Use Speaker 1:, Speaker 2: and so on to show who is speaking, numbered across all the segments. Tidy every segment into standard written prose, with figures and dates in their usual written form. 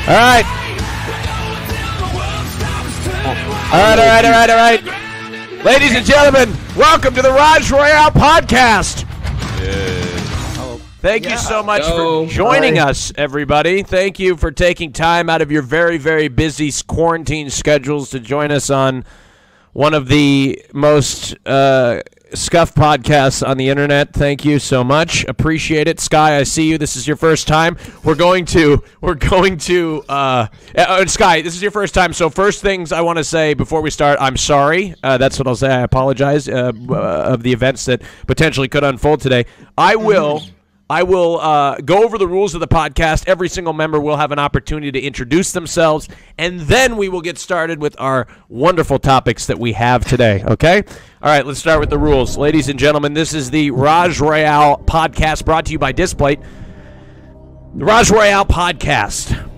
Speaker 1: All right. All right. Ladies and gentlemen, welcome to the RAJJ Royale podcast. Thank you so much for joining us, everybody. Thank you for taking time out of your very, very busy quarantine schedules to join us on one of the most scuffed podcasts on the internet. Thank you so much. Appreciate it. Sky, I see you. This is your first time. We're going to Sky, this is your first time. So first things I want to say before we start, I'm sorry. That's what I'll say. I apologize of the events that potentially could unfold today. I will go over the rules of the podcast. Every single member will have an opportunity to introduce themselves, and then we will get started with our wonderful topics that we have today, okay? All right, let's start with the rules. Ladies and gentlemen, this is the RAJJ Royale podcast brought to you by Displate. The RAJJ Royale podcast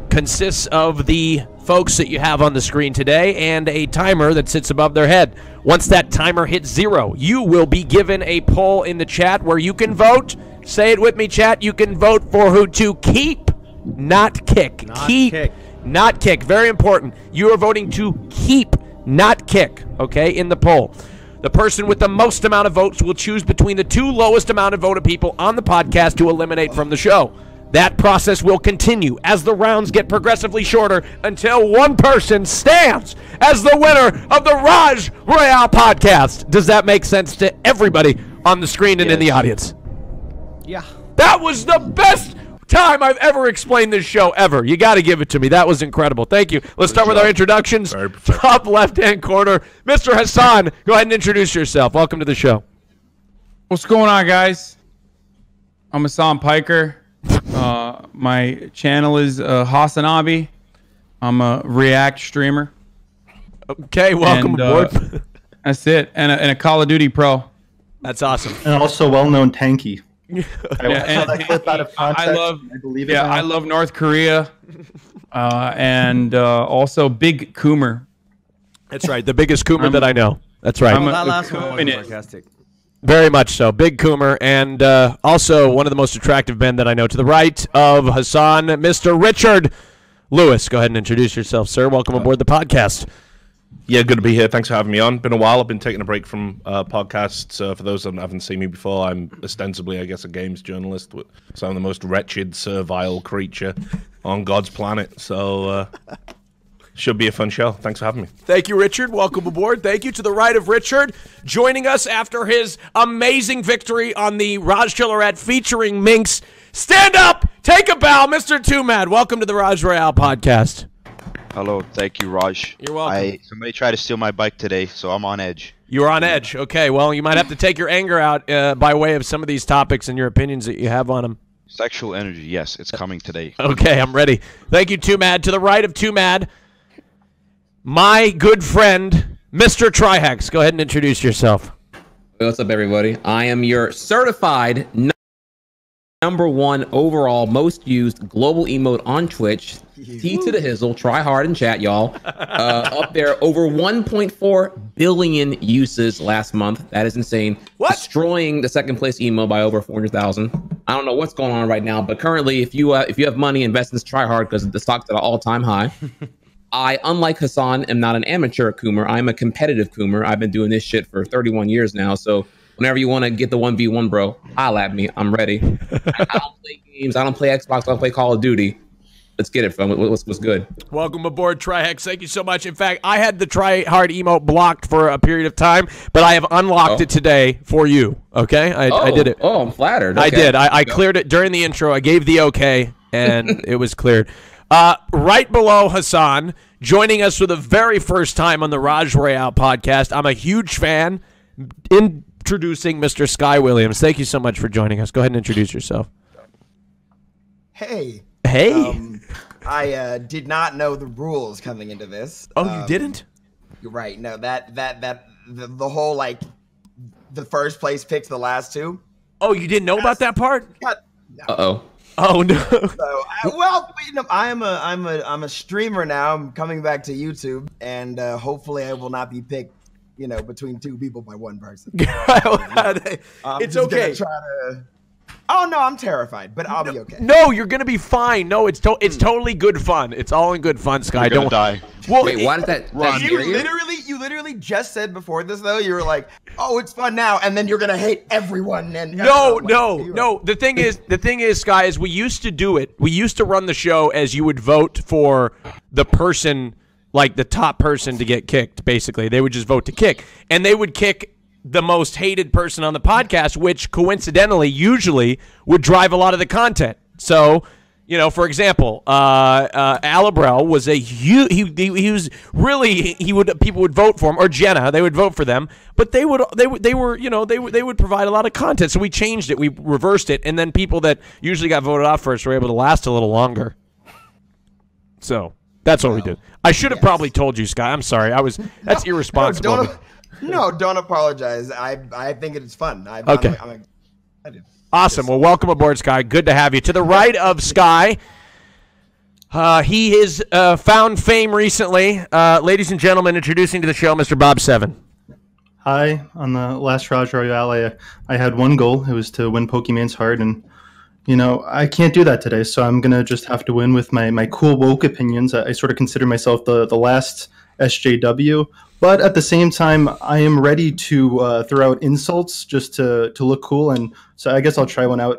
Speaker 1: consists of the folks that you have on the screen today and a timer that sits above their head. Once that timer hits 0, you will be given a poll in the chat where you can vote. Say it with me, chat. You can vote for who to keep, not kick. Not kick. Very important. You are voting to keep, not kick, okay, in the poll. The person with the most amount of votes will choose between the two lowest amount of voted people on the podcast to eliminate from the show. That process will continue as the rounds get progressively shorter until one person stands as the winner of the RAJJ Royale podcast. Does that make sense to everybody on the screen and in the audience?
Speaker 2: Yeah.
Speaker 1: That was the best time I've ever explained this show ever. You got to give it to me. That was incredible. Thank you. Let's start with our introductions. Top left-hand corner, Mr. Hassan. Go ahead and introduce yourself. Welcome to the show.
Speaker 2: What's going on, guys? I'm HASANPIKER. My channel is HASANPIKER. I'm a React streamer.
Speaker 1: Okay, welcome aboard.
Speaker 2: That's it. And a Call of Duty pro.
Speaker 1: That's awesome.
Speaker 3: And also well-known Tanky.
Speaker 2: I love North Korea, and also Big Coomer.
Speaker 1: That's right, the biggest Coomer that I know. That's right.
Speaker 4: That last one was sarcastic.
Speaker 1: Very much so, Big Coomer, and also one of the most attractive men that I know. To the right of Hassan, Mr. Richard Lewis. Go ahead and introduce yourself, sir. Welcome aboard the podcast.
Speaker 5: Yeah, good to be here. Thanks for having me on. Been a while. I've been taking a break from podcasts. For those that haven't seen me before, I'm ostensibly, I guess, a games journalist. So I'm the most wretched, servile creature on God's planet. So should be a fun show. Thanks for having me.
Speaker 1: Thank you, Richard. Welcome aboard. Thank you. To the right of Richard, joining us after his amazing victory on the RAJJ Chillerette featuring Minx. Stand up, take a bow, Mr. TWOMAD. Welcome to the RAJJ Royale podcast.
Speaker 6: Hello, thank you, Raj.
Speaker 1: You're welcome.
Speaker 6: Somebody tried to steal my bike today, so I'm on edge.
Speaker 1: You're on edge. Okay, well, you might have to take your anger out by way of some of these topics and your opinions that you have on them.
Speaker 6: Sexual energy, yes, it's coming today.
Speaker 1: Okay, I'm ready. Thank you, TWOMAD. To the right of TWOMAD, my good friend, Mr. TRIHEX. Go ahead and introduce yourself.
Speaker 4: What's up, everybody? I am your certified #1 overall most used global emote on Twitch. T to the Hizzle. Try hard and chat, y'all. Up there, over 1.4 billion uses last month. That is insane.
Speaker 1: What?
Speaker 4: Destroying the second place emo by over 400,000. I don't know what's going on right now, but currently, if you have money, invest in this Try Hard because the stock's at an all-time high. I, unlike Hassan, am not an amateur Coomer. I'm a competitive Coomer. I've been doing this shit for 31 years now, so whenever you want to get the 1v1, bro, holla at me. I'm ready. I don't play games. I don't play Xbox. I don't play Call of Duty. Let's get it, fam. What's good?
Speaker 1: Welcome aboard, TRIHEX. Thank you so much. In fact, I had the Try Hard emote blocked for a period of time, but I have unlocked it today for you. Okay? I did it.
Speaker 4: Oh, I'm flattered. Okay.
Speaker 1: I did. I cleared it during the intro. I gave the okay, and it was cleared. Right below Hassan, joining us for the very first time on the RAJJ Royale podcast. I'm a huge fan. Introducing Mr. SKYWILLIAMS. Thank you so much for joining us. Go ahead and introduce yourself.
Speaker 7: Hey.
Speaker 1: Hey.
Speaker 7: I did not know the rules coming into this.
Speaker 1: Oh, you didn't?
Speaker 7: You're right. No, the whole like the first place picks the last two.
Speaker 1: Oh, you didn't know about that part?
Speaker 7: No.
Speaker 4: Uh-oh.
Speaker 1: Oh no.
Speaker 7: So, I'm a streamer now. I'm coming back to YouTube, and hopefully I will not be picked, between two people by one person.
Speaker 1: It's okay.
Speaker 7: Try to Oh no, I'm terrified, but I'll be okay.
Speaker 1: No, you're gonna be fine. No, it's totally good fun. It's all in good fun, Sky.
Speaker 6: Don't die.
Speaker 1: Well,
Speaker 4: Wait, why did that
Speaker 6: Run.
Speaker 7: You literally just said before this though. You were like, "Oh, it's fun now," and then you're gonna hate everyone. And
Speaker 1: no. The thing is, Sky, is we used to do it. We used to run the show as you would vote for the person, like the top person to get kicked. Basically, they would just vote to kick, and they would kick the most hated person on the podcast, which coincidentally usually would drive a lot of the content. So, you know, for example, Alabrel was a huge, he was really, people would vote for him, or Jenna, they would vote for them, but they would provide a lot of content. So we changed it, we reversed it, and then people that usually got voted off first were able to last a little longer. So that's what we did. I should have probably told you, Sky. I'm sorry. That's irresponsible.
Speaker 7: Don't apologize. I think it's fun.
Speaker 1: Okay. Awesome. Well, welcome aboard, Sky. Good to have you. To the right of Sky, he has found fame recently. Ladies and gentlemen, introducing to the show, Mr. Bob 7.
Speaker 3: Hi. On the last RAJJ, I had one goal. It was to win Pokemon's heart, and you know, I can't do that today, so I'm going to just have to win with my cool woke opinions. I sort of consider myself the last SJW. But at the same time, I am ready to throw out insults just to look cool, and so I guess I'll try one out.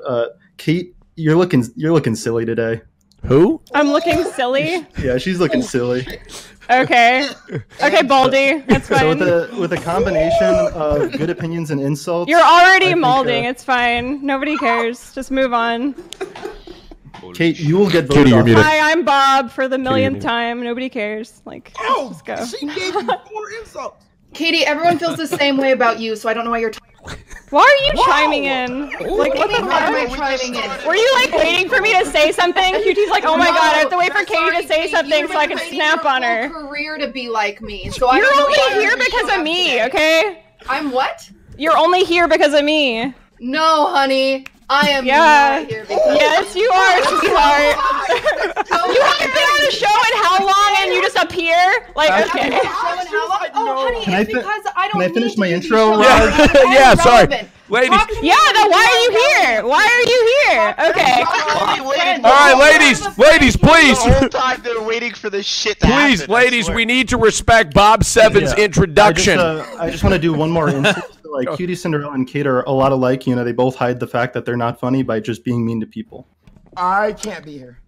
Speaker 3: Kate, you're looking silly today.
Speaker 1: Who?
Speaker 8: I'm looking silly.
Speaker 3: Yeah, she's looking silly.
Speaker 8: Okay, Baldy, that's fine.
Speaker 3: So with a combination of good opinions and insults,
Speaker 8: you're already molding. It's fine. Nobody cares. Just move on.
Speaker 3: Kate, you will get voted off.
Speaker 8: Hi, I'm Bob for the millionth time. Nobody cares. Like, let's go.
Speaker 7: She gave you 4 insults.
Speaker 9: Katie, everyone feels the same way about you, so I don't know why you're
Speaker 8: Why are you chiming in? Like, what the
Speaker 9: Why am I
Speaker 8: fuck?
Speaker 9: chiming in?
Speaker 8: Were you like waiting for me to say something? QT's like, oh my god, I have to wait for Katie to say something so I can snap on her.
Speaker 9: Career to be like me, so
Speaker 8: You're only here because of me, okay?
Speaker 9: I'm what?
Speaker 8: You're only here because of me.
Speaker 9: No, honey. I am not here because
Speaker 8: yes, you are, sweetheart. You haven't been on the show in how long and you just appear? Like, okay.
Speaker 9: Oh, honey, it's because I don't
Speaker 3: Can I finish
Speaker 9: need
Speaker 3: my
Speaker 9: to
Speaker 3: intro,
Speaker 9: be
Speaker 3: Raj?
Speaker 1: Yeah, sorry. Ladies.
Speaker 8: Yeah, then why are you here? Why are you here? Okay.
Speaker 1: All right, ladies, please.
Speaker 6: The whole time they're waiting for this shit to happen.
Speaker 1: Please, ladies, we need to respect Bob 7's introduction.
Speaker 3: I just want to do one more insult. Like Cutie Cinderella and Kate are a lot alike. You know, they both hide the fact that they're not funny by just being mean to people.
Speaker 7: I can't be here.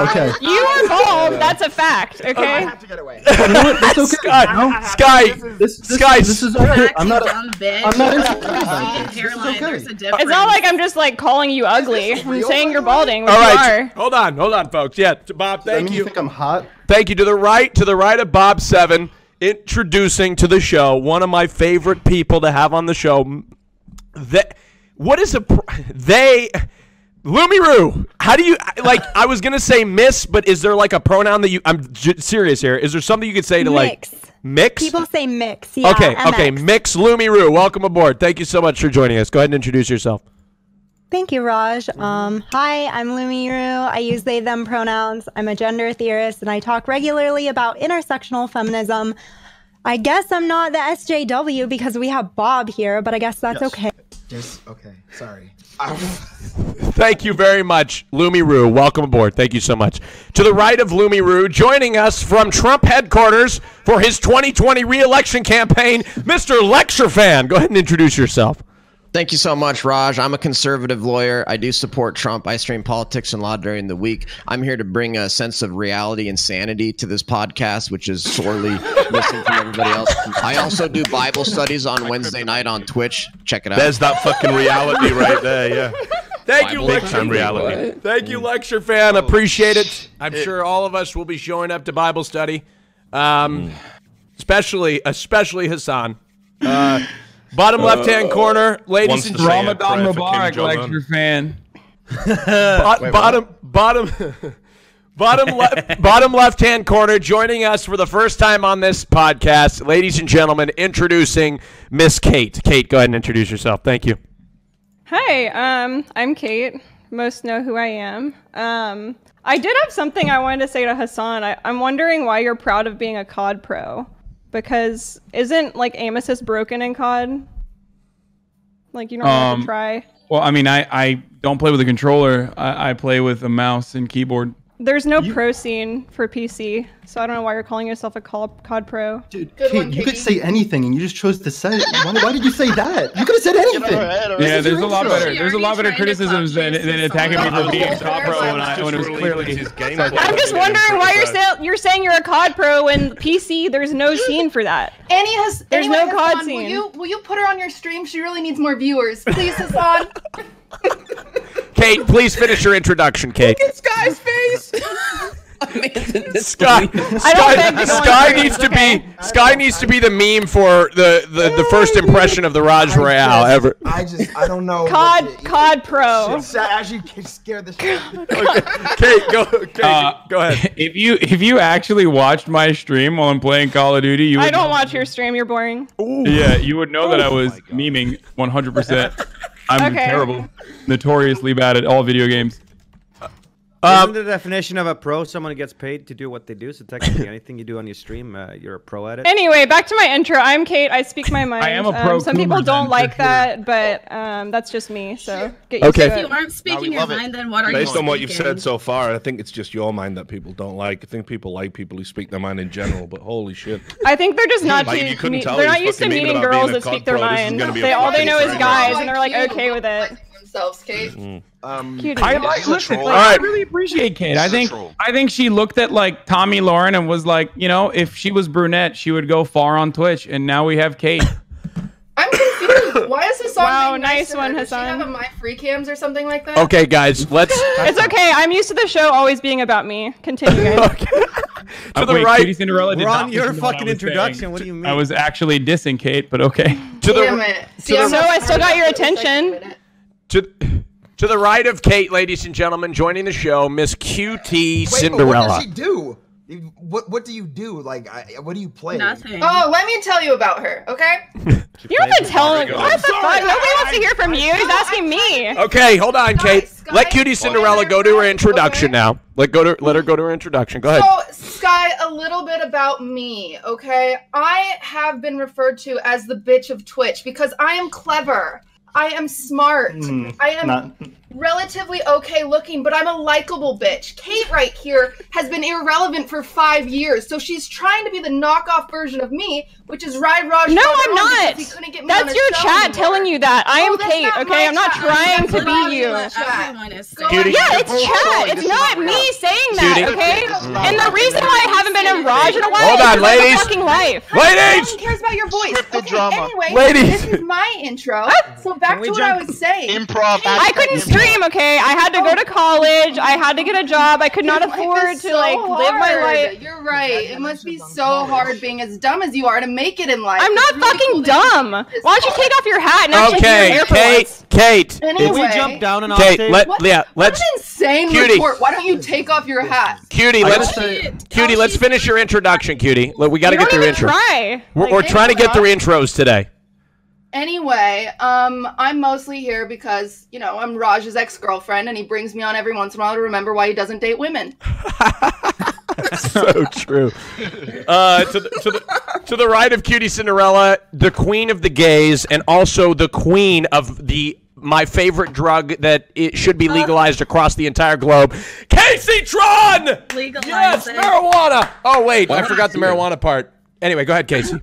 Speaker 3: Okay.
Speaker 8: You are bald. That's a fact. Okay.
Speaker 7: I have to get away.
Speaker 3: You know what? That's okay.
Speaker 1: Sky.
Speaker 3: This is okay. I'm not
Speaker 9: It's
Speaker 8: It's not like I'm just like calling you ugly. I'm saying you're balding.
Speaker 1: All right.
Speaker 8: You are.
Speaker 1: Hold on, folks. Yeah, Bob, thank you.
Speaker 3: You think I'm hot?
Speaker 1: Thank you. To the right of Bob 7, introducing to the show one of my favorite people to have on the show. Lumiru, how do you, like, I was going to say miss, but is there like a pronoun that you, I'm serious here. Is there something you could say to like, mix?
Speaker 10: People say mix, yeah.
Speaker 1: Okay, mix Lumiru. Welcome aboard. Thank you so much for joining us. Go ahead and introduce yourself.
Speaker 10: Thank you, Raj. Hi, I'm Lumiru. I use they, them pronouns. I'm a gender theorist, and I talk regularly about intersectional feminism. I guess I'm not the SJW because we have Bob here, but I guess that's okay.
Speaker 7: Okay, sorry.
Speaker 1: Thank you very much, Lumiru. Welcome aboard. Thank you so much. To the right of Lumiru, joining us from Trump headquarters for his 2020 re-election campaign, Mr. Lecture Fan. Go ahead and introduce yourself.
Speaker 11: Thank you so much, Raj. I'm a conservative lawyer. I do support Trump. I stream politics and law during the week. I'm here to bring a sense of reality and sanity to this podcast, which is sorely missing from everybody else. I also do Bible studies on Wednesday night on Twitch. Check it out.
Speaker 5: There's that fucking reality right there, yeah.
Speaker 1: Thank you,
Speaker 5: Big time reality.
Speaker 1: Thank you, Lecture Fan. Appreciate it. I'm sure all of us will be showing up to Bible study, especially Hassan. Bottom left-hand corner, ladies and gentlemen.
Speaker 2: Ramadan Mubarak, Lecture Fan.
Speaker 1: Bottom left-hand corner, joining us for the first time on this podcast, ladies and gentlemen, introducing Miss Kate. Kate, go ahead and introduce yourself. Thank you.
Speaker 8: Hi, I'm Kate. Most know who I am. I did have something I wanted to say to Hassan. I'm wondering why you're proud of being a COD pro. Because isn't like Amos's broken in COD? Like you don't have to try.
Speaker 2: Well, I mean, I don't play with a controller. I play with a mouse and keyboard.
Speaker 8: There's no pro scene for PC, so I don't know why you're calling yourself a COD pro.
Speaker 3: Dude, Kate, you could say anything, and you just chose to say it. Why did you say that? You could have said anything.
Speaker 2: Yeah, there's a lot better. There's a lot better criticisms than attacking me for being COD pro when it was clearly his game.
Speaker 8: I'm just wondering why you're saying you're a COD pro when PC there's no scene for that. There's no COD scene.
Speaker 9: Will you put her on your stream? She really needs more viewers. Please, Hasan.
Speaker 1: Kate, please finish your introduction, Kate.
Speaker 4: Look at Sky's face.
Speaker 1: Sky needs to be the meme for the first impression of the Raj Royale ever.
Speaker 7: I don't know.
Speaker 8: COD Pro.
Speaker 7: Actually scared the shit.
Speaker 1: Kate, go ahead.
Speaker 2: If you actually watched my stream while I'm playing Call of Duty,
Speaker 8: I don't watch your stream. You're boring.
Speaker 2: Yeah, you would know that I was memeing 100%. I'm terrible, notoriously bad at all video games.
Speaker 12: Isn't the definition of a pro someone who gets paid to do what they do? So technically, anything you do on your stream, you're a pro at it.
Speaker 8: Anyway, back to my intro. I'm Kate. I speak my mind.
Speaker 2: I am a pro.
Speaker 8: Some people don't like that, but that's just me. So get used
Speaker 5: Okay.
Speaker 8: to it.
Speaker 13: If you aren't speaking your mind, then what are you
Speaker 5: Based on what you've
Speaker 13: speaking?
Speaker 5: said so far, I think it's just your mind that people don't like. I think people like people who speak their mind in general, but holy shit.
Speaker 8: I think they're just not.
Speaker 5: Like, you couldn't tell
Speaker 8: they're
Speaker 5: he was
Speaker 8: not used to
Speaker 5: fucking
Speaker 8: meeting
Speaker 5: memeing about
Speaker 8: girls
Speaker 5: being a
Speaker 8: that speak
Speaker 5: COD
Speaker 8: their
Speaker 5: pro. This is
Speaker 8: mind.
Speaker 5: gonna be a
Speaker 8: All they
Speaker 5: fucking
Speaker 8: know is
Speaker 5: thing.
Speaker 8: guys, and they're like okay with it.
Speaker 9: Themselves, Kate.
Speaker 2: I really appreciate Kate. I think she looked at like Tommy Lauren and was like, you know, if she was brunette, she would go far on Twitch. And now we have Kate.
Speaker 9: I'm confused. Why is Hasan
Speaker 8: Wow,
Speaker 9: being
Speaker 8: nice
Speaker 9: to
Speaker 8: one,
Speaker 9: her? Does she
Speaker 8: Hasan.
Speaker 9: have a My Free Cams or something like that?
Speaker 1: Okay, guys, let's.
Speaker 8: It's okay. I'm used to the show always being about me. Continue, guys.
Speaker 1: To the
Speaker 2: Wait,
Speaker 1: right.
Speaker 2: Cutie Cinderella did
Speaker 12: We're
Speaker 2: not
Speaker 12: on your
Speaker 2: listen to what
Speaker 12: fucking
Speaker 2: I was
Speaker 12: introduction.
Speaker 2: saying.
Speaker 12: What do you mean?
Speaker 2: I was actually dissing Kate, but okay.
Speaker 9: Damn it. See,
Speaker 8: So
Speaker 9: I'm not
Speaker 8: I still got your
Speaker 9: for a second
Speaker 8: attention.
Speaker 9: minute.
Speaker 1: To the right of Kate, ladies and gentlemen, joining the show, Miss QT Cinderella.
Speaker 7: What does she do? What do you do? Like, what do you play?
Speaker 13: Nothing.
Speaker 9: Oh, let me tell you about her, okay?
Speaker 8: You don't have to tell him. What the fuck? Nobody wants to hear from you. He's asking me.
Speaker 1: Okay, hold on, Kate.
Speaker 9: Sky,
Speaker 1: Let Cutie Cinderella go to her introduction now. Let her go to her introduction. Go ahead.
Speaker 9: So, Sky, a little bit about me, okay? I have been referred to as the bitch of Twitch because I am clever. I am smart. I am relatively okay looking, but I'm a likable bitch. Kate right here has been irrelevant for 5 years, so she's trying to be the knockoff version of me, which is Ride Raj.
Speaker 8: No, I'm not.
Speaker 9: He couldn't get me
Speaker 8: That's
Speaker 9: on a
Speaker 8: your
Speaker 9: show
Speaker 8: chat
Speaker 9: anymore.
Speaker 8: telling you that. I am
Speaker 9: that's
Speaker 8: Kate,
Speaker 9: not
Speaker 8: okay?
Speaker 9: my
Speaker 8: I'm not
Speaker 9: chat.
Speaker 8: trying
Speaker 9: That's
Speaker 8: to be
Speaker 9: not
Speaker 8: you.
Speaker 9: my chat.
Speaker 13: Everyone is
Speaker 9: Go
Speaker 13: saying.
Speaker 1: Cutie.
Speaker 8: Yeah, it's chat. It's not me saying that,
Speaker 1: Cutie.
Speaker 8: okay? And the reason why I haven't been in Raj in a while
Speaker 1: Hold
Speaker 8: is
Speaker 1: on,
Speaker 8: because of
Speaker 1: ladies.
Speaker 8: fucking life.
Speaker 9: No
Speaker 1: Ladies!
Speaker 9: one cares about your voice.
Speaker 6: Scripted
Speaker 9: Okay,
Speaker 6: drama.
Speaker 9: anyway,
Speaker 1: Ladies.
Speaker 9: this is my intro. So back
Speaker 12: we
Speaker 9: to what I
Speaker 12: jump-
Speaker 9: was saying.
Speaker 6: Improv.
Speaker 8: I couldn't stream, okay? I had to go to college. I had to get a job. I could not
Speaker 9: Life
Speaker 8: afford
Speaker 9: is
Speaker 8: to
Speaker 9: so
Speaker 8: like live my
Speaker 9: hard.
Speaker 8: life.
Speaker 9: You're right. It must be so hard being as dumb as you are to make it in life.
Speaker 8: I'm not
Speaker 9: It's really
Speaker 8: fucking
Speaker 9: cool that you
Speaker 8: dumb.
Speaker 9: did this
Speaker 8: Why don't you
Speaker 9: hard.
Speaker 8: take off your hat and actually be
Speaker 1: Okay,
Speaker 8: here for
Speaker 1: Kate.
Speaker 8: once?
Speaker 1: Kate.
Speaker 9: Anyway,
Speaker 12: Can we jump down and off
Speaker 1: Kate,
Speaker 12: stage?
Speaker 1: let's
Speaker 9: What an insane
Speaker 1: Cutie.
Speaker 9: report. Why don't you take off your hat?
Speaker 1: Cutie, let's
Speaker 13: Cutie,
Speaker 1: let's finish your introduction, Cutie. Look, we got to
Speaker 8: You
Speaker 1: get
Speaker 8: don't
Speaker 1: through
Speaker 8: even
Speaker 1: intro.
Speaker 8: try.
Speaker 1: We're trying to get through intros today.
Speaker 9: Anyway, I'm mostly here because, you know, I'm Raj's ex-girlfriend and he brings me on every once in a while to remember why he doesn't date women.
Speaker 1: So true. To the right of Cutie Cinderella, the queen of the gays, and also the queen of my favorite drug that it should be legalized across the entire globe, Casey Tron.
Speaker 13: Legalize
Speaker 1: Yes,
Speaker 13: it.
Speaker 1: marijuana. Oh wait, I forgot the marijuana part. Anyway, go ahead, Casey.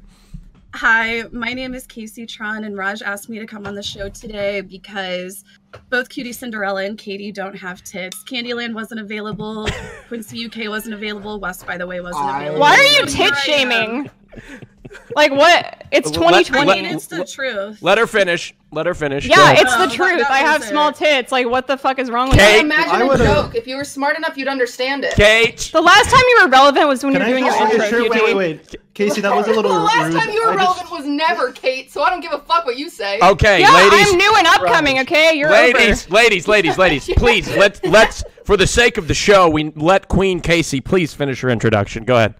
Speaker 13: Hi, my name is Casey Tron, and Raj asked me to come on the show today because both Cutie Cinderella and Katie don't have tits. Candyland wasn't available. Quincy UK wasn't available. West, by the way, wasn't available.
Speaker 8: Why are you
Speaker 13: So here
Speaker 8: tit
Speaker 13: I am.
Speaker 8: shaming? Like what? It's
Speaker 1: Let-
Speaker 8: 2020.
Speaker 13: I mean, it's the truth.
Speaker 1: Let her finish. Let her finish. Go
Speaker 8: Yeah,
Speaker 1: ahead.
Speaker 8: it's the truth.
Speaker 13: that
Speaker 8: I have
Speaker 13: was
Speaker 8: small
Speaker 13: it.
Speaker 8: tits. Like, what the fuck is wrong with
Speaker 1: Kate.
Speaker 8: that?
Speaker 9: Imagine a joke. If you were smart enough, you'd understand it.
Speaker 1: Kate.
Speaker 8: The last time you were relevant was when you
Speaker 3: Can
Speaker 8: were
Speaker 3: I
Speaker 8: doing your
Speaker 3: just
Speaker 8: intro.
Speaker 3: reassure?
Speaker 8: QT.
Speaker 3: Wait. Casey, that was a little
Speaker 9: The last
Speaker 3: rude.
Speaker 9: time you were
Speaker 3: I
Speaker 9: relevant was never, Kate, so I don't give a fuck what you say.
Speaker 1: Okay,
Speaker 8: Yeah,
Speaker 1: ladies.
Speaker 8: I'm new and upcoming. Okay, you're
Speaker 1: Ladies,
Speaker 8: over.
Speaker 1: ladies, please let's for the sake of the show, we let Queen Casey please finish her introduction. Go ahead.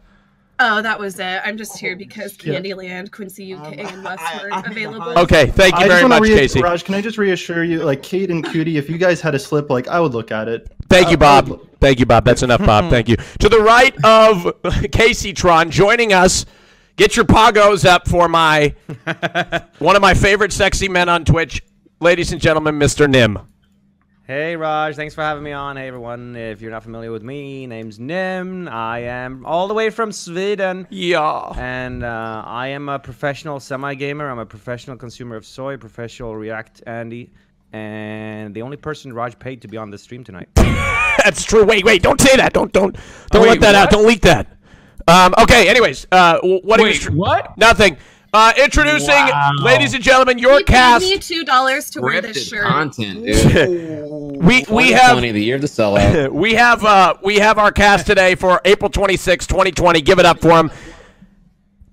Speaker 13: Oh, that was it. I'm just here because Candyland, Quincy UK, and West weren't available.
Speaker 1: Okay, thank you very much, Casey.
Speaker 3: Raj, can I just reassure you, like Kate and Cutie, if you guys had a slip, like I would look at it.
Speaker 1: Thank you, Bob. Thank you, Bob. That's enough, Bob. Thank you. To the right of Casey Tron, joining us. Get your poggos up for one of my favorite sexy men on Twitch, ladies and gentlemen, Mr. Nim.
Speaker 12: Hey, Raj. Thanks for having me on. Hey, everyone. If you're not familiar with me, name's NYMN. I am all the way from Sweden.
Speaker 1: Yeah.
Speaker 12: And I am a professional semi-gamer. I'm a professional consumer of soy, professional React Andy, and the only person Raj paid to be on this stream tonight.
Speaker 1: That's true. Wait. Don't say that. Don't let that out. Don't leak that. Okay. Anyways, what? Nothing. Introducing, ladies and gentlemen, your cast.
Speaker 13: He paid me $2 to wear this shirt.
Speaker 4: Content, dude.
Speaker 1: we have
Speaker 4: the year to sell out.
Speaker 1: we have our cast today for April 26, 2020. Give it up for him.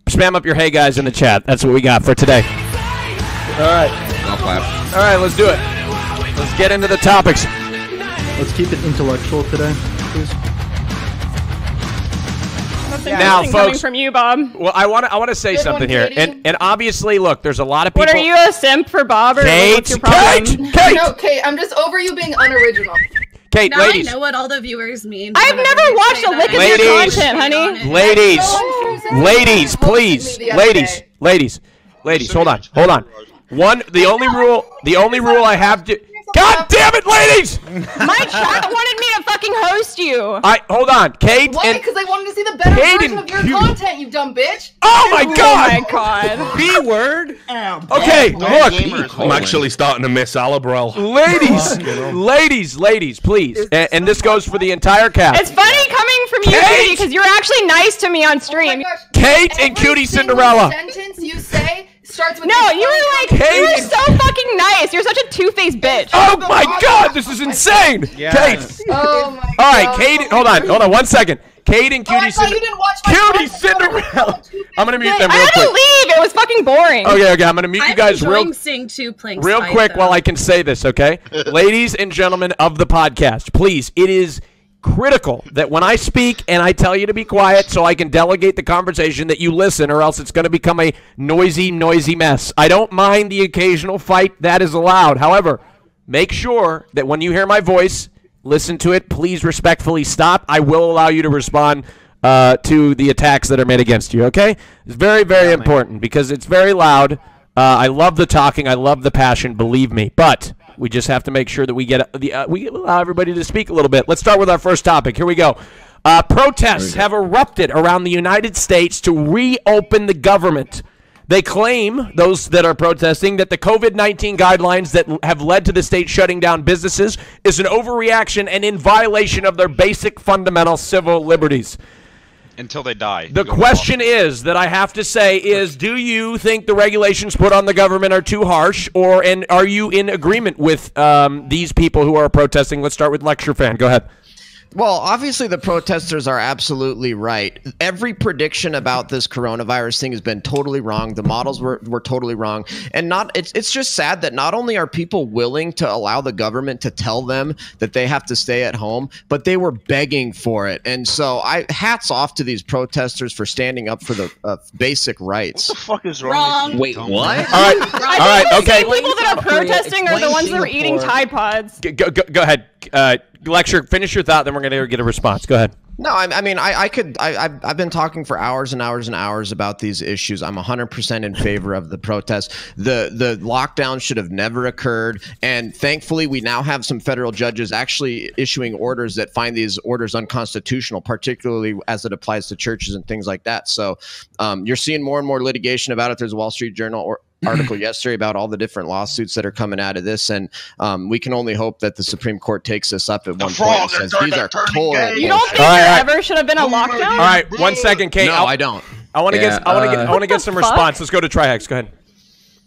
Speaker 1: Spam up your hey guys in the chat. That's what we got for today. All right.
Speaker 4: I'll clap.
Speaker 1: All right, let's do it. Let's get into the topics.
Speaker 3: Let's keep it intellectual today, please.
Speaker 1: Now, folks,
Speaker 8: coming from you, Bob.
Speaker 1: Well, I want to say something here, and obviously, look, there's a lot of people.
Speaker 8: What are you, a simp for Bob, or what's your problem?
Speaker 1: Kate!
Speaker 9: No, Kate, I'm just over you being unoriginal.
Speaker 1: Kate,
Speaker 13: now
Speaker 1: ladies.
Speaker 13: I know what all the viewers mean.
Speaker 8: I've never watched a lick of your content, honey.
Speaker 1: Ladies, please, ladies, hold on. The only rule I have to. God damn it, ladies!
Speaker 8: My chat wanted me to fucking host you.
Speaker 1: Hold on, Kate.
Speaker 9: Why? Because they wanted to see the better version of your content, you dumb bitch.
Speaker 1: Oh my god!
Speaker 8: Oh my god!
Speaker 12: B word.
Speaker 1: Okay, look.
Speaker 5: I'm actually starting to miss Alabrel.
Speaker 1: Ladies, please. And this goes for the entire cast.
Speaker 8: It's funny coming from you, Cutie, because you're actually nice to me on stream.
Speaker 9: Oh
Speaker 1: Kate and Cutie Cinderella.
Speaker 9: Sentence you say starts with
Speaker 8: no, you were like, you were so fucking nice. You're such a two-faced bitch.
Speaker 1: Oh my god, this is insane.
Speaker 12: Yes.
Speaker 1: Kate.
Speaker 9: Oh my god.
Speaker 1: All right, Kate. Hold on 1 second. Kate and Cutie Cinderella. I'm gonna mute them real
Speaker 8: I had
Speaker 1: quick.
Speaker 8: to leave. It was fucking boring.
Speaker 1: Okay. I'm gonna mute you guys real quick
Speaker 13: though.
Speaker 1: while I can say this. Okay, ladies and gentlemen of the podcast, please. It is critical that when I speak and I tell you to be quiet so I can delegate the conversation that you listen, or else it's going to become a noisy mess. I don't mind the occasional fight that is allowed. However, make sure that when you hear my voice, listen to it. Please respectfully stop. I will allow you to respond to the attacks that are made against you, okay? It's very important because it's very loud. I love the talking. I love the passion, believe me. But we just have to make sure that we get we allow everybody to speak a little bit. Let's start with our first topic. Here we go. Protests have erupted around the United States to reopen the government. They claim, those that are protesting, that the COVID-19 guidelines that have led to the state shutting down businesses is an overreaction and in violation of their basic fundamental civil liberties.
Speaker 6: Until they die.
Speaker 1: The question is that I have to say is, do you think the regulations put on the government are too harsh, and are you in agreement with these people who are protesting? Let's start with Lecture Fan. Go ahead.
Speaker 11: Well, obviously the protesters are absolutely right. Every prediction about this coronavirus thing has been totally wrong. The models were totally wrong. And it's just sad that not only are people willing to allow the government to tell them that they have to stay at home, but they were begging for it. And so hats off to these protesters for standing up for the basic rights.
Speaker 6: What the fuck is wrong?
Speaker 4: Wait, what?
Speaker 1: All right, okay.
Speaker 8: The people that are protesting are the ones that are eating Tide Pods.
Speaker 1: Go ahead. Lecture, finish your thought, then we're going to get a response. Go ahead.
Speaker 11: No, I mean, I've been talking for hours and hours and hours about these issues. I'm 100% in favor of the protest. The lockdown should have never occurred. And thankfully, we now have some federal judges actually issuing orders that find these orders unconstitutional, particularly as it applies to churches and things like that. So you're seeing more and more litigation about it. There's a Wall Street Journal article yesterday about all the different lawsuits that are coming out of this, and we can only hope that the Supreme Court takes this up at one point and says these are total.
Speaker 8: You don't think there ever should have been a lockdown?
Speaker 1: All right, 1 second, Kate.
Speaker 11: No, I don't.
Speaker 1: I want to get some response. Let's go to TRIHEX. Go ahead.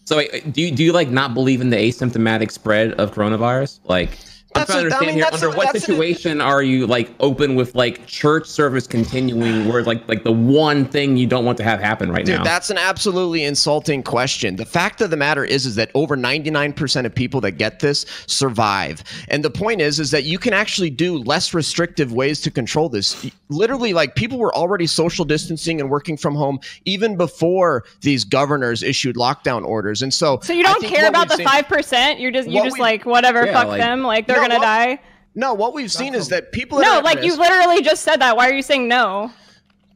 Speaker 4: So wait, do you like not believe in the asymptomatic spread of coronavirus? Like, I'm trying to understand here. Under what situation are you like open with like church service continuing, where like the one thing you don't want to have happen right now?
Speaker 11: Dude, that's an absolutely insulting question. The fact of the matter is that over 99% of people that get this survive. And the point is that you can actually do less restrictive ways to control this. Literally, like, people were already social distancing and working from home even before these governors issued lockdown orders. And so
Speaker 8: you don't care about the 5%? You're just like, whatever, fuck them. Like, they're gonna die.
Speaker 11: No, what we've seen is that people.
Speaker 8: No, like, you literally just said that. Why are you saying no?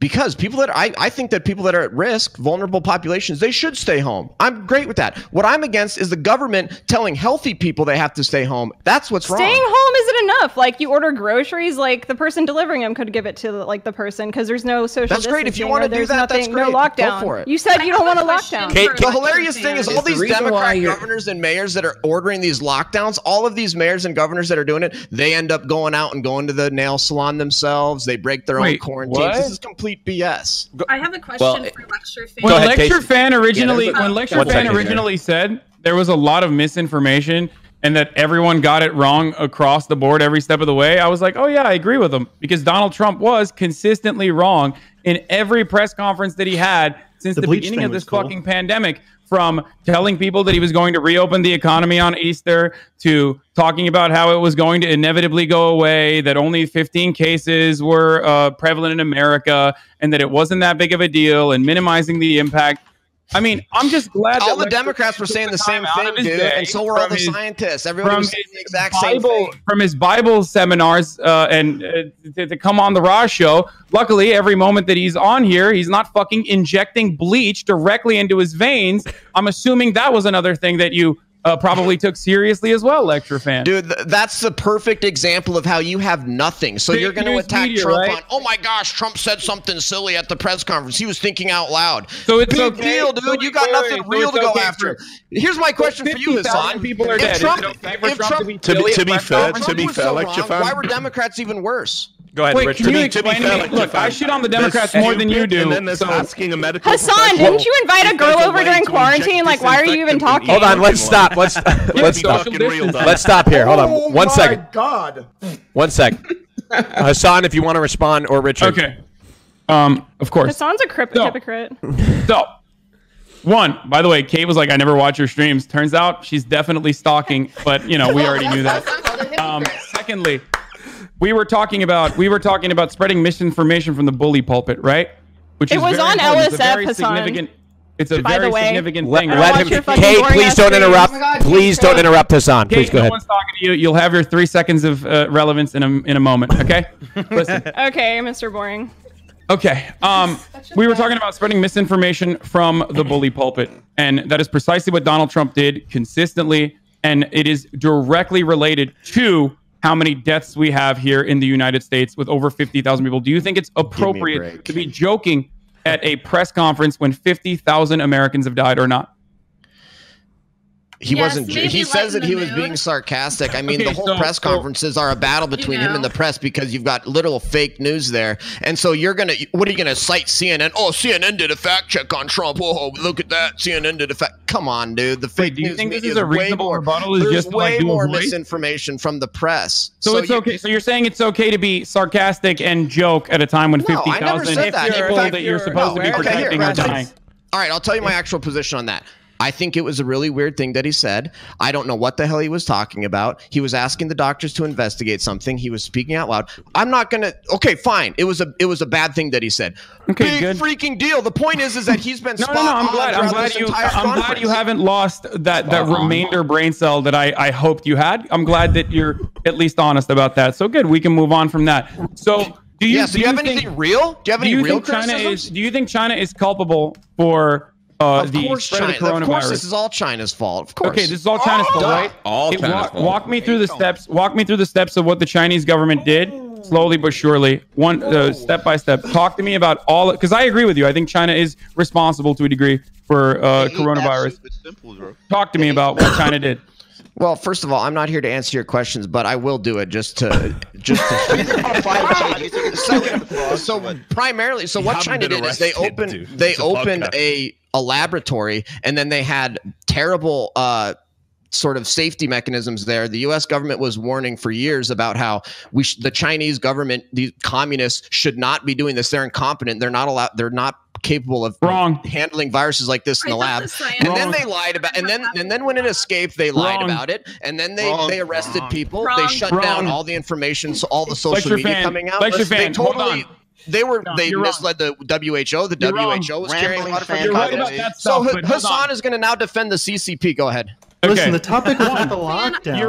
Speaker 11: because people that I think that people that are at risk, vulnerable populations, they should stay home. I'm great with that. What I'm against is the government telling healthy people they have to stay home. That's what's wrong.
Speaker 8: Staying home isn't enough. Like, you order groceries, like the person delivering them could give it to like the person because there's no social
Speaker 11: That's great. If you want to do that, that's great.
Speaker 8: No lockdown.
Speaker 11: Go for it.
Speaker 8: You said you don't want a lockdown.
Speaker 11: The hilarious thing is all these Democrat governors and mayors that are ordering these lockdowns, all of these mayors and governors that are doing it, they end up going out and going to the nail salon themselves. They break their own quarantines.
Speaker 2: What?
Speaker 11: This is complete BS.
Speaker 13: I have a question for Lecture Fan.
Speaker 2: When Lecture Fan originally said there was a lot of misinformation and that everyone got it wrong across the board every step of the way, I was like, oh yeah, I agree with him, because Donald Trump was consistently wrong in every press conference that he had since the beginning of this fucking pandemic. From telling people that he was going to reopen the economy on Easter, to talking about how it was going to inevitably go away, that only 15 cases were prevalent in America, and that it wasn't that big of a deal, and minimizing the impact. I mean, I'm just glad
Speaker 11: all the Democrats were saying the same thing, dude, and so were all the scientists. Everyone was saying the exact same thing.
Speaker 2: From his Bible seminars to come on the Raj show. Luckily, every moment that he's on here, he's not fucking injecting bleach directly into his veins. I'm assuming that was another thing that you probably took seriously as well, Lecture Fan.
Speaker 11: Dude, that's the perfect example of how you have nothing. So you're going to attack Trump on, oh my gosh, Trump said something silly at the press conference. He was thinking out loud.
Speaker 2: So it's
Speaker 11: big deal, dude. You got nothing real to go after. Here's my question for you, Hassan.
Speaker 2: People are dead.
Speaker 5: To be fair, Lecture Fan.
Speaker 11: Why were Democrats even worse?
Speaker 5: Go ahead, Richard.
Speaker 2: Can you explain to me? Look, I shit on the Democrats more than you do.
Speaker 5: And then there's asking a medical
Speaker 8: Hassan, didn't you invite a girl over during quarantine? Like, why are you even talking?
Speaker 1: Hold on, let's stop. Let's stop. Let's stop here. Hold on. 1 second.
Speaker 7: Oh my God.
Speaker 1: 1 second. Hassan, if you want to respond, or Richard.
Speaker 2: Okay. Of course.
Speaker 8: Hassan's a hypocrite.
Speaker 2: So, one, by the way, Kate was like, I never watch your streams. Turns out she's definitely stalking, but you know, we already knew that. Secondly, we were talking about spreading misinformation from the bully pulpit, right? Which
Speaker 8: it was on LSF, Hassan.
Speaker 2: It's a very significant thing.
Speaker 1: Let him. Kate, please don't interrupt. Please don't interrupt Hassan. Please go ahead.
Speaker 2: No one's talking to you. You'll have your 3 seconds of relevance in a moment. Okay. Listen.
Speaker 8: Okay, Mr. Boring.
Speaker 2: Okay. We were talking about spreading misinformation from the bully pulpit, and that is precisely what Donald Trump did consistently, and it is directly related to how many deaths we have here in the United States with over 50,000 people. Do you think it's appropriate to be joking at a press conference when 50,000 Americans have died or not?
Speaker 11: He wasn't. He says that he was being sarcastic. I mean, the whole press conferences are a battle between him and the press because you've got literal fake news there. And so you're gonna. What are you gonna cite CNN? Oh, CNN did a fact check on Trump. Oh, look at that. CNN did a fact. Come on, dude. The fake news.
Speaker 2: Do you think this is a reasonable rebuttal?
Speaker 11: There's way more misinformation from the press.
Speaker 2: So it's okay. So you're saying it's okay to be sarcastic and joke at a time when 50,000 people that you're supposed to be protecting are dying.
Speaker 11: All right, I'll tell you my actual position on that. I think it was a really weird thing that he said. I don't know what the hell he was talking about. He was asking the doctors to investigate something. He was speaking out loud. I'm not gonna. Okay, fine. It was a bad thing that he said.
Speaker 2: Okay,
Speaker 11: big freaking deal. The point is that he's been spot on.
Speaker 2: I'm glad you haven't lost that remainder brain cell that I hoped you had. I'm glad that you're at least honest about that. So good. We can move on from that. So do you
Speaker 11: have anything real? Do you have any real criticisms?
Speaker 2: Do you think China is culpable for?
Speaker 11: Of course, this is all China's fault. Of course.
Speaker 2: Okay, this is all China's fault, right?
Speaker 4: All China's fault.
Speaker 2: Walk me through the steps. Walk me through the steps of what the Chinese government did, slowly but surely, step by step. Talk to me about all, because I agree with you. I think China is responsible to a degree for coronavirus. Talk to me about what China did.
Speaker 11: Well, first of all, I'm not here to answer your questions, but I will do it just to. So primarily, what China did is they opened a laboratory, and then they had terrible sort of safety mechanisms there. The U.S. government was warning for years about how the Chinese government, the communists, should not be doing this. They're incompetent. They're not allowed. They're not capable of handling viruses like this in the lab. And then they lied about. And then when it escaped, they lied about it. And then they arrested people. They shut down all the information, so all the social media coming out. They totally. They misled the WHO. The WHO was carrying a lot of information. So Hassan is going to now defend the CCP. Go ahead.
Speaker 3: Okay. Listen, the topic wasn't the lockdown.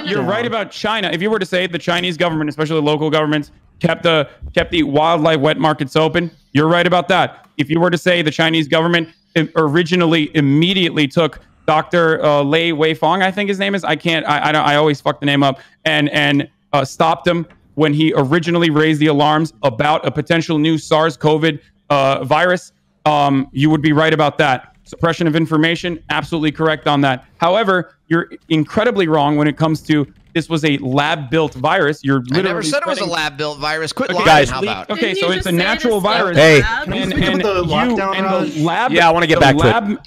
Speaker 2: You're right about China. If you were to say the Chinese government, especially local governments, kept the wildlife wet markets open. You're right about that. If you were to say the Chinese government originally immediately took Dr. Lei Weifeng, I think his name is. I always fuck the name up. And stopped him when he originally raised the alarms about a potential new SARS-CoV virus. You would be right about that. Suppression of information, absolutely correct on that. However, you're incredibly wrong when it comes to this was a lab-built virus. You're literally
Speaker 11: I never said it was a lab-built virus. Quit lying.
Speaker 1: Guys,
Speaker 11: how about?
Speaker 2: Okay, so it's a natural virus.
Speaker 1: Hey.
Speaker 2: The lab.
Speaker 1: Yeah, I want to get back to it.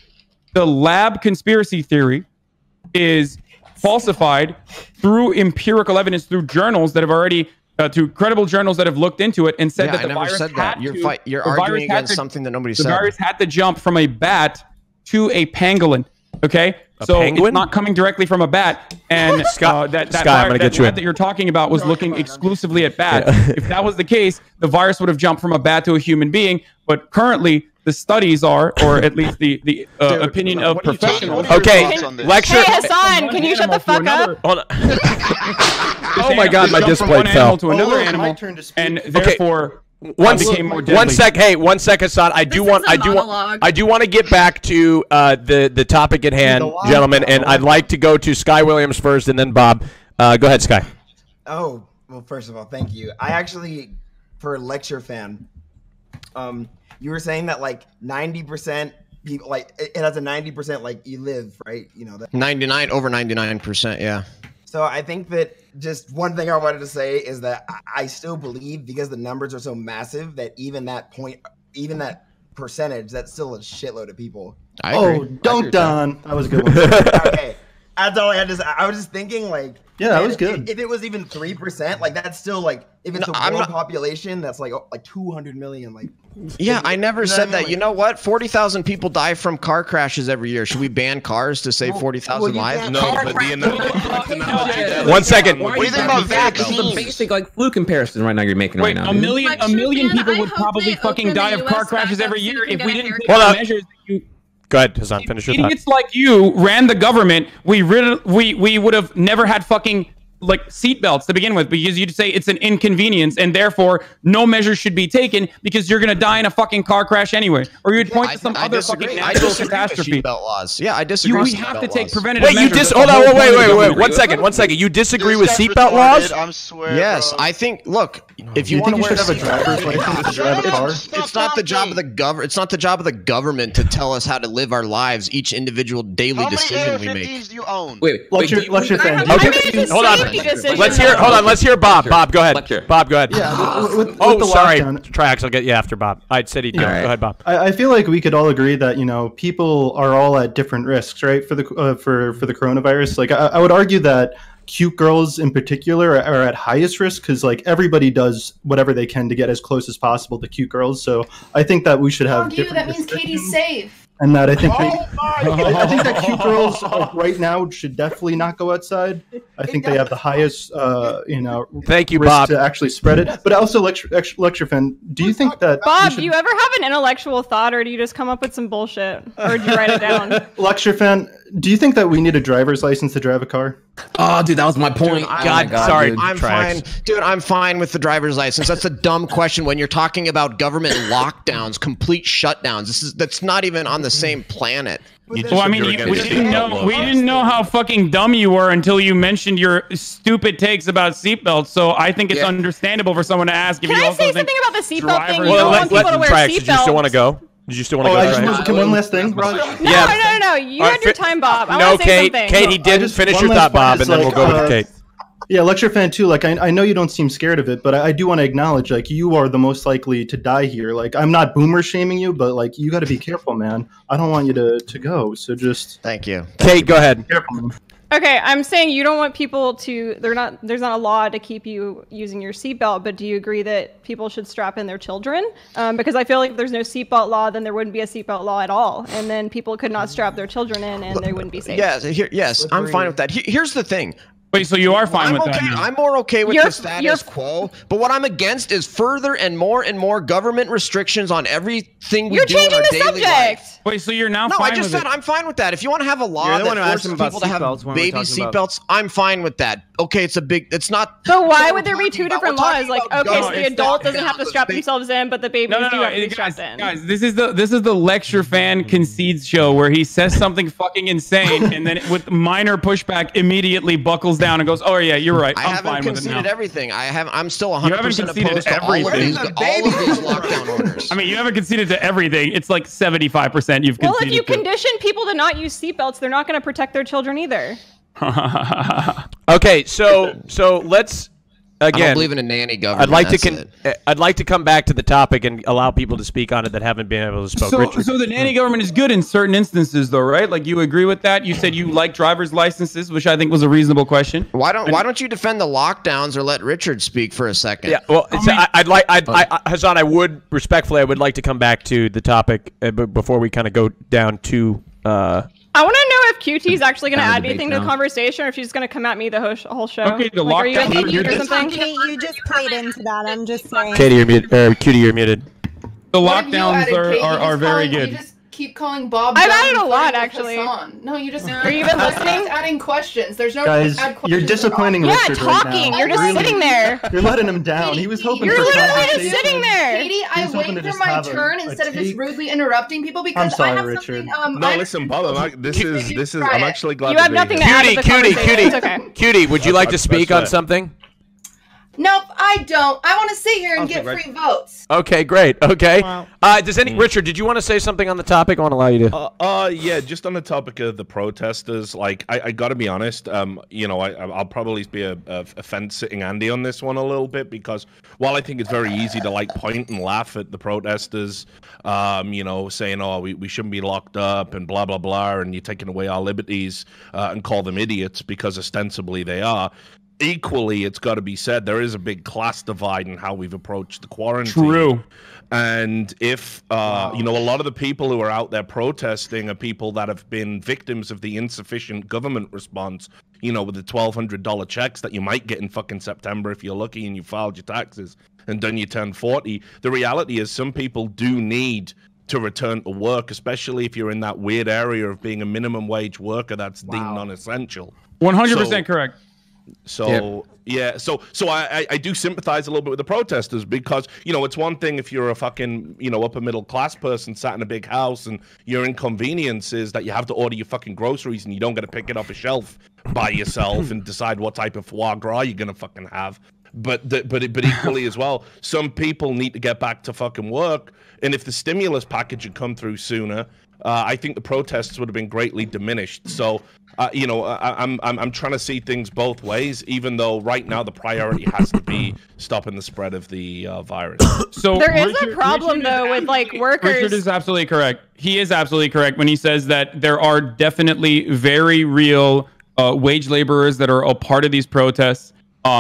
Speaker 2: The lab conspiracy theory is falsified through empirical evidence, through journals that have already, through credible journals that have looked into it and said that the virus had to.
Speaker 11: You're arguing against something that nobody said.
Speaker 2: The virus had to jump from a bat to a pangolin. Okay, so it's not coming directly from a bat, and
Speaker 1: Scott,
Speaker 2: that
Speaker 1: I'm gonna get you in.
Speaker 2: that you're talking about was looking exclusively at bats. If that was the case, the virus would have jumped from a bat to a human being. But currently, the studies are, or at least the opinion of professionals.
Speaker 1: Okay, lecture.
Speaker 8: Hey Hasan, can you shut the fuck up?
Speaker 1: Hold on. Oh my God, my display fell.
Speaker 2: To another animal, and therefore.
Speaker 1: One sec, Hasan. I do want to get back to the topic at hand, gentlemen, and I'd like to go to SKYWILLIAMS first, and then Bob. Go ahead, Sky.
Speaker 7: Oh well, first of all, thank you. I actually, for a lecture fan, you were saying that like 90% people, like it has a 90% like you live, right? You know that
Speaker 11: 99 over 99%, yeah.
Speaker 7: So I think that just one thing I wanted to say is that I still believe, because the numbers are so massive, that even that percentage, that's still a shitload of people.
Speaker 11: I agree.
Speaker 3: Oh, don't Don. That was a good one.
Speaker 7: Okay, that's all I had to say. I was just thinking, like,
Speaker 3: yeah, that was good.
Speaker 7: If it was even 3%, like that's still like, if it's a world population, that's like 200 million. Like,
Speaker 11: yeah, I never said that. You know what? 40,000 people die from car crashes every year. Should we ban cars to save 40,000 lives?
Speaker 5: No, but the
Speaker 1: 1 second.
Speaker 4: What do you think about vaccines? This is a basic like flu comparison right now you're making right now.
Speaker 2: A million people would probably fucking die of car crashes every year if we didn't take
Speaker 1: Hold on.
Speaker 2: measures that you.
Speaker 1: Go ahead, Hasan. Finish your thought.
Speaker 2: Idiots like you ran the government. We would have never had fucking like seatbelts to begin with, because you'd say it's an inconvenience and therefore no measures should be taken because you're gonna die in a fucking car crash anyway, or you'd point to some other fucking natural catastrophe.
Speaker 11: Seatbelt laws. Yeah, I disagree.
Speaker 2: We have to take preventative measures.
Speaker 1: Wait, hold on, wait. 1 second. 1 second. You disagree with seatbelt laws?
Speaker 14: I swear.
Speaker 11: Yes,
Speaker 14: bro.
Speaker 11: I think. Look, if you
Speaker 3: You
Speaker 11: want
Speaker 3: think
Speaker 11: to
Speaker 3: you
Speaker 11: wear
Speaker 3: should have a driver's license to drive a car?
Speaker 11: it's not the job of the government. It's not the job of the government to tell us how to live our lives. Each individual daily decision we make.
Speaker 14: Do you own?
Speaker 4: Wait,
Speaker 3: Lecture fan.
Speaker 1: Okay, hold on. Let's hear Bob. Bob, go ahead. Bob, go ahead.
Speaker 3: Yeah. With
Speaker 1: sorry.
Speaker 3: lockdown,
Speaker 1: TRIHEX, I'll get you after Bob. I said he'd go.
Speaker 4: All right.
Speaker 1: Go ahead, Bob.
Speaker 3: I feel like we could all agree that, you know, people are all at different risks, right? For the for the coronavirus. Like I would argue that cute girls in particular are at highest risk, because like everybody does whatever they can to get as close as possible to cute girls. So I think that we should have different
Speaker 9: that means Katie's safe.
Speaker 3: And that I think I think that cute girls like, right now should definitely not go outside. I think they have the highest,
Speaker 1: Thank you,
Speaker 3: risk
Speaker 1: Bob.
Speaker 3: to actually spread it. But also, lecture fan, do you think that
Speaker 8: Bob, do you ever have an intellectual thought, or do you just come up with some bullshit, or do you write it down?
Speaker 3: Lecture fan, do you think that we need a driver's license to drive a car?
Speaker 4: Oh, dude, that was my point.
Speaker 11: God,
Speaker 1: sorry,
Speaker 11: dude. I'm
Speaker 1: TRIHEX.
Speaker 11: fine, dude. I'm fine with the driver's license. That's a dumb question when you're talking about government lockdowns, complete shutdowns. That's not even on the same planet.
Speaker 2: Well, I mean, we didn't know how fucking dumb you were until you mentioned your stupid takes about seatbelts. So I think it's understandable for someone to ask if
Speaker 8: Can
Speaker 2: you
Speaker 8: I
Speaker 2: also
Speaker 8: say
Speaker 2: think
Speaker 8: something about the seatbelt thing?
Speaker 2: drivers-
Speaker 8: You don't want people to wear
Speaker 1: TRIHEX, did you still want to
Speaker 8: seatbelts.
Speaker 1: go? Did you still want to go?
Speaker 3: I just
Speaker 1: TRIHEX?
Speaker 3: want one last thing, Raj.
Speaker 8: No. You had your time, Bob. I
Speaker 1: No,
Speaker 8: want to say
Speaker 1: Kate.
Speaker 8: something.
Speaker 1: Kate, he didn't finish
Speaker 3: one
Speaker 1: your
Speaker 3: last
Speaker 1: thought, Bob,
Speaker 3: point
Speaker 1: and then
Speaker 3: is,
Speaker 1: we'll go with Kate.
Speaker 3: Yeah, lecture fan too. Like I know you don't seem scared of it, but I do want to acknowledge like you are the most likely to die here. Like I'm not boomer shaming you, but like you got to be careful, man. I don't want you to go. So just
Speaker 11: thank you.
Speaker 1: Kate, go ahead.
Speaker 3: Careful.
Speaker 8: Okay, I'm saying you don't want people to. There's not a law to keep you using your seatbelt, but do you agree that people should strap in their children? Because I feel like if there's no seatbelt law, then there wouldn't be a seatbelt law at all, and then people could not strap their children in, and they wouldn't be safe.
Speaker 11: Yes, I'm fine with that. Here's the thing.
Speaker 2: Wait, so you are fine with that now?
Speaker 11: I'm more okay with the status quo, but what I'm against is further and more government restrictions on everything we do in our daily life.
Speaker 2: Wait, so you're now
Speaker 11: No,
Speaker 2: fine
Speaker 11: I just
Speaker 2: with
Speaker 11: said
Speaker 2: it?
Speaker 11: I'm fine with that. If you want to have a law that forces people to have baby seatbelts, I'm fine with that. Okay, it's not.
Speaker 8: So why would there be two different laws? Like, okay, so the adult doesn't have to strap themselves in, but the babies do have to be strapped in.
Speaker 2: Guys, this is the lecture fan concedes show where he says something fucking insane and then with minor pushback immediately buckles down and goes, "Oh yeah, you're right.
Speaker 11: I
Speaker 2: I'm
Speaker 11: haven't
Speaker 2: fine with it now."
Speaker 11: conceded everything. I'm still
Speaker 2: You haven't
Speaker 11: 100%
Speaker 2: conceded
Speaker 11: opposed to all of these lockdown orders.
Speaker 2: I mean, you haven't conceded to everything. It's like 75% you've conceded.
Speaker 8: Well, if you condition people to not use seatbelts, they're not going to protect their children either.
Speaker 1: Okay, so let's
Speaker 11: I
Speaker 1: again.
Speaker 11: don't believe in a nanny government.
Speaker 1: I'd like to come back to the topic and allow people to speak on it that haven't been able to speak.
Speaker 2: So the nanny government is good in certain instances, though, right? Like you agree with that? You said you like driver's licenses, which I think was a reasonable question.
Speaker 11: Why don't you defend the lockdowns or let Richard speak for a second?
Speaker 1: Yeah, well, Hasan, I would like to come back to the topic before we kind of go down to.
Speaker 8: I want to know if QT is actually going to add anything to the conversation, or if she's just going to come at me the whole show.
Speaker 2: Okay, the
Speaker 8: like, are you
Speaker 10: Katie,
Speaker 8: or something?
Speaker 10: you just played into that. I'm just saying.
Speaker 1: Katie, you're muted. QT, you're muted.
Speaker 2: The lockdowns are very good.
Speaker 9: You just keep calling Bob.
Speaker 8: I've added a lot, actually.
Speaker 9: No, you just.
Speaker 8: Are you even listening?
Speaker 9: Adding questions. There's no.
Speaker 3: Guys,
Speaker 9: add questions
Speaker 3: you're disappointing Richard right
Speaker 8: talking.
Speaker 3: now.
Speaker 8: You're just sitting there.
Speaker 3: You're letting him down. He was hoping
Speaker 8: You're
Speaker 3: for
Speaker 8: literally
Speaker 3: conversation.
Speaker 8: just sitting there.
Speaker 9: Katie, I wait for my turn instead of just rudely interrupting people because
Speaker 3: I'm sorry,
Speaker 9: I have
Speaker 3: Richard.
Speaker 9: something.
Speaker 5: No, listen, Bob. This is. I'm actually glad.
Speaker 8: You have nothing to add to the conversation. It's okay.
Speaker 1: Cutie, would you like to speak on something?
Speaker 9: Nope, I don't. I want to sit here and get free votes.
Speaker 1: Okay, great. Okay. Richard, did you want to say something on the topic? I want to allow you to.
Speaker 5: Yeah, just on the topic of the protesters, like I got to be honest. I'll probably be a fence-sitting Andy on this one a little bit because while I think it's very easy to like point and laugh at the protesters, saying, "Oh, we shouldn't be locked up" and blah blah blah, and you're taking away our liberties and call them idiots because ostensibly they are. Equally, it's got to be said, there is a big class divide in how we've approached the quarantine.
Speaker 2: True.
Speaker 5: And if, a lot of the people who are out there protesting are people that have been victims of the insufficient government response, with the $1,200 checks that you might get in fucking September if you're lucky and you filed your taxes and done your 1040. The reality is some people do need to return to work, especially if you're in that weird area of being a minimum wage worker that's deemed non-essential.
Speaker 2: 100% correct.
Speaker 5: So I do sympathize a little bit with the protesters because it's one thing if you're a fucking upper middle class person sat in a big house and your inconvenience is that you have to order your fucking groceries and you don't get to pick it off a shelf by yourself and decide what type of foie gras you're gonna fucking have. But equally as well, some people need to get back to fucking work, and if the stimulus package had come through sooner, I think the protests would have been greatly diminished. So. I'm trying to see things both ways, even though right now the priority has to be stopping the spread of the virus.
Speaker 2: So
Speaker 8: there is a problem though with like workers.
Speaker 2: Richard is absolutely correct. He is absolutely correct when he says that there are definitely very real wage laborers that are a part of these protests.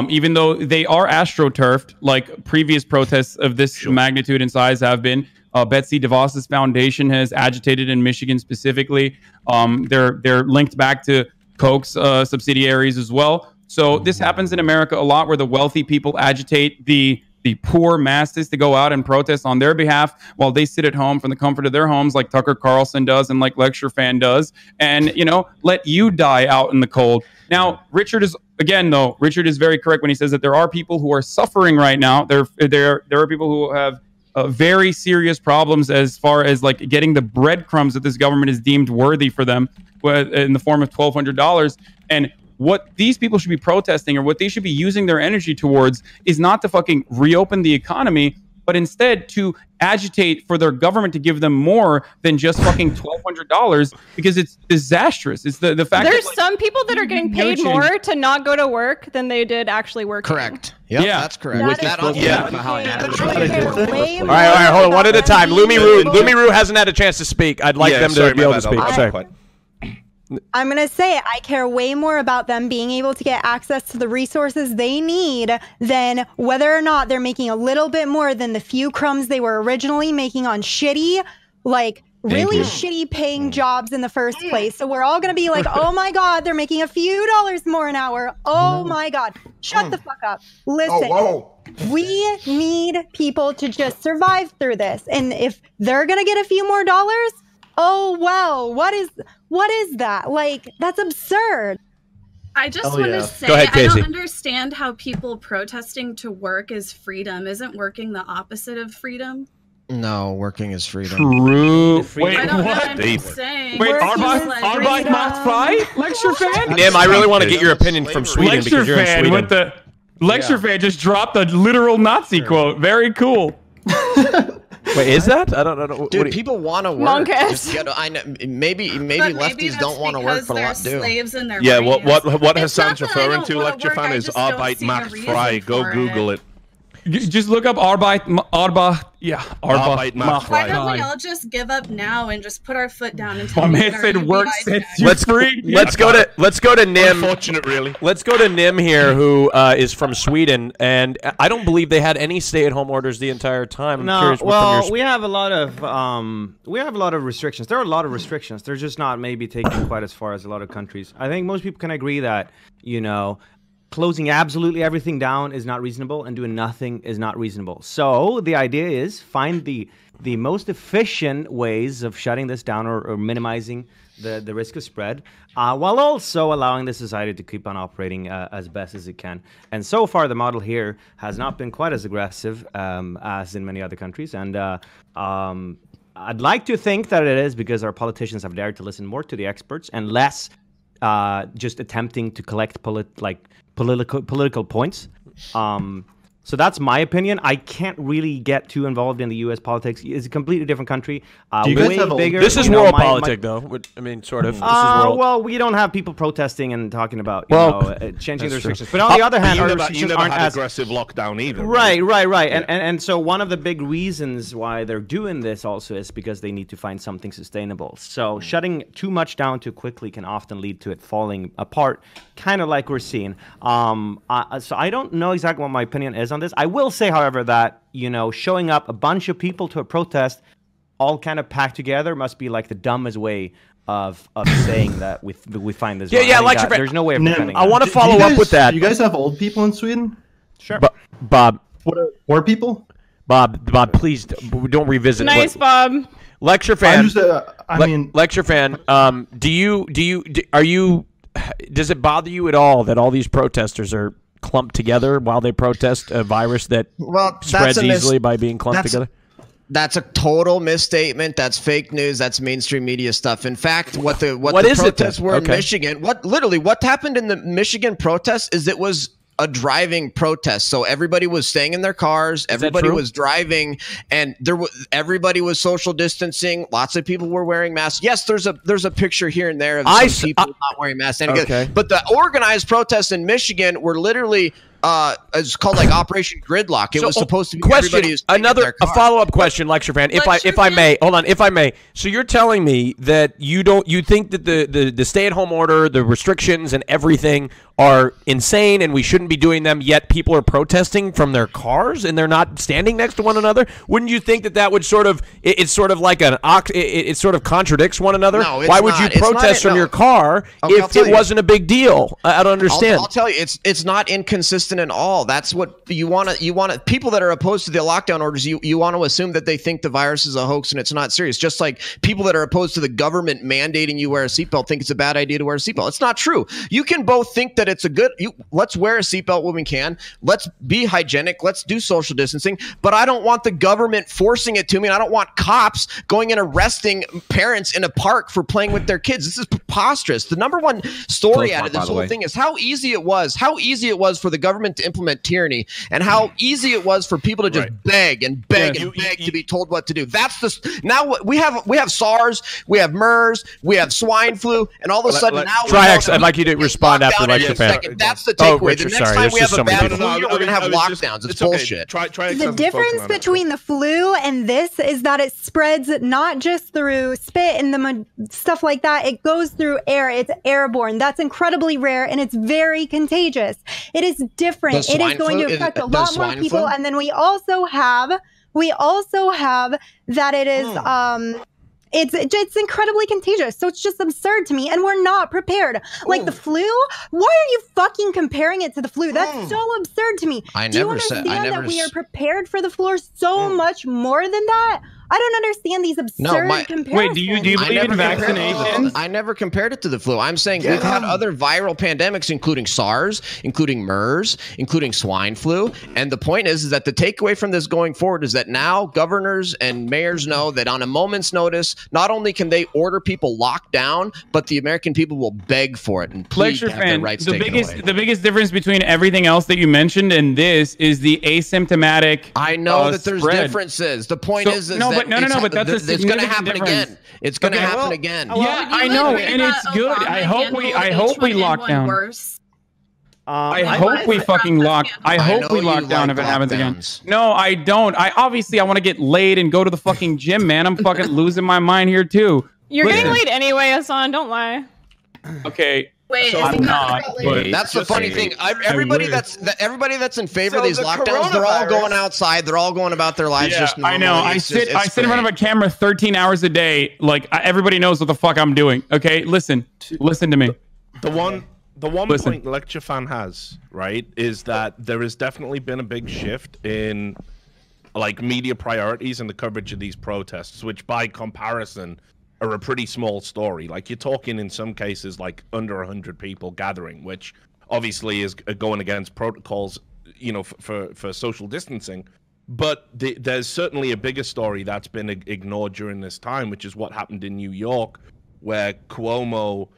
Speaker 2: Even though they are astroturfed, like previous protests of this magnitude and size have been. Betsy DeVos's foundation has agitated in Michigan specifically. They're linked back to Koch's subsidiaries as well. So this happens in America a lot, where the wealthy people agitate the poor masses to go out and protest on their behalf while they sit at home from the comfort of their homes, like Tucker Carlson does and like Lecture Fan does, and let you die out in the cold. Now, Richard is very correct when he says that there are people who are suffering right now. There are people who have very serious problems as far as like getting the breadcrumbs that this government is deemed worthy for them in the form of $1,200. And what these people should be protesting, or what they should be using their energy towards, is not to fucking reopen the economy, but instead to agitate for their government to give them more than just fucking $1,200, because it's disastrous. It's the fact
Speaker 8: there's
Speaker 2: that,
Speaker 8: some people that are getting paid more to not go to work than they did actually working.
Speaker 11: Correct. Yep,
Speaker 2: yeah,
Speaker 11: that's correct.
Speaker 1: All right, hold on, one at a time. Lumi Roo hasn't had a chance to speak. I'd like them to be able to speak. Sorry.
Speaker 10: I'm going to say I care way more about them being able to get access to the resources they need than whether or not they're making a little bit more than the few crumbs they were originally making on shitty, like, really shitty paying jobs in the first place. So we're all going to be like, oh my God, they're making a few dollars more an hour. Oh my God. Shut the fuck up. Listen, we need people to just survive through this. And if they're going to get a few more dollars, oh, wow. What is that? Like, that's absurd.
Speaker 13: I just want to say,
Speaker 1: Go ahead,
Speaker 13: I
Speaker 1: Casey.
Speaker 13: don't understand how people protesting to work is freedom. Isn't working the opposite of freedom?
Speaker 11: No, working is freedom.
Speaker 2: True.
Speaker 13: I don't know, I'm just saying.
Speaker 2: Wait,
Speaker 13: Working is
Speaker 2: Arbeit macht frei? Lecture fan?
Speaker 1: Nim, I really want to get your opinion from Sweden
Speaker 2: Lecture
Speaker 1: because you're in
Speaker 2: fan
Speaker 1: Sweden.
Speaker 2: with the lecture fan just dropped a literal Nazi quote. Very cool.
Speaker 1: Wait, is that? I don't know.
Speaker 11: Dude, people want to work.
Speaker 8: Monkeys.
Speaker 11: Just get, I know, maybe
Speaker 13: But
Speaker 11: lefties
Speaker 13: that's
Speaker 11: don't want to work
Speaker 13: because
Speaker 11: for a
Speaker 13: they're
Speaker 11: lot to do.
Speaker 13: slaves in their
Speaker 5: Yeah,
Speaker 13: brains.
Speaker 5: what
Speaker 13: It's
Speaker 5: Hassan's
Speaker 13: not that I
Speaker 5: referring
Speaker 13: don't
Speaker 5: to,
Speaker 13: wanna
Speaker 5: lecture
Speaker 13: work,
Speaker 5: fan,
Speaker 13: I
Speaker 5: is
Speaker 13: just don't
Speaker 5: Arbeit
Speaker 13: see
Speaker 5: macht
Speaker 13: the
Speaker 5: frei.
Speaker 13: reason
Speaker 5: Go
Speaker 13: for
Speaker 5: Google it.
Speaker 2: Just look up Arbeit macht
Speaker 5: Arbeit macht
Speaker 13: Why
Speaker 5: frei.
Speaker 13: don't we all just give up now and just put our foot down and
Speaker 2: My
Speaker 13: tell
Speaker 2: man said work sets you
Speaker 1: Let's
Speaker 2: free.
Speaker 1: let's go to Nim.
Speaker 5: Unfortunate, really.
Speaker 1: Let's go to Nim here, who is from Sweden, and I don't believe they had any stay-at-home orders the entire time. I'm
Speaker 12: No,
Speaker 1: curious what
Speaker 12: well,
Speaker 1: from your
Speaker 12: we have a lot of restrictions. There are a lot of restrictions. They're just not maybe taken quite as far as a lot of countries. I think most people can agree that, you know, closing absolutely everything down is not reasonable, and doing nothing is not reasonable. So the idea is find the most efficient ways of shutting this down or minimizing the risk of spread, while also allowing the society to keep on operating as best as it can. And so far, the model here has not been quite as aggressive as in many other countries. And I'd like to think that it is because our politicians have dared to listen more to the experts and less just attempting to collect political points. So that's my opinion. I can't really get too involved in the U.S. politics. It's a completely different country.
Speaker 3: Do you guys
Speaker 12: Way
Speaker 3: have
Speaker 12: bigger.
Speaker 1: This is
Speaker 12: you know,
Speaker 1: world
Speaker 12: my-
Speaker 1: politic, though. I mean, sort of. This is world.
Speaker 12: Well, we don't have people protesting and talking about changing the
Speaker 1: that's true.
Speaker 12: restrictions. But on the other hand, our
Speaker 5: You
Speaker 12: restrictions
Speaker 5: never
Speaker 12: aren't
Speaker 5: had
Speaker 12: as
Speaker 5: aggressive lockdown either.
Speaker 12: Right.
Speaker 5: Yeah.
Speaker 12: And so one of the big reasons why they're doing this also is because they need to find something sustainable. So shutting too much down too quickly can often lead to it falling apart, kind of like we're seeing. So I don't know exactly what my opinion is on this. I will say, however, that, you know, showing up a bunch of people to a protest all kind of packed together must be like the dumbest way of saying that we find this.
Speaker 1: Yeah,
Speaker 12: wrong.
Speaker 1: yeah,
Speaker 12: I think
Speaker 1: like
Speaker 12: that there's no way of defending
Speaker 1: I
Speaker 12: that.
Speaker 1: want to follow up with that.
Speaker 3: You guys have old people in Sweden?
Speaker 12: Sure.
Speaker 1: Bob.
Speaker 3: Poor people?
Speaker 1: Bob, please don't revisit.
Speaker 8: Nice, Bob.
Speaker 1: Lecture fan.
Speaker 3: I'm just, I mean,
Speaker 1: lecture fan. Does it bother you at all that all these protesters are clumped together while they protest a virus that spreads easily by being clumped together?
Speaker 11: That's a total misstatement. That's fake news. That's mainstream media stuff. In fact, what the
Speaker 1: is it
Speaker 11: protests
Speaker 1: then?
Speaker 11: were in
Speaker 1: Okay.
Speaker 11: Michigan, what happened in the Michigan protests is it was a driving protest. So everybody was staying in their cars, everybody
Speaker 1: true?
Speaker 11: was driving, and everybody was social distancing. Lots of people were wearing masks. Yes, there's a picture here and there of some people not wearing masks. And
Speaker 1: Okay.
Speaker 11: but the organized protests in Michigan were literally it's called like Operation Gridlock. It was supposed to be everybody who's staying in their car.
Speaker 1: follow-up question, lecture fan. If I may, hold on. If I may, so you're telling me that you think that the stay-at-home order, the restrictions, and everything are insane, and we shouldn't be doing them. Yet people are protesting from their cars, and they're not standing next to one another. Wouldn't you think that would sort of it's sort of like it sort of contradicts one another?
Speaker 11: No, it's
Speaker 1: Why would
Speaker 11: not.
Speaker 1: you
Speaker 11: It's not
Speaker 1: protest from
Speaker 11: no.
Speaker 1: your car
Speaker 11: Okay, I'll
Speaker 1: if
Speaker 11: tell
Speaker 1: it
Speaker 11: you.
Speaker 1: wasn't a big deal? I don't understand.
Speaker 11: I'll tell you, it's not inconsistent at all. That's what you want to people that are opposed to the lockdown orders. You want to assume that they think the virus is a hoax and it's not serious. Just like people that are opposed to the government mandating you wear a seatbelt think it's a bad idea to wear a seatbelt. It's not true. You can both think that it's a good. Let's wear a seatbelt when we can. Let's be hygienic. Let's do social distancing. But I don't want the government forcing it to me. And I don't want cops going and arresting parents in a park for playing with their kids. This is preposterous. The number one story out of this whole thing is how easy it was for the government to implement tyranny, and how easy it was for people to just beg and beg to be told what to do. That's now we have SARS, we have MERS, we have swine flu, and all of a sudden now
Speaker 1: TRIHEX, I'd like you to respond after lecture fan.
Speaker 11: That's the takeaway.
Speaker 1: Richard,
Speaker 11: the next
Speaker 1: sorry,
Speaker 11: time we
Speaker 1: there's
Speaker 11: have a
Speaker 1: just so many
Speaker 11: bad
Speaker 1: people.
Speaker 11: flu, we're going to have lockdowns. It's bullshit.
Speaker 10: The difference between the flu and this is that it spreads not just through spit and stuff like that. It goes through air. It's airborne. That's incredibly rare, and it's very contagious. It is different. It is going to affect a lot more people. And then we also have that it is It's incredibly contagious. So it's just absurd to me. And we're not prepared. Like the flu, why are you fucking comparing it to the flu? That's so absurd to me. Do you understand that we are prepared for the flu so much more than that? I don't understand these absurd comparisons.
Speaker 2: Wait, do you believe in vaccinations?
Speaker 11: I never compared it to the flu. I'm saying we've had other viral pandemics, including SARS, including MERS, including swine flu. And the point is that the takeaway from this going forward is that now governors and mayors know that on a moment's notice, not only can they order people locked down, but the American people will beg for it and plead to have their rights taken away.
Speaker 2: The biggest difference between everything else that you mentioned and this is the asymptomatic
Speaker 11: I know that there's differences. The point is
Speaker 2: no, but that's
Speaker 11: it's going to happen again. It's going to happen again.
Speaker 2: Yeah, I know, and it's good. I hope we lock down. I hope we fucking lock. I hope we lock down if it happens again. No, I don't. I want to get laid and go to the fucking gym, man. I'm fucking losing my mind here too.
Speaker 8: You're getting laid anyway, Hasan. Don't lie.
Speaker 2: Okay.
Speaker 13: Wait,
Speaker 2: so I'm not. But
Speaker 11: that's the funny thing. Everybody that's in favor of these lockdowns, they're all going outside. They're all going about their lives. Just
Speaker 2: I know. I sit in front of a camera 13 hours a day. Like everybody knows what the fuck I'm doing. Okay, listen to me.
Speaker 5: The one point Lecture Fan has, right, is that there has definitely been a big shift in like media priorities and the coverage of these protests, which by comparison are a pretty small story. Like you're talking in some cases like under 100 people gathering, which obviously is going against protocols, you know, for social distancing. But there's certainly a bigger story that's been ignored during this time, which is what happened in New York, where Cuomo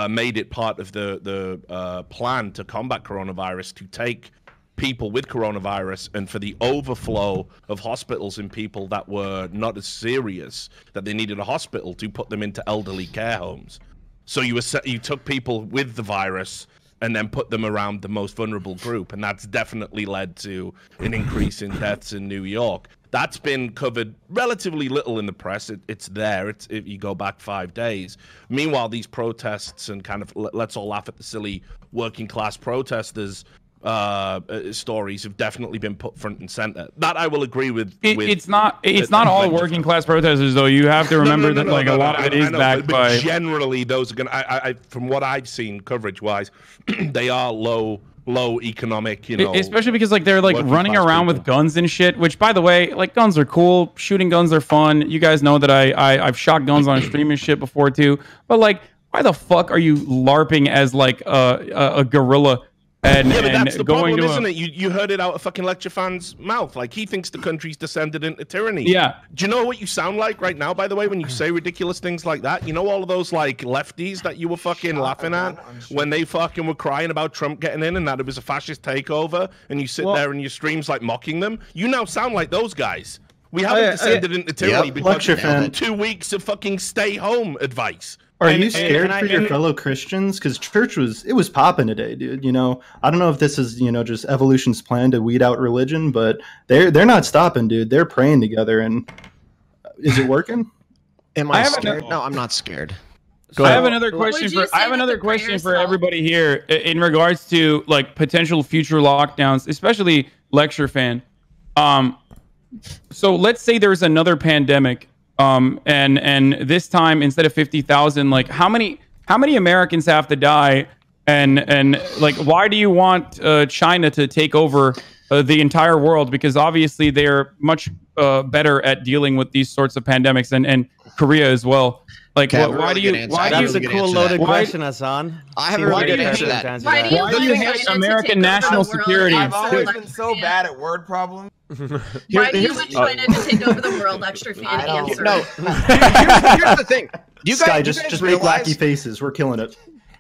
Speaker 5: made it part of the plan to combat coronavirus to take people with coronavirus and for the overflow of hospitals in people that were not as serious that they needed a hospital to put them into elderly care homes. So you took people with the virus and then put them around the most vulnerable group, and that's definitely led to an increase in deaths in New York. That's been covered relatively little in the press. It's there. If you go back 5 days. Meanwhile, these protests and kind of let's all laugh at the silly working class protesters stories have definitely been put front and center. That I will agree with.
Speaker 2: It's not all working class protesters though. You have to remember that like a lot of it is backed by.
Speaker 5: Generally, those are gonna. I from what I've seen coverage wise, they are low economic. You know,
Speaker 2: especially because like they're like running around with guns and shit. Which by the way, like guns are cool. Shooting guns are fun. You guys know that I've shot guns on stream and shit before too. But like, why the fuck are you LARPing as like a guerrilla? But
Speaker 5: that's the problem, isn't it? You heard it out of fucking Lecture Fan's mouth. Like, he thinks the country's descended into tyranny.
Speaker 2: Yeah.
Speaker 5: Do you know what you sound like right now, by the way, when you say ridiculous things like that? You know all of those, like, lefties that you were fucking laughing at when they fucking were crying about Trump getting in and that it was a fascist takeover, and you sit there in your streams, like, mocking them? You now sound like those guys. We haven't descended into tyranny because of 2 weeks of fucking stay-home advice.
Speaker 3: Are you scared for your fellow Christians? Because church was popping today, dude. You know, I don't know if this is, you know, just evolution's plan to weed out religion, but they're not stopping, dude. They're praying together, and is it working?
Speaker 11: Am I scared? No, I'm not scared.
Speaker 2: I have another question for everybody here in regards to like potential future lockdowns, especially Lecture Fan. So let's say there's another pandemic. And this time instead of 50,000, like how many Americans have to die, and like why do you want China to take over the entire world? Because obviously they're much better at dealing with these sorts of pandemics, and Korea as well. Like why do you?
Speaker 12: That's a cool loaded question, Hasan.
Speaker 11: I have a really good answer to that.
Speaker 13: Why do you hate
Speaker 2: American national security?
Speaker 7: I've always been so bad at word problems.
Speaker 13: Why do you want China to take over the world, Lecture Fan? Answer.
Speaker 11: No, here's the thing.
Speaker 3: You guys just make wacky faces. We're killing it.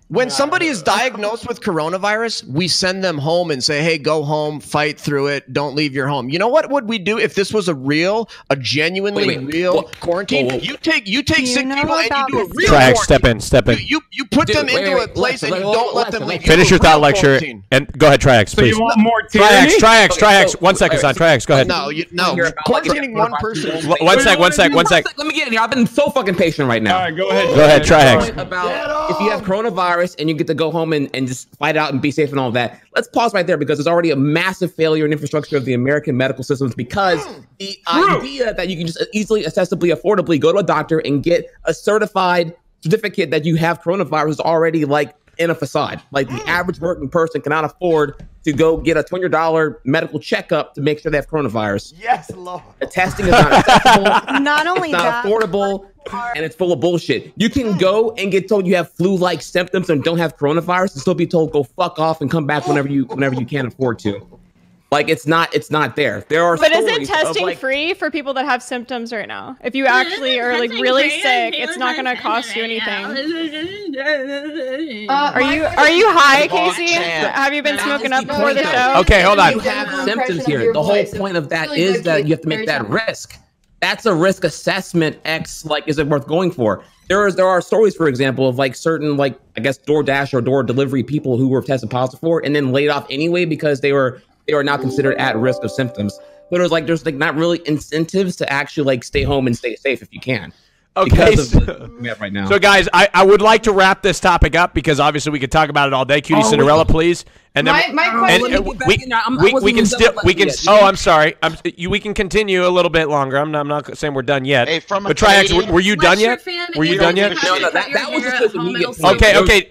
Speaker 11: When somebody is diagnosed with coronavirus, we send them home and say, hey, go home, fight through it, don't leave your home. You know what would we do if this was a genuinely real quarantine? You take sick people and you do a real quarantine.
Speaker 1: Step in.
Speaker 11: You put them into a place and you don't let them leave.
Speaker 1: Finish your thought, Lecture, and go ahead, TRIHEX, please.
Speaker 2: So you want more tyranny?
Speaker 1: TRIHEX. 1 second, son. TRIHEX, go ahead.
Speaker 11: No. Quarantining one person.
Speaker 1: One sec.
Speaker 4: Let me get in here. I've been so fucking patient right now.
Speaker 2: All right, go ahead.
Speaker 1: Go ahead, TRIHEX.
Speaker 4: About if you have coronavirus virus and you get to go home and just fight it out and be safe and all that. Let's pause right there because there's already a massive failure in infrastructure of the American medical systems because the idea that you can just easily, accessibly, affordably go to a doctor and get a certified certificate that you have coronavirus is already like in a facade. Like the average working person cannot afford to go get a $200 medical checkup to make sure they have coronavirus.
Speaker 7: Yes, Lord.
Speaker 4: The testing is not accessible.
Speaker 10: Not only
Speaker 4: it's not
Speaker 10: that,
Speaker 4: affordable, and it's full of bullshit. You can go and get told you have flu-like symptoms and don't have coronavirus, and still be told go fuck off and come back whenever you can afford to. Like it's not there. There are.
Speaker 8: But is it
Speaker 4: stories of,
Speaker 8: testing
Speaker 4: like,
Speaker 8: free for people that have symptoms right now? If you actually are like really sick, it's not going to cost you anything. Are you high, Casey? Have you been smoking up before the show?
Speaker 1: Okay, hold on.
Speaker 4: You have symptoms here. The whole point of that is that you have to make that risk. That's a risk assessment. Like, is it worth going for? There are stories, for example, of like certain, like, I guess DoorDash or door delivery people who were tested positive for and then laid off anyway because they were now considered at risk of symptoms. But there's like not really incentives to actually like stay home and stay safe if you can.
Speaker 1: Okay,
Speaker 4: because of the we have right now.
Speaker 1: So guys, I would like to wrap this topic up because obviously we could talk about it all day. Cutie Cinderella, please. And then we can still I'm sorry. We can continue a little bit longer. I'm not saying we're done yet.
Speaker 6: Hey,
Speaker 1: but TRIHEX, were you done yet? Were you done yet?
Speaker 4: No, that was just social media.
Speaker 1: Okay.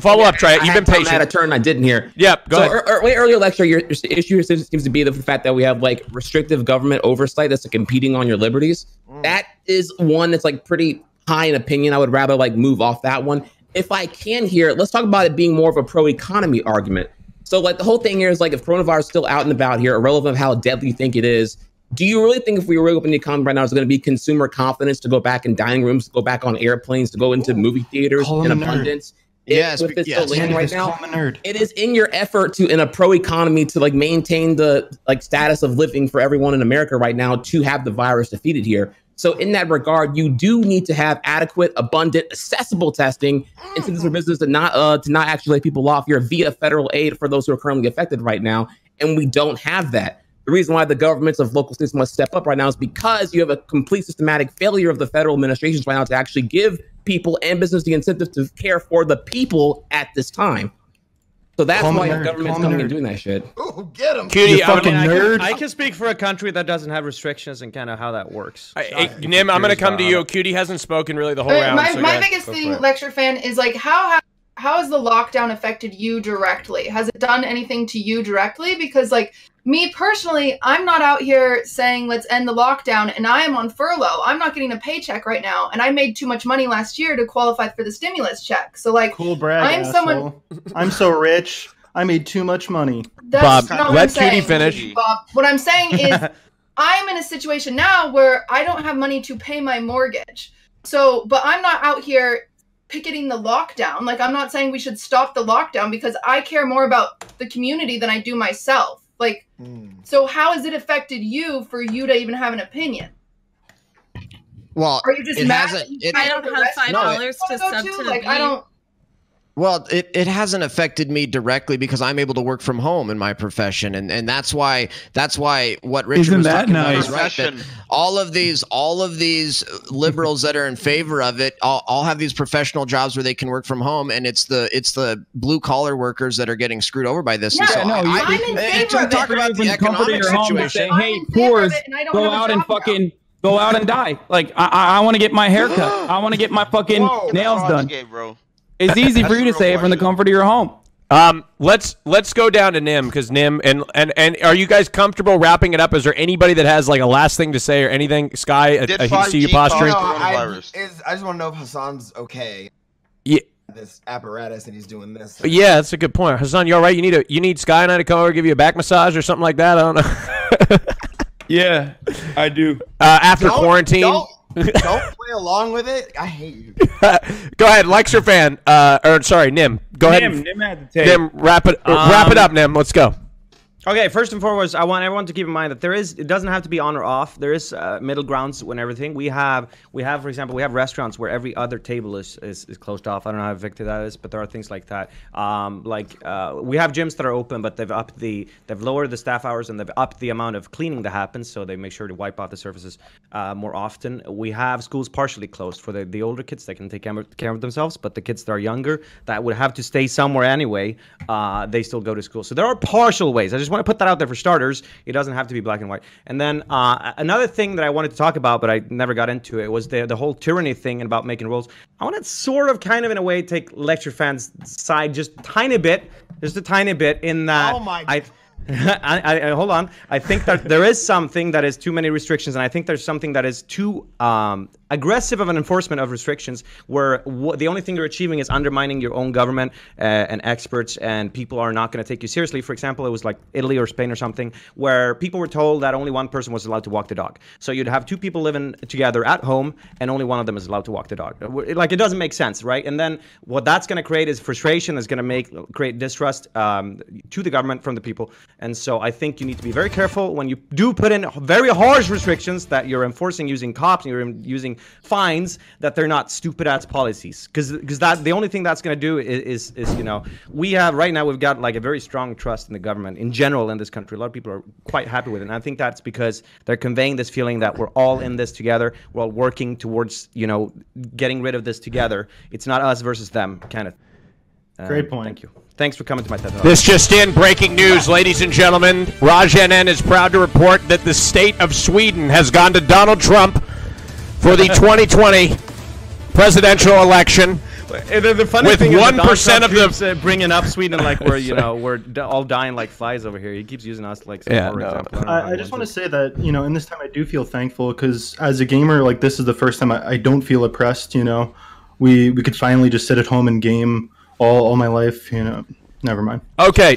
Speaker 1: Follow up, TRIHEX. You've been patient.
Speaker 4: I had a turn I didn't hear.
Speaker 1: Yep. Go ahead.
Speaker 4: Earlier lecture, your issue seems to be the fact that we have like restrictive government oversight that's like, competing on your liberties. That is one that's like pretty high in opinion. I would rather like move off that one. If I can here, let's talk about it being more of a pro-economy argument. So like the whole thing here is like if coronavirus is still out and about here, irrelevant of how deadly you think it is, do you really think if we reopen the economy right now, is going to be consumer confidence to go back in dining rooms, to go back on airplanes, to go into movie theaters in abundance?
Speaker 11: Yes,
Speaker 4: with this
Speaker 11: yes.
Speaker 4: right now, it is in your effort to, in a pro-economy, to like maintain the like status of living for everyone in America right now to have the virus defeated here. So in that regard, you do need to have adequate, abundant, accessible testing into this business to not actually lay people off here via federal aid for those who are currently affected right now. And we don't have that. The reason why the governments of local states must step up right now is because you have a complete systematic failure of the federal administrations right now to actually give people and business the incentive to care for the people at this time. So that's why the government's coming and doing that shit.
Speaker 7: Ooh, get him.
Speaker 1: Cutie,
Speaker 12: I can speak for a country that doesn't have restrictions and kind of how that works.
Speaker 1: Nim, I'm going to come to you. Cutie hasn't spoken really the whole round.
Speaker 9: My biggest thing, lecture fan, is like how has the lockdown affected you directly? Has it done anything to you directly? Because like me personally, I'm not out here saying let's end the lockdown and I am on furlough. I'm not getting a paycheck right now. And I made too much money last year to qualify for the stimulus check. So like,
Speaker 3: cool brag, I'm so rich. I made too much money.
Speaker 1: Bob, let Cutie finish.
Speaker 9: Bob, what I'm saying is I'm in a situation now where I don't have money to pay my mortgage. So, but I'm not out here picketing the lockdown. Like, I'm not saying we should stop the lockdown because I care more about the community than I do myself. Like, so how has it affected you for you to even have an opinion?
Speaker 11: Well,
Speaker 9: are you just mad?
Speaker 13: I don't have $5 to sub to
Speaker 9: like, I don't.
Speaker 11: Well, it hasn't affected me directly because I'm able to work from home in my profession, and that's why what Richard was talking about is right. That all of these liberals that are in favor of it all have these professional jobs where they can work from home, and it's the blue collar workers that are getting screwed over by this.
Speaker 9: Yeah,
Speaker 11: and so
Speaker 9: I'm in favor of it.
Speaker 11: Talk about the economic situation.
Speaker 2: Say, hey, poors, go out and fucking go out and die. Like I want to get my hair cut. I want to get my fucking nails done. It's easy for you to say it from the comfort of your home.
Speaker 1: Let's go down to Nim because Nim and are you guys comfortable wrapping it up? Is there anybody that has like a last thing to say or anything? Sky, I see you posturing.
Speaker 7: I just want to know if Hasan's okay.
Speaker 1: Yeah.
Speaker 7: This apparatus and he's doing this.
Speaker 1: Yeah, that's a good point. Hasan, you all right? You need Sky and I to come over and give you a back massage or something like that? I don't know.
Speaker 2: Yeah, I do.
Speaker 1: After quarantine.
Speaker 7: Don't play along with it. I hate you.
Speaker 1: Go ahead, lecture fan. Nim. Go ahead.
Speaker 2: Nim had the tape.
Speaker 1: Nim, wrap it up, Nim. Let's go.
Speaker 12: Okay, first and foremost, I want everyone to keep in mind that it doesn't have to be on or off. There is middle grounds when everything. We have, for example, we have restaurants where every other table is closed off. I don't know how effective that is, but there are things like that. We have gyms that are open, but they've lowered the staff hours and they've upped the amount of cleaning that happens, so they make sure to wipe out the surfaces more often. We have schools partially closed for the older kids that can take care of themselves, but the kids that are younger that would have to stay somewhere anyway, they still go to school. So there are partial ways. I just want to put that out there for starters. It doesn't have to be black and white. And then another thing that I wanted to talk about, but I never got into it, was the whole tyranny thing and about making rules. I want to sort of kind of in a way take lecture fans' side just a tiny bit in that I hold on. I think that there is something that is too many restrictions, and I think there's something that is too aggressive of an enforcement of restrictions, where the only thing you're achieving is undermining your own government and experts, and people are not going to take you seriously. For example, it was like Italy or Spain or something, where people were told that only one person was allowed to walk the dog. So you'd have two people living together at home, and only one of them is allowed to walk the dog. Like, it doesn't make sense, right? And then what that's going to create is frustration. Is going to create distrust to the government from the people. And so I think you need to be very careful when you do put in very harsh restrictions that you're enforcing using cops and you're using fines, that they're not stupid ass policies, because that the only thing that's going to do is we have right now, we've got like a very strong trust in the government in general in this country. A lot of people are quite happy with it, and I think that's because they're conveying this feeling that we're all in this together, we're all working towards getting rid of this together. It's not us versus them kind of.
Speaker 3: Great point.
Speaker 12: Thank you. Thanks for coming to my TED Talk.
Speaker 1: This just in, breaking news, ladies and gentlemen. RAJJ is proud to report that the state of Sweden has gone to Donald Trump for the 2020 presidential election.
Speaker 12: The funny
Speaker 1: with
Speaker 12: thing is
Speaker 1: 1% of
Speaker 12: the bringing up Sweden like we're all dying like flies over here. He keeps using us like some example.
Speaker 3: I just want to say that in this time I do feel thankful, because as a gamer, like, this is the first time I don't feel oppressed. We could finally just sit at home and game all my life. Never mind. Okay,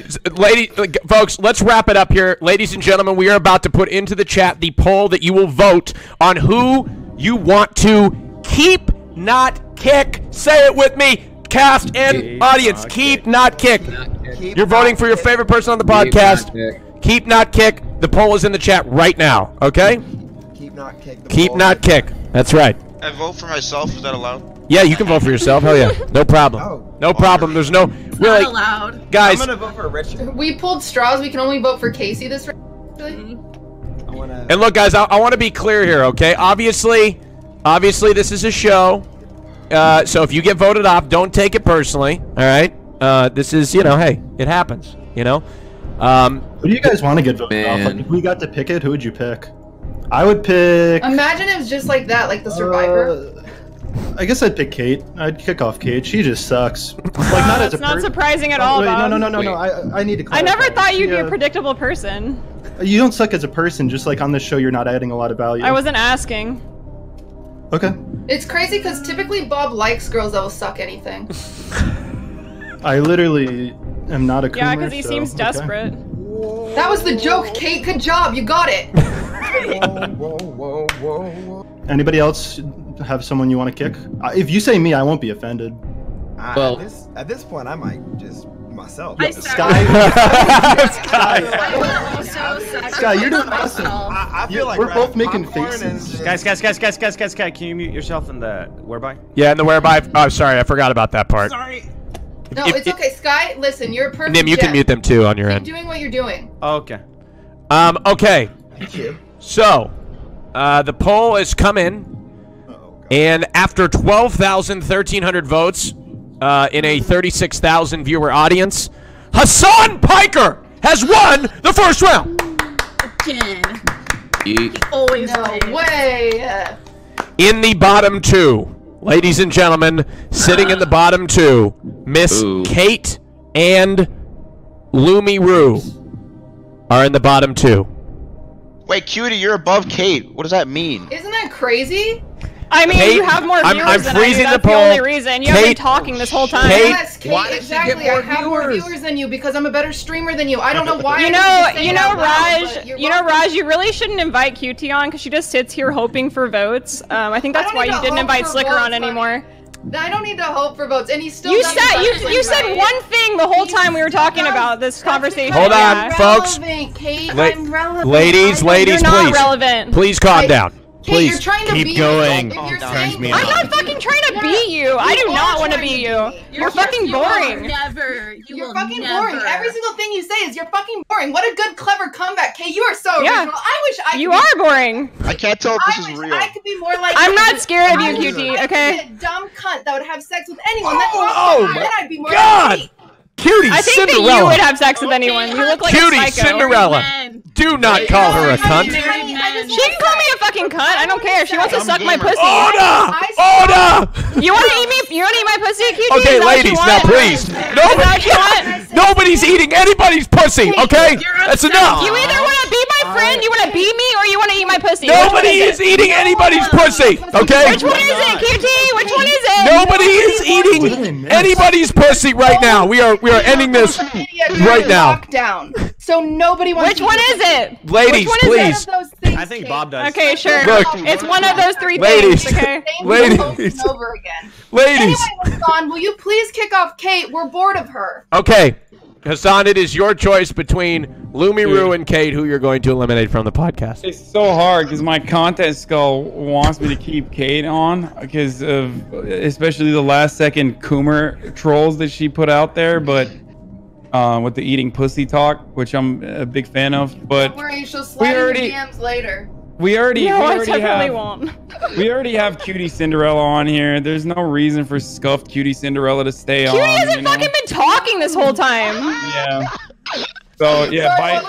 Speaker 1: folks, let's wrap it up here. Ladies and gentlemen, we are about to put into the chat the poll that you will vote on who you want to keep, not kick. Say it with me, cast and audience. Keep, not kick. You're voting for your favorite person on the podcast. Keep, not kick. The poll is in the chat right now, okay?
Speaker 7: Keep, not kick.
Speaker 1: Keep, not kick. That's right.
Speaker 6: I vote for myself. Is that allowed?
Speaker 1: Yeah, you can vote for yourself. Hell yeah. No problem. No problem. There's no...
Speaker 13: Not allowed.
Speaker 1: Guys...
Speaker 7: I'm going to vote for Richard.
Speaker 9: We pulled straws. We can only vote for Casey this round.
Speaker 1: And look, guys, I want to be clear here, okay? Obviously, this is a show. So if you get voted off, don't take it personally, all right? This is, hey, it happens,
Speaker 3: Who do you guys want to get voted off? Like, if we got to pick it, who would you pick? I would pick...
Speaker 9: Imagine it was just like that, like the Survivor.
Speaker 3: I guess I'd pick Kate. I'd kick off Kate. She just sucks. Like, not as a
Speaker 8: It's not surprising at all, Bob.
Speaker 3: No. I need to clarify.
Speaker 8: I never thought you'd be a predictable person.
Speaker 3: You don't suck as a person. Just like on this show, you're not adding a lot of value.
Speaker 8: I wasn't asking.
Speaker 3: Okay.
Speaker 9: It's crazy because typically Bob likes girls that will suck anything.
Speaker 3: I literally am not a coomer.
Speaker 8: Yeah, because he seems desperate.
Speaker 9: That was the joke, Kate. Good job. You got it.
Speaker 7: Whoa.
Speaker 3: Anybody else have someone you want to kick? If you say me, I won't be offended.
Speaker 7: Well, at this point, I might just myself.
Speaker 3: Sky, you're doing awesome.
Speaker 7: I feel like
Speaker 3: we're both making faces.
Speaker 12: Guys, can you mute yourself in the whereby?
Speaker 1: Yeah, in the whereby. Oh, sorry, I forgot about that part.
Speaker 9: Sorry. No, it's okay. Sky, listen, you're a perfect.
Speaker 1: Nim, you can mute them too on your end.
Speaker 9: Keep doing what you're doing.
Speaker 12: Oh, okay.
Speaker 1: Okay.
Speaker 7: Thank you.
Speaker 1: So, the poll has come in, and after 1,300 votes in a 36,000 viewer audience, HASANPIKER has won the first round.
Speaker 13: Again. Always
Speaker 9: no way.
Speaker 1: In the bottom two, ladies and gentlemen, sitting in the bottom two, Miss Kate and Lumi Roo are in the bottom two.
Speaker 6: Wait, Cutie, you're above Kate. What does that mean?
Speaker 9: Isn't that crazy?
Speaker 8: I mean,
Speaker 1: Kate,
Speaker 8: you have more viewers
Speaker 1: I'm
Speaker 8: than
Speaker 1: freezing
Speaker 8: I do.
Speaker 1: the
Speaker 8: That's
Speaker 1: poll.
Speaker 8: the only reason. You have been talking this whole time.
Speaker 9: Yes, Kate,
Speaker 7: Why does she get
Speaker 9: exactly.
Speaker 7: more
Speaker 9: I have more
Speaker 7: viewers?
Speaker 9: viewers than you because I'm a better streamer than you. I don't know why.
Speaker 8: Raj, you really shouldn't invite QT on because she just sits here hoping for votes. I think that's why you didn't invite Slicker on anymore.
Speaker 9: I don't need to hope for votes, and he still.
Speaker 8: You
Speaker 9: doesn't
Speaker 8: said
Speaker 9: actually,
Speaker 8: you said
Speaker 9: right?
Speaker 8: one thing the whole time we were talking about this conversation.
Speaker 1: Hold on, folks.
Speaker 9: Kate,
Speaker 1: La-
Speaker 9: I'm relevant.
Speaker 1: ladies,
Speaker 8: You're not
Speaker 1: please.
Speaker 8: relevant.
Speaker 1: Please calm down.
Speaker 9: Kate,
Speaker 1: Please.
Speaker 9: you're trying to
Speaker 12: Keep
Speaker 9: be
Speaker 12: going.
Speaker 9: If you're
Speaker 12: Turns
Speaker 9: saying,
Speaker 12: me
Speaker 8: I'm
Speaker 12: on.
Speaker 8: not fucking trying to be you. I do not want to be you. You're fucking boring.
Speaker 9: You're fucking boring. Every single thing you say is you're fucking boring. What a good, clever comeback, Kate. You are so original. I wish I.
Speaker 8: You are boring.
Speaker 6: I can't tell if this is
Speaker 9: wish
Speaker 6: real.
Speaker 9: I could be more like.
Speaker 8: I'm not
Speaker 9: you.
Speaker 8: scared of you,
Speaker 9: I wish
Speaker 8: QT,
Speaker 9: I could
Speaker 8: okay?
Speaker 9: be a dumb cunt that would have sex with anyone. That's
Speaker 1: Oh
Speaker 9: then
Speaker 1: my
Speaker 9: I'd be more
Speaker 1: God.
Speaker 9: Like Kate.
Speaker 1: Cutie
Speaker 8: I think
Speaker 1: Cinderella.
Speaker 8: that you would have sex with anyone. You look like
Speaker 1: Cutie
Speaker 8: a psycho.
Speaker 1: Cinderella. Do not call her a cunt.
Speaker 8: She can call me a fucking cunt. I don't care. She wants to suck my pussy.
Speaker 1: Order! Order!
Speaker 8: You want to eat me? You want to eat my pussy, QT?
Speaker 1: Okay, ladies, now please. Nobody's eating anybody's pussy, okay? That's enough.
Speaker 8: You either want to be my friend, you want to be me, or you want to eat my pussy.
Speaker 1: Nobody is eating anybody's pussy, okay?
Speaker 8: Which one is it, QT? Which one is it?
Speaker 1: Nobody is eating anybody's pussy right now. We are ending this right now.
Speaker 9: Down. So nobody wants.
Speaker 8: Which one is it?
Speaker 1: Ladies,
Speaker 8: Which one
Speaker 1: please.
Speaker 8: Is it?
Speaker 12: I think Bob does.
Speaker 8: Okay, sure.
Speaker 1: Look.
Speaker 8: It's one of those three
Speaker 1: Ladies.
Speaker 8: things, okay?
Speaker 1: Ladies.
Speaker 9: Over again.
Speaker 1: Ladies.
Speaker 9: Anyway, Hassan, will you please kick off Kate? We're bored of her.
Speaker 1: Okay. Hassan, it is your choice between Lumiru and Kate who you're going to eliminate from the podcast.
Speaker 2: It's so hard because my content skull wants me to keep Kate on because of especially the last second Coomer trolls that she put out there, but with the eating pussy talk, which I'm a big fan of. But
Speaker 9: Don't worry, she'll slide in your DMs later.
Speaker 2: we already
Speaker 8: won't.
Speaker 2: we already have Cutie Cinderella on here. There's no reason for scuffed Cutie Cinderella to stay on.
Speaker 8: Cutie hasn't fucking been talking this whole time.
Speaker 2: Yeah. So yeah, bye.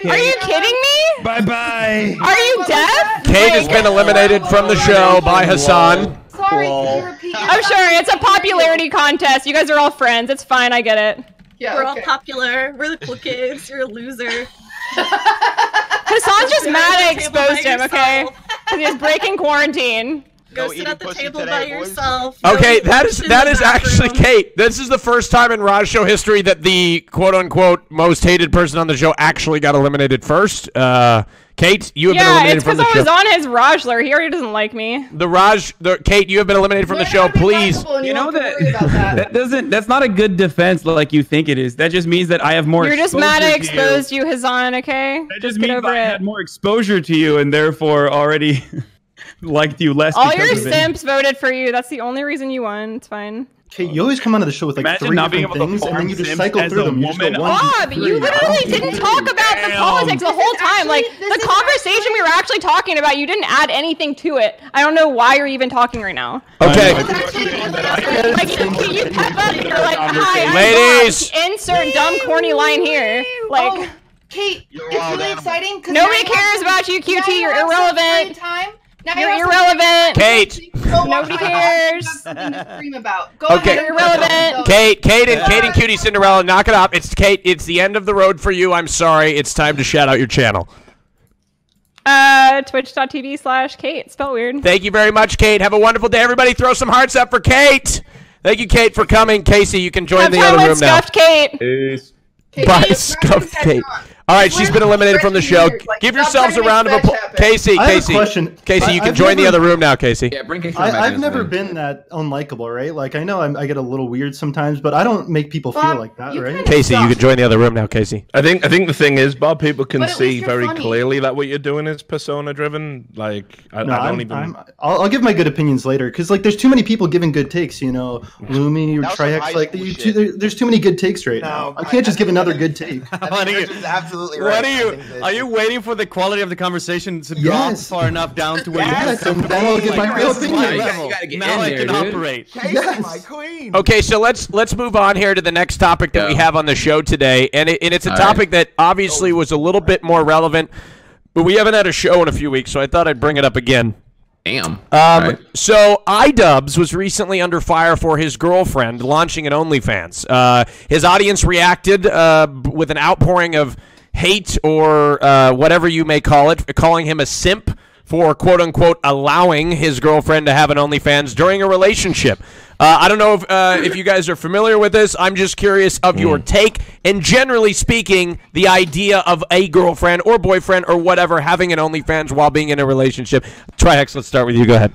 Speaker 8: Are you kidding me?
Speaker 2: Bye.
Speaker 8: Are you deaf?
Speaker 1: Kate has been eliminated from the show by Hassan.
Speaker 9: Sorry, can you repeat?
Speaker 8: I'm sure it's a popularity contest. You guys are all friends. It's fine. I get it.
Speaker 9: Yeah,
Speaker 13: We're all popular. We're the cool kids. You're a loser.
Speaker 8: Hassan's just mad I exposed him, okay? Because he's breaking quarantine.
Speaker 13: Go sit at the table by yourself.
Speaker 1: Okay, that is actually Kate. This is the first time in RAJJ show history that the quote-unquote most hated person on the show actually got eliminated first. Kate, you have been eliminated from the show.
Speaker 8: Yeah, it's because I was on his Rajler. He already doesn't like me.
Speaker 1: Kate, you have been eliminated from the show. Please.
Speaker 2: You know that's not a good defense like you think it is. That just means that I have more.
Speaker 8: You're just mad I exposed you, Hassan. Okay,
Speaker 2: that just get over it. I had more exposure to you and therefore already liked you less.
Speaker 8: All your simps voted for you. That's the only reason you won. It's fine.
Speaker 3: Kate, you always come onto the show with like three different things, and then you just cycle through them. You just go one,
Speaker 8: Bob,
Speaker 3: two,
Speaker 8: you
Speaker 3: three.
Speaker 8: literally didn't talk about the politics the whole time. Like, the conversation we were actually talking about, you didn't add anything to it. I don't know why you're even talking right now.
Speaker 1: Okay.
Speaker 8: Like, you pep up, you're like, hi,
Speaker 1: Ladies.
Speaker 8: I'm Bob. Insert dumb, corny line here. Like,
Speaker 9: Kate, it's really exciting.
Speaker 8: Nobody cares about you, QT. You're irrelevant.
Speaker 9: Now
Speaker 8: You're irrelevant.
Speaker 1: Kate.
Speaker 8: Nobody cares.
Speaker 1: Okay.
Speaker 8: You're irrelevant.
Speaker 1: Kate and Cutie Cinderella, knock it off. It's Kate. It's the end of the road for you. I'm sorry. It's time to shout out your channel.
Speaker 8: Twitch.tv/Kate. Spelled weird.
Speaker 1: Thank you very much, Kate. Have a wonderful day, everybody. Throw some hearts up for Kate. Thank you, Kate, for coming. Casey, you can join the other room now.
Speaker 8: Scuffed Kate.
Speaker 1: Peace. Bye, Scuffed Kate. All right, she's been eliminated from the show. Give yourselves a round of applause. Casey,
Speaker 3: I have a question.
Speaker 1: Casey, you can join the other room now, Casey.
Speaker 4: Yeah, bring Casey
Speaker 3: I've never been that unlikable, right? Like, I know I get a little weird sometimes, but I don't make people feel like that, right?
Speaker 1: Casey, you can join the other room now, Casey.
Speaker 5: I think the thing is, Bob, people can
Speaker 3: But at
Speaker 5: see
Speaker 3: least you're
Speaker 5: very
Speaker 3: funny.
Speaker 5: clearly that what you're doing is persona driven. Like, I don't even.
Speaker 3: I'll give my good opinions later, because like there's too many people giving good takes. You know, Lumi or
Speaker 6: That was some
Speaker 3: TRIHEX.
Speaker 6: high
Speaker 3: Like,
Speaker 6: school
Speaker 3: there's too many good takes right now. I can't just give another good take.
Speaker 6: Absolutely
Speaker 12: What
Speaker 6: right.
Speaker 12: are you waiting for the quality of the conversation to drop
Speaker 3: Yes.
Speaker 12: far enough down to where
Speaker 3: Yes,
Speaker 12: you
Speaker 3: and then I'll give my real opinion.
Speaker 12: level.
Speaker 4: You gotta get
Speaker 12: Now
Speaker 4: in
Speaker 12: I
Speaker 4: there,
Speaker 12: can
Speaker 4: dude.
Speaker 12: operate.
Speaker 6: Casey, my queen.
Speaker 1: Okay, so let's move on here to the next topic that we have on the show today, and it's a topic that obviously was a little bit more relevant, but we haven't had a show in a few weeks, so I thought I'd bring it up again.
Speaker 4: Damn.
Speaker 1: So iDubbbz was recently under fire for his girlfriend launching an OnlyFans. His audience reacted with an outpouring of hate or whatever you may call it, calling him a simp for quote-unquote allowing his girlfriend to have an OnlyFans during a relationship. I don't know if you guys are familiar with this. I'm just curious of your take. And generally speaking, the idea of a girlfriend or boyfriend or whatever having an OnlyFans while being in a relationship. TRIHEX, let's start with you. Go ahead.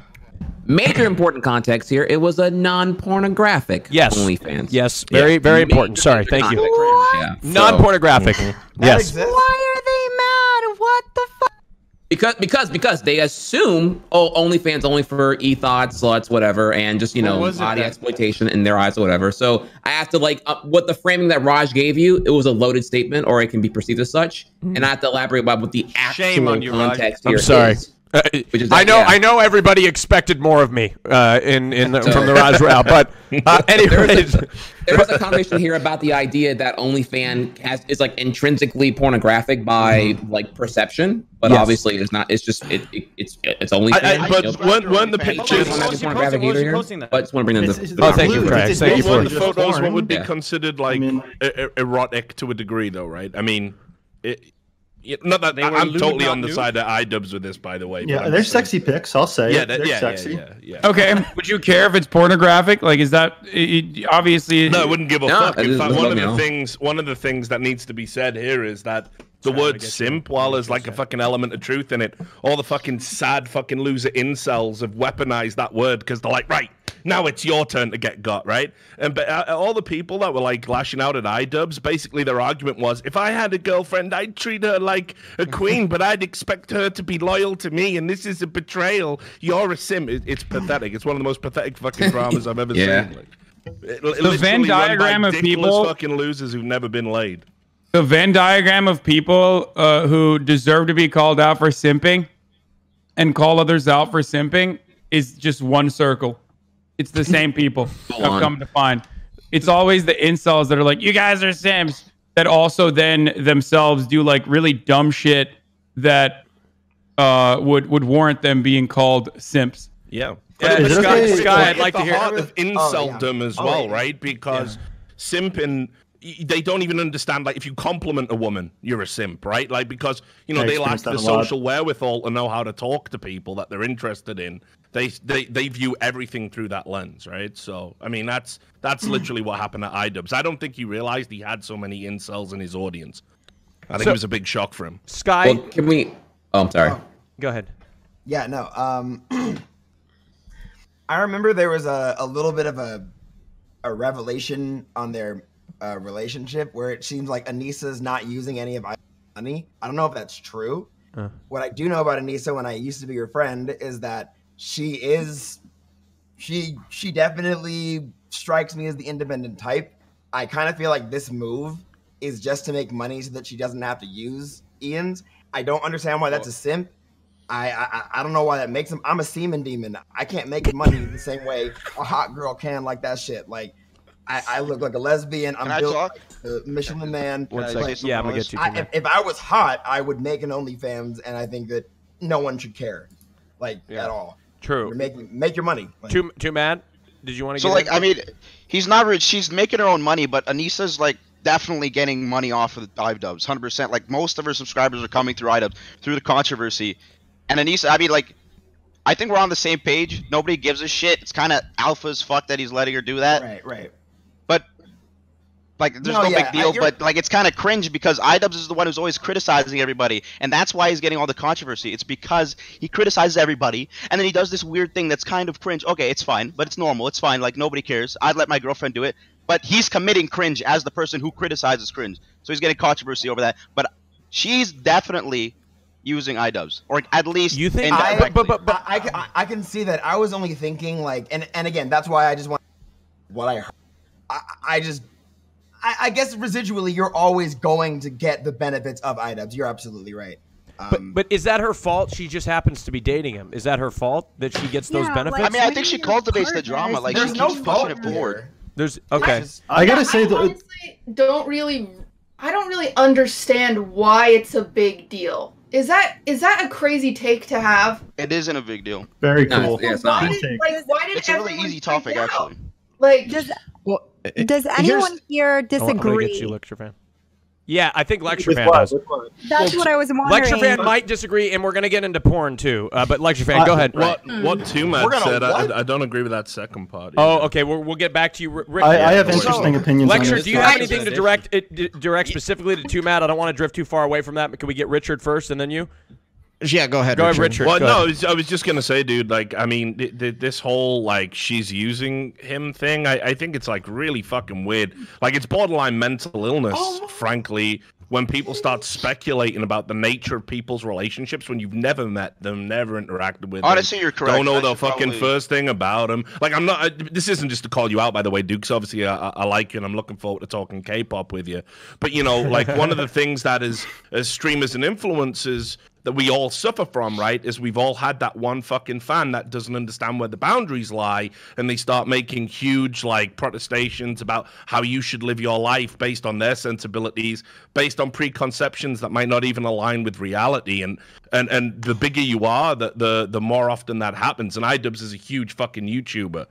Speaker 4: Major important context here. It was a non-pornographic OnlyFans.
Speaker 1: Yes, very important. Sorry, thank you.
Speaker 4: Yeah,
Speaker 1: non-pornographic. Yes.
Speaker 10: Why are they mad? What the fuck?
Speaker 4: Because they assume OnlyFans only for e-thoughts, sluts, whatever, and just body exploitation in their eyes or whatever. So I have to what the framing that Raj gave you. It was a loaded statement, or it can be perceived as such, and I have to elaborate about what the actual context here is.
Speaker 1: I'm sorry. I know everybody expected more of me from the Raj Royale, but anyways,
Speaker 4: there is a conversation here about the idea that OnlyFans is like intrinsically pornographic by like perception, but obviously it's not. It's just it's OnlyFans.
Speaker 5: But weren't the pictures
Speaker 4: pornographic either here? But I just want to bring them.
Speaker 1: Thank you, Craig. Thank you for
Speaker 5: the photos. What would be considered like erotic to a degree, though, right? I mean, not that I'm totally on the side of iDubbbz with this, by the way.
Speaker 3: Yeah, they're sexy pics. I'll say.
Speaker 5: Yeah,
Speaker 3: they're sexy.
Speaker 5: Yeah.
Speaker 2: Okay, would you care if it's pornographic? Like, is that obviously?
Speaker 5: No, I wouldn't give a fuck. In fact, one of the things that needs to be said here is that the word simp, while there's like a fucking element of truth in it, all the fucking sad fucking loser incels have weaponized that word because they're like, right, now it's your turn to get got, right? And but all the people that were like lashing out at iDubbbz, basically their argument was, if I had a girlfriend, I'd treat her like a queen, but I'd expect her to be loyal to me, and this is a betrayal. You're a simp. It's pathetic. It's one of the most pathetic fucking dramas I've ever seen. Like,
Speaker 2: the Venn diagram of people,
Speaker 5: fucking losers who've never been laid.
Speaker 2: The Venn diagram of people who deserve to be called out for simping and call others out for simping is just one circle. It's the same people. I've come to find. It's always the incels that are like, you guys are simps, that also then themselves do like really dumb shit that would warrant them being called simps.
Speaker 5: Yeah.
Speaker 1: Sky, I'd like to hear
Speaker 5: heart of inceldom as well, right? Because simping, they don't even understand, like, if you compliment a woman, you're a simp, right? Like, because, they lack the social wherewithal to know how to talk to people that they're interested in. They view everything through that lens, right? So, I mean, that's literally what happened at iDubbbz. I don't think he realized he had so many incels in his audience. I think it was a big shock for him.
Speaker 1: Sky,
Speaker 4: can we... Oh, I'm sorry.
Speaker 1: Go ahead.
Speaker 7: Yeah, no. I remember there was a little bit of a revelation on their relationship where it seems like Anissa's not using any of my money. I don't know if that's true. What I do know about Anissa, when I used to be her friend, is that she definitely strikes me as the independent type. I kind of feel like this move is just to make money so that she doesn't have to use Ian's. I don't understand why that's a simp. I don't know why that makes him. I'm a semen demon. I can't make money the same way a hot girl can, like that shit. Like, I look like a lesbian. I'm built like a Michelin man.
Speaker 1: I'm gonna get you.
Speaker 7: If I was hot, I would make an OnlyFans, and I think that no one should care, at all.
Speaker 1: True.
Speaker 7: Make your money.
Speaker 1: Too mad? Did you want to?
Speaker 6: So I mean, he's not rich. She's making her own money, but Anissa's like definitely getting money off of iDubbbz, 100%. Like, most of her subscribers are coming through iDubbbz through the controversy. And Anissa, I mean, like, I think we're on the same page. Nobody gives a shit. It's kind of alpha as fuck that he's letting her do that.
Speaker 7: Right.
Speaker 6: But, like, there's no big deal. But, like, it's kind of cringe because iDubbbz is the one who's always criticizing everybody. And that's why he's getting all the controversy. It's because he criticizes everybody. And then he does this weird thing that's kind of cringe. Okay, it's fine. But it's normal. It's fine. Like, nobody cares. I'd let my girlfriend do it. But he's committing cringe as the person who criticizes cringe. So he's getting controversy over that. But she's definitely using iDubbbz, or at least
Speaker 1: you think.
Speaker 7: But I can see that. I was only thinking like, and again, that's why I just want what I heard. I guess residually, you're always going to get the benefits of iDubbbz. You're absolutely right.
Speaker 1: But is that her fault? She just happens to be dating him. Is that her fault that she gets those benefits?
Speaker 6: I mean, I think she cultivates the drama. Like,
Speaker 7: there's no fault
Speaker 6: forward.
Speaker 1: There's okay.
Speaker 3: I gotta say though,
Speaker 9: honestly I don't really understand why it's a big deal. Is that a crazy take to have?
Speaker 6: It isn't a big deal.
Speaker 3: Very cool.
Speaker 6: Yeah, it's not.
Speaker 9: Why did
Speaker 6: It's a really easy topic, actually.
Speaker 9: Like,
Speaker 10: does anyone here disagree?
Speaker 1: I want to get you, Lecture Fan. Yeah, I think Lecture Fan does.
Speaker 10: That's what I was wondering.
Speaker 1: Lecture Fan might disagree, and we're going to get into porn too. But Lecture Fan, go ahead.
Speaker 5: What TWOMAD said, I don't agree with that second part.
Speaker 1: Oh, okay. We'll get back to you, Rick.
Speaker 3: I have interesting opinions.
Speaker 1: Lecture,
Speaker 3: on
Speaker 1: do you have anything to direct specifically to TWOMAD? I don't want to drift too far away from that, but can we get Richard first and then you?
Speaker 11: Yeah, go ahead,
Speaker 1: Richard.
Speaker 5: Well, no, I was just gonna say, dude. Like, I mean, this whole like she's using him thing. I think it's like really fucking weird. Like, it's borderline mental illness, frankly. When people start speculating about the nature of people's relationships when you've never met them, never interacted with them.
Speaker 6: Honestly, you're correct.
Speaker 5: Don't know the fucking first thing about them. Like, I'm not. This isn't just to call you out, by the way, Duke. 'Cause obviously, I like you, and I'm looking forward to talking K-pop with you. But you know, like one of the things that is as streamers and influencers that we all suffer from, right, is we've all had that one fucking fan that doesn't understand where the boundaries lie, and they start making huge like protestations about how you should live your life based on their sensibilities, based on preconceptions that might not even align with reality. And the bigger you are, the more often that happens. And iDubbbz is a huge fucking YouTuber.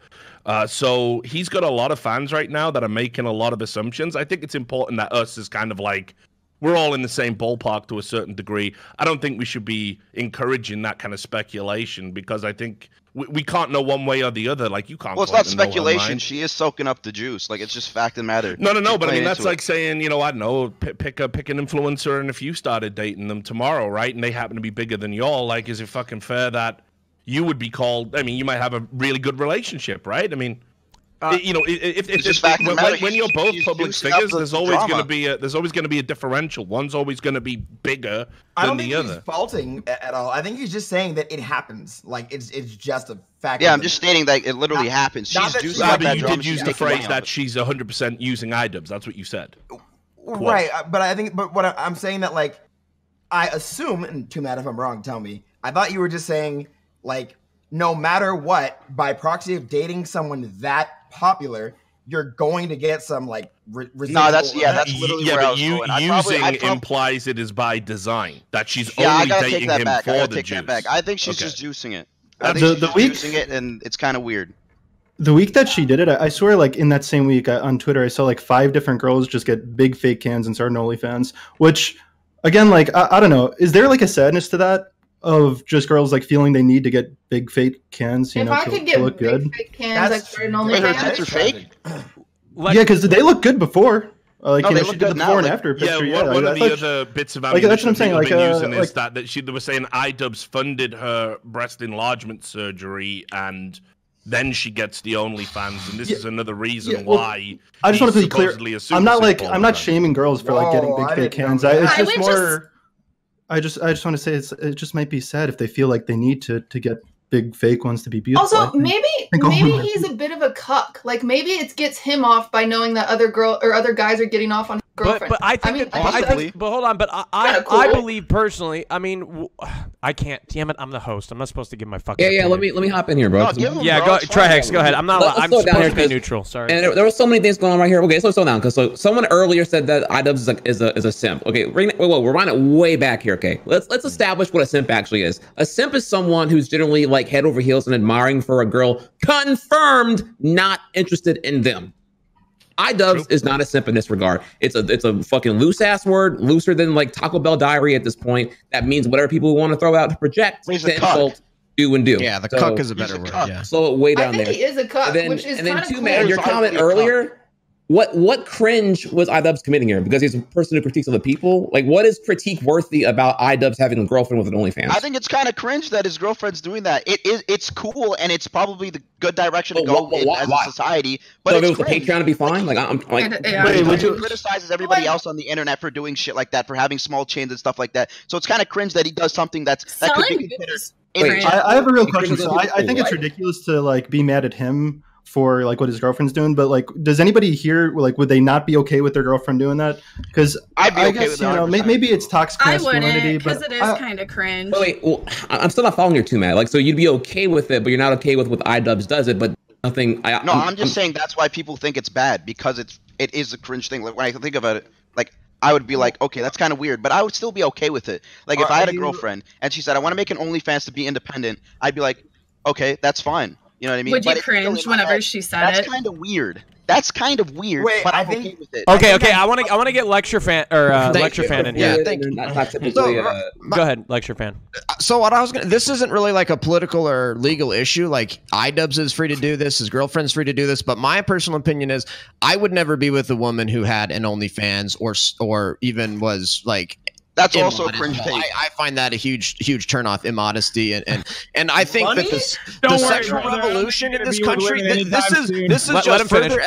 Speaker 5: So he's got a lot of fans right now that are making a lot of assumptions. I think it's important that us is kind of like, we're all in the same ballpark to a certain degree. I don't think we should be encouraging that kind of speculation because I think we can't know one way or the other. Like, you can't.
Speaker 6: Well, it's not speculation. She is soaking up the juice. Like, it's just fact and matter.
Speaker 5: No. But I mean, that's like saying, you know, I don't know, pick an influencer, and if you started dating them tomorrow, right, and they happen to be bigger than y'all, like, is it fucking fair that you would be called? I mean, you might have a really good relationship, right? I mean. You know, when you're both public figures, there's always going to be a differential. One's always going to be bigger than the other.
Speaker 7: He's faulting at all. I think he's just saying that it happens. Like it's just a fact.
Speaker 6: Yeah, I'm just stating that it literally happens. She's juicing up that
Speaker 5: you
Speaker 6: drama.
Speaker 5: did use the phrase that she's 100% using iDubbbz. That's what you said.
Speaker 7: Right, but I think, but what I'm saying that like, I assume, and TWOMAD, if I'm wrong, tell me. I thought you were just saying like, no matter what, by proxy of dating someone that popular, you're going to get some like residual.
Speaker 6: No, that's literally where I was going.
Speaker 5: Using implies it is by design that she's only dating him for the juice.
Speaker 6: I think she's just juicing it. I think she's juicing it, and it's kind of weird.
Speaker 3: The week that she did it, I swear, like in that same week on Twitter, I saw like 5 different girls just get big fake cans and start an OnlyFans. Which, again, like I don't know, is there like a sadness to that? Of just girls like feeling they need to get big fake cans, you know,
Speaker 9: I could get
Speaker 3: look
Speaker 9: big
Speaker 3: good.
Speaker 9: fake cans, I'd start an OnlyFans.
Speaker 6: Her tits are fake?
Speaker 3: Yeah, because they look good before. Like,
Speaker 6: no,
Speaker 3: you know,
Speaker 6: she
Speaker 3: did the before and after picture.
Speaker 5: One of the other bits of ammunition
Speaker 3: that's what I'm saying. Like,
Speaker 5: using is that they were saying iDubbbz funded her breast enlargement surgery, and then she gets the OnlyFans, and this is another reason why.
Speaker 3: I just want to be clear. I'm not shaming girls for like getting big fake cans. It's just more. I just want to say it just might be sad if they feel like they need to get big fake ones to be beautiful.
Speaker 9: Also, maybe he's a bit of a cuck. Like maybe it gets him off by knowing that other guys are getting off on his girlfriend.
Speaker 1: But I think but hold on. But I believe personally. I mean, I can't. Damn it! I'm the host. I'm not supposed to give my fucking.
Speaker 4: Yeah. Let me hop in here, bro.
Speaker 1: Go TRIHEX. Go ahead. I'm not. I'm supposed to be neutral. Sorry.
Speaker 4: And there were so many things going on right here. Okay, slow down, because someone earlier said that iDubbbz is a simp. Okay, we're running way back here. Okay, let's establish what a simp actually is. A simp is someone who's generally like head over heels and admiring for a girl, confirmed not interested in them. iDubbbz is not a simp in this regard. It's a fucking loose ass word, looser than like Taco Bell diary at this point. That means whatever people want to throw out to project, to insult, do and do.
Speaker 11: Yeah, the cuck is a better word. Yeah.
Speaker 4: Slow it way down there.
Speaker 9: I think he is a cuck, which is kind of cool.
Speaker 4: TWOMAD, your comment earlier. What cringe was iDubbbz committing here? Because he's a person who critiques other people. Like, what is critique worthy about iDubbbz having a girlfriend with an OnlyFans?
Speaker 6: I think it's kind of cringe that his girlfriend's doing that. It's cool, and it's probably the good direction to go as a society. But
Speaker 4: so if it was a Patreon to be fine? Like, I'm like,
Speaker 6: he criticizes everybody else on the internet for doing shit like that, for having small chains and stuff like that. So it's kind of cringe that he does something that could be considered.
Speaker 3: I have a real question. So I think it's ridiculous to like be mad at him for like what his girlfriend's doing, but like, does anybody here like would they not be okay with their girlfriend doing that? Because I guess you know maybe it's toxic masculinity,
Speaker 13: because it is kind of cringe.
Speaker 4: Wait, well, I'm still not following your TWOMAD. Like, so you'd be okay with it, but you're not okay with what iDubbbz does it, but nothing.
Speaker 6: I'm just saying that's why people think it's bad, because it is a cringe thing. Like when I think about it, like I would be like, okay, that's kind of weird, but I would still be okay with it. Like if I had a girlfriend and she said I want to make an OnlyFans to be independent, I'd be like, okay, that's fine. You know what I mean?
Speaker 13: Would you cringe whenever she said it?
Speaker 6: That's kind of weird. That's kind of weird.
Speaker 7: Wait,
Speaker 6: but I'm okay with it.
Speaker 1: Okay. I want to get lecture fan in here.
Speaker 11: Yeah, thank you.
Speaker 1: Go ahead, lecture fan.
Speaker 11: So what I was gonna, this isn't really like a political or legal issue. Like iDubbbz is free to do this, his girlfriend's free to do this. But my personal opinion is, I would never be with a woman who had an OnlyFans or even was like
Speaker 6: That's also a cringe take.
Speaker 11: I find that a huge turnoff, immodesty, and I think that the sexual revolution in this country, this is just further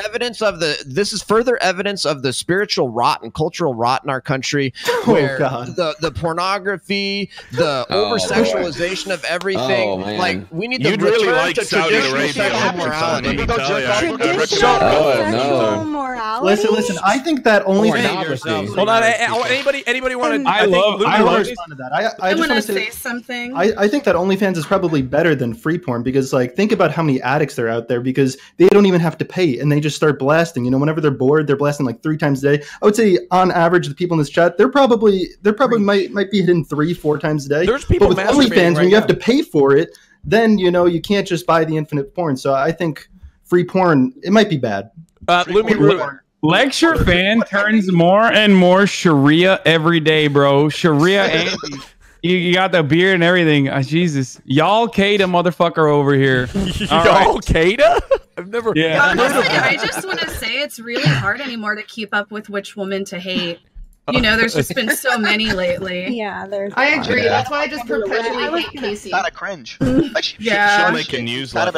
Speaker 11: evidence of the spiritual rot and cultural rot in our country, where the pornography, the over sexualization of everything. Like we need to return to traditional sexual morality.
Speaker 3: Listen. I think that OnlyFans.
Speaker 1: Hold on. Anybody want to?
Speaker 3: I just want to
Speaker 13: say something.
Speaker 3: I think that OnlyFans is probably better than free porn because, like, think about how many addicts are out there because they don't even have to pay and they just start blasting. You know, whenever they're bored, they're blasting like 3 times a day. I would say, on average, the people in this chat, they're probably might be hitting 3-4 times a day.
Speaker 1: There's people
Speaker 3: but with OnlyFans, when you have to pay for it, then you can't just buy the infinite porn. So I think free porn, it might be bad.
Speaker 2: Lecture fan turns more and more Sharia every day, bro. Sharia and you got the beard and everything. Jesus, y'all Qaeda motherfucker over here.
Speaker 1: Y'all Qaeda? I've never.
Speaker 2: Yeah.
Speaker 13: Honestly, I just want to say it's really hard anymore to keep up with which woman to hate. You know, there's just been so many lately.
Speaker 10: Yeah, there's.
Speaker 9: I agree. That's why I just perpetually hate Casey.
Speaker 6: Kind of cringe.
Speaker 13: Yeah.
Speaker 5: She'll make a newsletter.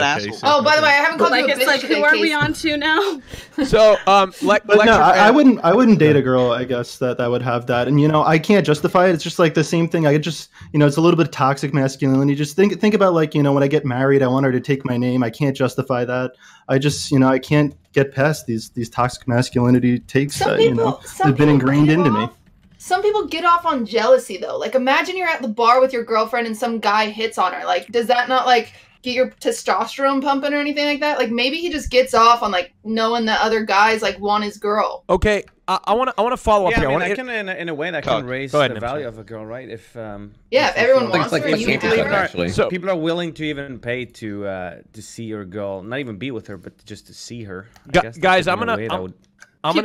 Speaker 9: Oh, by the way, I haven't called you a bitch.
Speaker 13: It's like, who are we on to now?
Speaker 1: So,
Speaker 3: but no, I wouldn't date a girl, I guess, that would have that. And, I can't justify it. It's just like the same thing. I just, it's a little bit of toxic masculinity. Just think about, like, when I get married, I want her to take my name. I can't justify that. I just, I can't get past these toxic masculinity takes that, have been ingrained into me.
Speaker 9: Some people get off on jealousy, though. Like, imagine you're at the bar with your girlfriend and some guy hits on her. Like, does that not, like, get your testosterone pumping or anything like that? Like, maybe he just gets off on, like, knowing that other guys, like, want his girl.
Speaker 1: Okay, I want to follow up here.
Speaker 12: In a way that can raise the value of a girl, right? If
Speaker 9: if everyone wants her, you can.
Speaker 12: So people are willing to even pay to see your girl, not even be with her, but just to see her.
Speaker 1: Guys, I'm gonna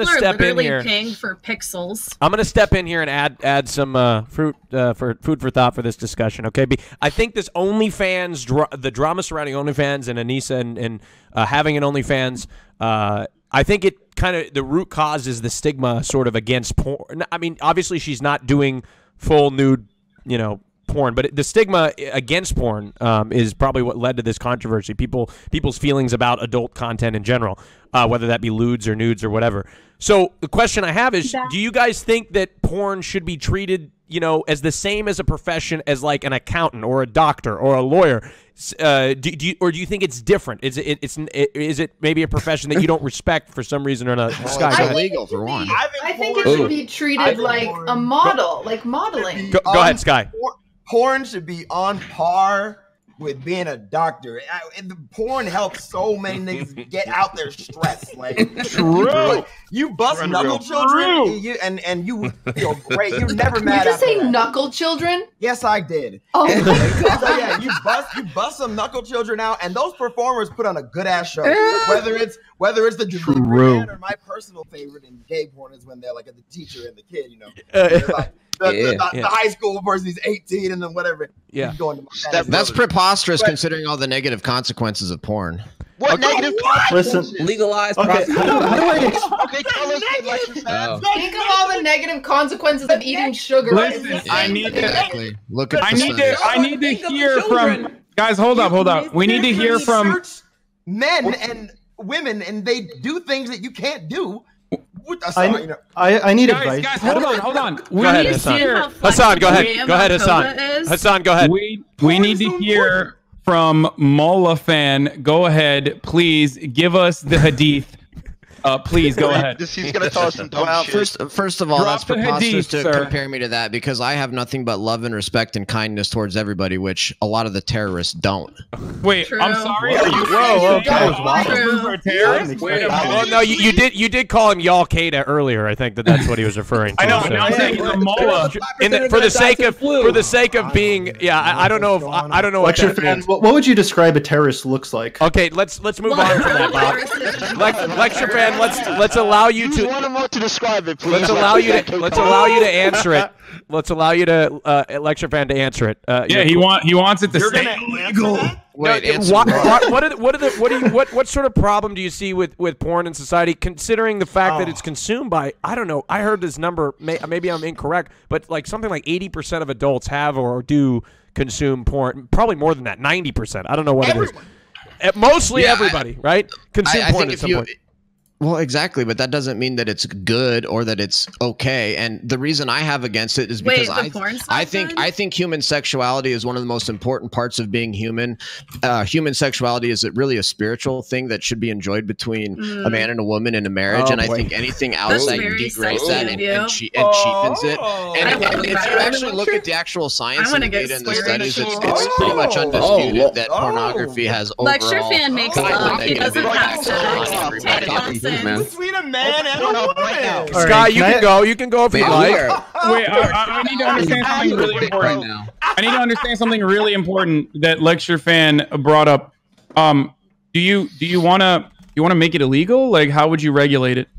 Speaker 1: step in here.
Speaker 13: Paying for pixels.
Speaker 1: I'm gonna step in here and add some food for thought for this discussion. Okay, I think this OnlyFans, the drama surrounding OnlyFans and Anissa and having an OnlyFans, I think it kind of the root cause is the stigma sort of against porn. I mean, obviously she's not doing full nude, porn, but the stigma against porn is probably what led to this controversy. People's feelings about adult content in general, whether that be lewds or nudes or whatever. So the question I have is, do you guys think that porn should be treated, as the same as a profession as like an accountant or a doctor or a lawyer? Do you think it's different? Is it maybe a profession that you don't respect for some reason or another? Sky,
Speaker 11: it's illegal for one.
Speaker 9: I think it should be treated like a model, like modeling.
Speaker 1: Go ahead, Sky.
Speaker 7: Porn should be on par with being a doctor. And the porn helps so many niggas get out their stress. Like,
Speaker 2: true.
Speaker 7: You bust knuckle children, and you feel great. You're never mad.
Speaker 9: Did you just say knuckle children?
Speaker 7: Yes, I did.
Speaker 9: Oh
Speaker 7: and,
Speaker 9: my God.
Speaker 7: So yeah, you bust some knuckle children out, and those performers put on a good ass show. Whether it's the delivery man or my personal favorite in gay porn is when they're like the teacher and the kid, like, the high school person is 18 and then whatever.
Speaker 1: Yeah.
Speaker 11: That's preposterous considering all the negative consequences of porn.
Speaker 6: What negative consequences?
Speaker 3: Listen,
Speaker 4: legalized
Speaker 3: prostitution.
Speaker 6: Okay, tell us
Speaker 9: Think of all the negative consequences of eating sugar.
Speaker 2: Listen, I need to hear from guys. Hold up. We need to hear from
Speaker 7: men and women, and they do things that you can't do.
Speaker 3: I need advice.
Speaker 2: Guys, hold on.
Speaker 1: Go ahead, Hassan. Hassan, go ahead. Go ahead, Hassan. Hassan, go ahead.
Speaker 2: We need to hear from Mola fan. Go ahead, please give us the hadith. Please go ahead.
Speaker 6: He's gonna tell us some dumb shit.
Speaker 11: First of all,
Speaker 2: Drop
Speaker 11: that's preposterous
Speaker 2: hadith,
Speaker 11: to
Speaker 2: sir.
Speaker 11: compare me to that because I have nothing but love and respect and kindness towards everybody, which a lot of the terrorists don't.
Speaker 2: Wait,
Speaker 13: True.
Speaker 2: I'm sorry. Are you terrorists?
Speaker 1: Well, no, you did call him Y'all Qaeda earlier. I think that's what he was referring to.
Speaker 2: I know. Now I'm saying he's a Mola.
Speaker 1: For the sake of being, I don't know if I don't know what
Speaker 3: Lecture
Speaker 1: that
Speaker 3: fan,
Speaker 1: means.
Speaker 3: what would you describe a terrorist looks like?
Speaker 1: Okay, let's move on from that, Bob. Lecture fan, let's allow you to.
Speaker 6: Want him to describe it, please.
Speaker 1: Let's allow you to answer it. Let's allow you to lecture fan to answer it.
Speaker 2: Yeah, he wants it to stay
Speaker 7: illegal.
Speaker 1: What sort of problem do you see with porn in society, considering the fact that it's consumed by, I don't know, I heard this number, maybe I'm incorrect, but like something like 80% of adults have or do consume porn, probably more than that, 90%. I don't know what it is. Mostly everybody, right? Consume porn at some point.
Speaker 11: Well, exactly, but that doesn't mean that it's good or that it's okay. And the reason I have against it is because I think human sexuality is one of the most important parts of being human. Human sexuality is really a spiritual thing that should be enjoyed between a man and a woman in a marriage. I think anything outside degrades that and cheapens it. And if you actually look at the actual science and the data and the studies, it's pretty much undisputed that pornography has overall.
Speaker 13: Lecture fan makes love. He doesn't have sex.
Speaker 7: Between a man and a woman.
Speaker 1: Sky, you can go. You can go if you like.
Speaker 2: Wait, I need to understand something really important now. I need to understand something really important that Lecture Fan brought up. Do you want to make it illegal? Like, how would you regulate it?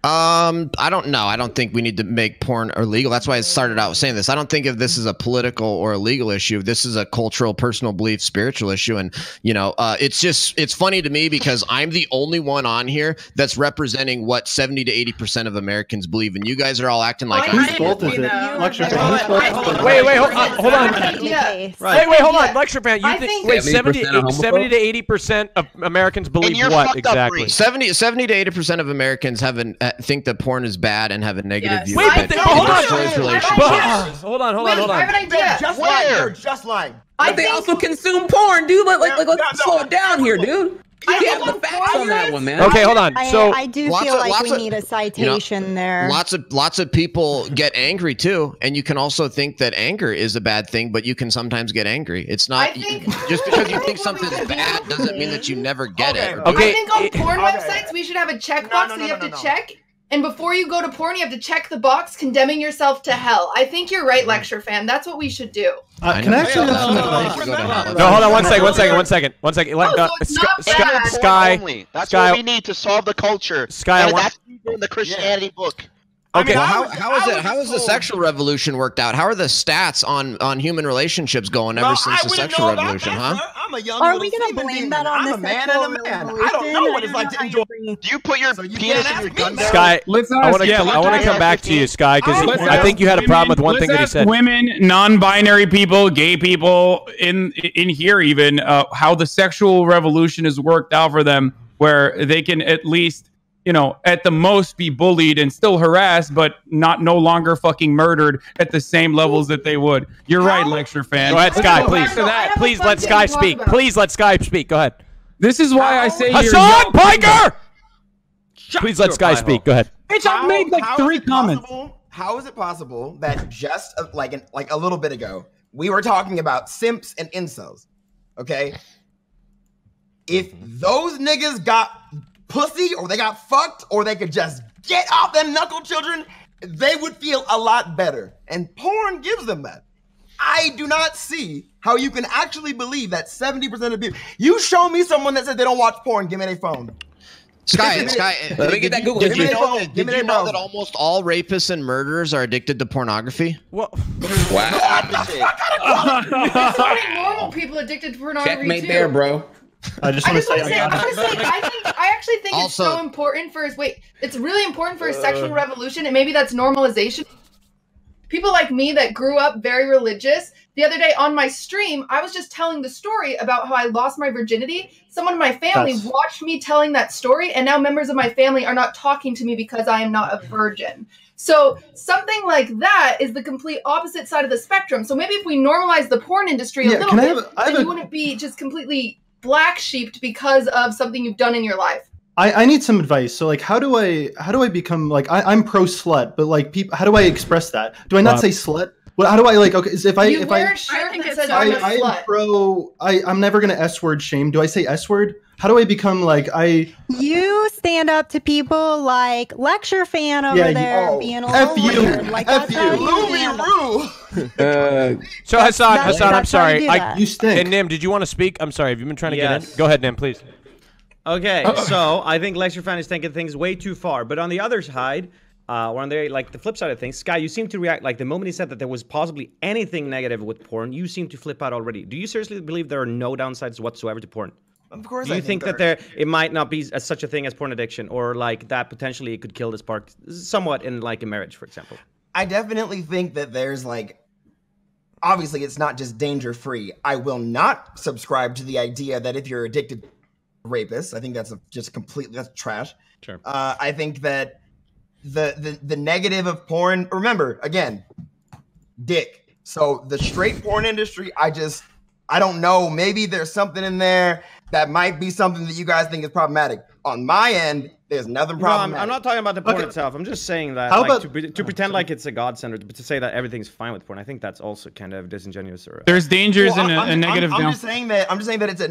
Speaker 11: I don't know. I don't think we need to make porn illegal. That's why I started out saying this. I don't think if this is a political or a legal issue. This is a cultural, personal belief, spiritual issue. And, it's funny to me because I'm the only one on here that's representing what 70 to 80% of Americans believe. And you guys are all acting like...
Speaker 3: Whose fault is it? Lecture fan.
Speaker 1: Wait, hold on. Wait, hold on. Lecture fan, you think 70 to 80% of Americans believe what exactly?
Speaker 11: 70 to 80% of Americans think that porn is bad and have a negative view.
Speaker 1: Wait, but hold on.
Speaker 7: Hold on. I have an idea. They're just lying.
Speaker 4: But they also consume porn, dude. Let's slow it down here, dude. You have the facts on that one, man.
Speaker 1: Okay, hold on. So
Speaker 10: I do feel like we need a citation there.
Speaker 11: Lots of people get angry too, and you can also think that anger is a bad thing, but you can sometimes get angry. It's not just because you think something's bad doesn't mean that you never get it.
Speaker 9: Okay. I think on porn websites we should have a checkbox that you have to check. And before you go to porn, you have to check the box condemning yourself to hell. I think you're right, Lecture Fan. That's what we should do.
Speaker 3: Can I actually have some advice?
Speaker 1: No, hold on one second. Sky.
Speaker 6: That's what we need to solve the culture.
Speaker 1: Sky,
Speaker 6: that's in the Christianity book.
Speaker 11: Okay, how is the sexual revolution worked out? How are the stats on human relationships going ever since the sexual revolution, huh?
Speaker 7: I'm a young
Speaker 10: Are we going to blame that on the
Speaker 7: man and a man. I don't know what it's like to enjoy.
Speaker 6: Do you put your penis in your gun?
Speaker 1: Sky, I want to come back to you, Sky, because I think you had a problem with one thing that he said.
Speaker 2: Women, non-binary people, gay people in here even, how the sexual revolution has worked out for them, where they can at least, at the most be bullied and still harassed, but no longer fucking murdered at the same levels that they would. You're right, Lecture Fan.
Speaker 1: Go ahead, Sky, please. Please let Sky speak. Please let Sky speak. Go ahead.
Speaker 2: This is why I say
Speaker 1: HASANPIKER! Please let Sky speak. Go ahead.
Speaker 2: Bitch, I've made like 3 comments.
Speaker 7: How is it possible that just like a little bit ago, we were talking about simps and incels, okay? If those niggas got pussy or they got fucked or they could just get off them knuckle children, they would feel a lot better. And porn gives them that. I do not see how you can actually believe that 70% of people... You show me someone that says they don't watch porn, give me their phone.
Speaker 11: Sky,
Speaker 4: let me get that Google.
Speaker 11: Did you know that almost all rapists and murderers are addicted to pornography?
Speaker 1: Well,
Speaker 4: wow.
Speaker 9: There's so many normal people addicted to pornography
Speaker 4: Checkmate
Speaker 9: too.
Speaker 4: there, bro.
Speaker 3: I
Speaker 9: actually think it's so important for his it's really important for his sexual revolution, and maybe that's normalization. People like me that grew up very religious. The other day on my stream, I was just telling the story about how I lost my virginity. Someone in my family watched me telling that story, and now members of my family are not talking to me because I am not a virgin. So something like that is the complete opposite side of the spectrum. So maybe if we normalize the porn industry a little bit, then you wouldn't be just completely black sheeped because of something you've done in your life.
Speaker 3: I need some advice. So like, how do I become like, I'm pro slut, but like how do I express that? Do I not say slut? Well, how do I like, okay, if I
Speaker 9: wear a shirt that says I'm a slut.
Speaker 3: I'm never going to S-word shame. Do I say S-word? How do I become like,
Speaker 10: You stand up to people like Lecture Fan over there being a little weird. Like,
Speaker 7: F you.
Speaker 1: So Hasan, I'm sorry.
Speaker 3: You stink.
Speaker 1: And Nim, did you want to speak? I'm sorry. Have you been trying to get in? Go ahead, Nim, please.
Speaker 12: Okay, so I think Lecture Fan is taking things way too far. But on the other side, or on the like the flip side of things, Sky, you seem to react like the moment he said that there was possibly anything negative with porn, you seem to flip out already. Do you seriously believe there are no downsides whatsoever to porn?
Speaker 7: Of course.
Speaker 12: Do you think that it might not be such a thing as porn addiction, or like that potentially it could kill the spark somewhat in like a marriage, for example?
Speaker 7: I definitely think that there's like, obviously it's not just danger free. I will not subscribe to the idea that if you're addicted to rapists, I think that's that's trash.
Speaker 12: Sure.
Speaker 7: I think that the negative of porn, remember, again, dick. So the straight porn industry, I don't know. Maybe there's something in there that might be something that you guys think is problematic. On my end, there's nothing problematic.
Speaker 12: No, I'm not talking about the porn itself. I'm just saying that to pretend like it's a godsend, or to say that everything's fine with porn. I think that's also kind of disingenuous. Or
Speaker 2: there's dangers and a negative.
Speaker 7: I'm just saying that it's a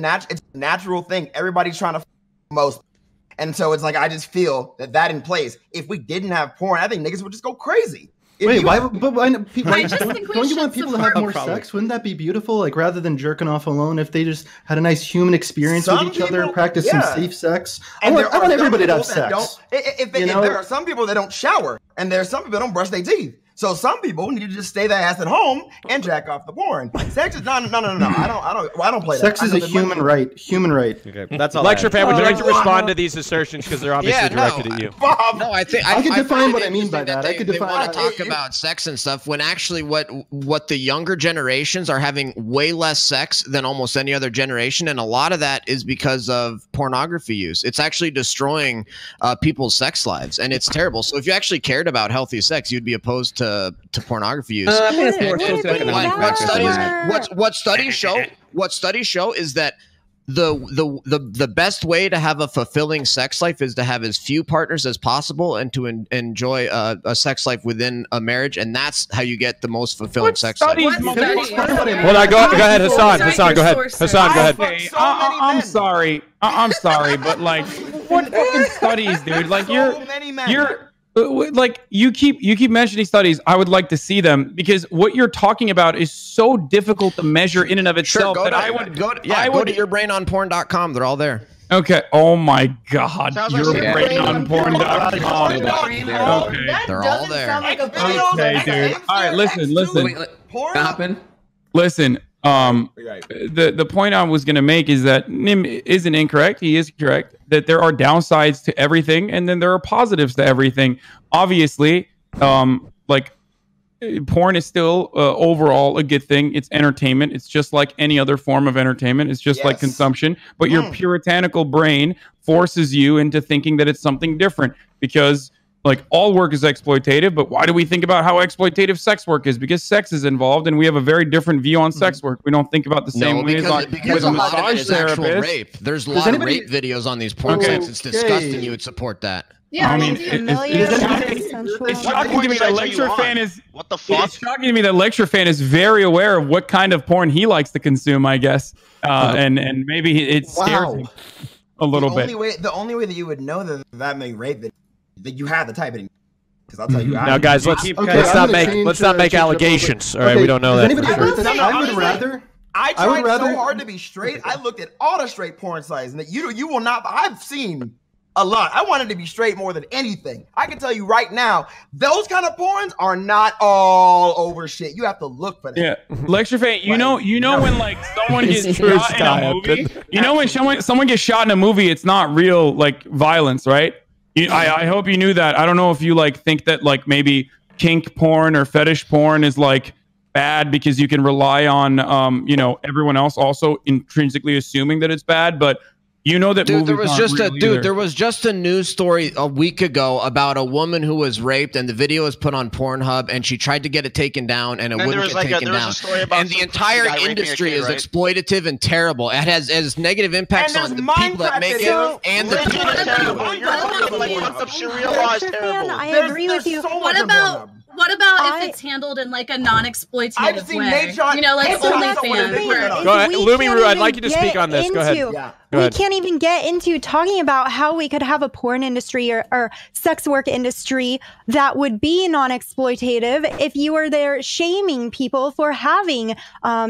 Speaker 7: natural thing. Everybody's trying to most. And so it's like, I just feel that in place, if we didn't have porn, I think niggas would just go crazy.
Speaker 3: Wait, don't you want people to have more
Speaker 7: Probably.
Speaker 3: sex? Wouldn't that be beautiful? Like, rather than jerking off alone, if they just had a nice human experience with each other, practice some safe sex. I want everybody to have sex.
Speaker 7: If there are some people that don't shower, and there are some people that don't brush their teeth. So some people need to just stay their ass at home and jack off the porn. Sex is no. I don't play that.
Speaker 3: Sex is a human right. Human right.
Speaker 12: Okay, that's all.
Speaker 1: Lecture fan, would you like to respond to these assertions because they're obviously directed at you?
Speaker 11: No, I think
Speaker 3: I could define what I mean by that.
Speaker 11: They want to talk about sex and stuff when actually what the younger generations are having way less sex than almost any other generation, and a lot of that is because of pornography use. It's actually destroying people's sex lives, and it's terrible. So if you actually cared about healthy sex, you'd be opposed to pornography use. What studies show is that the best way to have a fulfilling sex life is to have as few partners as possible and to enjoy a sex life within a marriage, and that's how you get the most fulfilling sex life.
Speaker 1: Well, go ahead, Hassan. Hassan, go ahead. Hassan, go ahead.
Speaker 2: I'm sorry, but like, what fucking studies, dude? Like, you're like, you keep mentioning studies. I would like to see them, because what you're talking about is so difficult to measure in and of itself
Speaker 11: Sure,
Speaker 2: that I would
Speaker 11: go to yourbrainonporn.com. They're all there.
Speaker 2: Okay. Oh my God.
Speaker 11: Sounds
Speaker 2: You're
Speaker 11: like
Speaker 2: brainonporn.com. Okay.
Speaker 11: They're all there.
Speaker 2: Okay, dude. All right, listen. Listen. The point I was going to make is that Nim isn't incorrect. He is correct that there are downsides to everything, and then there are positives to everything. Obviously, like, porn is still overall a good thing. It's entertainment. It's just like any other form of entertainment. It's just like consumption. But your puritanical brain forces you into thinking that it's something different, because like, all work is exploitative. But why do we think about how exploitative sex work is? Because sex is involved, and we have a very different view on sex work. We don't think about the same way
Speaker 11: because
Speaker 2: as
Speaker 11: a lot of it is actual rape. There's a lot of rape videos on these porn sites. It's disgusting. You would support that.
Speaker 9: Yeah,
Speaker 2: I mean, it's shocking to me that lecture fan is.
Speaker 6: What the fuck?
Speaker 2: It's shocking to me that lecture fan is very aware of what kind of porn he likes to consume, I guess, and maybe it scares him a little bit.
Speaker 7: The only way that you would know that many rape videos, that you have the type of, because I'll tell you.
Speaker 1: Now, guys, let's not make allegations. All right, we don't know that.
Speaker 7: I tried so hard to be straight. I looked at all the straight porn sites, and that you will not. I've seen a lot. I wanted to be straight more than anything. I can tell you right now, those kind of porns are not all over shit. You have to look for that.
Speaker 2: Yeah, lecture fan. You know when like someone gets shot in a movie. You know when someone gets shot in a movie, it's not real like violence, right? I hope you knew that. I don't know if you like think that like maybe kink porn or fetish porn is like bad because you can rely on everyone else also intrinsically assuming that it's bad, but you know that
Speaker 11: there was just a news story a week ago about a woman who was raped, and the video was put on Pornhub, and she tried to get it taken down, and it wouldn't get taken down. And the entire industry is exploitative and terrible. It has negative impacts on the people that make it and the people that
Speaker 10: I agree with you.
Speaker 13: What about if it's handled in like a non-exploitative way? Like OnlyFans.
Speaker 1: Go ahead, Lumiru. I'd like you to speak on this. Go ahead.
Speaker 10: we can't even get into talking about how we could have a porn industry or sex work industry that would be non-exploitative if you were there shaming people for having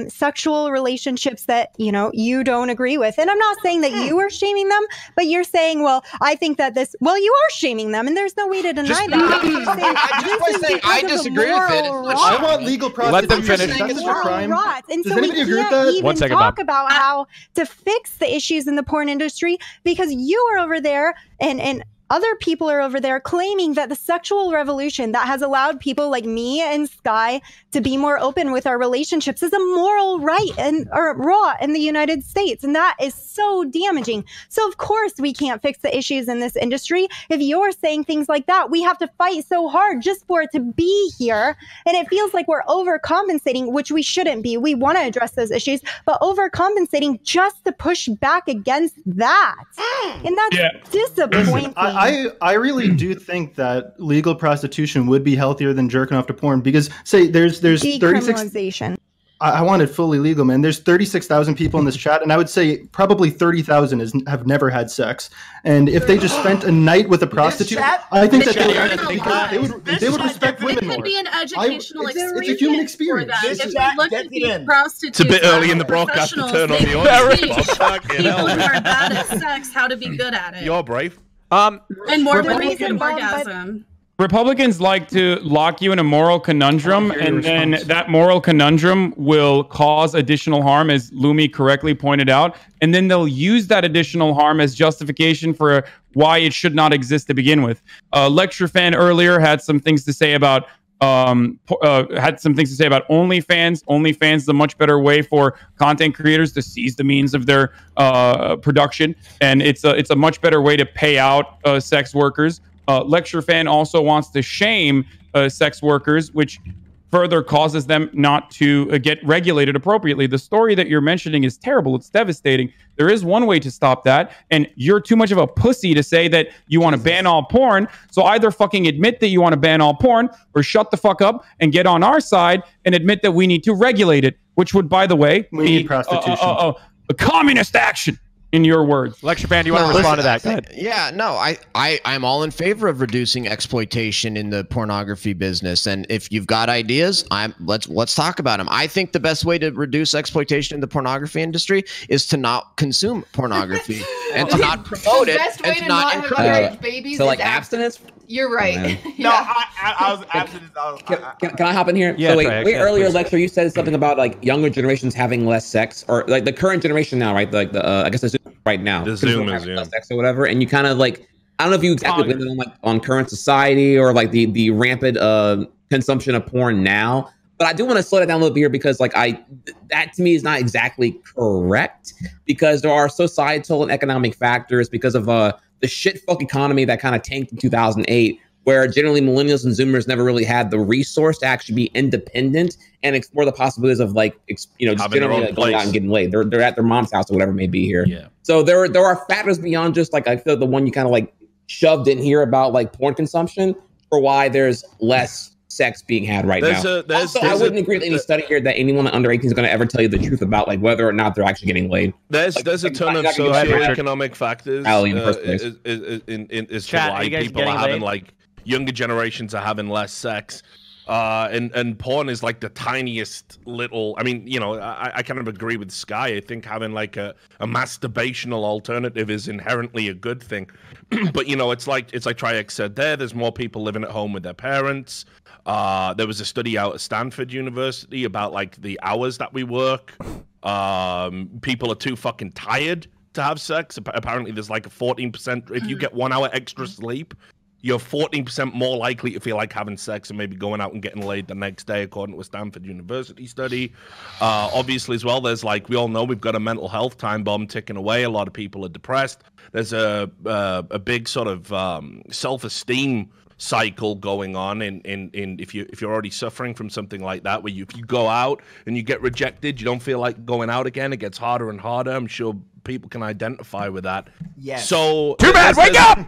Speaker 10: sexual relationships that, you know, you don't agree with. And I'm not saying that you are shaming them, but you're saying, well, I think that this, well, you are shaming them, and there's no way to deny that.
Speaker 11: I disagree with it.
Speaker 3: I want legal prostitution.
Speaker 1: Let them finish.
Speaker 10: And
Speaker 3: Does
Speaker 10: so we
Speaker 3: anybody agree with
Speaker 10: can't
Speaker 3: that?
Speaker 10: even talk about how to fix the issues in the porn industry because you are over there and other people are over there claiming that the sexual revolution that has allowed people like me and Sky to be more open with our relationships is a moral right or raw in the United States. And that is so damaging. So of course we can't fix the issues in this industry. If you're saying things like that, we have to fight so hard just for it to be here. And it feels like we're overcompensating, which we shouldn't be. We want to address those issues, but overcompensating just to push back against that. And that's disappointing.
Speaker 3: I really do think that legal prostitution would be healthier than jerking off to porn because, say, there's
Speaker 10: 36.
Speaker 3: I want it fully legal, man. There's 36,000 people in this chat, and I would say probably 30,000 have never had sex. And if they just spent a night with a prostitute, I think that they would respect women more.
Speaker 13: It could be an educational experience.
Speaker 3: It's a human experience.
Speaker 13: If we look at these prostitutes,
Speaker 5: it's a bit early in the broadcast to turn on the audio.
Speaker 13: People who are bad at sex how to be good at it.
Speaker 5: You're brave.
Speaker 13: And more Republican orgasm.
Speaker 2: Republicans like to lock you in a moral conundrum, and then that moral conundrum will cause additional harm, as Lumi correctly pointed out, and then they'll use that additional harm as justification for why it should not exist to begin with. Lecture Fan earlier had some things to say about OnlyFans. OnlyFans is a much better way for content creators to seize the means of their production, and it's a much better way to pay out sex workers. Lecture Fan also wants to shame sex workers, which further causes them not to get regulated appropriately. The story that you're mentioning is terrible. It's devastating. There is one way to stop that, and you're too much of a pussy to say that you want to ban all porn. So either fucking admit that you want to ban all porn, or shut the fuck up and get on our side and admit that we need to regulate it, which would, by the way, be a communist action. In your words.
Speaker 1: Lecture Fan, do you want to respond to that? Go ahead.
Speaker 11: Yeah, no, I'm all in favor of reducing exploitation in the pornography business. And if you've got ideas, let's talk about them. I think the best way to reduce exploitation in the pornography industry is to not consume pornoppornography and to not promote it and to not encourage
Speaker 9: babies.
Speaker 4: So like abstinence.
Speaker 9: You're right.
Speaker 14: No, I was abstinence.
Speaker 4: Can I hop in here?
Speaker 1: Yeah,
Speaker 4: so wait, earlier lecture you said something about like younger generations having less sex, or like the current generation now, right? Like the I guess the Zoom right now,
Speaker 5: the Zoomers, yeah,
Speaker 4: less sex or whatever. And you kind of like, I don't know if you exactly blame it on like on current society or like the rampant consumption of porn now. But I do want to slow that down a little bit here because like that to me is not exactly correct, because there are societal and economic factors because of the shit fuck economy that kind of tanked in 2008, where generally millennials and Zoomers never really had the resource to actually be independent and explore the possibilities of like, just generally like going out and getting laid. They're at their mom's house or whatever it may be here. Yeah. So there are factors beyond just like, I feel the one you kind of like shoved in here about like porn consumption for why there's less sex being had right now. I wouldn't agree with any study here that anyone under 18 is going to ever tell you the truth about like whether or not they're actually getting laid.
Speaker 5: There's a ton of socioeconomic factors as to why people are having like younger generations are having less sex. And porn is like the tiniest little, I mean, you know, I kind of agree with Sky. I think having like a masturbational alternative is inherently a good thing. But, you know, it's like TRIHEX said there's more people living at home with their parents. There was a study out at Stanford University about like the hours that we work. People are too fucking tired to have sex. Apparently there's like a 14%, if you get 1 hour extra sleep, you're 14% more likely to feel like having sex and maybe going out and getting laid the next day, according to a Stanford University study. Obviously, as well, there's like, we all know we've got a mental health time bomb ticking away. A lot of people are depressed. There's a big sort of self-esteem cycle going on in if you're already suffering from something like that, where if you go out and you get rejected, you don't feel like going out again. It gets harder and harder. I'm sure people can identify with that.
Speaker 7: Yes.
Speaker 5: So
Speaker 1: too bad. Wake up.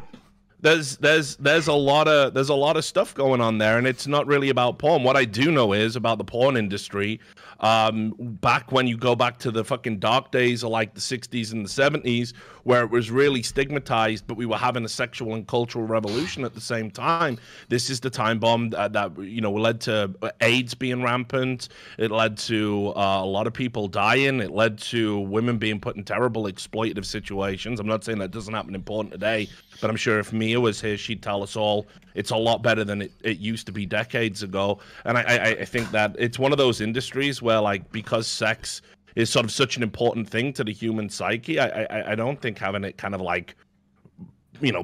Speaker 5: there's a lot of stuff going on there, and it's not really about porn. What I do know is about the porn industry. Back when you go back to the fucking dark days of like the 60s and the 70s, where it was really stigmatized, but we were having a sexual and cultural revolution at the same time. This is the time bomb that led to AIDS being rampant. It led to a lot of people dying. It led to women being put in terrible exploitative situations. I'm not saying that doesn't happen in porn today, but I'm sure if Mia was here, she'd tell us all it's a lot better than it used to be decades ago. And I think that it's one of those industries where, like, because sex is sort of such an important thing to the human psyche, I don't think having it kind of like,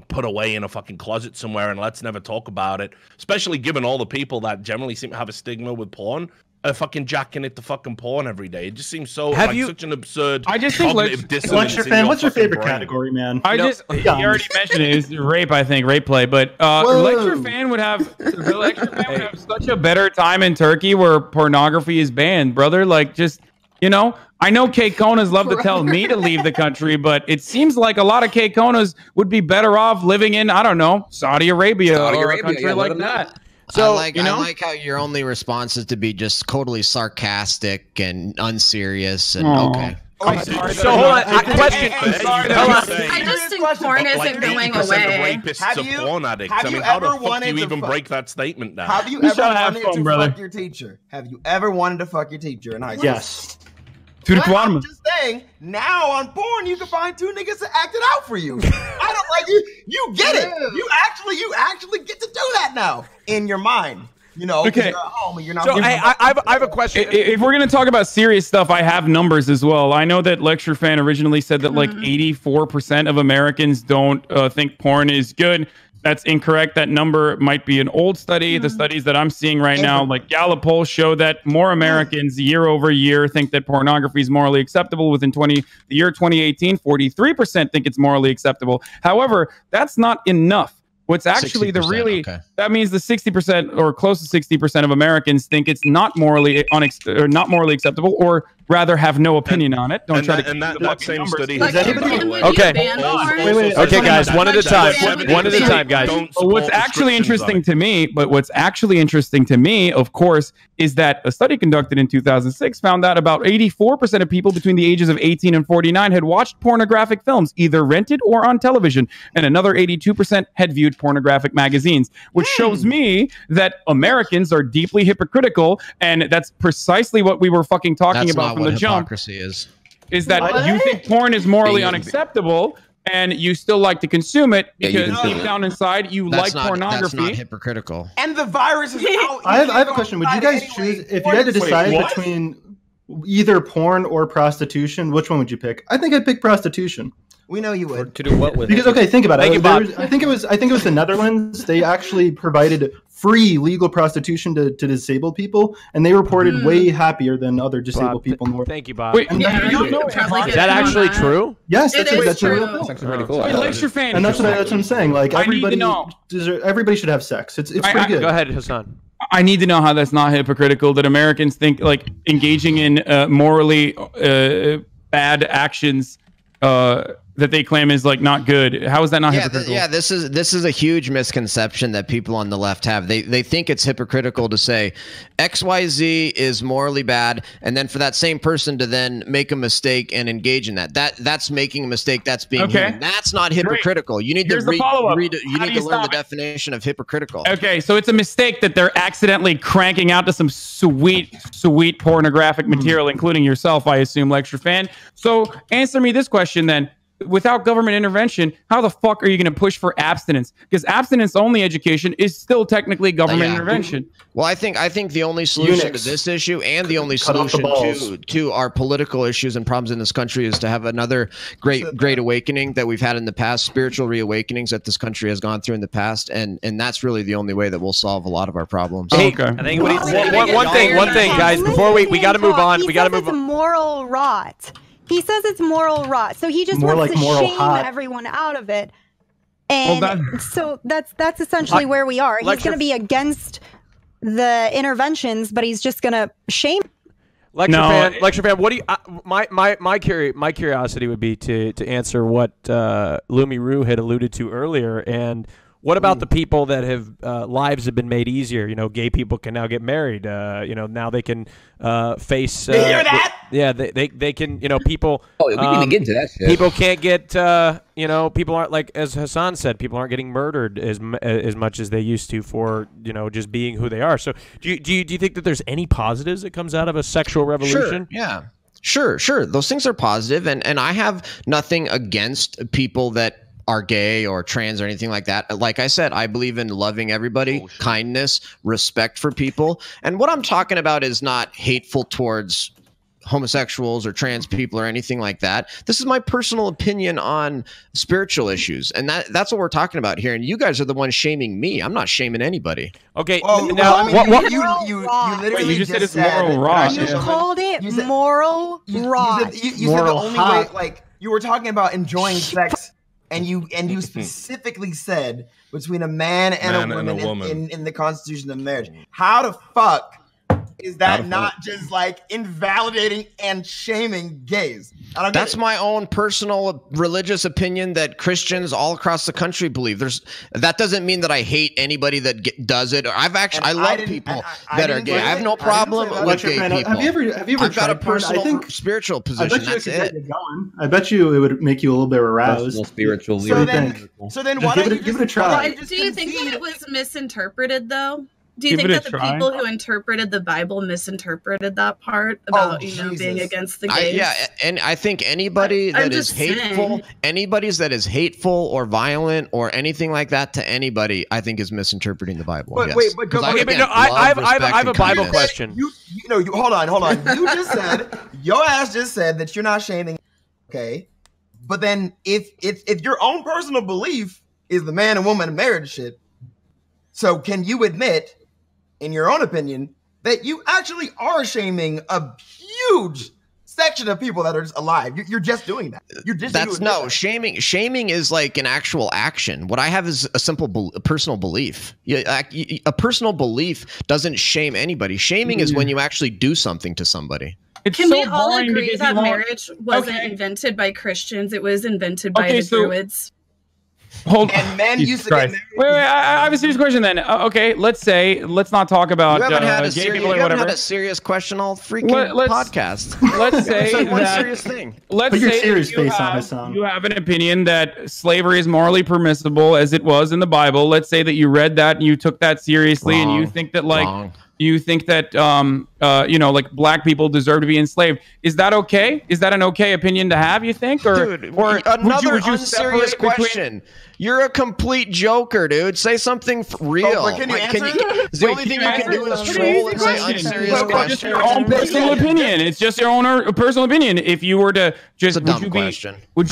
Speaker 5: put away in a fucking closet somewhere and let's never talk about it, especially given all the people that generally seem to have a stigma with porn, are fucking jacking it to fucking porn every day. It just seems so such an absurd.
Speaker 2: I just think
Speaker 3: Lecture fan, what's your favorite category, man?
Speaker 2: You already mentioned it. It's rape, I think, rape play. But lecture fan would have such a better time in Turkey where pornography is banned, brother. Like, just I know K-Konas love to tell me to leave the country, but it seems like a lot of K-Konas would be better off living in, I don't know, Saudi Arabia or a country like that.
Speaker 11: So I like how your only response is to be just totally sarcastic and unserious and okay.
Speaker 1: So hold on, question.
Speaker 13: I just think porn isn't going away.
Speaker 5: Have you porn addicts? I mean, how the fuck do you even break that statement down?
Speaker 7: Have you ever wanted to fuck your teacher? Have you ever wanted to fuck your teacher in high school?
Speaker 3: Yes.
Speaker 7: I'm just saying, now on porn you can find two niggas to act it out for you. I don't like you. You get it. You actually get to do that now in your mind.
Speaker 2: Okay.
Speaker 7: You're at home and you're not.
Speaker 1: So I have a question.
Speaker 2: If we're gonna talk about serious stuff, I have numbers as well. I know that Lecture Fan originally said that like 84% of Americans don't think porn is good. That's incorrect. That number might be an old study. The studies that I'm seeing right now, like Gallup polls, show that more Americans year over year think that pornography is morally acceptable. Within the year 2018, 43% think it's morally acceptable. However, that's not enough. What's actually that means the 60% or close to 60% of Americans think it's not morally acceptable, or rather have no opinion on it. Don't try to.
Speaker 5: And that same study.
Speaker 1: Okay, guys, one at a time. One at a time, guys.
Speaker 2: What's actually interesting to me, of course, is that a study conducted in 2006 found that about 84% of people between the ages of 18 and 49 had watched pornographic films, either rented or on television, and another 82% had viewed pornographic magazines, which shows me that Americans are deeply hypocritical, and that's precisely what we were fucking talking about from the jump. Is that you think porn is morally unacceptable, and you still like to consume it because deep down inside you like pornography.
Speaker 11: That's not hypocritical.
Speaker 7: And the virus is out.
Speaker 3: I have a question. Would you guys choose, if you had to decide between either porn or prostitution, which one would you pick? I think I'd pick prostitution.
Speaker 7: We know you would.
Speaker 12: To do what with
Speaker 3: because, okay, think about it. I think it was the Netherlands. They actually provided free legal prostitution to disabled people, and they reported way happier than other disabled people in the world.
Speaker 1: Thank you, Bob.
Speaker 3: Wait,
Speaker 1: is that actually true?
Speaker 3: Yes, that's
Speaker 2: true.
Speaker 3: That's
Speaker 2: pretty cool. Lecture fan.
Speaker 3: And that's what I'm saying. Like, everybody should have sex. It's pretty good.
Speaker 1: Go ahead, Hasan.
Speaker 2: I need to know how that's not hypocritical, that Americans think like engaging in morally bad actions that they claim is like not good. How is that not hypocritical?
Speaker 11: This is a huge misconception that people on the left have. They think it's hypocritical to say XYZ is morally bad, and then for that same person to then make a mistake and engage in that's making a mistake. That's being human. That's not hypocritical. Great. You need to learn the definition of hypocritical.
Speaker 2: Okay, so it's a mistake that they're accidentally cranking out to some sweet pornographic material, including yourself, I assume, Lecture Fan. So answer me this question then. Without government intervention, how the fuck are you going to push for abstinence? Because abstinence-only education is still technically government intervention.
Speaker 11: Well, I think the only solution to this issue and the only solution to our political issues and problems in this country is to have another great awakening that we've had in the past, spiritual reawakenings that this country has gone through in the past, and that's really the only way that we'll solve a lot of our problems.
Speaker 1: Hey, I think one thing, guys, before we got to move on. We got to move on.
Speaker 10: Moral rot. He says it's moral rot, so he just wants to shame everyone out of it. And so that's essentially where we are. He's going to be against the interventions, but he's just going to shame.
Speaker 1: Lecture fan, what do you? My curiosity would be to answer what Lumi Rue had alluded to earlier, and What about the people that have lives have been made easier? You know, gay people can now get married. You know, now they can face.
Speaker 7: You hear that?
Speaker 1: Yeah, they can. You know, people.
Speaker 4: Oh, we didn't even get into that shit.
Speaker 1: People can't get. You know, people aren't, like as Hasan said, people aren't getting murdered as much as they used to for, you know, just being who they are. So do you think that there's any positives that comes out of a sexual revolution?
Speaker 11: Sure, yeah. Sure. Those things are positive, and I have nothing against people that are gay or trans or anything like that. Like I said, I believe in loving everybody, kindness, respect for people. And what I'm talking about is not hateful towards homosexuals or trans people or anything like that. This is my personal opinion on spiritual issues, and that's what we're talking about here. And you guys are the ones shaming me. I'm not shaming anybody.
Speaker 1: Okay.
Speaker 7: Oh,
Speaker 1: now
Speaker 7: what you literally
Speaker 2: you just said it's moral rot.
Speaker 10: You called it moral rot.
Speaker 7: You said the only way, like, you were talking about enjoying sex, and you specifically said between a man and a woman in the Constitution of marriage. How the fuck is that not just like invalidating and shaming gays?
Speaker 11: That's my own personal religious opinion that Christians all across the country believe. That doesn't mean that I hate anybody that does it. I love people that are gay. I have no problem with gay people.
Speaker 3: Have you ever
Speaker 11: I've got a personal
Speaker 3: spiritual
Speaker 11: position. That's it.
Speaker 3: I bet you it would make you a little bit aroused.
Speaker 4: Spiritual.
Speaker 7: So then why don't you
Speaker 3: give it a try?
Speaker 13: Do you think that it was misinterpreted though? Do you think that the people who interpreted the Bible misinterpreted that part about being against the gays?
Speaker 11: Yeah, and I think anybody that is hateful, that is hateful or violent or anything like that to anybody, I think is misinterpreting the Bible.
Speaker 7: But
Speaker 11: yes.
Speaker 7: wait, but
Speaker 1: I have a Bible question.
Speaker 7: Hold on. You just said your ass just said that you're not shaming. Okay, but then if your own personal belief is the man and woman marriage shit, so can you admit, in your own opinion, that you actually are shaming a huge section of people that are just alive? You're just doing that. Shaming
Speaker 11: is like an actual action. What I have is a simple personal belief. A personal belief doesn't shame anybody. Shaming is when you actually do something to somebody.
Speaker 13: Can we all agree that marriage wasn't invented by Christians? It was invented by the Druids.
Speaker 7: And men used to get married.
Speaker 2: Wait, I have a serious question then. Okay, let's not talk about
Speaker 11: gay people or whatever. You haven't had a serious question all freaking podcast.
Speaker 2: Let's say
Speaker 11: one serious thing.
Speaker 2: Let's say you have an opinion that slavery is morally permissible as it was in the Bible. Let's say that you read that and you took that seriously and you think that like black people deserve to be enslaved. Is that okay? Is that an okay opinion to have, you think? Or
Speaker 11: another unserious question. You're a complete joker, dude. Say something real.
Speaker 7: Can you answer?
Speaker 11: The only thing you can do is troll and say unserious questions.
Speaker 2: Just your own personal opinion. It's just your own personal opinion. If you were to just, would you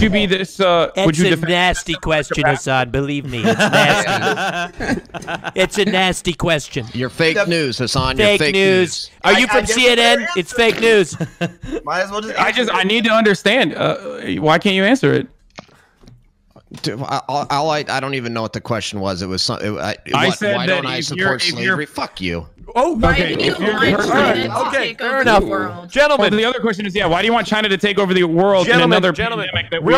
Speaker 2: be this?
Speaker 1: It's a nasty question, Hasan. Believe me, it's nasty. It's a nasty question.
Speaker 11: You're fake news, Hasan.
Speaker 1: Fake news. Are you from CNN? It's fake news.
Speaker 7: Might as well just.
Speaker 2: I need to understand. Why can't you answer it?
Speaker 11: Dude, I don't even know what the question was. It was something.
Speaker 2: I said
Speaker 11: why
Speaker 2: that
Speaker 11: don't I support slavery? Fuck you.
Speaker 1: Oh,
Speaker 2: okay.
Speaker 1: Okay, fair enough. Gentlemen,
Speaker 2: the other question is, why do you want China to take over the world in another pandemic that
Speaker 1: we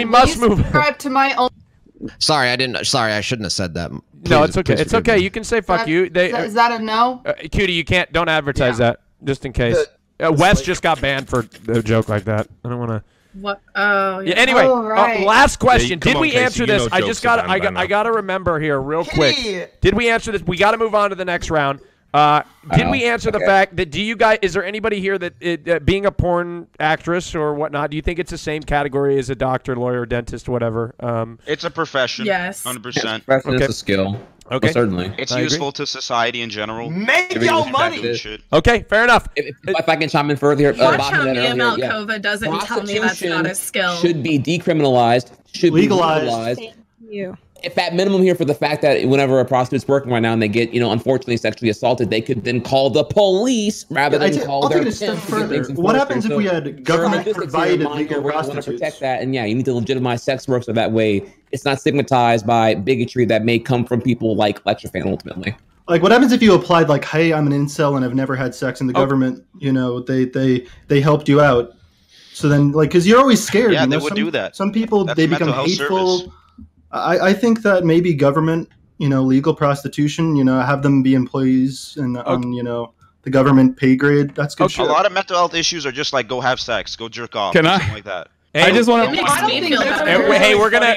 Speaker 1: must move.
Speaker 9: Subscribe to my own.
Speaker 11: Sorry, I shouldn't have said that.
Speaker 1: No, it's okay. It's okay. You can say fuck you.
Speaker 9: Is that a no?
Speaker 1: Cutie, you can't. Don't advertise that, just in case. Wes just got banned for a joke like that. I don't want to.
Speaker 13: What? Oh, yeah.
Speaker 1: Anyway,
Speaker 9: right.
Speaker 1: Last question. Did we
Speaker 5: Casey,
Speaker 1: answer this? I just got. I got to remember here real quick. Did we answer this? We got to move on to the next round. Did we answer the fact that? Do you guys? Is there anybody here that being a porn actress or whatnot? Do you think it's the same category as a doctor, lawyer, dentist, whatever?
Speaker 6: It's a profession.
Speaker 13: Yes.
Speaker 6: 100%.
Speaker 4: It's a skill.
Speaker 1: Okay.
Speaker 4: Well, certainly.
Speaker 6: It's useful to society in general.
Speaker 7: Make your money.
Speaker 1: Okay, fair enough.
Speaker 4: If I can chime in further here.
Speaker 13: Watch how Mia Malkova doesn't tell me that's not a skill.
Speaker 4: Should be decriminalized. Should be legalized.
Speaker 10: Thank you.
Speaker 4: If at minimum here for the fact that whenever a prostitute's working right now and they get, unfortunately sexually assaulted, they could then call the police rather than call their pimps.
Speaker 3: What happens if we had government-provided legal
Speaker 4: prostitutes?
Speaker 3: prostitutes?
Speaker 4: Want to protect that, and you need to legitimize sex work so that way it's not stigmatized by bigotry that may come from people like Lecture Fan ultimately.
Speaker 3: Like, what happens if you applied like, hey, I'm an incel and I've never had sex, and the government, they helped you out. So then, like, because you're always scared.
Speaker 6: Yeah, they would do that.
Speaker 3: Some people,
Speaker 6: That's
Speaker 3: they become
Speaker 6: mental health
Speaker 3: hateful.
Speaker 6: service.
Speaker 3: I think that maybe government, legal prostitution, have them be employees and on, the government pay grade. That's good shit.
Speaker 6: A lot of mental health issues are just like go have sex, go jerk off,
Speaker 2: Can I?
Speaker 6: something like that.
Speaker 2: I just want to.
Speaker 1: Hey, we're gonna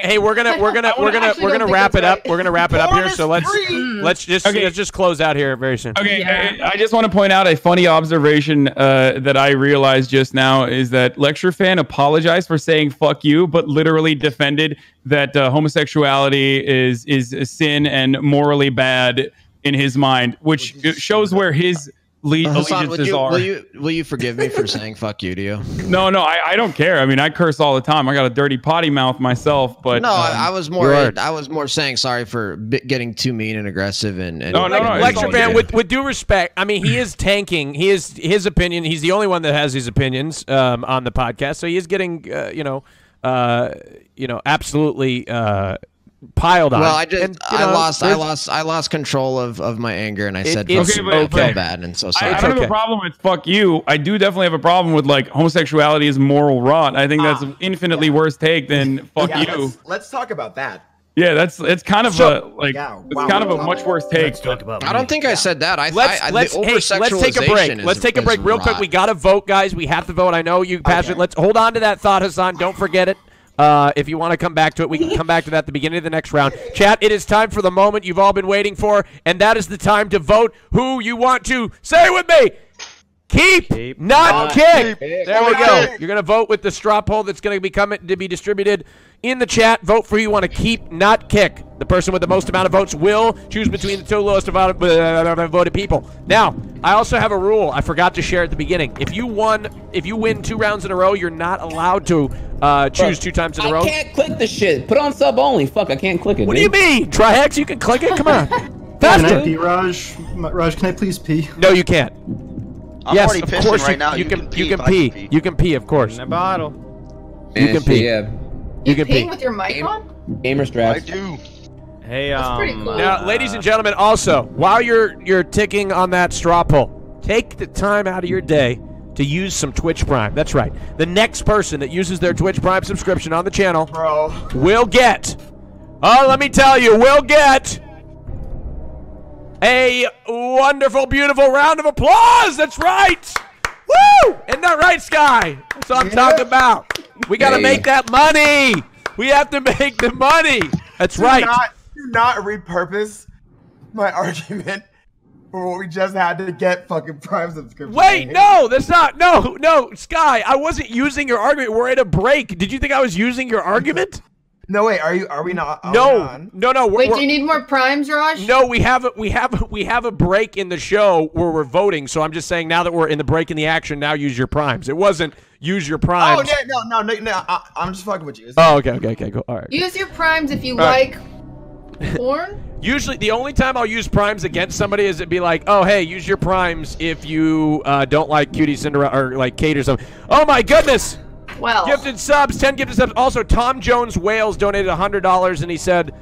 Speaker 1: wrap it up. We're gonna wrap it up here. So let's just close out here very soon.
Speaker 2: Okay, I just want to point out a funny observation that I realized just now is that Lecture Fan apologized for saying "fuck you," but literally defended that homosexuality is a sin and morally bad in his mind, which shows where his allegiances are.
Speaker 11: Will you forgive me for saying "fuck you" to you?
Speaker 2: No, I don't care. I mean, I curse all the time. I got a dirty potty mouth myself, but
Speaker 11: no, I was more saying sorry for getting too mean and aggressive and
Speaker 2: no.
Speaker 1: Lecture Fan, with due respect, I mean, he is tanking. He is his opinion. He's the only one that has his opinions on the podcast, so he is getting absolutely piled on.
Speaker 11: Well, I lost control of my anger, and I said I feel bad, and so sorry.
Speaker 2: I don't have a problem with "fuck you." I do definitely have a problem with like homosexuality is moral rot. I think that's an infinitely worse take than "fuck you."
Speaker 7: Let's talk about that.
Speaker 2: Yeah, it's kind of a much worse take.
Speaker 11: I don't think I said that.
Speaker 1: Let's take a break. Let's take a break real quick. We got to vote, guys. We have to vote. I know you passionate. Let's hold on to that thought, Hasan. Don't forget it. If you want to come back to it, we can come back to that at the beginning of the next round. Chat, it is time for the moment you've all been waiting for, and that is the time to vote who you want to. Say it with me. Keep, not kick. There we go. You're going to vote with the straw poll that's going to be distributed in the chat. Vote for who you want to keep, not kick. The person with the most amount of votes will choose between the two lowest voted people. Now, I also have a rule I forgot to share at the beginning. If you win 2 rounds in a row, you're not allowed to choose 2 times in a row.
Speaker 4: I can't click the shit. Put on sub only. Fuck, I can't click it.
Speaker 1: What do you mean? TRIHEX, you can click it? Come on. Faster.
Speaker 3: Can I pee, Raj? Raj, can I please pee?
Speaker 1: No, you can't.
Speaker 6: I'm
Speaker 1: yes,
Speaker 6: already
Speaker 1: of
Speaker 6: pissing
Speaker 1: course
Speaker 6: right now.
Speaker 1: You can pee. You can pee, of course.
Speaker 12: In a bottle.
Speaker 1: You can pee.
Speaker 4: Yeah.
Speaker 1: You can pee.
Speaker 9: Peeing with your mic on?
Speaker 4: Gamer strats.
Speaker 6: I do.
Speaker 12: Hey,
Speaker 9: That's pretty cool.
Speaker 1: Now, ladies and gentlemen, also, while you're ticking on that straw poll, take the time out of your day to use some Twitch Prime. That's right. The next person that uses their Twitch Prime subscription on the channel will get, let me tell you, will get a wonderful, beautiful round of applause. That's right. Woo! Isn't that right, Sky? That's what I'm talking about. We got to make that money. We have to make the money. That's right.
Speaker 7: Do not repurpose my argument for what we just had to get fucking Prime subscription.
Speaker 1: Wait, no, that's not. No, Sky, I wasn't using your argument. We're at a break. Did you think I was using your argument?
Speaker 7: No, wait. Are we not?
Speaker 1: No.
Speaker 9: Wait, do you need more primes, Raj?
Speaker 1: No, we have a break in the show where we're voting. So I'm just saying now that we're in the break in the action, now use your primes. It wasn't use your primes.
Speaker 7: Oh no. I'm just fucking with you.
Speaker 1: Oh, okay, go. All right.
Speaker 9: Use your primes if you like porn.
Speaker 1: Usually, the only time I'll use primes against somebody is it'd be like, oh, hey, use your primes if you don't like Cutie Cinderella or like Kate or something. Oh my goodness.
Speaker 9: Well,
Speaker 1: 10 gifted subs. Also, Tom Jones Wales donated $100, and he said,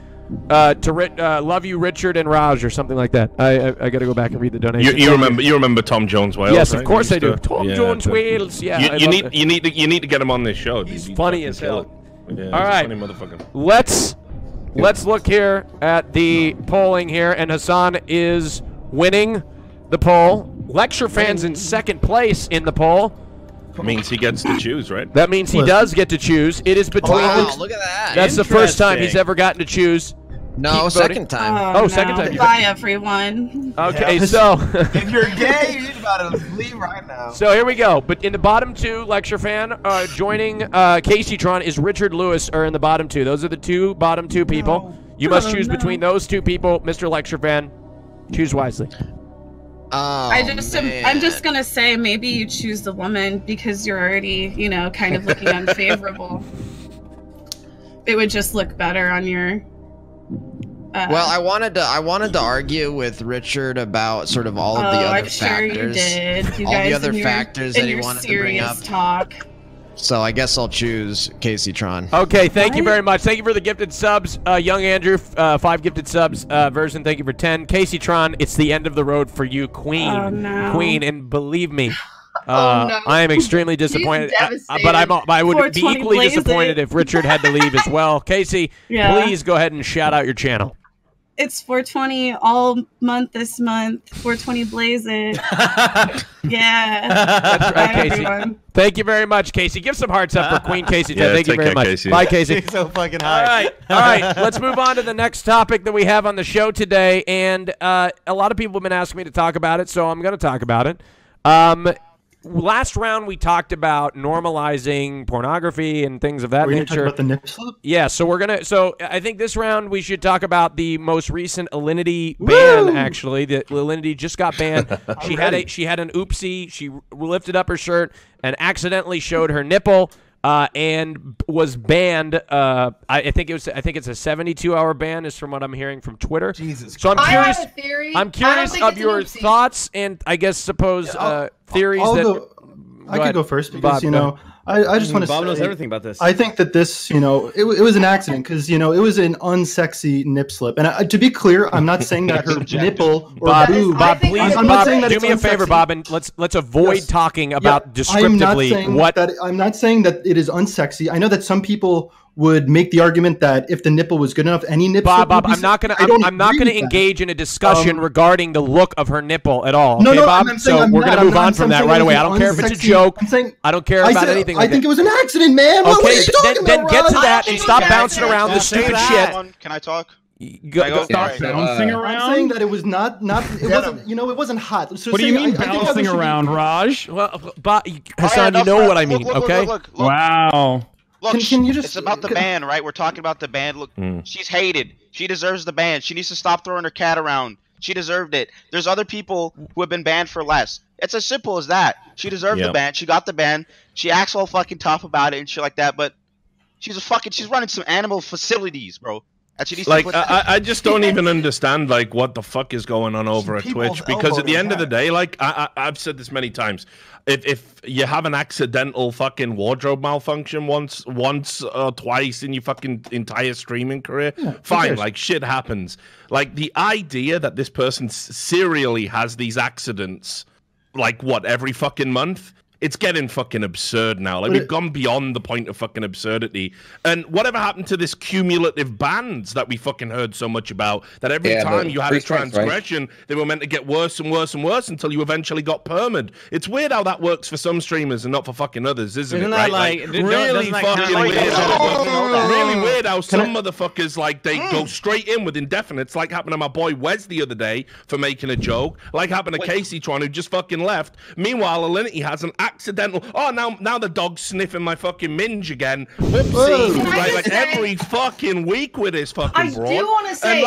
Speaker 1: love you, Richard and Raj, or something like that. I got to go back and read the donation.
Speaker 5: You remember Tom Jones Wales?
Speaker 1: Yes,
Speaker 5: right?
Speaker 1: of course I do. Tom Jones Wales. Yeah.
Speaker 5: You need to get him on this show.
Speaker 1: He's funny as hell.
Speaker 5: Yeah,
Speaker 1: all right,
Speaker 5: funny motherfucker.
Speaker 1: Let's look here at the polling here, and Hasan is winning the poll. Lecture Fan's in second place in the poll.
Speaker 5: Means he gets to choose, right?
Speaker 1: That means he does get to choose. It is between.
Speaker 11: Wow, look at that.
Speaker 1: That's the first time he's ever gotten to choose.
Speaker 11: No, second time.
Speaker 13: Oh,
Speaker 1: second time.
Speaker 13: Bye, everyone.
Speaker 1: Okay, so
Speaker 7: if you're gay, you need to leave right now.
Speaker 1: So here we go. But in the bottom 2, Lecture Fan, joining Casey Tron is Richard Lewis are in the bottom 2. Those are the bottom 2 people. You must choose between those 2 people, Mr. Lecture Fan. Choose wisely.
Speaker 13: I'm just gonna say maybe you choose the woman because you're already, kind of looking unfavorable. It would just look better on your.
Speaker 11: Well, I wanted to argue with Richard about sort of all of the other factors.
Speaker 13: I'm sure you did.
Speaker 11: All the other factors that he wanted to bring up.
Speaker 13: Talk.
Speaker 11: So I guess I'll choose Casey Tron.
Speaker 1: Okay, thank you very much. Thank you for the gifted subs. Young Andrew, 5 gifted subs. Version, thank you for 10. Casey Tron, it's the end of the road for you, Queen.
Speaker 13: Oh, no.
Speaker 1: Queen, and believe me,
Speaker 9: No.
Speaker 1: I am extremely disappointed, but I would be equally disappointed if Richard had to leave as well. Casey, please go ahead and shout out your channel.
Speaker 13: It's 420 all month this month. 420 Blaze It. Yeah.
Speaker 1: That's right, Casey.
Speaker 13: Everyone.
Speaker 1: Thank you very much, Casey. Give some hearts up for Queen Casey.
Speaker 5: Yeah,
Speaker 1: Thank you very much.
Speaker 5: Casey.
Speaker 1: Bye, Casey.
Speaker 12: He's so fucking high.
Speaker 1: All right. Let's move on to the next topic that we have on the show today. And a lot of people have been asking me to talk about it, so I'm going to talk about it. Last round, we talked about normalizing pornography and things of that nature.
Speaker 3: About the nip slip?
Speaker 1: Yeah, so we're gonna. So I think this round we should talk about the most recent Alinity ban. Actually, the Alinity just got banned. She had an oopsie. She lifted up her shirt and accidentally showed her nipple. And was banned. I think it's a 72-hour ban, is from what I'm hearing from Twitter.
Speaker 12: Jesus.
Speaker 1: So I'm curious.
Speaker 9: I have a theory.
Speaker 1: I'm curious of your thoughts and I guess theories that.
Speaker 3: I could go first because
Speaker 1: Bob,
Speaker 3: I just want to say
Speaker 12: Bob knows everything about this.
Speaker 3: I think that this, it was an accident because, it was an unsexy nip slip. And to be clear, I'm not saying that her nipple or boob.
Speaker 1: Bob, please,
Speaker 3: I'm not saying that
Speaker 1: do me a favor, Bob, and let's avoid talking about descriptively
Speaker 3: I'm not saying that it is unsexy. I know that some people would make the argument that if the nipple was good enough, any nip slip
Speaker 1: Bob,
Speaker 3: would be
Speaker 1: I'm not gonna engage in a discussion regarding the look of her nipple at all. Okay, Bob? We're gonna move on from that right away. I don't care if it's a joke. I don't care about anything like that.
Speaker 3: I think it was an accident, man.
Speaker 1: Okay, then get to that and stop bouncing around this stupid shit.
Speaker 6: Can I talk?
Speaker 2: Stop bouncing around.
Speaker 3: I'm saying that it was not. It wasn't. It wasn't hot. So
Speaker 2: what do you mean bouncing around, Raj?
Speaker 1: Well, Hassan, you know what I mean, okay?
Speaker 2: Wow.
Speaker 6: Look, it's about the ban, right? We're talking about the ban. Look, she's hated. She deserves the ban. She needs to stop throwing her cat around. She deserved it. There's other people who have been banned for less. It's as simple as that. She deserved the ban. She got the ban. She acts all fucking tough about it and shit like that, but she's running some animal facilities, bro.
Speaker 5: I just don't even understand what the fuck is going on over at Twitch, because at the end of the day, I've said this many times, if you have an accidental fucking wardrobe malfunction once or twice in your fucking entire streaming career, fine, shit happens. The idea that this person serially has these accidents every fucking month, it's getting fucking absurd now. We've gone beyond the point of fucking absurdity. And whatever happened to this cumulative bans that we fucking heard so much about? That every time you had a transgression, they were meant to get worse and worse and worse until you eventually got permed. It's weird how that works for some streamers and not for fucking others, isn't it? Right? Really fucking weird. Really weird how some motherfuckers they go straight in with indefinites, like happened to my boy Wes the other day for making a joke, like happened to Casey Tron who just fucking left. Meanwhile, Alinity has an accidental. Oh, now the dog's sniffing my fucking minge again. Whoopsie! Every fucking week with this fucking broad. I do want to say,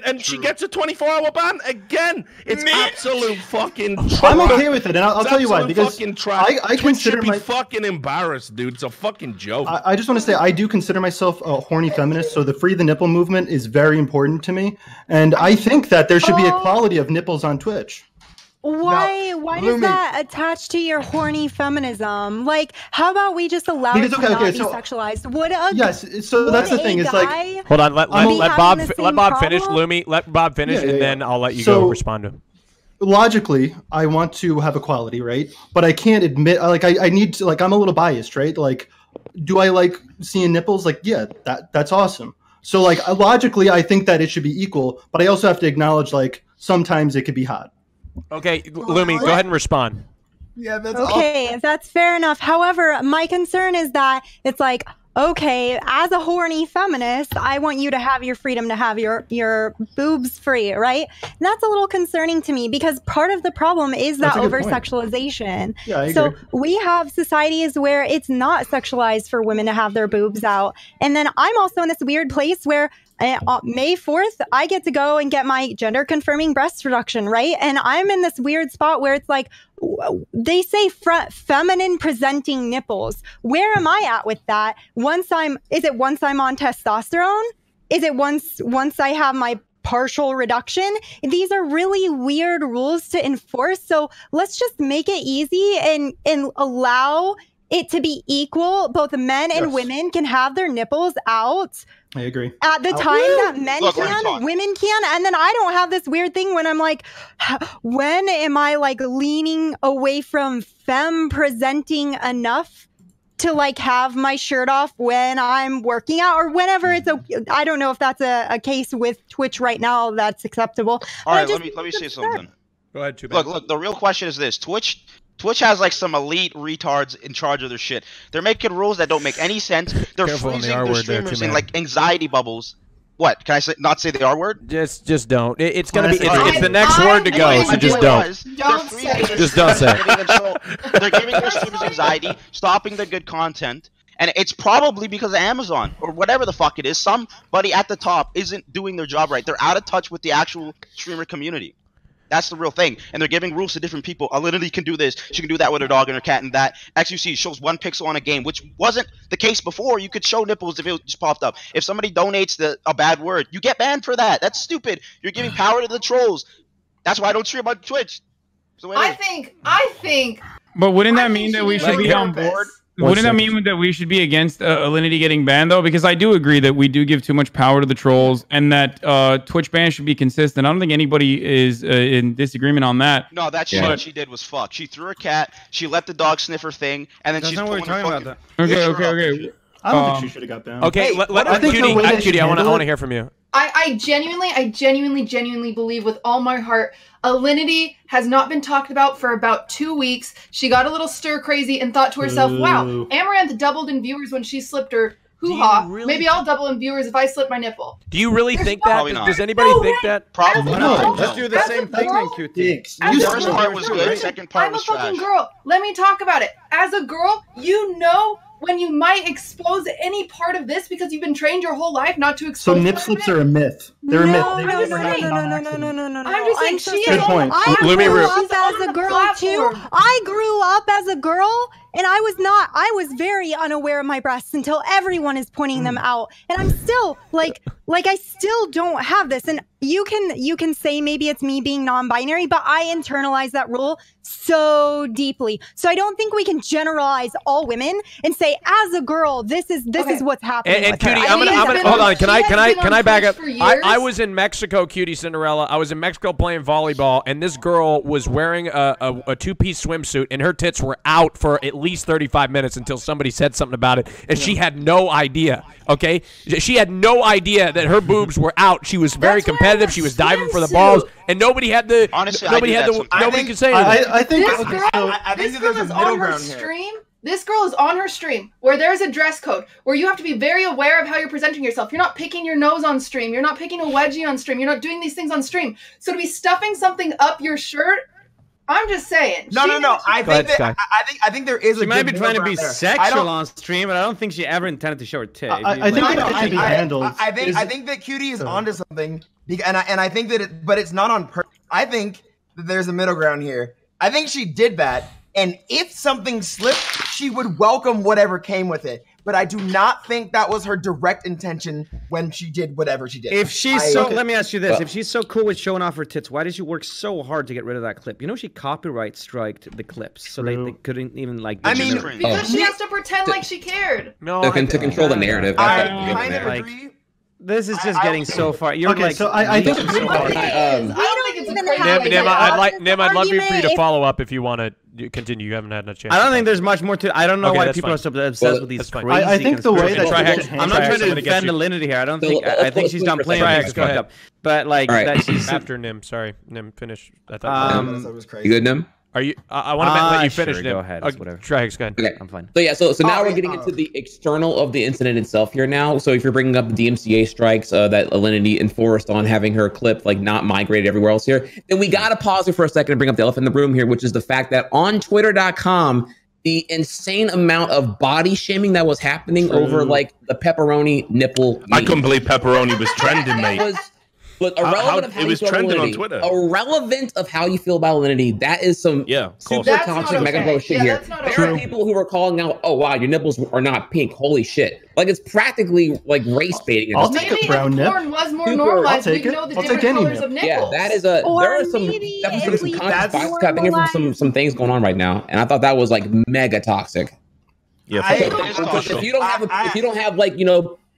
Speaker 5: and she gets a 24-hour ban again. It's absolute fucking.
Speaker 3: I'm okay with it, and I'll tell you why. Because I consider
Speaker 5: my fucking embarrassed, dude. It's a fucking joke.
Speaker 3: I just want to say I do consider myself a horny feminist, so the free the nipple movement is very important to me, and I think that there should be equality of nipples on Twitch.
Speaker 10: Why does that attach to your horny feminism? How about we just allow it to not be sexualized?
Speaker 3: So that's the thing. It's
Speaker 1: hold on, let Bob finish, Lumi. Let Bob finish, and then I'll let you go respond to him.
Speaker 3: Logically, I want to have equality, right? But I can't admit, I need to, I'm a little biased, right? Do I like seeing nipples? That's awesome. So logically, I think that it should be equal, but I also have to acknowledge sometimes it could be hot.
Speaker 1: Okay, Lumi, go ahead and respond.
Speaker 10: Yeah, that's fair enough. However, my concern is that it's okay, as a horny feminist, I want you to have your freedom to have your boobs free, right? And that's a little concerning to me because part of the problem is that over-sexualization.
Speaker 3: Yeah, I agree.
Speaker 10: So we have societies where it's not sexualized for women to have their boobs out. And then I'm also in this weird place where May 4th, I get to go and get my gender-confirming breast reduction, right? And I'm in this weird spot where it's they say feminine presenting nipples. Where am I at with that? Is it once I'm on testosterone? Is it once I have my partial reduction? These are really weird rules to enforce. So let's just make it easy and allow it to be equal. Both men and women can have their nipples out.
Speaker 3: I agree.
Speaker 10: At the time that men can, women can. And then I don't have this weird thing when I'm like, when am I like leaning away from femme presenting enough to like have my shirt off when I'm working out or whenever it's I don't know if that's a case with Twitch right now that's acceptable.
Speaker 6: All right, let me say something.
Speaker 1: Go ahead, TWOMAD.
Speaker 6: Look, the real question is this. Twitch has like some elite retards in charge of their shit. They're making rules that don't make any sense. They're freezing their streamers in like anxiety bubbles. What? Can I not say the R word?
Speaker 1: Just don't. It's gonna be. It's the next word to go. So just don't.
Speaker 6: Don't say it.
Speaker 1: Just don't say it.
Speaker 6: They're giving their streamers anxiety, stopping the good content, and it's probably because of Amazon or whatever the fuck it is. Somebody at the top isn't doing their job right. They're out of touch with the actual streamer community. That's the real thing. And they're giving rules to different people. Alinity can do this. She can do that with her dog and her cat and that. XUC shows 1 pixel on a game, which wasn't the case before. You could show nipples if it just popped up. If somebody donates a bad word, you get banned for that. That's stupid. You're giving power to the trolls. That's why I don't stream on Twitch.
Speaker 9: I think.
Speaker 2: But wouldn't that mean that we should be on board? Wouldn't that mean that we should be against Alinity getting banned, though? Because I do agree that we do give too much power to the trolls and that Twitch ban should be consistent. I don't think anybody is in disagreement on that.
Speaker 6: No, that shit she did was fuck. She threw her cat, she let the dog sniff her thing, and then she's pulling her fucking...
Speaker 2: Okay.
Speaker 3: I don't think she should have got banned.
Speaker 1: Okay, Cutie, I want to hear from you.
Speaker 9: I genuinely believe with all my heart, Alinity has not been talked about for about 2 weeks. She got a little stir crazy and thought to herself, wow, Amaranth doubled in viewers when she slipped her hoo-ha. Maybe I'll double in viewers if I slip my nipple.
Speaker 1: Do you really think that? Does anybody think that?
Speaker 6: Probably not.
Speaker 12: Let's do the same thing then, QT.
Speaker 6: The first part was good, second part was trash.
Speaker 9: I'm a fucking girl. Let me talk about it. As a girl, you know when you might expose any part of this because you've been trained your whole life not to expose.
Speaker 3: So nip slips are a myth. They're a myth.
Speaker 10: No.
Speaker 9: I'm just saying she
Speaker 3: Good
Speaker 9: is.
Speaker 3: point.
Speaker 10: I grew up as a girl too. I grew up as a girl, and I was very unaware of my breasts until everyone is pointing them out, and I'm still like I still don't have this. And you can say maybe it's me being non-binary, but I internalize that rule so deeply. So I don't think we can generalize all women and say, as a girl, this is what's happening.
Speaker 1: And Cutie, I'm gonna hold on. Can I back up? I was in Mexico, Cutie Cinderella. I was in Mexico playing volleyball, and this girl was wearing a two-piece swimsuit, and her tits were out for at least 35 minutes until somebody said something about it, and she had no idea. Okay, she had no idea that her boobs were out. She was very competitive. She was diving for the balls, and nobody had the. Honestly, nobody could say anything.
Speaker 3: I think
Speaker 9: this girl is on her stream. This girl is on her stream where there's a dress code where you have to be very aware of how you're presenting yourself. You're not picking your nose on stream. You're not picking a wedgie on stream. You're not doing these things on stream. So to be stuffing something up your shirt, I'm just saying.
Speaker 12: No. I think there is. She might be trying to be sexual on stream, but I don't think she ever intended to show her tit.
Speaker 3: I think it can be handled.
Speaker 7: I think that Cutie is onto something, and I think that but it's not on purpose. I think that there's a middle ground here. I think she did that, and if something slipped, she would welcome whatever came with it. But I do not think that was her direct intention when she did whatever she did.
Speaker 12: If she's let me ask you this: if she's so cool with showing off her tits, why did she work so hard to get rid of that clip? You know, she copyright striked the clips, so they couldn't even like.
Speaker 9: I mean, because she has to pretend like she cared.
Speaker 4: No, to control the narrative.
Speaker 7: I kind of agree.
Speaker 12: This is just getting so far. You're
Speaker 3: okay, so I think it's
Speaker 10: we don't even have
Speaker 1: Nim, I'd love for you to follow up if you want to continue. You haven't had a chance.
Speaker 12: I don't think there's much more to. I don't know why people are so obsessed with these crazy.
Speaker 3: I think the way that
Speaker 1: TRIHEX,
Speaker 12: I'm not trying to defend Alinity here. I don't think. I think she's done playing.
Speaker 1: TRIHEX, go ahead.
Speaker 12: But like that she's
Speaker 1: after Nim. Sorry, Nim, finish.
Speaker 4: That was crazy. You good, Nim?
Speaker 1: Are you? I want to let you finish.
Speaker 12: Sure,
Speaker 1: Nim.
Speaker 12: go ahead. Whatever.
Speaker 1: TRIHEX, go ahead.
Speaker 4: Okay,
Speaker 12: I'm fine.
Speaker 4: So yeah, so now we're getting into the external of the incident itself here now. So if you're bringing up the DMCA strikes that Alinity enforced on having her clip like not migrated everywhere else here, then we gotta pause here for a second and bring up the elephant in the room here, which is the fact that on Twitter.com, the insane amount of body shaming that was happening over like the pepperoni nipple.
Speaker 5: I couldn't believe pepperoni was trending, mate.
Speaker 4: But irrelevant of how
Speaker 5: it was trending on Twitter.
Speaker 4: Irrelevant of how you feel about Alinity, that is some super toxic mega bro shit here. There are people who are calling out, "Oh wow, your nipples are not pink." Holy shit! Like it's practically like race baiting.
Speaker 9: Maybe if porn was more normalized, we'd know the different colors of nipples.
Speaker 4: Yeah, that is a. There are some definitely some conscious bias happening from some things going on right now, and I thought that was like mega toxic.
Speaker 5: Yeah.
Speaker 4: If you don't have like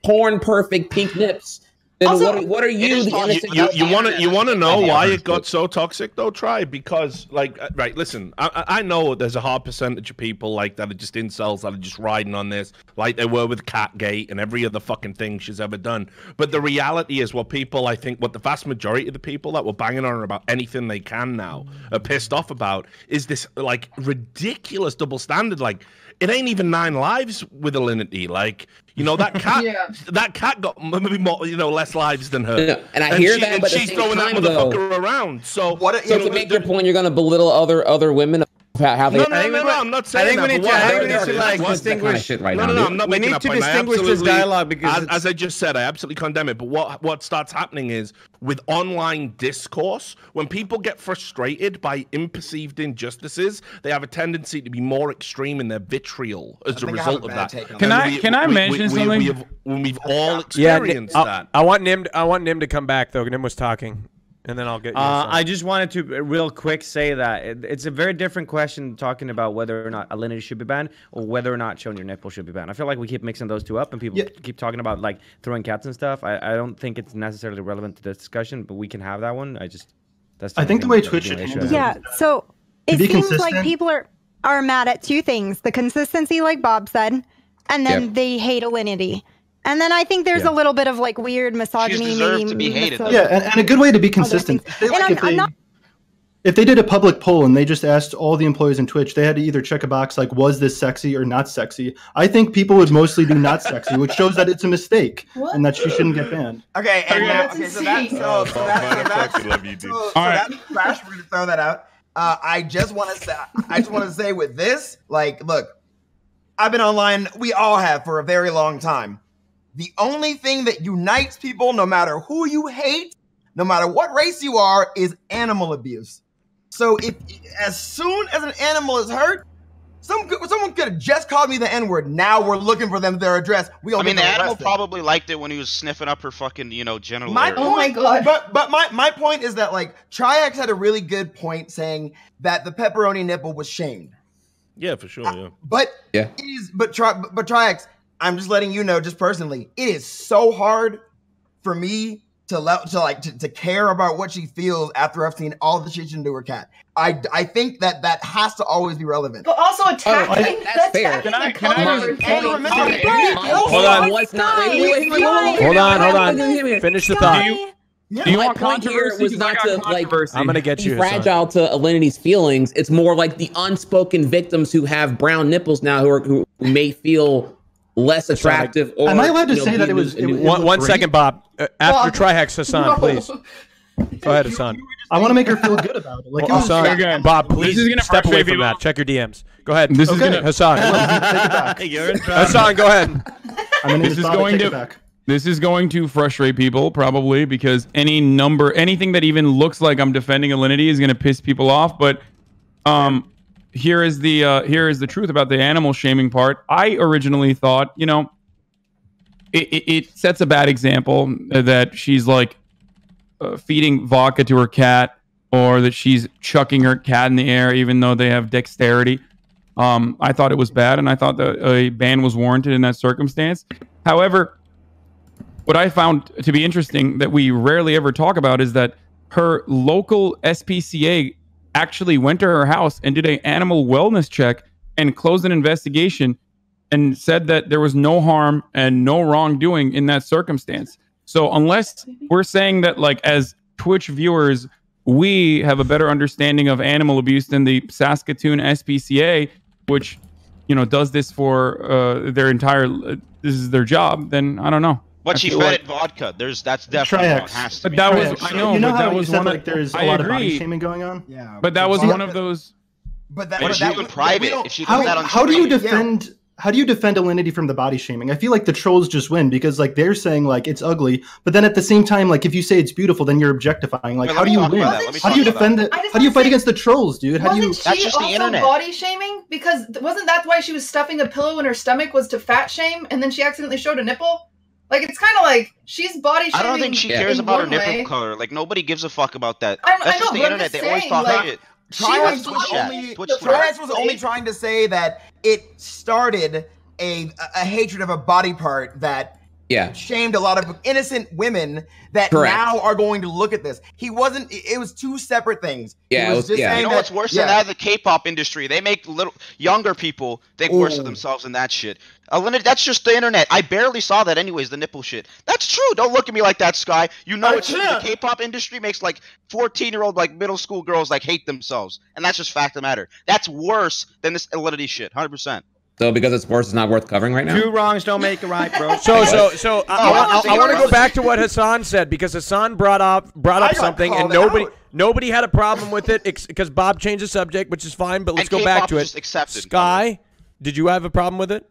Speaker 4: porn perfect pink nips. Then
Speaker 9: Also,
Speaker 4: what are you?
Speaker 5: You want to know why it got so toxic though? Try because right. Listen, I know there's a hard percentage of people like that are just incels that are just riding on this, like they were with Catgate and every other fucking thing she's ever done. But the reality is, what the vast majority of the people that were banging on her about anything they can now are pissed off about is this like ridiculous double standard. Like it ain't even 9 lives with Alinity. Like. That cat. That cat got maybe more, less lives than her.
Speaker 4: Yeah, and I hear that, but
Speaker 5: she's throwing that motherfucker around. So,
Speaker 4: to make your point, you're going to belittle other women. How they?
Speaker 5: No, I'm not saying that.
Speaker 12: We need to distinguish.
Speaker 5: No, I'm not making that point.
Speaker 12: We need to distinguish this dialogue because,
Speaker 5: as I just said, I absolutely condemn it. But what starts happening is with online discourse, when people get frustrated by imperceived injustices, they have a tendency to be more extreme in their vitriol as a result of that.
Speaker 2: Can I mention something?
Speaker 5: We've all experienced that.
Speaker 1: I want Nim to come back though. Nim was talking. And then I'll get you.
Speaker 12: I just wanted to real quick say that it's a very different question talking about whether or not Alinity should be banned or whether or not showing your nipple should be banned. I feel like we keep mixing those two up and people keep talking about like throwing cats and stuff. I don't think it's necessarily relevant to this discussion, but we can have that one.
Speaker 3: I think the way Twitch should handle it.
Speaker 10: Yeah, so it seems like people are mad at two things: the consistency, like Bob said, and then they hate Alinity. And then I think there's a little bit of like weird misogyny.
Speaker 6: She deserves to be hated.
Speaker 3: Yeah, and a good way to be consistent. If they did a public poll and they just asked all the employees in Twitch, they had to either check a box like, was this sexy or not sexy? I think people would mostly do not sexy, which shows that it's a mistake and that she shouldn't get banned.
Speaker 7: Okay, so that's trash. We're gonna throw that out. I just want to say with this, like, look, I've been online. We all have for a very long time. The only thing that unites people, no matter who you hate, no matter what race you are, is animal abuse. So as soon as an animal is hurt, someone could have just called me the N-word. Now we're looking for their address.
Speaker 6: The animal probably liked it when he was sniffing up her fucking, genital area.
Speaker 9: Oh my god!
Speaker 7: But my point is that like TRIHEX had a really good point saying that the pepperoni nipple was shamed.
Speaker 5: Yeah, for sure. Yeah.
Speaker 7: But TRIHEX. I'm just letting you know, just personally, it is so hard for me to care about what she feels after I've seen all the shit she did to her cat. I think that has to always be relevant.
Speaker 9: But also attacking.
Speaker 4: That's fair.
Speaker 2: Can I
Speaker 1: Hold on. Finish the thought.
Speaker 2: Do you want controversy?
Speaker 4: Was not to
Speaker 1: I'm gonna get you
Speaker 4: fragile to Alinity's feelings. It's more like the unspoken victims who have brown nipples now who may feel less attractive. Or,
Speaker 3: am I allowed to say that it was
Speaker 1: one second, Bob? After TRIHEX, Hasan, please. Go ahead, Hasan.
Speaker 3: I want to make her feel good about it. Like,
Speaker 1: Hasan, Bob, please step away from that. Check your DMs. Go ahead. Hasan. Hasan, go ahead.
Speaker 2: This is going to frustrate people probably because anything that even looks like I'm defending Alinity is going to piss people off. But here is the truth about the animal shaming part. I originally thought, it sets a bad example that she's like feeding vodka to her cat, or that she's chucking her cat in the air even though they have dexterity. I thought it was bad, and I thought that a ban was warranted in that circumstance. However, what I found to be interesting that we rarely ever talk about is that her local SPCA actually went to her house and did an animal wellness check and closed an investigation and said that there was no harm and no wrongdoing in that circumstance. So unless we're saying that, like, as Twitch viewers, we have a better understanding of animal abuse than the Saskatoon SPCA, which, does this for their entire, this is their job, then I don't know.
Speaker 6: But she fed it vodka. That's definitely what has to be.
Speaker 2: But that was, I know, but that was one of,
Speaker 3: there's a lot of body shaming going on.
Speaker 7: Yeah.
Speaker 2: But that was one of those.
Speaker 6: But if she in private, if she does that on
Speaker 3: how do you defend? How do you defend Alinity from the body shaming? I feel like the trolls just win because like they're saying like it's ugly, but then at the same time, like if you say it's beautiful, then you're objectifying. Like how do you win? How do you defend it? How do you fight against the trolls, dude? How do you?
Speaker 9: That's just the internet. Body shaming, because wasn't that why she was stuffing a pillow in her stomach, was to fat shame, and then she accidentally showed a nipple? Like, it's kind of like she's body shaming.
Speaker 6: I don't think she cares about her nipple color. Like, nobody gives a fuck about that. That's just the internet. They always talk shit.
Speaker 7: TRIHEX was only trying to say that it started a hatred of a body part that shamed a lot of innocent women that now are going to look at this. He wasn't. It was two separate things.
Speaker 6: Yeah,
Speaker 7: he was just saying
Speaker 6: you know
Speaker 7: that,
Speaker 6: what's worse than that? The K-pop industry. They make little younger people think worse of themselves than that shit. That's just the internet. I barely saw that anyways, the nipple shit. That's true. Don't look at me like that, Sky. You know it's true. The K-pop industry makes like 14-year-old like middle school girls like hate themselves. And that's just fact of the matter. That's worse than this validity shit. 100%.
Speaker 4: So because it's worse, it's not worth covering right now?
Speaker 12: Two wrongs don't make a right, bro.
Speaker 1: So I want to go back to what Hassan said, because Hassan brought up something and nobody had a problem with it because Bob changed the subject, which is fine, but let's go back to it. Sky, did you have a problem with it?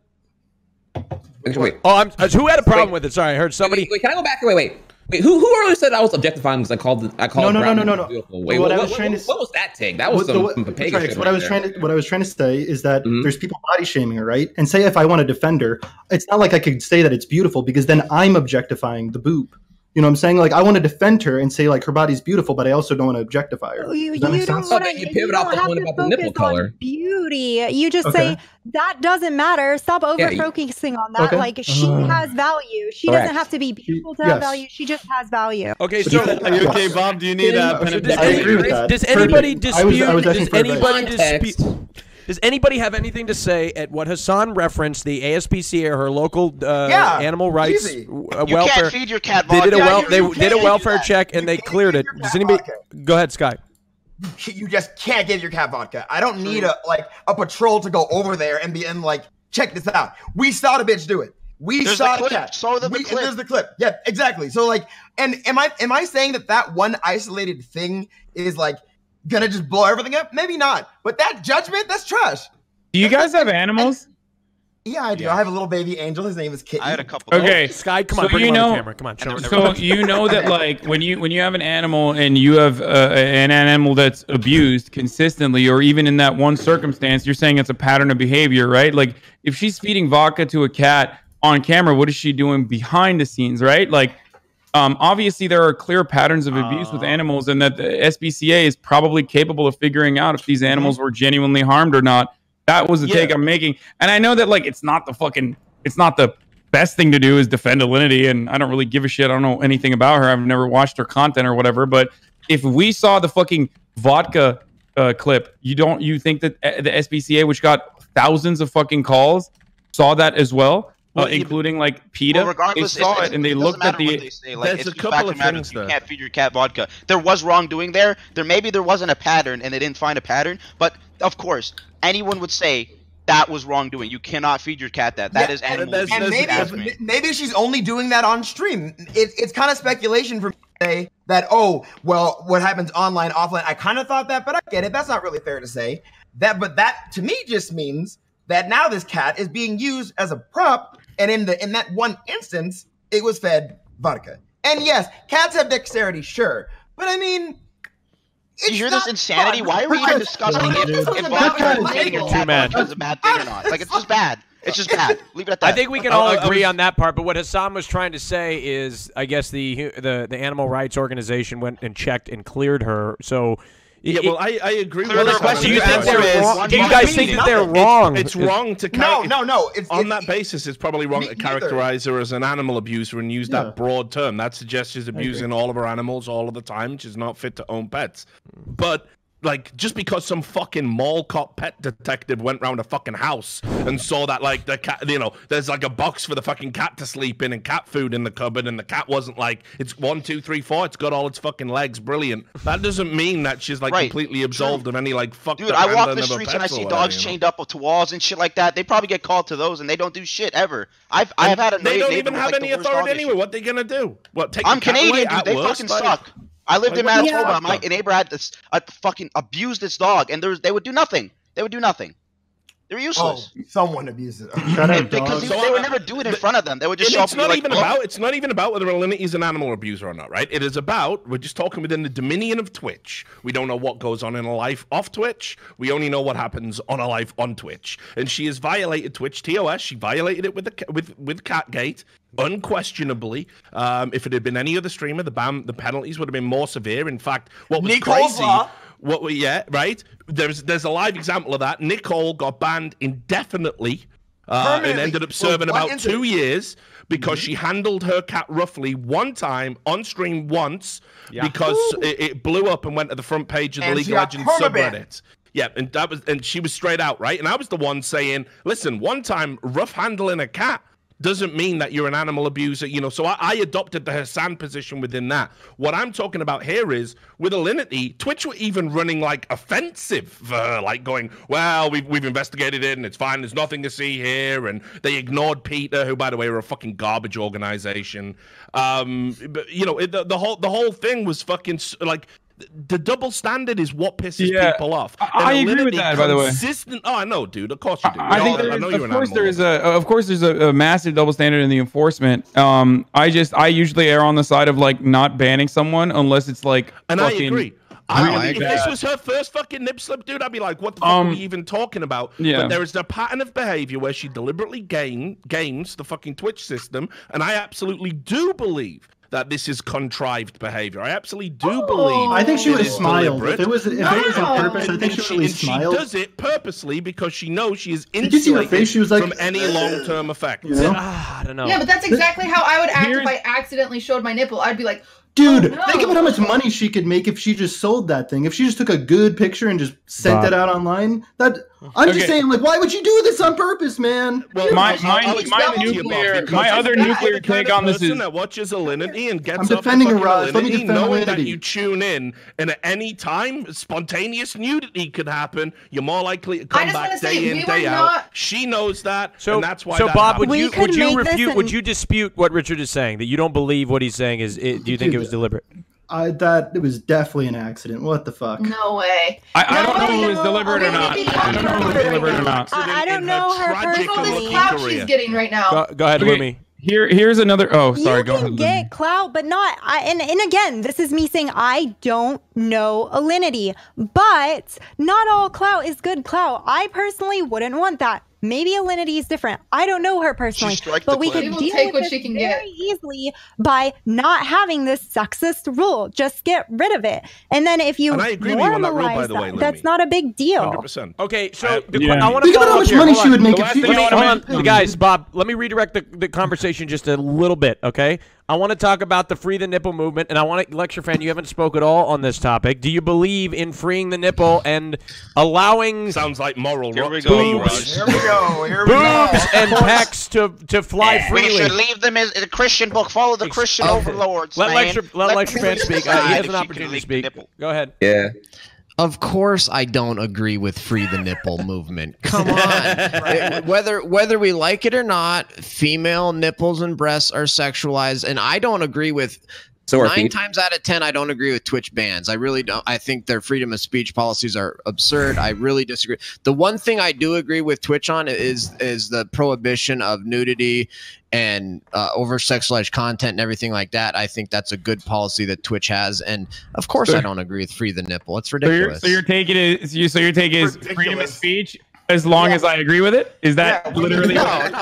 Speaker 4: Wait.
Speaker 1: Oh, who had a problem with it? Sorry, I heard somebody.
Speaker 4: Wait, can I go back? Wait. Who earlier said I was objectifying because I called
Speaker 3: No.
Speaker 4: beautiful? Wait,
Speaker 3: what
Speaker 4: was that take? That was some pagan shit.
Speaker 3: What I was trying to say is that there's people body shaming her, right? And say if I want to defend her, it's not like I could say that it's beautiful because then I'm objectifying the boob. You know what I'm saying? Like, I want to defend her and say, like, her body's beautiful, but I also don't want to objectify her.
Speaker 10: You don't have to focus on beauty. You just say, that doesn't matter. Stop over-focusing on that. Like, she has value. She doesn't have to be beautiful to have value. She just has value.
Speaker 1: Okay, so...
Speaker 12: Are you okay, Bob? Do you need a pen and paper?
Speaker 3: I agree with that.
Speaker 1: Does anybody dispute... Does anybody have anything to say at what Hassan referenced, the ASPCA or her local animal rights welfare?
Speaker 6: You can't feed your cat
Speaker 1: They
Speaker 6: vodka.
Speaker 1: they did a welfare check and they cleared it. Does anybody? Go ahead, Sky.
Speaker 7: You just can't give your cat vodka. I don't need a patrol to go over there and like, check this out. We saw the bitch do it. We saw the cat. There's the clip. Yeah, exactly. So like, and am I saying that one isolated thing is like gonna just blow everything up? Maybe not. But that judgment, that's trash.
Speaker 2: Do you guys have animals?
Speaker 7: Yeah, I do. I have a little baby angel. His name is Kitten.
Speaker 6: I had a couple.
Speaker 2: Okay,
Speaker 1: Sky, come on, bring him on the camera. Come on, show
Speaker 2: so you know that like when you have an animal and you have an animal that's abused consistently, or even in that one circumstance, you're saying it's a pattern of behavior, right? Like if she's feeding vodka to a cat on camera, what is she doing behind the scenes, right? Like obviously there are clear patterns of abuse with animals, and that the SPCA is probably capable of figuring out if these animals were genuinely harmed or not. That was the take I'm making. And I know that like it's not the best thing to do is defend Alinity, and I don't really give a shit. I don't know anything about her. I've never watched her content or whatever. But if we saw the fucking vodka clip, you think that the SPCA, which got thousands of fucking calls, saw that as well? Including like PETA,
Speaker 6: regardless,
Speaker 2: they saw it and they looked at the.
Speaker 6: There's a couple of things there. You can't feed your cat vodka. There was wrongdoing there. Maybe there wasn't a pattern and they didn't find a pattern. But of course, anyone would say that was wrongdoing. You cannot feed your cat that. That is animal abuse.
Speaker 7: And maybe she's only doing that on stream. It's kind of speculation for me to say that, oh, well, what happens online, offline? I kind of thought that, but I get it. That's not really fair to say. But that to me just means that now this cat is being used as a prop. And in that one instance, it was fed vodka. And yes, cats have dexterity, sure. But I mean,
Speaker 6: you hear this insanity? Fun. Why are we even discussing if vodka is getting your cat vodka is a bad thing or not? Like, it's just bad. It's just bad. Leave it at that.
Speaker 1: I think we can all agree on that part. But what Hassan was trying to say is, I guess the animal rights organization went and checked and cleared her. So.
Speaker 5: Yeah, well, I agree with
Speaker 1: the question. Do you guys think that they're wrong?
Speaker 5: It's wrong to
Speaker 7: no.
Speaker 5: On that basis, it's probably wrong to characterize her as an animal abuser and use that broad term. That suggests she's abusing all of her animals all of the time. She's not fit to own pets. But like, just because some fucking mall cop pet detective went round a fucking house and saw that, like, the cat, you know, there's like a box for the fucking cat to sleep in and cat food in the cupboard, and the cat wasn't like, it's 1, 2, 3, 4, it's got all its fucking legs, brilliant. That doesn't mean that she's like completely absolved of any like fucked up.
Speaker 6: Dude, I walk the streets and I see dogs chained up to walls and shit like that. They probably get called to those and they don't do shit ever. I've had a
Speaker 5: they don't even have any authority anyway. What are they gonna do? What? Take? I'm
Speaker 6: Canadian, dude. They fucking suck. I lived in Manitoba. My neighbor had fucking abused this dog, and they would do nothing. They would do nothing. They were useless.
Speaker 7: Oh, someone abused it.
Speaker 6: Because they would never do it in front of them. They would just show up.
Speaker 5: It's not even about whether Alinity is an animal abuser or not, right? It is about, we're just talking within the dominion of Twitch. We don't know what goes on in a life off Twitch. We only know what happens on a life on Twitch. And she has violated Twitch TOS. She violated it with Catgate. Unquestionably, if it had been any other streamer, the penalties would have been more severe. In fact, what was crazy, right? There's a live example of that. Nicole got banned indefinitely and ended up serving about 2 years because she handled her cat roughly one time on stream once because it blew up and went to the front page of the League of Legends subreddit. Yeah, and she was straight out, right? And I was the one saying, listen, one time rough handling a cat doesn't mean that you're an animal abuser, you know. So I adopted the Hasan position within that. What I'm talking about here is with Alinity, Twitch were even running like offensive, like going, well, we've investigated it and it's fine. There's nothing to see here, and they ignored Peter, who by the way were a fucking garbage organization. But you know, the whole thing was fucking like. The double standard is what pisses people off.
Speaker 2: I agree with that, by the way.
Speaker 5: Oh, I know, dude. Of course you do.
Speaker 2: I think of course there's a massive double standard in the enforcement. I usually err on the side of like not banning someone unless it's like.
Speaker 5: And I agree. If this was her first fucking nip slip, dude, I'd be like, what the fuck are we even talking about?
Speaker 2: Yeah.
Speaker 5: But there is a pattern of behavior where she deliberately games the fucking Twitch system, and I absolutely do believe that this is contrived behavior. I absolutely do believe.
Speaker 3: I think she would have smiled.
Speaker 5: Deliberate.
Speaker 3: If it was on purpose, I think she would have smiled.
Speaker 5: She does it purposely because she knows she is
Speaker 3: Did you see her face? She was like,
Speaker 5: from any long-term effects.
Speaker 3: You know?
Speaker 1: I don't know.
Speaker 9: Yeah, but that's exactly how I would act if I accidentally showed my nipple. I'd be like,
Speaker 3: dude,
Speaker 9: oh, no.
Speaker 3: think about how much money she could make if she just sold that thing. If she just took a good picture and just sent it out online. I'm just saying, like, why would you do this on purpose, man?
Speaker 5: Well,
Speaker 2: my other nuclear take on this is
Speaker 5: that watches Alinity and gets
Speaker 3: I'm defending Raj. Let me defend
Speaker 5: knowing that
Speaker 3: Alinity.
Speaker 5: you tune in, and at any time spontaneous nudity could happen. You're more likely to come back day in, day out. She knows that, and that's why.
Speaker 1: So, Bob, would
Speaker 5: happens.
Speaker 1: you dispute what Richard is saying? That you don't believe what he's saying is? Do you think it was deliberate?
Speaker 3: That it was definitely an accident. What the fuck?
Speaker 9: No way.
Speaker 2: I don't know who was deliberate or not. I don't know who was deliberate or not.
Speaker 10: I don't know her
Speaker 9: Look at all this clout she's getting right now.
Speaker 1: Go ahead, Lumi.
Speaker 2: Here's another. Oh, sorry.
Speaker 10: You
Speaker 2: Go
Speaker 10: can
Speaker 2: ahead.
Speaker 10: get clout, but not. And again, this is me saying I don't know Alinity, but not all clout is good clout. I personally wouldn't want that. Maybe Alinity is different. I don't know her personally, but we could deal with this very easily by not having this sexist rule. Just get rid of it, and then if you normalize that, that's not a big deal.
Speaker 5: 100%.
Speaker 1: Okay, so I want to
Speaker 3: think about how much money she would make if she.
Speaker 1: Hold on, guys. Bob, let me redirect the conversation just a little bit. Okay, I want to talk about the Free the Nipple movement, and I want to lecture fan. You haven't spoke at all on this topic. Do you believe in freeing the nipple and allowing?
Speaker 5: Sounds like moral.
Speaker 14: Here we go.
Speaker 1: Boobs and pecs to fly freely.
Speaker 6: We should leave them as a Christian book. Follow the Christian overlords.
Speaker 1: Let lecture fan speak. He has an opportunity to speak. Go ahead.
Speaker 11: Yeah. Of course, I don't agree with free the nipple movement. Come on, whether we like it or not, female nipples and breasts are sexualized, and I don't agree with. So 9 times out of 10, I don't agree with Twitch bans. I really don't. I think their freedom of speech policies are absurd. I really disagree. The one thing I do agree with Twitch on is the prohibition of nudity and over sexualized content and everything like that. I think that's a good policy that Twitch has. And of course, I don't agree with free the nipple. It's ridiculous.
Speaker 2: So your take is freedom of speech. As long as I agree with it, is that literally
Speaker 11: freedom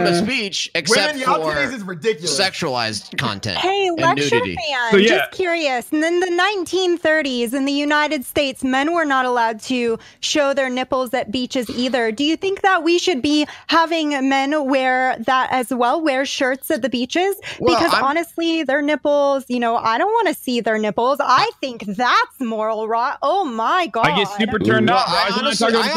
Speaker 11: of speech, except for
Speaker 7: is ridiculous.
Speaker 11: Sexualized content.
Speaker 10: Hey,
Speaker 11: and
Speaker 10: lecture
Speaker 11: nudity.
Speaker 10: fan, just curious. And in the 1930s in the United States, men were not allowed to show their nipples at beaches either. Do you think that we should be having men wear that as well, wear shirts at the beaches?
Speaker 11: Well,
Speaker 10: because honestly, their nipples, I don't want to see their nipples. I think that's moral rot. Oh my God.
Speaker 2: I get super turned up.
Speaker 11: I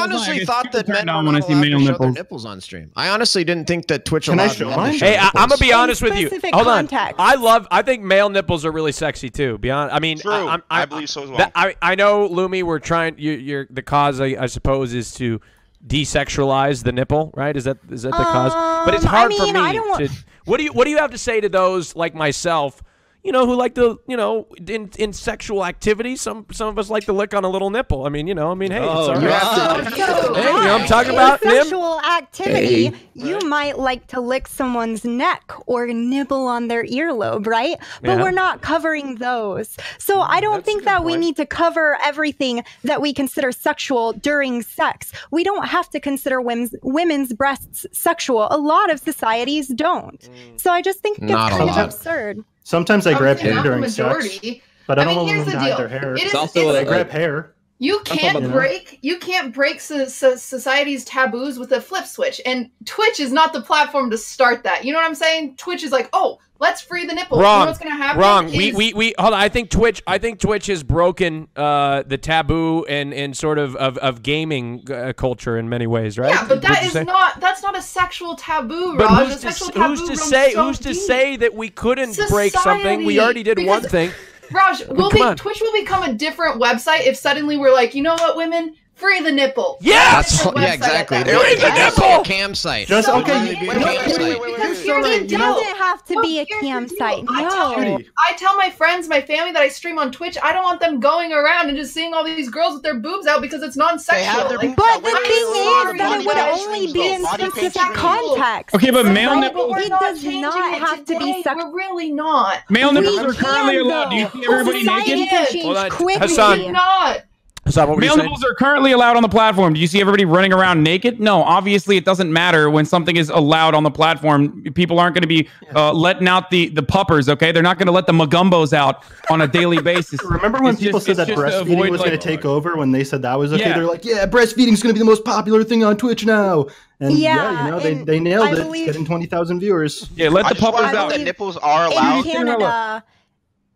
Speaker 11: honestly thought that men were not allowed to show their nipples on stream. I honestly didn't think that Twitch allowed men to show
Speaker 1: Hey,
Speaker 11: nipples.
Speaker 1: I'm gonna be honest with you. Hold on.
Speaker 10: context.
Speaker 1: I think male nipples are really sexy too. I mean,
Speaker 14: True. I believe so as well.
Speaker 1: I know, Lumi. We're trying. The cause, I suppose, is to desexualize the nipple, right? Is that the cause? But it's hard for me to. What do you have to say to those like myself? Who like to, in sexual activities, some of us like to lick on a little nipple. I mean, hey, it's all right. Hey, I'm talking about
Speaker 10: sexual activity. You might like to lick someone's neck or nibble on their earlobe, right? But we're not covering those. So I don't think that we need to cover everything that we consider sexual during sex. We don't have to consider women's breasts sexual. A lot of societies don't. So I just think it's kind of absurd.
Speaker 3: Sometimes I grab hair during sex, but I don't want women to hide their hair.
Speaker 11: It's also
Speaker 3: I grab hair.
Speaker 9: You can't break society's taboos with a flip switch, and Twitch is not the platform to start that. You know what I'm saying? Twitch is like, oh, let's free the nipples.
Speaker 1: Wrong.
Speaker 9: You know what's gonna happen?
Speaker 1: Wrong.
Speaker 9: Is...
Speaker 1: We hold on. I think Twitch has broken the taboo and sort of gaming culture in many ways, right?
Speaker 9: Yeah, but that's not a sexual taboo,
Speaker 1: but
Speaker 9: Raj.
Speaker 1: who's to say that we couldn't break something? We already did one thing.
Speaker 9: Raj, Twitch will become a different website if suddenly we're like, you know what, women? Free the nipple.
Speaker 1: Yeah,
Speaker 11: exactly.
Speaker 1: Free the nipple.
Speaker 11: A cam site.
Speaker 3: Just okay.
Speaker 10: It doesn't have to be a cam site. No.
Speaker 9: I tell my friends, my family that I stream on Twitch, I don't want them going around and just seeing all these girls with their boobs out because it's non-sexual.
Speaker 10: But the thing is that it would only be in specific context.
Speaker 2: Okay, but male nipples.
Speaker 10: It does not have to be sexual.
Speaker 9: We're really not.
Speaker 2: Male nipples are currently allowed. Do you see everybody naked?
Speaker 1: Hassan.
Speaker 9: Not.
Speaker 2: Male nipples are currently allowed on the platform. Do you see everybody running around naked? No, obviously it doesn't matter when something is allowed on the platform. People aren't going to be letting out the puppers, okay? They're not going to let the magumbos out on a daily basis.
Speaker 3: Remember when people said that breastfeeding was going to take over when they said that was okay? They're like, yeah, breastfeeding is going to be the most popular thing on Twitch now. And yeah, you know, they nailed it. It's getting 20,000 viewers.
Speaker 2: Yeah, let the puppers out.
Speaker 6: The nipples are allowed.
Speaker 10: In Canada,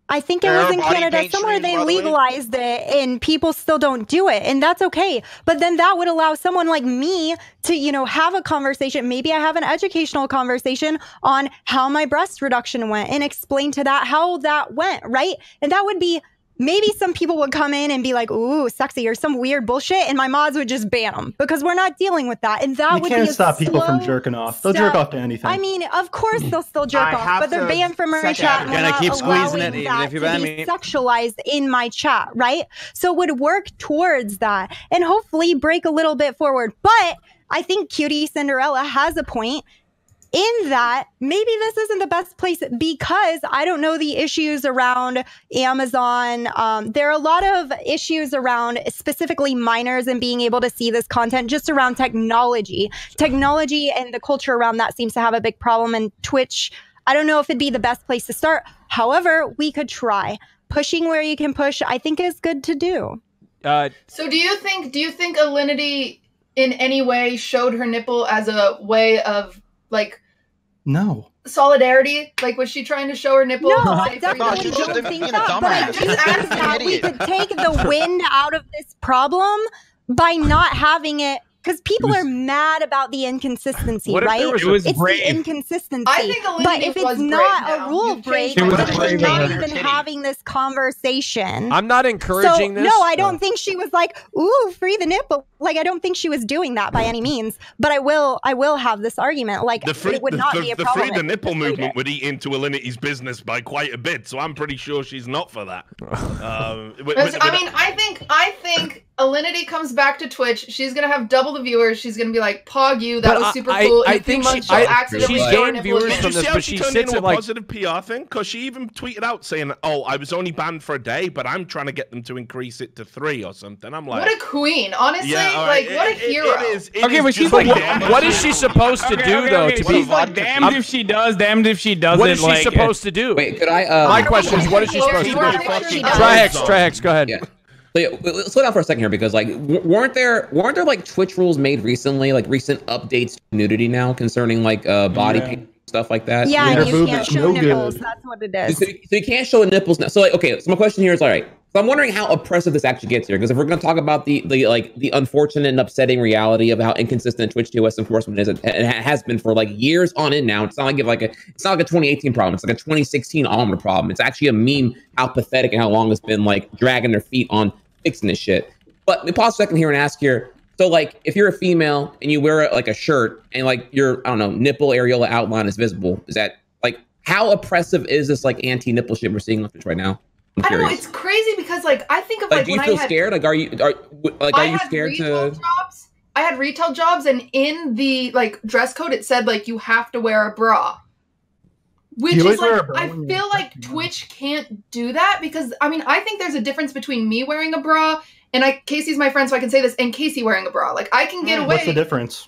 Speaker 10: I think it was in Canada somewhere they legalized it and people still don't do it, and that's okay. But then that would allow someone like me to, you know, have a conversation. Maybe I have an educational conversation on how my breast reduction went and explain to that how that went, right? And that would be, maybe some people would come in and be like, ooh, sexy or some weird bullshit, and my mods would just ban them because we're not dealing with that. And that would be a
Speaker 3: You can't stop people from jerking off. They'll jerk off to anything.
Speaker 10: I mean, of course they'll still jerk off, but they're banned from my chat.
Speaker 12: You're gonna keep squeezing it even if you ban me.
Speaker 10: Sexualized in my chat, right? So it would work towards that and hopefully break a little bit forward. But I think Cutie Cinderella has a point in that maybe this isn't the best place because I don't know the issues around Amazon. There are a lot of issues around specifically minors and being able to see this content just around technology. Technology and the culture around that seems to have a big problem. And Twitch, I don't know if it'd be the best place to start. However, we could try. Pushing where you can push, I think is good to do.
Speaker 9: So do you think Alinity in any way showed her nipple as a way of like solidarity? Like, was she trying to show her nipple?
Speaker 10: No, I definitely don't think that. But I do think that we could take the wind out of this problem by not having it. Because people are mad about the inconsistency, right?
Speaker 2: It was
Speaker 10: it's
Speaker 2: brave.
Speaker 10: the inconsistency.
Speaker 9: I think
Speaker 10: but if it's not a rule break, then we're not even having this conversation.
Speaker 1: I'm not encouraging this.
Speaker 10: No, I don't think she was like, ooh, free the nipple. Like, I don't think she was doing that by any means. But I will have this argument. Like, it would not be a problem.
Speaker 5: The free the nipple movement would eat into Alinity's business by quite a bit. So I'm pretty sure she's not for that.
Speaker 9: I think Alinity comes back to Twitch. She's gonna have double the viewers. She's gonna be like, "Pog you, that was super cool."
Speaker 1: I think she's gained viewers from this, but she sits at like
Speaker 5: positive PR thing because she even tweeted out saying, "Oh, I was only banned for a day, but I'm trying to get them to increase it to 3 or something." I'm like,
Speaker 9: what a queen, honestly.
Speaker 5: Yeah,
Speaker 9: like, what a hero.
Speaker 2: Okay, but she's like,
Speaker 1: what is she supposed to do though? To be
Speaker 2: like, damned if she does, damned if she doesn't.
Speaker 1: What is she supposed to do?
Speaker 4: Wait, could I?
Speaker 1: My question is, what is she supposed to do? TRIHEX, go ahead.
Speaker 4: Yeah. So yeah, let's slow down for a second here because like weren't there like Twitch rules made recently, like recent updates to nudity now concerning like body paint stuff like that?
Speaker 10: Yeah, and you can't show nipples. That's what it is.
Speaker 4: So you can't show nipples now. So like, okay, so my question here is, all right. So I'm wondering how oppressive this actually gets here, because if we're going to talk about the unfortunate and upsetting reality of how inconsistent Twitch TOS enforcement is, and it has been for like years on in now. It's not like it's not like a 2018 problem. It's like a 2016 almond problem. It's actually a meme how pathetic and how long it's been like dragging their feet on fixing this shit. But let me pause a second here and ask here. So like, if you're a female and you wear like a shirt and like your, I don't know, nipple areola outline is visible, is that like, how oppressive is this like anti-nipple shit we're seeing on Twitch right now?
Speaker 9: I don't know, it's crazy because like I think of like
Speaker 4: do you feel scared? Like are you scared to
Speaker 9: jobs? I had retail jobs, and in the like dress code it said like you have to wear a bra. Which is like, I feel like Twitch can't do that because I mean I think there's a difference between me wearing a bra Casey's my friend, so I can say this, and Casey wearing a bra. Like, I can get away.
Speaker 3: What's the difference?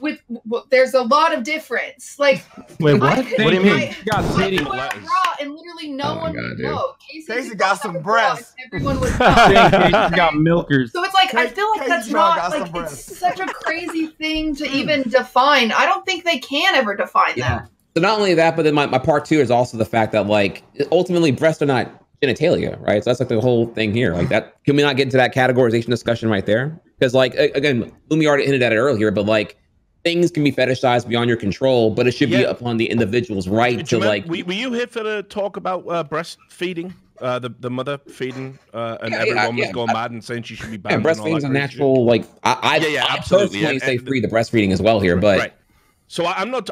Speaker 9: There's a lot of difference. Like,
Speaker 3: wait, what? What do you mean?
Speaker 9: I can wear a bra and literally no one would know.
Speaker 14: Casey got some breasts.
Speaker 9: Everyone would
Speaker 2: Casey's got milkers.
Speaker 9: So it's like, I feel like that's not, like, it's such a crazy thing to even define. I don't think they can ever define that.
Speaker 4: So not only that, but then my part two is also the fact that, like, ultimately breasts are not genitalia, right? So that's like the whole thing here. Like, that, can we not get into that categorization discussion right there? Because, like, again, Lumi already hinted at it earlier, but like, things can be fetishized beyond your control, but it should be upon the individual's right to like.
Speaker 5: Were you here for the talk about breastfeeding? The mother feeding, and everyone was going mad and saying she should be banned.
Speaker 4: Breastfeeding is a natural, like, I personally say free the breastfeeding as well here, but.
Speaker 5: Right. So I'm not.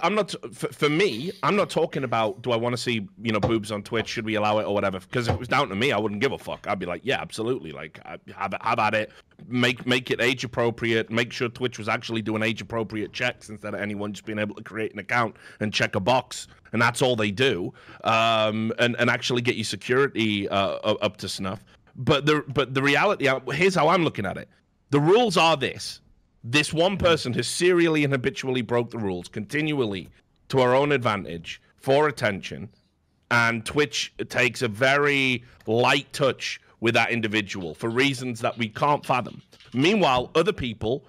Speaker 5: For me, I'm not talking about, do I want to see, boobs on Twitch? Should we allow it or whatever? Because if it was down to me, I wouldn't give a fuck. I'd be like, yeah, absolutely. Like, have at it. Make it age appropriate. Make sure Twitch was actually doing age appropriate checks instead of anyone just being able to create an account and check a box, and that's all they do. And actually get your security up to snuff. But the reality, here's how I'm looking at it. The rules are this. This one person has serially and habitually broke the rules continually to our own advantage for attention, and Twitch takes a very light touch with that individual for reasons that we can't fathom. Meanwhile, other people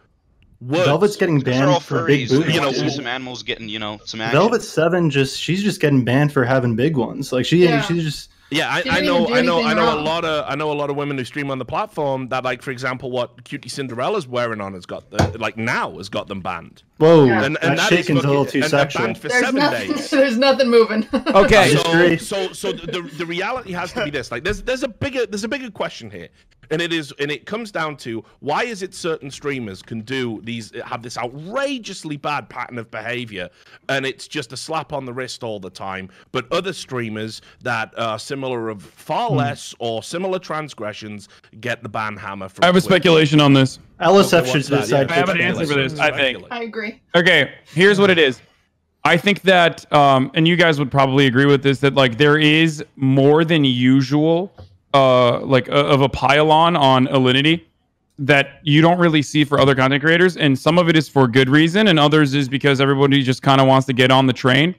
Speaker 5: would.
Speaker 3: Velvet's getting banned for big boobs.
Speaker 6: Some animals getting, some action.
Speaker 3: Velvet 7 she's just getting banned for having big ones. Like she's just.
Speaker 5: Yeah, I know a lot of women who stream on the platform that, like, for example, what Cutie Cinderella's wearing on has got has got them banned.
Speaker 3: Whoa,
Speaker 5: and
Speaker 3: that shaken's a little too sexual.
Speaker 5: For 7 days.
Speaker 9: There's nothing moving.
Speaker 1: Okay,
Speaker 5: so the reality has to be this: like, there's a bigger question here, and it comes down to, why is it certain streamers can have this outrageously bad pattern of behavior, and it's just a slap on the wrist all the time, but other streamers that are similar of far less or similar transgressions get the ban hammer from
Speaker 2: I have a
Speaker 5: Twitch.
Speaker 2: speculation on this.
Speaker 3: LSF should decide.
Speaker 2: I have an answer for this, I think.
Speaker 9: I agree.
Speaker 2: Okay, here's what it is. I think that, and you guys would probably agree with this, that, like, there is more than usual, of a pile-on Alinity that you don't really see for other content creators, and some of it is for good reason, and others is because everybody just kind of wants to get on the train.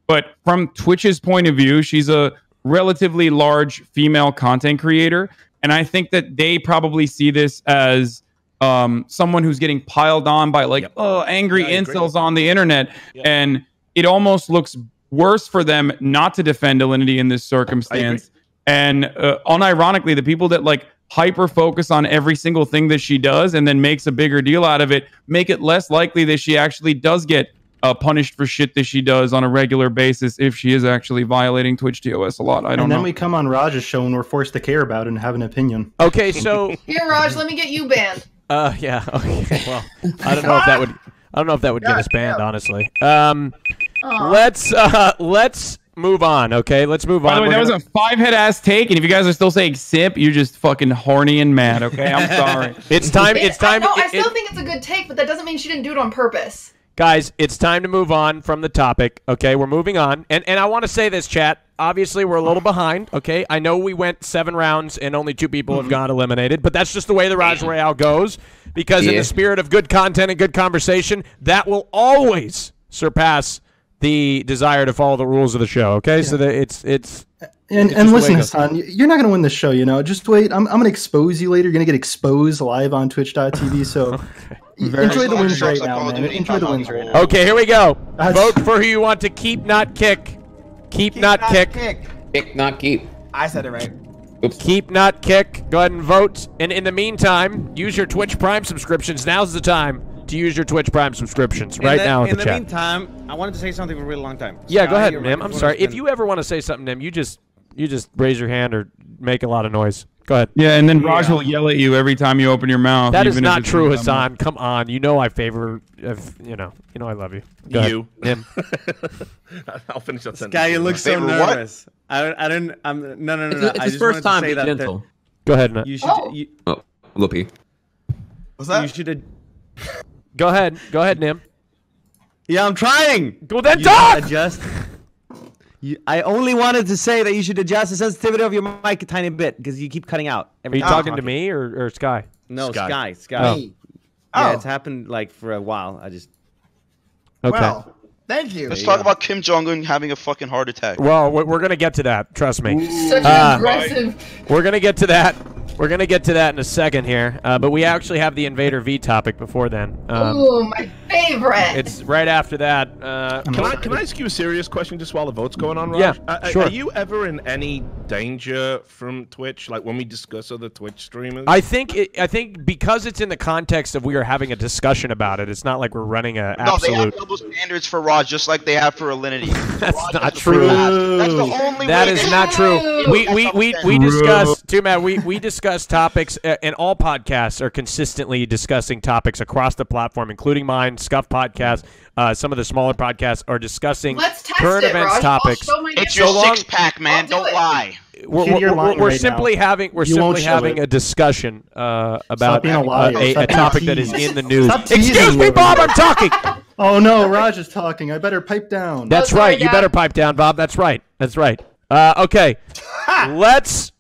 Speaker 2: But from Twitch's point of view, she's a relatively large female content creator, and I think that they probably see this as someone who's getting piled on by, like, angry incels on the internet, and it almost looks worse for them not to defend Alinity in this circumstance. And unironically, the people that, like, hyper focus on every single thing that she does and then makes a bigger deal out of it make it less likely that she actually does get punished for shit that she does on a regular basis if she is actually violating Twitch TOS a lot. I don't know.
Speaker 3: And then we come on Raj's show and we're forced to care about it and have an opinion.
Speaker 1: Okay, so
Speaker 9: here, Raj, let me get you banned.
Speaker 1: Yeah. Okay. Well, I don't know if that would get us banned, honestly. Let's move on. Okay, let's move on.
Speaker 2: By the way, that was a 5-head ass take, and if you guys are still saying simp, you're just fucking horny and mad. Okay, I'm sorry.
Speaker 1: It's time.
Speaker 9: I still think it's a good take, but that doesn't mean she didn't do it on purpose.
Speaker 1: Guys, it's time to move on from the topic. Okay, we're moving on, and I want to say this, chat. Obviously, we're a little behind. Okay, I know we went 7 rounds and only 2 people have got eliminated, but that's just the way the RAJJ Royale goes. Because in the spirit of good content and good conversation, that will always surpass the desire to follow the rules of the show. Okay, so that it's
Speaker 3: and listen, Hasan, you're not going to win the show. Just wait. I'm going to expose you later. You're going to get exposed live on Twitch.tv. So enjoy the wins right now, man. Enjoy the wins right now.
Speaker 1: Okay, here we go. Vote for who you want to keep, not kick. Keep not kick.
Speaker 4: Kick, not keep.
Speaker 7: I said it right.
Speaker 4: Oops.
Speaker 1: Keep, not kick. Go ahead and vote. And in the meantime, use your Twitch Prime subscriptions. Now's the time to use your Twitch Prime subscriptions right now in the chat.
Speaker 12: In the meantime, I wanted to say something for a really long time.
Speaker 1: Yeah, go ahead, Nim. I'm sorry. If you ever want to say something, Nim, you just raise your hand or make a lot of noise. Go ahead.
Speaker 2: Yeah, and then Raj will yell at you every time you open your mouth.
Speaker 1: That is not true, Hasan. Come on. You know I favor. You know I love you. Go ahead, Nim.
Speaker 5: I'll finish that sentence.
Speaker 12: Guy, you look so nervous. No.
Speaker 4: It's his first time. Be gentle.
Speaker 1: Go ahead, Nim.
Speaker 12: You should.
Speaker 4: Oh, Loopy.
Speaker 7: What's that?
Speaker 12: You should have.
Speaker 1: Go ahead, Nim.
Speaker 12: Yeah, I'm trying.
Speaker 1: Go then, talk.
Speaker 12: Adjust. I only wanted to say that you should adjust the sensitivity of your mic a tiny bit because you keep cutting out.
Speaker 1: Are you talking to me or Sky?
Speaker 12: No,
Speaker 5: Sky.
Speaker 12: Sky.
Speaker 1: Oh.
Speaker 12: Yeah,
Speaker 7: Oh.
Speaker 12: it's happened like for a while. I just.
Speaker 1: Okay.
Speaker 7: Well, thank you.
Speaker 6: Let's talk about Kim Jong-un having a fucking heart attack.
Speaker 1: Well, we're going to get to that. Trust me.
Speaker 9: Such an aggressive.
Speaker 1: We're going to get to that. We're going to get to that in a second here. But we actually have the Invader V topic before then.
Speaker 9: Ooh, my favorite.
Speaker 1: It's right after that.
Speaker 5: Can I ask you a serious question just while the vote's going on, Raj?
Speaker 1: Yeah, sure.
Speaker 5: Are you ever in any danger from Twitch, like when we discuss other Twitch streamers?
Speaker 1: I think because it's in the context of we are having a discussion about it, it's not like we're running a
Speaker 6: No, they have
Speaker 1: absolute.
Speaker 6: double standards for Raj, just like they have for Alinity.
Speaker 1: That's not true.
Speaker 6: That's the only
Speaker 1: That
Speaker 6: way
Speaker 1: is
Speaker 6: they-
Speaker 1: not true. We discuss TWOMAD. We discuss topics, and all podcasts are consistently discussing topics across the platform, including mine, Scuff Podcast. Some of the smaller podcasts are discussing
Speaker 9: Let's test
Speaker 1: current
Speaker 9: it,
Speaker 1: events
Speaker 9: Raj.
Speaker 1: topics.
Speaker 9: I'll show my
Speaker 6: It's
Speaker 9: nipple.
Speaker 6: your six-pack, man.
Speaker 9: I'll do
Speaker 6: Don't
Speaker 9: it.
Speaker 6: lie.
Speaker 3: You're lying
Speaker 1: We're
Speaker 3: right
Speaker 1: simply
Speaker 3: now.
Speaker 1: having
Speaker 3: You won't show
Speaker 1: having
Speaker 3: it.
Speaker 1: a discussion about
Speaker 3: being a liar.
Speaker 1: a
Speaker 3: Stop
Speaker 1: topic
Speaker 3: being
Speaker 1: that is
Speaker 3: teased.
Speaker 1: in the news.
Speaker 3: Stop teasing
Speaker 1: Excuse me,
Speaker 3: me.
Speaker 1: Bob. I'm talking.
Speaker 3: Oh no, Raj is talking. I better pipe down.
Speaker 1: That's
Speaker 9: sorry,
Speaker 1: right. You
Speaker 9: Dad.
Speaker 1: better pipe down, Bob. That's right. That's right. Okay. Let's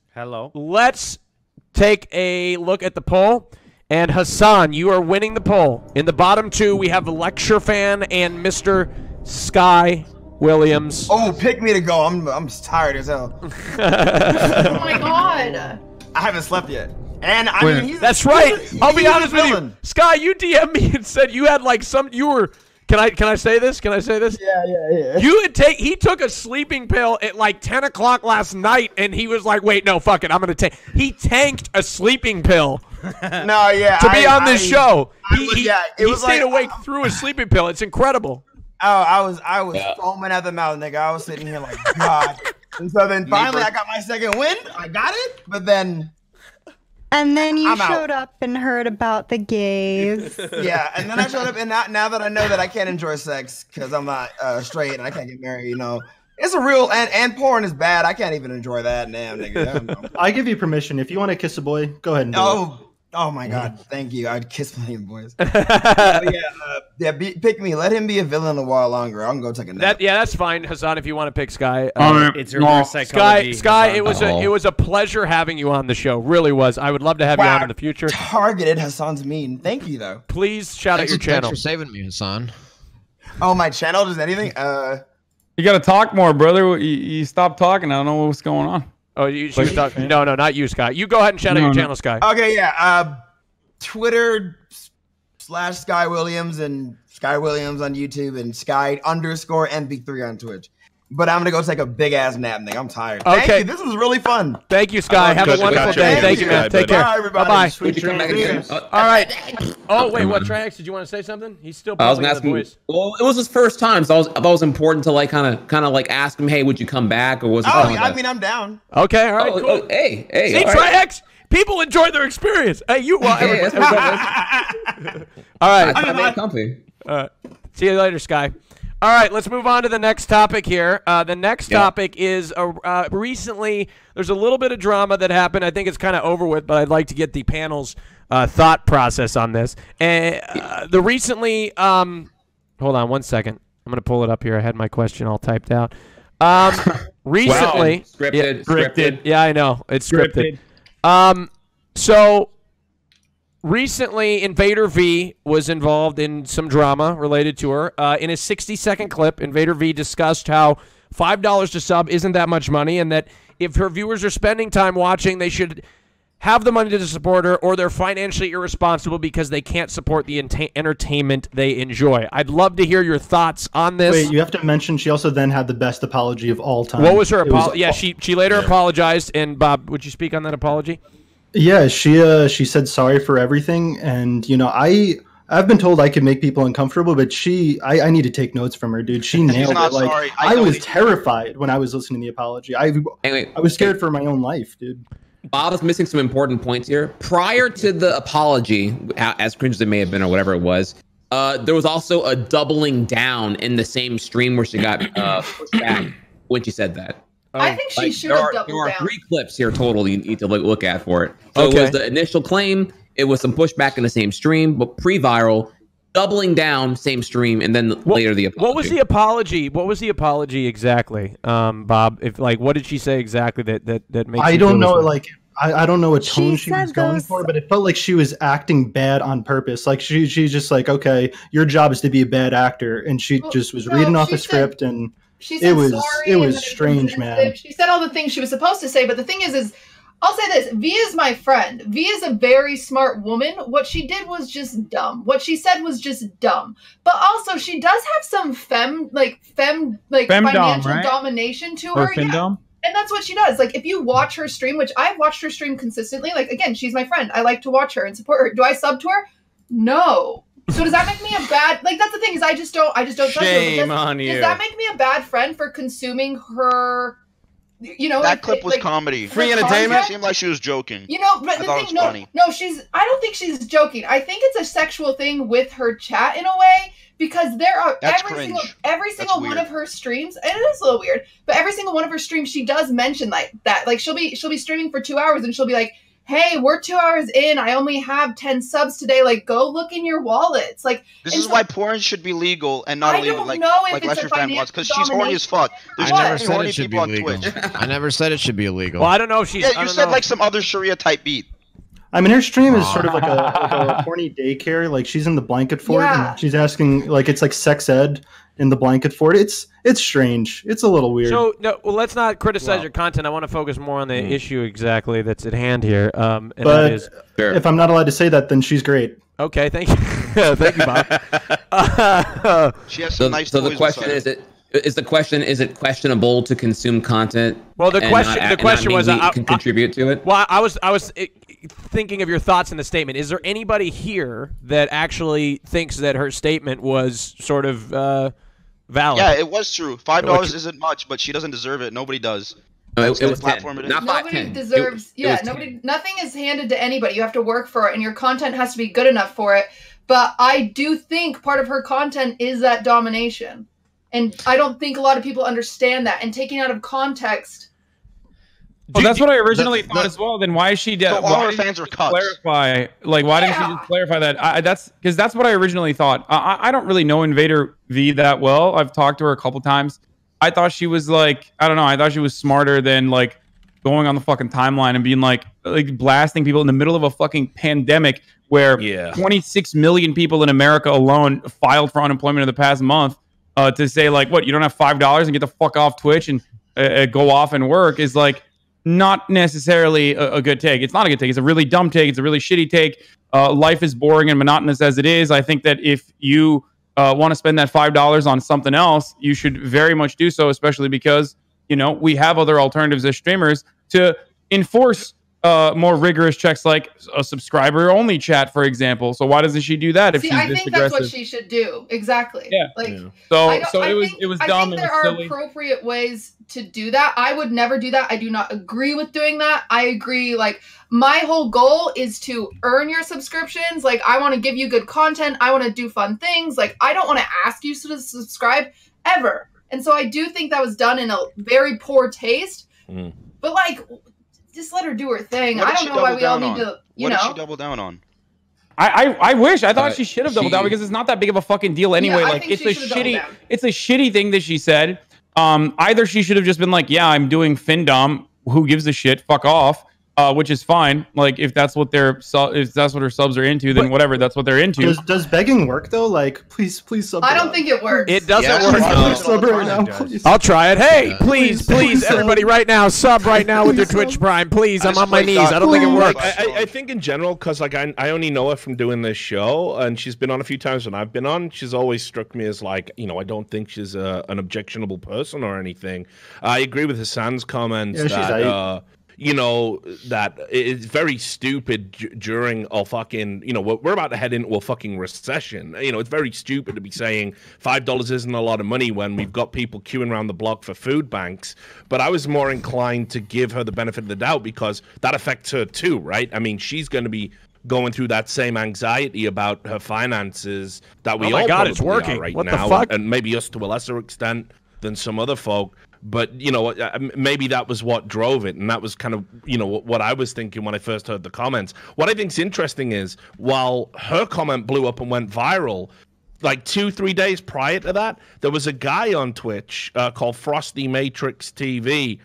Speaker 1: take a look at the poll. And Hasan, you are winning the poll. In the bottom two, we have Lecture Fan and Mr. Sky Williams.
Speaker 7: Oh, pick me to go. I'm tired as hell.
Speaker 9: Oh my god.
Speaker 7: I haven't slept yet. And I mean, he's
Speaker 1: That's right. I'll be
Speaker 7: he's a
Speaker 1: honest with you,
Speaker 7: villain.
Speaker 1: Sky. You DM'd me and said you had like some. You were. Can I say this? Can I say this?
Speaker 7: Yeah.
Speaker 1: You had he took a sleeping pill at like 10 o'clock last night, and he was like, "Wait, no, fuck it, I'm gonna take." He tanked a sleeping pill
Speaker 7: No, yeah.
Speaker 1: to be on this show. He
Speaker 7: was
Speaker 1: stayed
Speaker 7: like,
Speaker 1: awake through a sleeping pill. It's incredible.
Speaker 7: Oh, I was foaming at the mouth, nigga. I was sitting here like, God. And so then finally I got my second win. I got it, but then
Speaker 10: And then you
Speaker 7: I'm out.
Speaker 10: showed up and heard about the gays.
Speaker 7: yeah, and then I showed up, and now that I know that I can't enjoy sex because I'm not straight and I can't get married, it's a real and porn is bad. I can't even enjoy that. Damn, nigga.
Speaker 3: I give you permission. If you want to kiss a boy, go ahead and do it.
Speaker 7: Oh my God! Thank you. I'd kiss plenty of boys. Pick me. Let him be a villain a while longer. I can go take a nap.
Speaker 1: That's fine, Hasan. If you want to pick Sky,
Speaker 12: It's reverse psychology.
Speaker 1: Sky,
Speaker 12: Hasan.
Speaker 1: it was a pleasure having you on the show. Really was. I would love to have you on in the future.
Speaker 7: Targeted Hasan's mean. Thank you though.
Speaker 1: Please shout out your channel.
Speaker 11: Thanks for saving me, Hasan.
Speaker 7: Oh, my channel does anything?
Speaker 2: You got to talk more, brother. You stop talking. I don't know what's going on.
Speaker 1: Oh, you should talk. No, not you, Sky. You go ahead and shout out your channel, Sky.
Speaker 7: Okay, yeah. Twitter /Sky Williams and Sky Williams on YouTube and Sky_MP3 on Twitch. But I'm gonna go take a big ass nap, nigga. I'm tired.
Speaker 1: Okay.
Speaker 7: Thank you. This was really fun.
Speaker 1: Thank you, Sky. Have a wonderful day. Thank you, man. Take care.
Speaker 7: Bye, everybody.
Speaker 1: Bye-bye.
Speaker 7: Sweet dreams.
Speaker 1: All right. Oh, wait. What, TRIHEX? Did you want to say something? He's still
Speaker 4: I was
Speaker 1: bubbling
Speaker 4: gonna
Speaker 1: in
Speaker 4: ask
Speaker 1: the
Speaker 4: him.
Speaker 1: voice.
Speaker 4: Well, it was his first time, so I thought it was important to like kind of like ask him, hey, would you come back, or was it?
Speaker 7: I mean, I'm down.
Speaker 1: Okay. All right. Cool.
Speaker 4: Hey.
Speaker 1: See,
Speaker 4: all right.
Speaker 1: TRIHEX. People enjoy their experience. Hey, you.
Speaker 4: Hey, that's
Speaker 1: All right.
Speaker 4: I made it comfy.
Speaker 1: See you later, Sky. All right, let's move on to the next topic here. The next topic is recently there's a little bit of drama that happened. I think it's kind of over with, but I'd like to get the panel's thought process on this. And the recently, hold on 1 second. I'm going to pull it up here. I had my question all typed out. Recently,
Speaker 4: Scripted.
Speaker 1: Yeah, I know it's scripted. So. Recently, Invader V was involved in some drama related to her. In a 60-second clip, Invader V discussed how $5 to sub isn't that much money, and that if her viewers are spending time watching, they should have the money to support her, or they're financially irresponsible because they can't support the entertainment they enjoy. I'd love to hear your thoughts on this.
Speaker 3: Wait, you have to mention she also then had the best apology of all time.
Speaker 1: What was her apology? Yeah, she later apologized. And Bob, would you speak on that apology?
Speaker 3: Yeah, she said sorry for everything, and I've been told I could make people uncomfortable, but I need to take notes from her, dude. She nailed it. Like
Speaker 6: sorry.
Speaker 3: I was terrified when I was listening to the apology. I was scared for my own life, dude.
Speaker 4: Bob is missing some important points here. Prior to the apology, as cringe as it may have been or whatever it was, there was also a doubling down in the same stream where she got pushed back when she said that.
Speaker 9: I think she should have doubled
Speaker 4: There are
Speaker 9: down.
Speaker 4: 3 clips here total you need to look at for it. So it was the initial claim, it was some pushback in the same stream, but pre-viral, doubling down, same stream, and then later the apology.
Speaker 1: What was the apology? What was the apology exactly, Bob? What did she say exactly that makes?
Speaker 3: I don't know. Like I don't know what tone she was going for, but it felt like she was acting bad on purpose. Like she's just like, okay, your job is to be a bad actor, and she just was reading off the script, and it was strange, man.
Speaker 9: She said all the things she was supposed to say, but the thing is I'll say this: V is my friend. V is a very smart woman. What she did was just dumb. What she said was just dumb. But also, she does have some financial domination to her. Yeah. And that's what she does. Like, if you watch her stream, which I've watched her stream consistently, like, again, she's my friend. I like to watch her and support her. Do I sub to her? No. So does that make me a bad, like, that's the thing is I just don't
Speaker 12: Shame on you.
Speaker 9: Does that make me a bad friend for consuming her, you know?
Speaker 6: That clip was comedy.
Speaker 12: Free entertainment?
Speaker 6: It seemed like she was joking.
Speaker 9: You know, but the thing, I don't think she's joking. I think it's a sexual thing with her chat in a way. Because there are every single one of her streams, and it is a little weird, but every single one of her streams, she does mention like that. Like she'll be streaming for 2 hours, and she'll be like, "Hey, we're 2 hours in. I only have 10 subs today. Like, go look in your wallets." Like
Speaker 6: this is why porn should be legal and not illegal. Like Lester Fan was, because she's horny as fuck. There's
Speaker 11: I never
Speaker 6: too
Speaker 11: said
Speaker 6: horny
Speaker 11: it should be
Speaker 6: people on
Speaker 11: illegal.
Speaker 6: Twitch.
Speaker 11: I never said it should be illegal.
Speaker 1: Well, I don't know if she's.
Speaker 6: Yeah, you said like some other Sharia type beat.
Speaker 3: I mean, her stream is sort of like a horny daycare. Like she's in the blanket fort, and she's asking like it's like sex ed in the blanket fort. It's strange. It's a little weird.
Speaker 1: So let's not criticize your content. I want to focus more on the issue exactly that's at hand here. And
Speaker 3: but
Speaker 1: that is,
Speaker 3: if I'm not allowed to say that, then she's great.
Speaker 1: Okay, thank you, thank you, Bob.
Speaker 6: She has some nice.
Speaker 4: So the question is it questionable to consume content?
Speaker 1: Well, the question was,
Speaker 4: can contribute to it.
Speaker 1: Well, I was thinking of your thoughts in the statement. Is there anybody here that actually thinks that her statement was sort of valid?
Speaker 6: Yeah, it was true. $5 isn't much, but she doesn't deserve it. Nobody does.
Speaker 4: No, it was
Speaker 6: platform it is.
Speaker 9: Nobody deserves. Nothing is handed to anybody. You have to work for it, and your content has to be good enough for it. But I do think part of her content is that domination. And I don't think a lot of people understand that. And taking out of context.
Speaker 2: Well, that's what I originally thought as well. Then why is she?
Speaker 6: So all her fans are cuts.
Speaker 2: Clarify, like, why didn't she just clarify that? That's because that's what I originally thought. I don't really know Invader V that well. I've talked to her a couple times. I thought she was like, I don't know. I thought she was smarter than like going on the fucking timeline and being like blasting people in the middle of a fucking pandemic where 26 million people in America alone filed for unemployment in the past month. To say like, what, you don't have $5 and get the fuck off Twitch and go off and work is like not necessarily a good take. It's not a good take. It's a really dumb take. It's a really shitty take. Life is boring and monotonous as it is. I think that if you want to spend that $5 on something else, you should very much do so, especially because, you know, we have other alternatives as streamers to enforce more rigorous checks, like a subscriber-only chat, for example. So why doesn't she do that if she's this aggressive?
Speaker 9: I think that's what she should do. Exactly.
Speaker 2: Yeah.
Speaker 9: Like,
Speaker 2: So it was dumb.
Speaker 9: I think there are appropriate ways to do that. I would never do that. I do not agree with doing that. I agree. Like, my whole goal is to earn your subscriptions. Like, I want to give you good content. I want to do fun things. Like, I don't want to ask you to subscribe ever. And so I do think that was done in a very poor taste. But like, just let her do her thing. I don't know why we all need to,
Speaker 6: What did she double down on?
Speaker 2: I wish. I thought she should have doubled down because it's not that big of a fucking deal anyway.
Speaker 9: Yeah,
Speaker 2: like, it's a shitty thing that she said. Either she should have just been like, yeah, I'm doing FinDom. Who gives a shit? Fuck off. Which is fine. Like, if that's what her subs are into, then whatever, that's what they're into.
Speaker 3: Does begging work though? Like, please sub.
Speaker 9: I don't think it works.
Speaker 1: It doesn't work. I'll try it. Hey, please, everybody, right now, sub right now with your Twitch Prime, please. I'm on my knees. I don't think it works.
Speaker 5: I think in general, because like I only know her from doing this show, and she's been on a few times when I've been on. She's always struck me as like, you know, I don't think she's an objectionable person or anything. I agree with Hasan's comments that. You know, that it's very stupid during a fucking, you know, we're about to head into a fucking recession. You know, it's very stupid to be saying $5 isn't a lot of money when we've got people queuing around the block for food banks. But I was more inclined to give her the benefit of the doubt because that affects her too, right? I mean, she's going to be going through that same anxiety about her finances that we all
Speaker 1: it's working
Speaker 5: are right
Speaker 1: what
Speaker 5: now,
Speaker 1: the fuck?
Speaker 5: And maybe us to a lesser extent than some other folk. But, you know, maybe that was what drove it. And that was kind of, you know, what I was thinking when I first heard the comments. What I think's interesting is while her comment blew up and went viral, like 2-3 days prior to that, there was a guy on Twitch called Frosty Matrix TV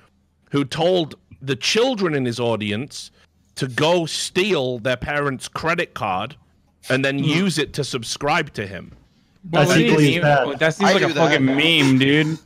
Speaker 5: who told the children in his audience to go steal their parents' credit card and then use it to subscribe to him.
Speaker 2: Well, that seems like a fucking meme, dude.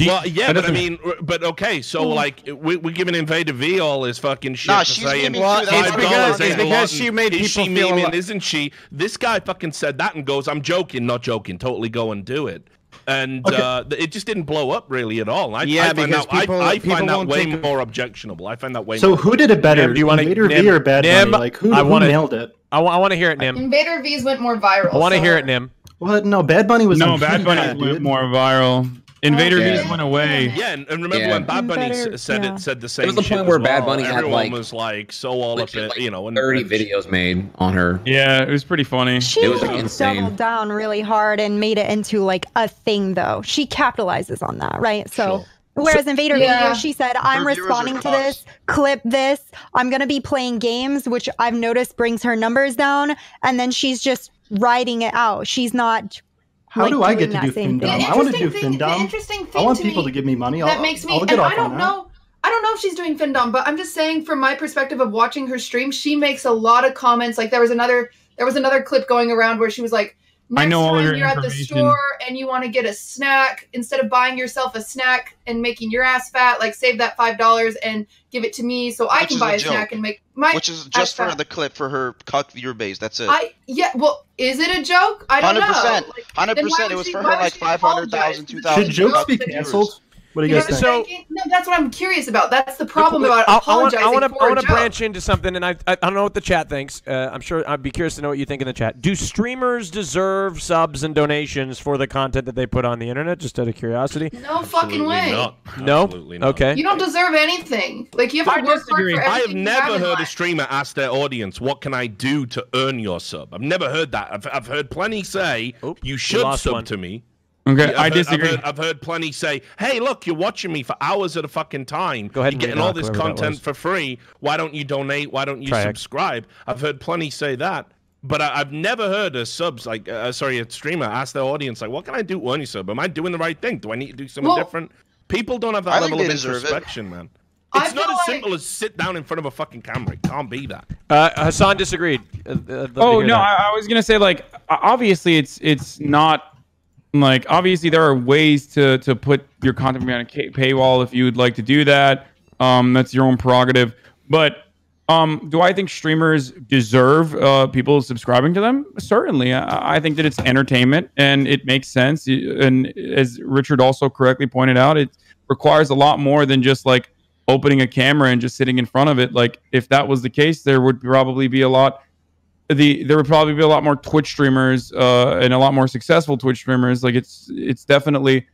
Speaker 5: Well, yeah, but I mean, but okay, so like we're giving Invader V all his fucking shit.
Speaker 6: Nah, she's
Speaker 5: saying
Speaker 6: giving $5
Speaker 12: it's because she made people feel
Speaker 5: memeing, isn't she? This guy fucking said that and goes, "I'm joking, not joking. Totally go and do it." And it just didn't blow up really at all. I find that way more objectionable. I find that way.
Speaker 3: So who did it better?
Speaker 1: Nim, do you want
Speaker 3: Invader V or Bad Bunny? Like who nailed it?
Speaker 1: I want to hear it, Nim.
Speaker 9: Invader V's went more viral.
Speaker 1: I want to hear it, Nim.
Speaker 3: What? No, Bad Bunny was
Speaker 2: Bad Bunny went more viral. Invader V's went away.
Speaker 5: Yeah, and remember when Bad Bunny said the same.
Speaker 4: There was a point where Bad Bunny had
Speaker 5: everyone was like so all up it, you know, and
Speaker 4: 30 videos made on her.
Speaker 2: Yeah, it was pretty funny.
Speaker 10: She
Speaker 4: it was insane.
Speaker 10: doubled down really hard and made it into like a thing, though. She capitalizes on that, right? So. Whereas Invader Video, she said, I'm responding to this, clip this, I'm going to be playing games, which I've noticed brings her numbers down, and then she's just writing it out. She's not.
Speaker 3: How do I get to do Findom? I want to do Findom.
Speaker 9: The interesting thing
Speaker 3: I want
Speaker 9: to
Speaker 3: people
Speaker 9: me
Speaker 3: to give me money.
Speaker 9: That makes me,
Speaker 3: I'll
Speaker 9: and
Speaker 3: get off
Speaker 9: I don't
Speaker 3: on
Speaker 9: know. I don't know if she's doing Findom, but I'm just saying from my perspective of watching her stream, she makes a lot of comments. Like there was another clip going around where she was like, next time you're at the store and you want to get a snack, instead of buying yourself a snack and making your ass fat, like save that $5 and give it to me so I can buy a snack and make my
Speaker 6: which is just for the clip for her cuck viewer base. That's it.
Speaker 9: Well, is it a joke? I don't know.
Speaker 6: 100%. It was for her like 500,000, 2,000.
Speaker 3: Should jokes be canceled? What do you guys think?
Speaker 9: No, that's what I'm curious about. That's the problem about apologizing
Speaker 1: I
Speaker 9: for a
Speaker 1: want to
Speaker 9: joke.
Speaker 1: branch into something, and I don't know what the chat thinks. I'm sure I'd be curious to know what you think in the chat. Do streamers deserve subs and donations for the content that they put on the internet? Just out of curiosity.
Speaker 9: No fucking way.
Speaker 1: No.
Speaker 5: Absolutely not.
Speaker 1: Okay.
Speaker 9: You don't deserve anything. Like you have to work hard for everything.
Speaker 5: I have
Speaker 9: you
Speaker 5: never
Speaker 9: in
Speaker 5: heard a
Speaker 9: life.
Speaker 5: streamer ask their audience, "What can I do to earn your sub?" I've never heard that. I've heard plenty say, "You should sub to me."
Speaker 2: Okay, I disagree.
Speaker 5: I've heard plenty say, "Hey, look, you're watching me for hours at a fucking time.
Speaker 1: Go ahead
Speaker 5: you're
Speaker 1: and
Speaker 5: getting
Speaker 1: read
Speaker 5: all
Speaker 1: off
Speaker 5: this
Speaker 1: whoever that
Speaker 5: content
Speaker 1: was.
Speaker 5: for free. Why don't you donate? Why don't you
Speaker 1: TRIHEX.
Speaker 5: subscribe?" I've heard plenty say that, but I've never heard a streamer ask their audience like, "What can I do to earn your sub? Am I doing the right thing? Do I need to do something different?" People don't have that level of introspection, man. It's not as simple as sit down in front of a fucking camera. It can't be that.
Speaker 1: Hassan disagreed.
Speaker 2: I was gonna say like obviously it's not. Like, obviously, there are ways to put your content behind a paywall if you would like to do that. That's your own prerogative. But do I think streamers deserve people subscribing to them? Certainly. I think that it's entertainment and it makes sense. And as Richard also correctly pointed out, it requires a lot more than just like opening a camera and just sitting in front of it. Like, if that was the case, there would probably be a lot more Twitch streamers and a lot more successful Twitch streamers. Like it definitely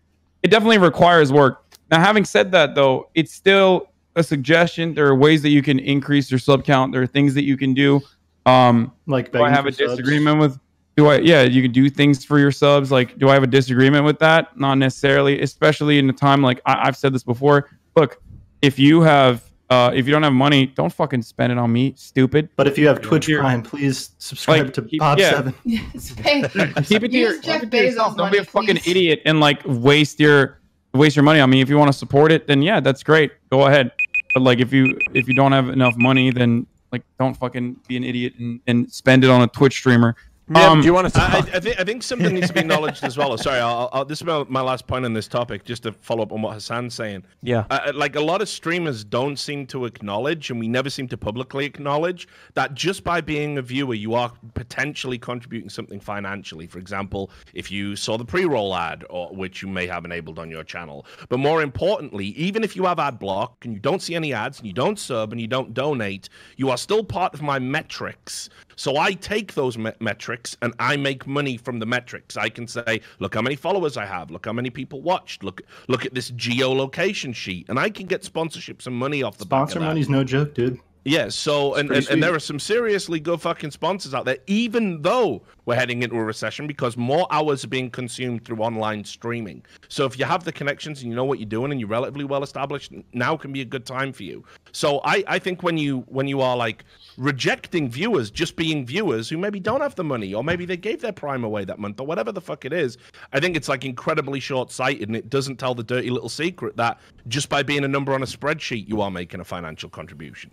Speaker 2: requires work. Now, having said that, though, it's still a suggestion. There are ways that you can increase your sub count. There are things that you can do.
Speaker 3: Like
Speaker 2: do I have a disagreement with? You can do things for your subs. Like, do I have a disagreement with that? Not necessarily, especially in a time like I've said this before. Look, if you don't have money, don't fucking spend it on me, stupid.
Speaker 3: But if you have Twitch Prime, please subscribe to Bob7.
Speaker 9: Yes, pay.
Speaker 2: Keep it to yourself. Don't be a fucking
Speaker 9: please.
Speaker 2: idiot and like waste your money on me. If you want to support it, then yeah, that's great. Go ahead. But like if you don't have enough money, then like don't fucking be an idiot and spend it on a Twitch streamer.
Speaker 1: Do you want to talk?
Speaker 5: I think something needs to be acknowledged as well. Sorry, this is my last point on this topic, just to follow up on what Hassan's saying.
Speaker 1: Yeah.
Speaker 5: Like a lot of streamers don't seem to acknowledge, and we never seem to publicly acknowledge, that just by being a viewer, you are potentially contributing something financially. For example, if you saw the pre-roll ad, which you may have enabled on your channel. But more importantly, even if you have ad block and you don't see any ads and you don't sub and you don't donate, you are still part of my metrics. So I take those metrics and I make money from the metrics. I can say, look how many followers I have. Look how many people watched. Look at this geolocation sheet. And I can get sponsorships and money off the back of that.
Speaker 3: Sponsor money's no joke, dude.
Speaker 5: Yeah, so and there are some seriously good fucking sponsors out there, even though we're heading into a recession, because more hours are being consumed through online streaming. So if you have the connections and you know what you're doing and you're relatively well established, now can be a good time for you. So I think when you are like rejecting viewers just being viewers who maybe don't have the money, or maybe they gave their Prime away that month, or whatever the fuck it is, I think it's like incredibly short-sighted, and it doesn't tell the dirty little secret that just by being a number on a spreadsheet you are making a financial contribution.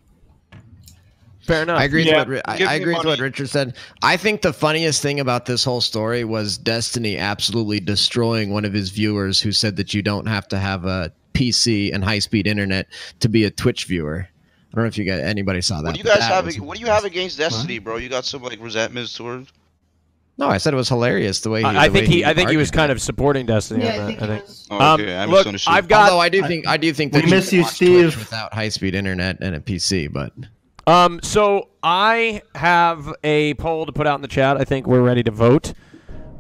Speaker 1: Fair enough.
Speaker 11: I agree with I agree with what Richard said. I think the funniest thing about this whole story was Destiny absolutely destroying one of his viewers who said that you don't have to have a PC and high-speed internet to be a Twitch viewer. I don't know if you got anybody saw that.
Speaker 6: What do you guys have? What do you have against Destiny, bro? You got some like resentments towards?
Speaker 11: No, I said it was hilarious the way.
Speaker 1: I think he was kind of supporting Destiny.
Speaker 6: Yeah,
Speaker 1: on that, I think.
Speaker 6: Oh, okay, I
Speaker 1: look,
Speaker 6: misunderstood.
Speaker 1: I've got.
Speaker 11: Although I do think that
Speaker 3: we miss you, Steve.
Speaker 11: Without high-speed internet and a PC, but.
Speaker 1: So I have a poll to put out in the chat. I think we're ready to vote.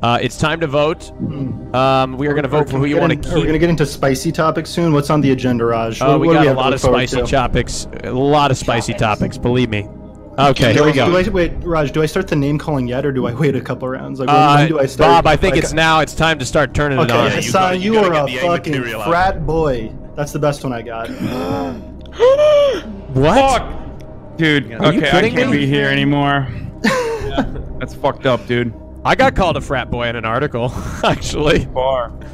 Speaker 1: It's time to vote. We are going to vote for who you want to keep.
Speaker 3: Are we going to get into spicy topics soon? What's on the agenda, Raj?
Speaker 1: We got a lot of spicy topics. A lot of spicy topics, believe me. Okay, here we go.
Speaker 3: Wait, Raj, do I start the name calling yet, or do I wait a couple rounds? Like, when do I start?
Speaker 1: Bob, I think it's now. It's time to start turning it on.
Speaker 3: Okay, Hassan, you are a fucking frat boy. That's the best one I got.
Speaker 1: What?
Speaker 2: Fuck. Dude, okay, I can't be here anymore. That's fucked up, dude.
Speaker 1: I got called a frat boy in an article, actually.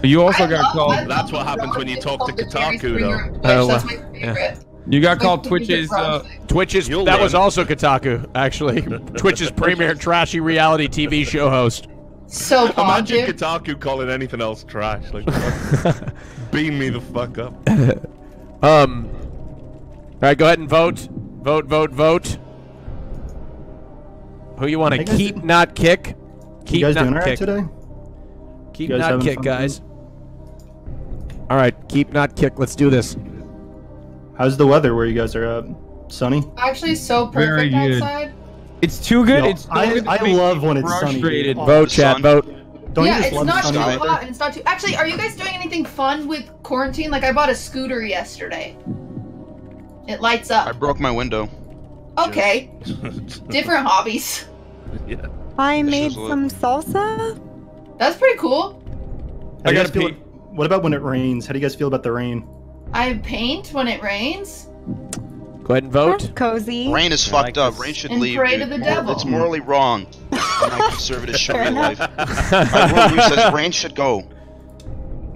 Speaker 2: You also got called.
Speaker 5: That's what happens when you talk to Kotaku, though.
Speaker 9: That's my favorite.
Speaker 2: You got called Twitch's.
Speaker 1: That was also Kotaku, actually. Twitch's premier trashy reality TV show host.
Speaker 9: So
Speaker 5: imagine Kotaku calling anything else trash. Like, beam me the fuck up.
Speaker 1: All right, go ahead and vote. Vote. Who you want to keep, not kick? Keep,
Speaker 3: you guys
Speaker 1: not
Speaker 3: doing all right
Speaker 1: kick.
Speaker 3: today?
Speaker 1: Keep, not kick, guys. All right, keep, not kick. Let's do this.
Speaker 3: How's the weather where you guys are at? Sunny?
Speaker 9: Actually, so perfect outside.
Speaker 2: It's too good.
Speaker 3: Yo,
Speaker 2: it's
Speaker 3: I love when it's
Speaker 2: frustrated.
Speaker 3: sunny.
Speaker 1: Vote, chat, vote.
Speaker 3: Don't
Speaker 9: yeah,
Speaker 3: you just
Speaker 9: it's
Speaker 3: love
Speaker 9: not
Speaker 3: sunny
Speaker 9: too
Speaker 3: weather?
Speaker 9: hot and it's not too. Actually, are you guys doing anything fun with quarantine? Like, I bought a scooter yesterday. It lights up.
Speaker 6: I broke my window.
Speaker 9: Okay. Different hobbies.
Speaker 5: Yeah.
Speaker 10: I made some salsa.
Speaker 9: That's pretty cool.
Speaker 3: I gotta feel. What about when it rains? How do you guys feel about the rain?
Speaker 9: I paint when it rains.
Speaker 1: Go ahead and vote.
Speaker 10: Cozy.
Speaker 6: Rain is fucked up. Rain should
Speaker 9: And
Speaker 6: leave.
Speaker 9: pray
Speaker 6: Dude.
Speaker 9: to the devil.
Speaker 6: It's morally wrong. My conservative should be life. My worldview says rain should go.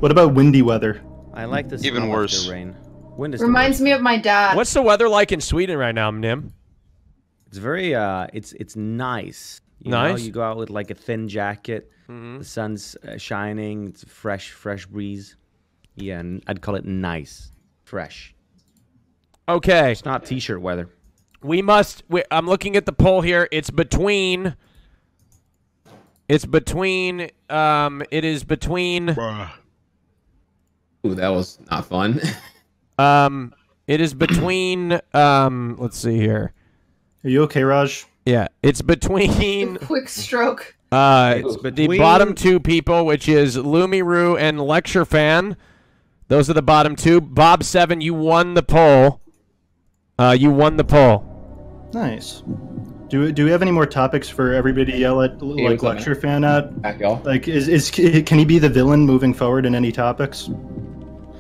Speaker 3: What about windy weather?
Speaker 12: I like the
Speaker 6: Even
Speaker 12: smell
Speaker 6: worse.
Speaker 12: of the rain. Wind is
Speaker 9: Reminds me of my dad.
Speaker 1: What's the weather like in Sweden right now, Nim?
Speaker 12: It's very it's nice. You know,
Speaker 1: Nice?
Speaker 12: you go out with like a thin jacket. The sun's shining. It's a fresh breeze. Yeah, and I'd call it nice, fresh.
Speaker 1: Okay.
Speaker 12: It's not t-shirt weather.
Speaker 1: I'm looking at the poll here. It is between.
Speaker 4: Ooh, that was not fun.
Speaker 1: It is between. Let's see here.
Speaker 3: Are you okay, Raj?
Speaker 1: Yeah, it's between.
Speaker 9: Quick stroke.
Speaker 1: The
Speaker 12: between-
Speaker 1: bottom two people, which is Lumiru and Lecture Fan. Those are the bottom two. Bob 7, you won the poll.
Speaker 3: Nice. Do we have any more topics for everybody to yell at, like Lecture Fan at?
Speaker 4: Back, y'all.
Speaker 3: Like, can he be the villain moving forward in any topics?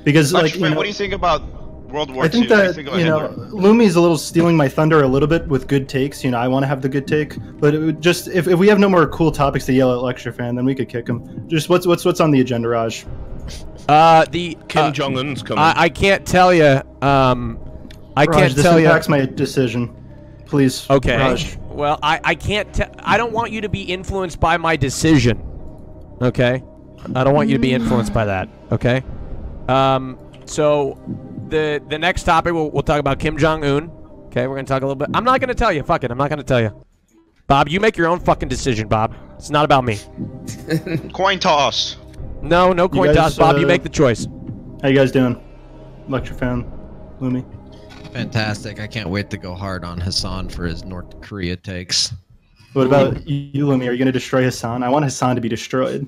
Speaker 3: Because like, you know,
Speaker 6: what do you think about World War II?
Speaker 3: I think
Speaker 6: What do
Speaker 3: that
Speaker 6: you think about Hitler?
Speaker 3: Lumi's a little stealing my thunder a little bit with good takes. You know, I want to have the good take, but it would just if we have no more cool topics to yell at Lecture Fan, then we could kick him. Just what's on the agenda, Raj?
Speaker 5: Kim Jong-un's coming.
Speaker 1: I can't tell you. I
Speaker 3: Raj,
Speaker 1: can't
Speaker 3: this
Speaker 1: tell you.
Speaker 3: impacts my decision. Please.
Speaker 1: Okay.
Speaker 3: Raj.
Speaker 1: Well, I can't. I don't want you to be influenced by my decision. Okay. I don't want you to be influenced by that. Okay. So the next topic we'll talk about Kim Jong-un. Okay, we're gonna talk a little bit. I'm not gonna tell you. Fuck it. I'm not gonna tell you. Bob, you make your own fucking decision, Bob. It's not about me.
Speaker 6: Coin toss.
Speaker 1: No coin
Speaker 3: guys,
Speaker 1: toss, Bob. You make the choice.
Speaker 3: How you guys doing? Lecture Fan, Lumi.
Speaker 11: Fantastic. I can't wait to go hard on Hassan for his North Korea takes.
Speaker 3: What about you, Lumi? Are you gonna destroy Hassan? I want Hassan to be destroyed.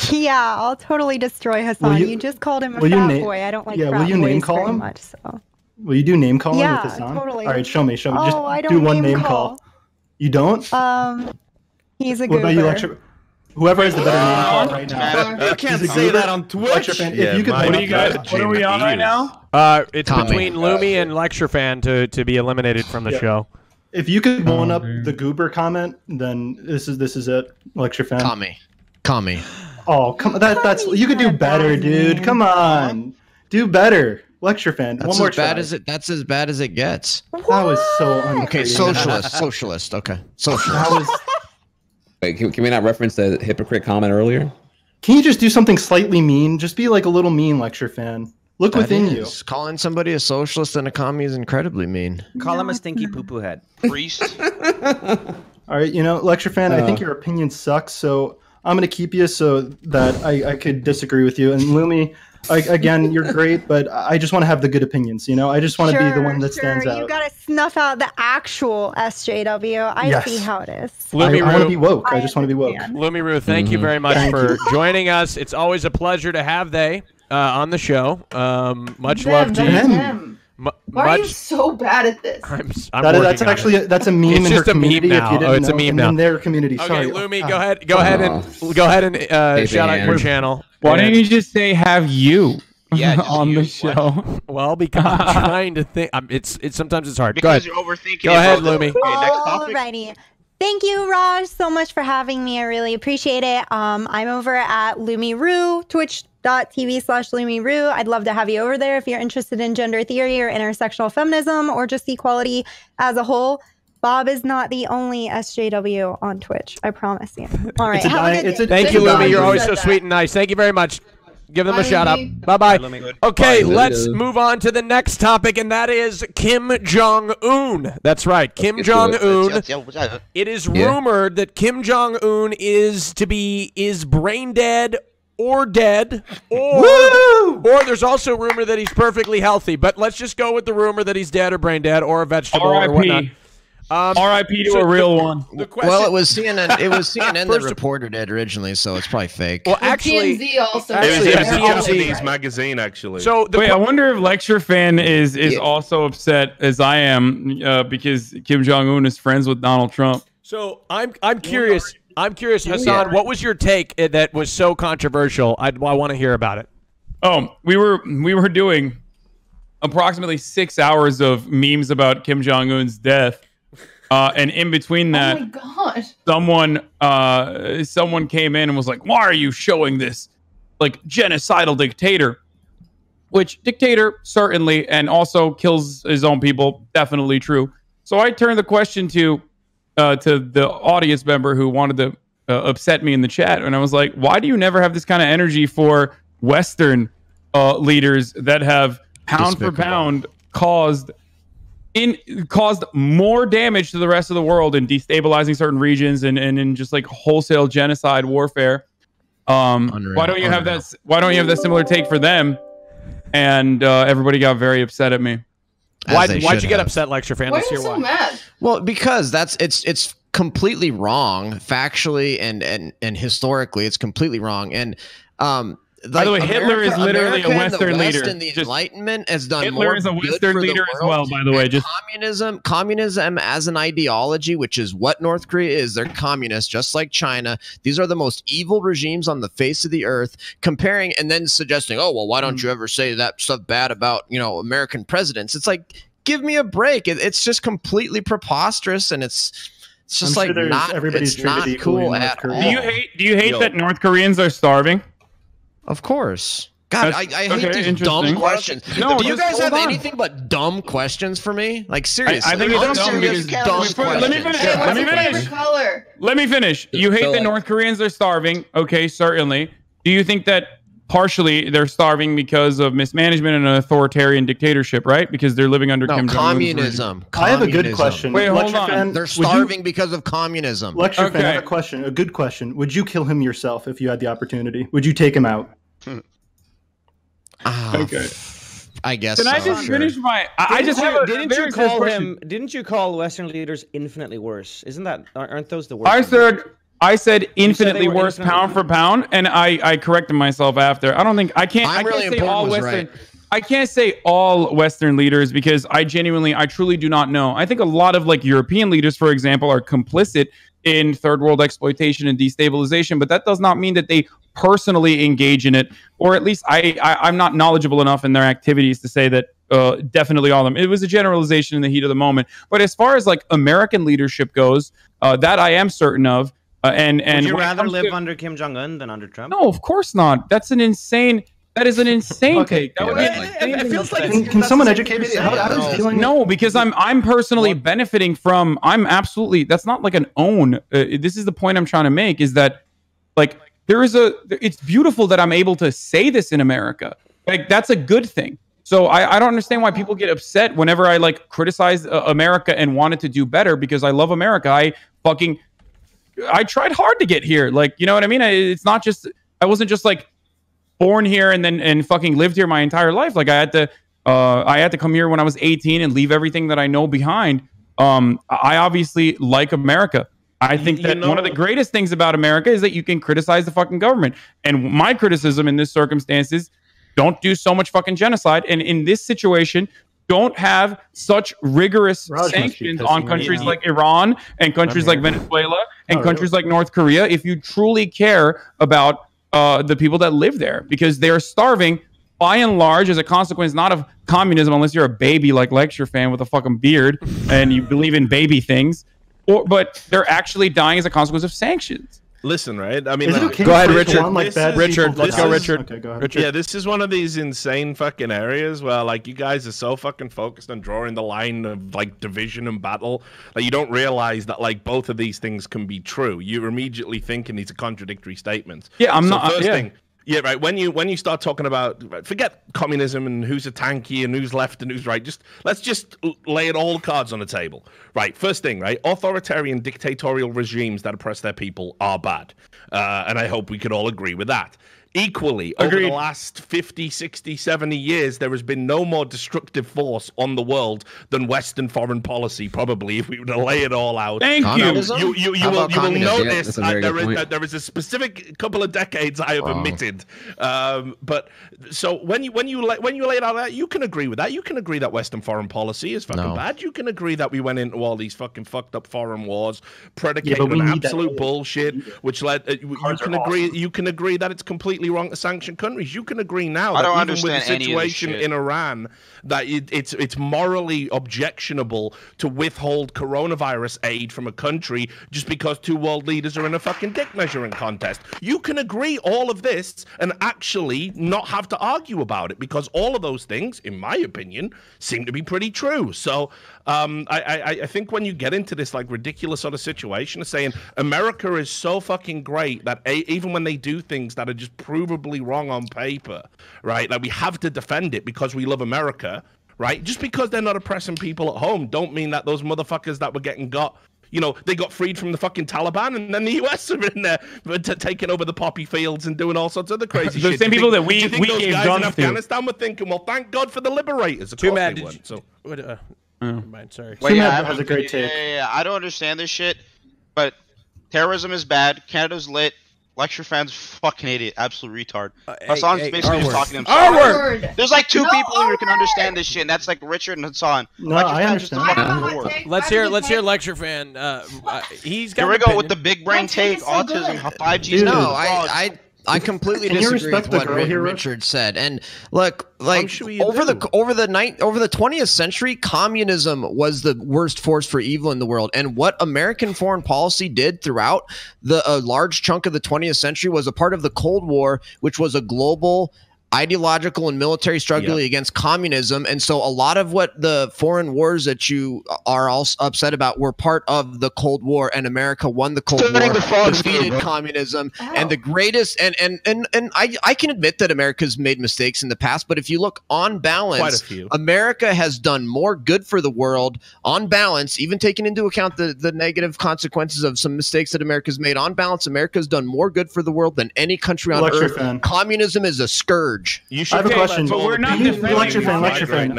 Speaker 10: Yeah, I'll totally destroy Hassan. You just called him a frat boy. I don't like frat
Speaker 3: will you name
Speaker 10: boys
Speaker 3: call
Speaker 10: very
Speaker 3: him?
Speaker 10: much. So
Speaker 3: Will you do name calling
Speaker 10: Yeah,
Speaker 3: with Hassan?
Speaker 10: totally.
Speaker 3: All right, show me. Show me.
Speaker 10: Oh, I
Speaker 3: Just
Speaker 10: don't
Speaker 3: do one
Speaker 10: name
Speaker 3: name call. You don't?
Speaker 10: He's a
Speaker 3: What about you,
Speaker 10: goober.
Speaker 3: lecture? Whoever has the better name call right now.
Speaker 12: You can't
Speaker 3: He's a
Speaker 12: say
Speaker 3: goober.
Speaker 12: that on Twitch.
Speaker 3: Lecture fan, if you could
Speaker 2: What do you guys? What are we on right now?
Speaker 1: It's
Speaker 11: Tommy.
Speaker 1: between Lumi and Lecture Fan to be eliminated from the show.
Speaker 3: If you could one up the goober comment, then this is it. Lecture fan.
Speaker 11: Kami.
Speaker 3: Oh, come on. That's you could do better, dude. Come on. Do better. Lecture fan.
Speaker 11: That's
Speaker 3: One more
Speaker 11: as bad
Speaker 3: try.
Speaker 11: as it. That's as bad as it gets.
Speaker 3: That was so uncreative.
Speaker 11: Okay, socialist. Okay, socialist.
Speaker 3: That was.
Speaker 4: Wait, can we not reference the hypocrite comment earlier?
Speaker 3: Can you just do something slightly mean? Just be like a little mean, lecture fan. Look within you.
Speaker 11: Calling somebody a socialist and a commie is incredibly mean.
Speaker 12: Call him a stinky poo-poo head.
Speaker 6: Priest.
Speaker 3: All right, lecture fan, I think your opinion sucks, so I'm going to keep you so that I could disagree with you. And Lumi, again, you're great, but I just want to have the good opinions, I just want to be the one that stands out.
Speaker 10: You got to snuff out the actual SJW. I see how it is.
Speaker 3: I want to be woke. I just want to be woke.
Speaker 1: Lumiru, thank you very much for joining us. It's always a pleasure to have they on the show. Much love to you.
Speaker 9: Why are you so bad at this?
Speaker 1: That's
Speaker 3: a meme
Speaker 1: it's
Speaker 3: in
Speaker 1: just
Speaker 3: her
Speaker 1: a meme
Speaker 3: community.
Speaker 1: now.
Speaker 3: If you didn't
Speaker 1: It's a
Speaker 3: know,
Speaker 1: meme now.
Speaker 3: in their community.
Speaker 1: Okay,
Speaker 3: Sorry.
Speaker 1: Lumi, go ahead and shout out your channel.
Speaker 2: Why don't you just say "have you"?
Speaker 6: Yeah,
Speaker 2: on the show.
Speaker 1: Well, because I'm trying to think. It's sometimes it's hard.
Speaker 6: Because
Speaker 1: go
Speaker 6: you're overthinking.
Speaker 1: Go ahead,
Speaker 6: bro.
Speaker 1: Lumi.
Speaker 6: Okay, next topic.
Speaker 10: Alrighty. Thank you, Raj, so much for having me. I really appreciate it. I'm over at LumiRoo, twitch.tv/LumiRoo. I'd love to have you over there if you're interested in gender theory or intersectional feminism or just equality as a whole. Bob is not the only SJW on Twitch. I promise you. All right.
Speaker 1: Thank you, Lumi. You're always so sweet and nice. Thank you very much. Give them a shout out. Bye-bye. Okay, let's move on to the next topic, and that is Kim Jong-un. That's right, Kim Jong-un. It is rumored that Kim Jong-un is brain dead or dead, or there's also rumor that he's perfectly healthy. But let's just go with the rumor that he's dead or brain dead or a vegetable or whatnot.
Speaker 2: R.I.P. to a real one.
Speaker 11: Well, it was CNN. It was CNN that reported it originally, so it's probably fake.
Speaker 1: Well, actually,
Speaker 9: TMZ also.
Speaker 5: It was a
Speaker 1: TMZ.
Speaker 5: Japanese magazine, actually.
Speaker 1: So
Speaker 2: wait, I wonder if Lecture Fan is also upset as I am because Kim Jong Un is friends with Donald Trump.
Speaker 1: So I'm curious. I'm curious, Hassan. What was your take that was so controversial? I want to hear about it.
Speaker 2: Oh, we were doing approximately 6 hours of memes about Kim Jong Un's death. And in between that, someone came in and was like, "Why are you showing this like genocidal dictator?" Which dictator certainly, and also kills his own people, definitely true. So I turned the question to the audience member who wanted to upset me in the chat, and I was like, "Why do you never have this kind of energy for Western leaders that have pound for pound caused more damage to the rest of the world in destabilizing certain regions and in just like wholesale genocide warfare? Why don't you have that? Why don't you have that similar take for them?" And everybody got very upset at me.
Speaker 1: Why'd you get upset, Lecture Fan?
Speaker 9: Why are you so mad?
Speaker 11: Well, because it's completely wrong, factually and historically, it's completely wrong. And
Speaker 2: by the way, Hitler is literally a Western leader.
Speaker 11: And the Enlightenment has done
Speaker 2: Hitler
Speaker 11: more
Speaker 2: is a
Speaker 11: good
Speaker 2: Western
Speaker 11: for the
Speaker 2: leader as
Speaker 11: world.
Speaker 2: well, by the way. Just
Speaker 11: Communism as an ideology, which is what North Korea is. They're communists, just like China. These are the most evil regimes on the face of the earth. Comparing and then suggesting, oh well, why don't you ever say that stuff bad about American presidents? It's like, give me a break. It's just completely preposterous, and it's just like not. It's not cool at all.
Speaker 2: Do you hate that North Koreans are starving?
Speaker 11: Of course. God, I hate these dumb questions.
Speaker 2: No,
Speaker 11: do you guys have
Speaker 2: hold on.
Speaker 11: anything but dumb questions for me? Like, seriously.
Speaker 2: I think it's dumb because let me finish. Let me finish. You hate that North Koreans are starving. Okay, certainly. Do you think that partially they're starving because of mismanagement and an authoritarian dictatorship, right? Because they're living under Kim Jong-un's
Speaker 11: communism.
Speaker 3: I have a good question.
Speaker 2: Wait, hold on.
Speaker 11: They're starving because of communism.
Speaker 3: Lecture fan, I have a question. A good question. Would you kill him yourself if you had the opportunity? Would you take him out?
Speaker 2: Okay.
Speaker 11: I guess.
Speaker 2: Can I just finish my?
Speaker 12: Didn't you call Western leaders infinitely worse? Aren't those the worst?
Speaker 2: I said infinitely worse pound for pound, and I corrected myself after. I can't say all Western. I can't say all Western leaders because I truly do not know. I think a lot of like European leaders, for example, are complicit in third world exploitation and destabilization, but that does not mean that they personally engage in it, or at least I'm not knowledgeable enough in their activities to say that definitely all of them. It was a generalization in the heat of the moment. But as far as like American leadership goes, that I am certain of. And
Speaker 12: would you rather live under Kim Jong-un than under Trump?
Speaker 2: No, of course not. That is an insane take. That would be
Speaker 3: it feels like can someone educate me?
Speaker 2: No, because I'm personally benefiting from. I'm absolutely. That's not like an own. This is the point I'm trying to make. Is that like it's beautiful that I'm able to say this in America. Like that's a good thing. So I don't understand why people get upset whenever I like criticize America and wanted to do better, because I love America. I tried hard to get here. Like, you know what I mean? It's not just, I wasn't just like born here and fucking lived here my entire life. Like I had to come here when I was 18 and leave everything that I know behind. I obviously like America. I think that one of the greatest things about America is that you can criticize the fucking government. And my criticism in this circumstance is don't do so much fucking genocide. And in this situation, don't have such rigorous sanctions on countries like Iran and countries like Venezuela and countries like North Korea if you truly care about the people that live there, because they're starving by and large as a consequence not of communism, unless you're a baby like Lecture Fan with a fucking beard and you believe in baby things, but they're actually dying as a consequence of sanctions.
Speaker 5: Listen, right? I mean,
Speaker 1: go ahead, Richard. Let's go, Richard.
Speaker 3: Okay, go ahead.
Speaker 1: Richard.
Speaker 5: Yeah, this is one of these insane fucking areas where, like, you guys are so fucking focused on drawing the line of, like, division and battle that you don't realize that, like, both of these things can be true. You're immediately thinking these are contradictory statements.
Speaker 2: Yeah, I'm not.
Speaker 5: First thing, yeah, right. When you start talking about, forget communism and who's a tanky and who's left and who's right. Let's just lay it all cards on the table. Right. First thing, right. Authoritarian dictatorial regimes that oppress their people are bad. And I hope we could all agree with that. Equally, over the last 50, 60, 70 years, there has been no more destructive force on the world than Western foreign policy, probably, if we were to lay it all out.
Speaker 2: Thank you.
Speaker 5: You will notice there is a specific couple of decades I have omitted. But so when you lay it out, you can agree with that. You can agree that Western foreign policy is fucking bad. You can agree that we went into all these fucking fucked up foreign wars predicated on absolute bullshit, which led. You can agree that it's completely wrong to sanction countries. You can agree now that even with the situation in Iran, that it's morally objectionable to withhold coronavirus aid from a country just because two world leaders are in a fucking dick measuring contest. You can agree all of this and actually not have to argue about it, because all of those things, in my opinion, seem to be pretty true. So I think when you get into this like ridiculous sort of situation of saying America is so fucking great that even when they do things that are just provably wrong on paper, right, that we have to defend it because we love America, right? Just because they're not oppressing people at home don't mean that those motherfuckers that were getting they got freed from the fucking Taliban, and then the US are in there taking over the poppy fields and doing all sorts of other crazy shit.
Speaker 2: The same people that we
Speaker 5: those
Speaker 2: gave
Speaker 5: guys
Speaker 2: guns
Speaker 5: in Afghanistan were thinking, well, thank God for the liberators.
Speaker 1: TWOMAD, sorry.
Speaker 3: Well, has a great take.
Speaker 6: Yeah, I don't understand this shit, but terrorism is bad. Canada's lit. Lecture Fan's fucking idiot, absolute retard. Hassan's basically just talking to himself.
Speaker 1: R-word.
Speaker 6: There's like two people who can understand this shit, and that's like Richard and Hassan.
Speaker 3: No, I understand.
Speaker 1: Let's hear Lecture Fan. He's got
Speaker 6: Here we go with the big brain take. Autism, 5G.
Speaker 11: No, I completely disagree with what Richard said. And look, like over the 20th century, communism was the worst force for evil in the world. And what American foreign policy did throughout a large chunk of the 20th century was a part of the Cold War, which was a global ideological and military struggle against communism. And so a lot of what the foreign wars that you are all upset about were part of the Cold War, and America won the Cold War, defeated communism. And the greatest, and I can admit that America's made mistakes in the past, but if you look on balance, America has done more good for the world on balance, even taking into account the negative consequences of some mistakes that America's made. On balance, America's done more good for the world than any country on earth. Communism is a scourge. George.
Speaker 5: You should
Speaker 3: I have a question.
Speaker 2: But we're not defending
Speaker 3: lecture fan.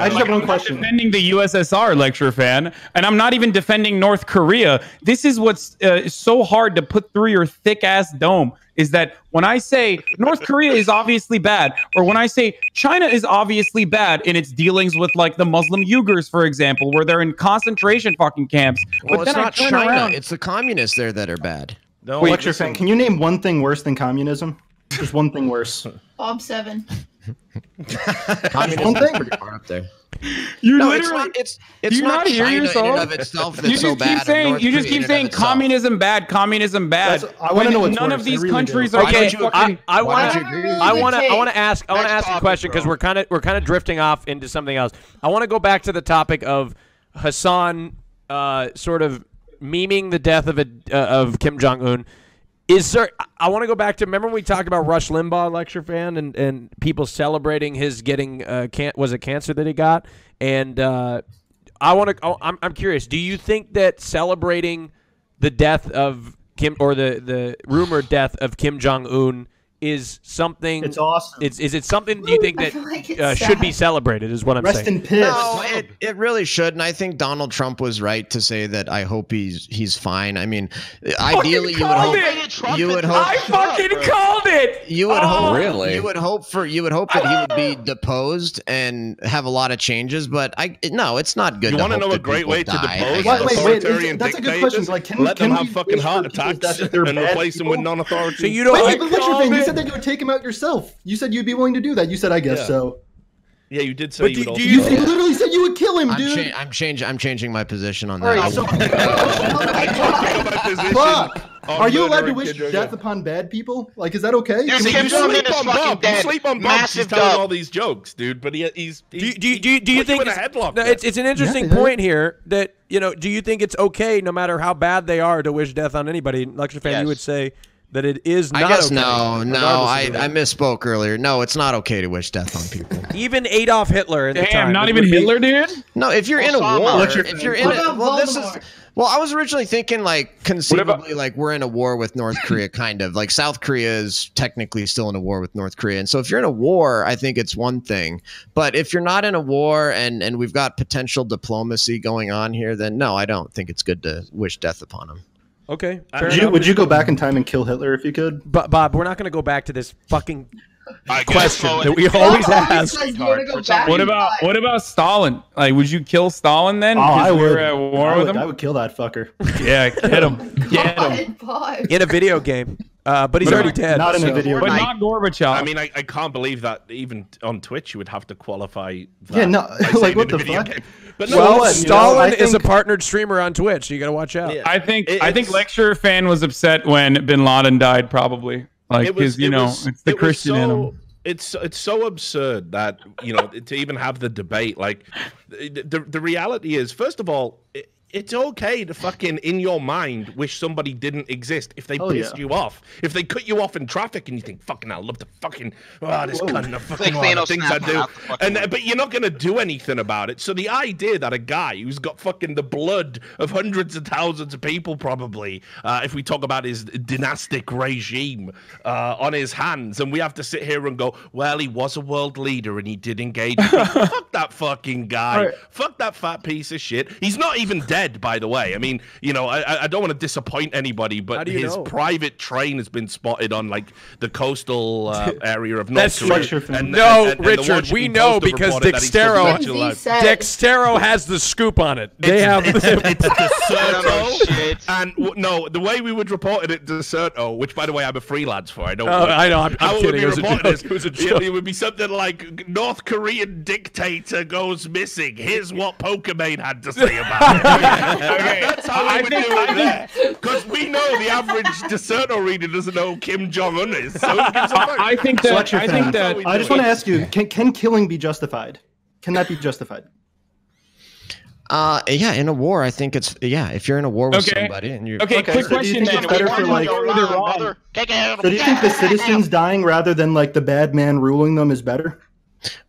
Speaker 3: I just have one question.
Speaker 2: I'm not defending the USSR, lecture fan, and I'm not even defending North Korea. This is what's so hard to put through your thick ass dome. Is that when I say North Korea is obviously bad, or when I say China is obviously bad in its dealings with like the Muslim Uyghurs, for example, where they're in concentration fucking camps.
Speaker 11: Well,
Speaker 2: but
Speaker 11: it's
Speaker 2: then
Speaker 11: not China. It's the communists there that are bad.
Speaker 5: No,
Speaker 3: Wait, lecture fan, can you name one thing worse than communism? Just one thing worse.
Speaker 9: Bob 7.
Speaker 11: Communism is pretty far up there.
Speaker 2: You're
Speaker 11: No,
Speaker 2: literally.
Speaker 11: it's
Speaker 2: Do you
Speaker 11: not
Speaker 2: not hear
Speaker 11: China
Speaker 2: yourself?
Speaker 11: in and of itself that's
Speaker 2: You
Speaker 11: so
Speaker 2: just
Speaker 11: bad.
Speaker 2: keep saying. You just keep saying communism bad. Communism bad.
Speaker 3: I want to know what's
Speaker 2: None
Speaker 3: worse.
Speaker 2: of these
Speaker 3: I really
Speaker 2: countries
Speaker 3: do.
Speaker 2: are.
Speaker 1: Okay,
Speaker 2: fucking-
Speaker 1: I want to ask
Speaker 6: Next
Speaker 1: a
Speaker 6: topic,
Speaker 1: question because
Speaker 6: bro.
Speaker 1: we're kind of drifting off into something else. I want to go back to the topic of Hasan sort of memeing the death of Kim Jong-un. I want to go back to, remember when we talked about Rush Limbaugh, lecture fan, and people celebrating his getting was it cancer that he got? And I'm curious. Do you think that celebrating the death of Kim, or the rumored death of Kim Jong-un, is something?
Speaker 3: It's awesome.
Speaker 1: Is it something you think that
Speaker 9: like it's
Speaker 1: should be
Speaker 9: sad.
Speaker 1: celebrated? Is what I'm
Speaker 3: Rest
Speaker 1: saying.
Speaker 3: in piss.
Speaker 11: No, it really should, and I think Donald Trump was right to say that. I hope he's fine. I mean, ideally, you would hope.
Speaker 2: I fucking called it.
Speaker 11: You would hope.
Speaker 4: really?
Speaker 11: You would hope that he would be deposed and have a lot of changes. But no, it's not good.
Speaker 5: You
Speaker 11: want to
Speaker 5: know a great way to depose
Speaker 11: authoritarian
Speaker 3: that's a good question. Like,
Speaker 5: let them have
Speaker 3: we
Speaker 5: fucking
Speaker 3: wish for
Speaker 5: heart
Speaker 3: people's
Speaker 5: attacks
Speaker 3: death if they're
Speaker 5: and
Speaker 3: bad
Speaker 5: replace them with
Speaker 3: people?
Speaker 5: non-authority.
Speaker 1: So you don't.
Speaker 3: Wait, but lecture fan, you said that you would take him out yourself. You said you'd be willing to do that. You said, I guess
Speaker 5: Yeah.
Speaker 3: so.
Speaker 5: Yeah, you did say you would.
Speaker 3: You literally said you would kill him, dude.
Speaker 11: I'm changing my position on
Speaker 3: All
Speaker 11: that.
Speaker 3: right, so fuck. Are you allowed to wish death upon bad people? Like, is that okay?
Speaker 6: Dude,
Speaker 5: You
Speaker 6: Kim Jong-un
Speaker 5: sleep
Speaker 6: is
Speaker 5: on
Speaker 6: fucking
Speaker 5: Bob. You
Speaker 6: dead.
Speaker 5: sleep on Bob. He's
Speaker 6: Massive
Speaker 5: telling
Speaker 6: dub.
Speaker 5: all these jokes, dude. But he's
Speaker 1: Do you think
Speaker 5: in a headlock?
Speaker 1: No, it's an interesting point here that, do you think it's okay, no matter how bad they are, to wish death on anybody? Lecture fan, you would say that it is not
Speaker 11: I guess
Speaker 1: okay,
Speaker 11: I misspoke earlier. No, it's not okay to wish death on people.
Speaker 1: Even Adolf Hitler at the time.
Speaker 2: not even Hitler, dude.
Speaker 11: No, if you're in a
Speaker 6: Osama.
Speaker 11: war,
Speaker 6: What's
Speaker 11: if you're in a, well, this is. Well, I was originally thinking like conceivably like we're in a war with North Korea, kind of like South Korea is technically still in a war with North Korea. And so if you're in a war, I think it's one thing. But if you're not in a war and we've got potential diplomacy going on here, then no, I don't think it's good to wish death upon him.
Speaker 1: Okay.
Speaker 3: Would you go back in time and kill Hitler if you could?
Speaker 1: But Bob, we're not going to go back to this fucking question that we always ask.
Speaker 2: What about Stalin? Like, would you kill Stalin then?
Speaker 3: Oh, I
Speaker 2: we
Speaker 3: would.
Speaker 2: were at war with him.
Speaker 3: I would kill that fucker.
Speaker 2: Yeah, get him. Get him.
Speaker 1: In a video game. But he's already dead.
Speaker 3: Not in a video
Speaker 2: But
Speaker 3: game.
Speaker 2: not Gorbachev.
Speaker 5: I mean, I can't believe that even on Twitch you would have to qualify that.
Speaker 3: Yeah, no,
Speaker 5: by saying
Speaker 3: like, what
Speaker 5: in a
Speaker 3: the
Speaker 5: video
Speaker 3: fuck?
Speaker 5: game. But no,
Speaker 1: Well,
Speaker 3: what,
Speaker 1: Stalin
Speaker 3: I
Speaker 1: is a
Speaker 3: think-
Speaker 1: partnered streamer on Twitch, so you got to watch out.
Speaker 5: Yeah.
Speaker 2: I think
Speaker 5: It's-
Speaker 2: lecture fan was upset when Bin Laden died, probably. Like, because it's the Christian in him.
Speaker 5: It's so absurd that to even have the debate. Like the reality is, first of all, it's okay to fucking in your mind wish somebody didn't exist if they pissed you off, if they cut you off in traffic and you think fucking I love to fucking this cunt the fucking
Speaker 6: Thanos
Speaker 5: things I
Speaker 6: snapping
Speaker 5: do,
Speaker 6: out the fucking
Speaker 5: and
Speaker 6: way.
Speaker 5: but you're not gonna do anything about it. So the idea that a guy who's got fucking the blood of hundreds of thousands of people probably, if we talk about his dynastic regime on his hands, and we have to sit here and go, well, he was a world leader and he did engage with people. Fuck that fucking guy.
Speaker 3: Right.
Speaker 5: Fuck that fat piece of shit. He's not even dead, by the way. I mean, I don't want to disappoint anybody, but his private train has been spotted on like the coastal area of North Korea.
Speaker 1: No, Richard, we know because Dextero has the scoop on it. They have
Speaker 5: it's Deserto, and no, the way we would report it, Deserto, which by the way I'm a freelance for. I don't.
Speaker 1: I know. I'm
Speaker 5: how
Speaker 1: kidding.
Speaker 5: It
Speaker 1: It was a joke.
Speaker 5: It would be something like North Korean dictator goes missing. Here's what Pokemon had to say about it. Okay, that's how I would do it there. Because we know the average Deserto reader doesn't know who Kim Jong-un is. So
Speaker 2: I think that.
Speaker 3: I just want to ask you: Can killing be justified? Can that be justified?
Speaker 11: Yeah, in a war, I think it's if you're in a war with somebody and you
Speaker 2: quick question then.
Speaker 3: So do you think the citizens dying rather than like the bad man ruling them is better?